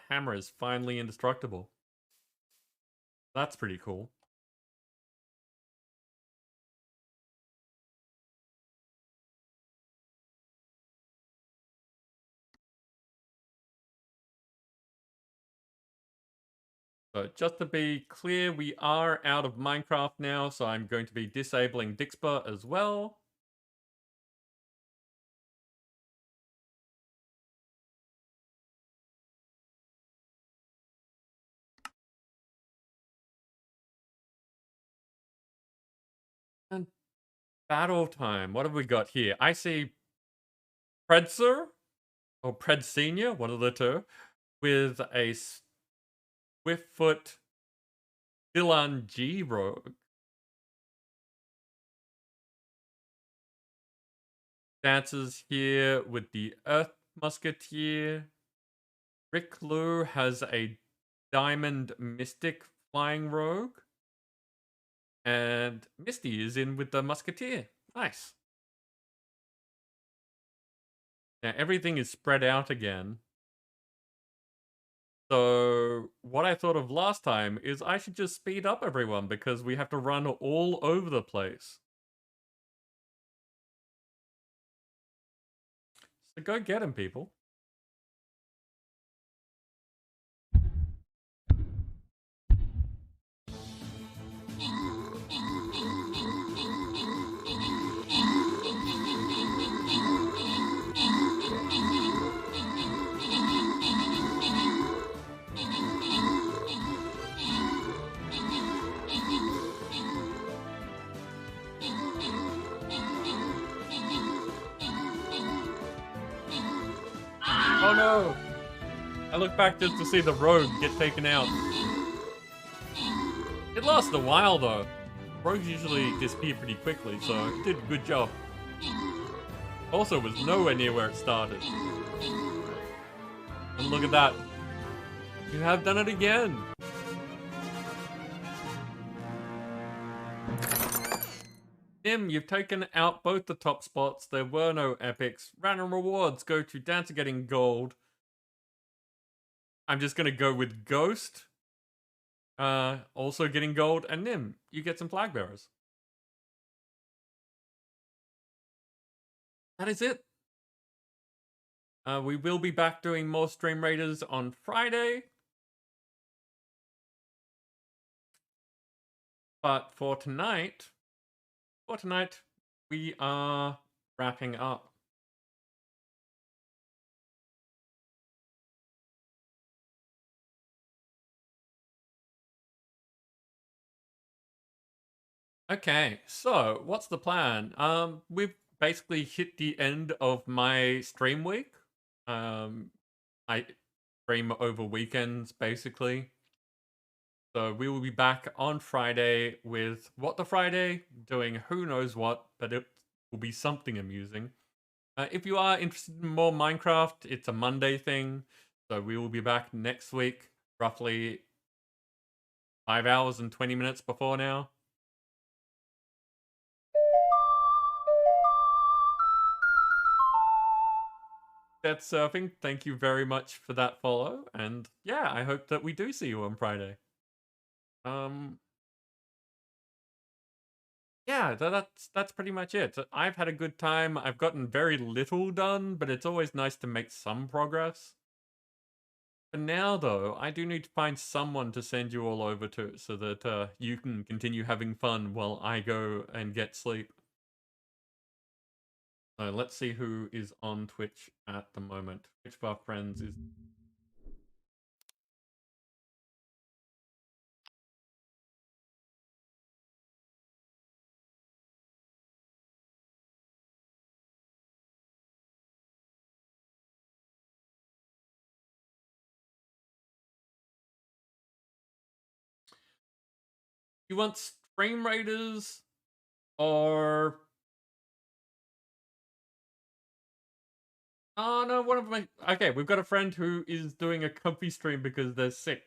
[SPEAKER 1] hammer is finally indestructible. That's pretty cool. So just to be clear, we are out of Minecraft now, so I'm going to be disabling Dixper as well. And battle time. What have we got here? I see Predser, or Pred Senior, one of the two, with a Swiftfoot Dylan G rogue. Dances here with the Earth Musketeer. Rick Lou has a Diamond Mystic flying rogue. And Misty is in with the Musketeer. Nice. Now everything is spread out again. So what I thought of last time is I should just speed up everyone because we have to run all over the place. So go get him, people. Oh no! I look back just to see the rogue get taken out. It lasted a while though. Rogues usually disappear pretty quickly, so it did a good job. Also, it was nowhere near where it started. And look at that. You have done it again! Nim, you've taken out both the top spots. There were no epics. Random rewards go to Dancer getting gold. I'm just gonna go with Ghost. Also getting gold, and Nim, you get some flag bearers. That is it. We will be back doing more Stream Raiders on Friday. But for tonight, we are wrapping up. Okay, so what's the plan? We've basically hit the end of my stream week. I stream over weekends basically. So we will be back on Friday with What the Friday, doing who knows what, but it will be something amusing. If you are interested in more Minecraft, it's a Monday thing. So we will be back next week, roughly 5 hours and 20 minutes before now. Dead Surfing, thank you very much for that follow. And yeah, I hope that we do see you on Friday. Yeah, that's pretty much it. I've had a good time. I've gotten very little done, but it's always nice to make some progress. For now, though, I do need to find someone to send you all over to so that you can continue having fun while I go and get sleep. So let's see who is on Twitch at the moment. Which of our friends is... You want Stream Raiders or... Oh no, one of my... Okay, we've got a friend who is doing a comfy stream because they're sick.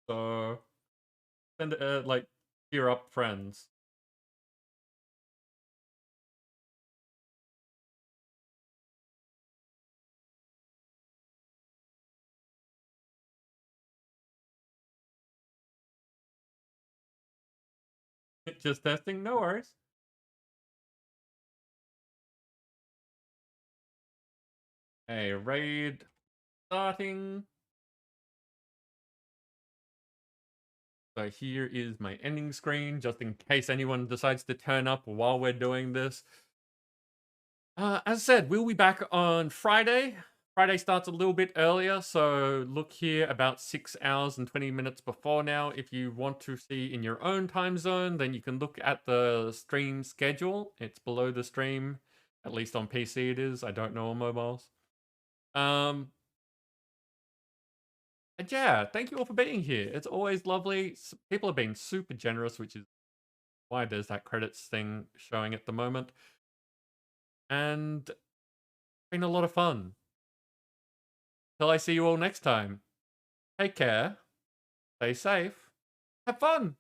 [SPEAKER 1] So... Send like, cheer up friends. Just testing, no worries. Hey, raid starting. So here is my ending screen, just in case anyone decides to turn up while we're doing this. As I said, we'll be back on Friday. Friday starts a little bit earlier, so look here about 6 hours and 20 minutes before now. If you want to see in your own time zone, then you can look at the stream schedule. It's below the stream, at least on PC it is. I don't know on mobiles. And yeah, thank you all for being here. It's always lovely. People have been super generous, which is why there's that credits thing showing at the moment. And it's been a lot of fun. Till I see you all next time. Take care. Stay safe. Have fun.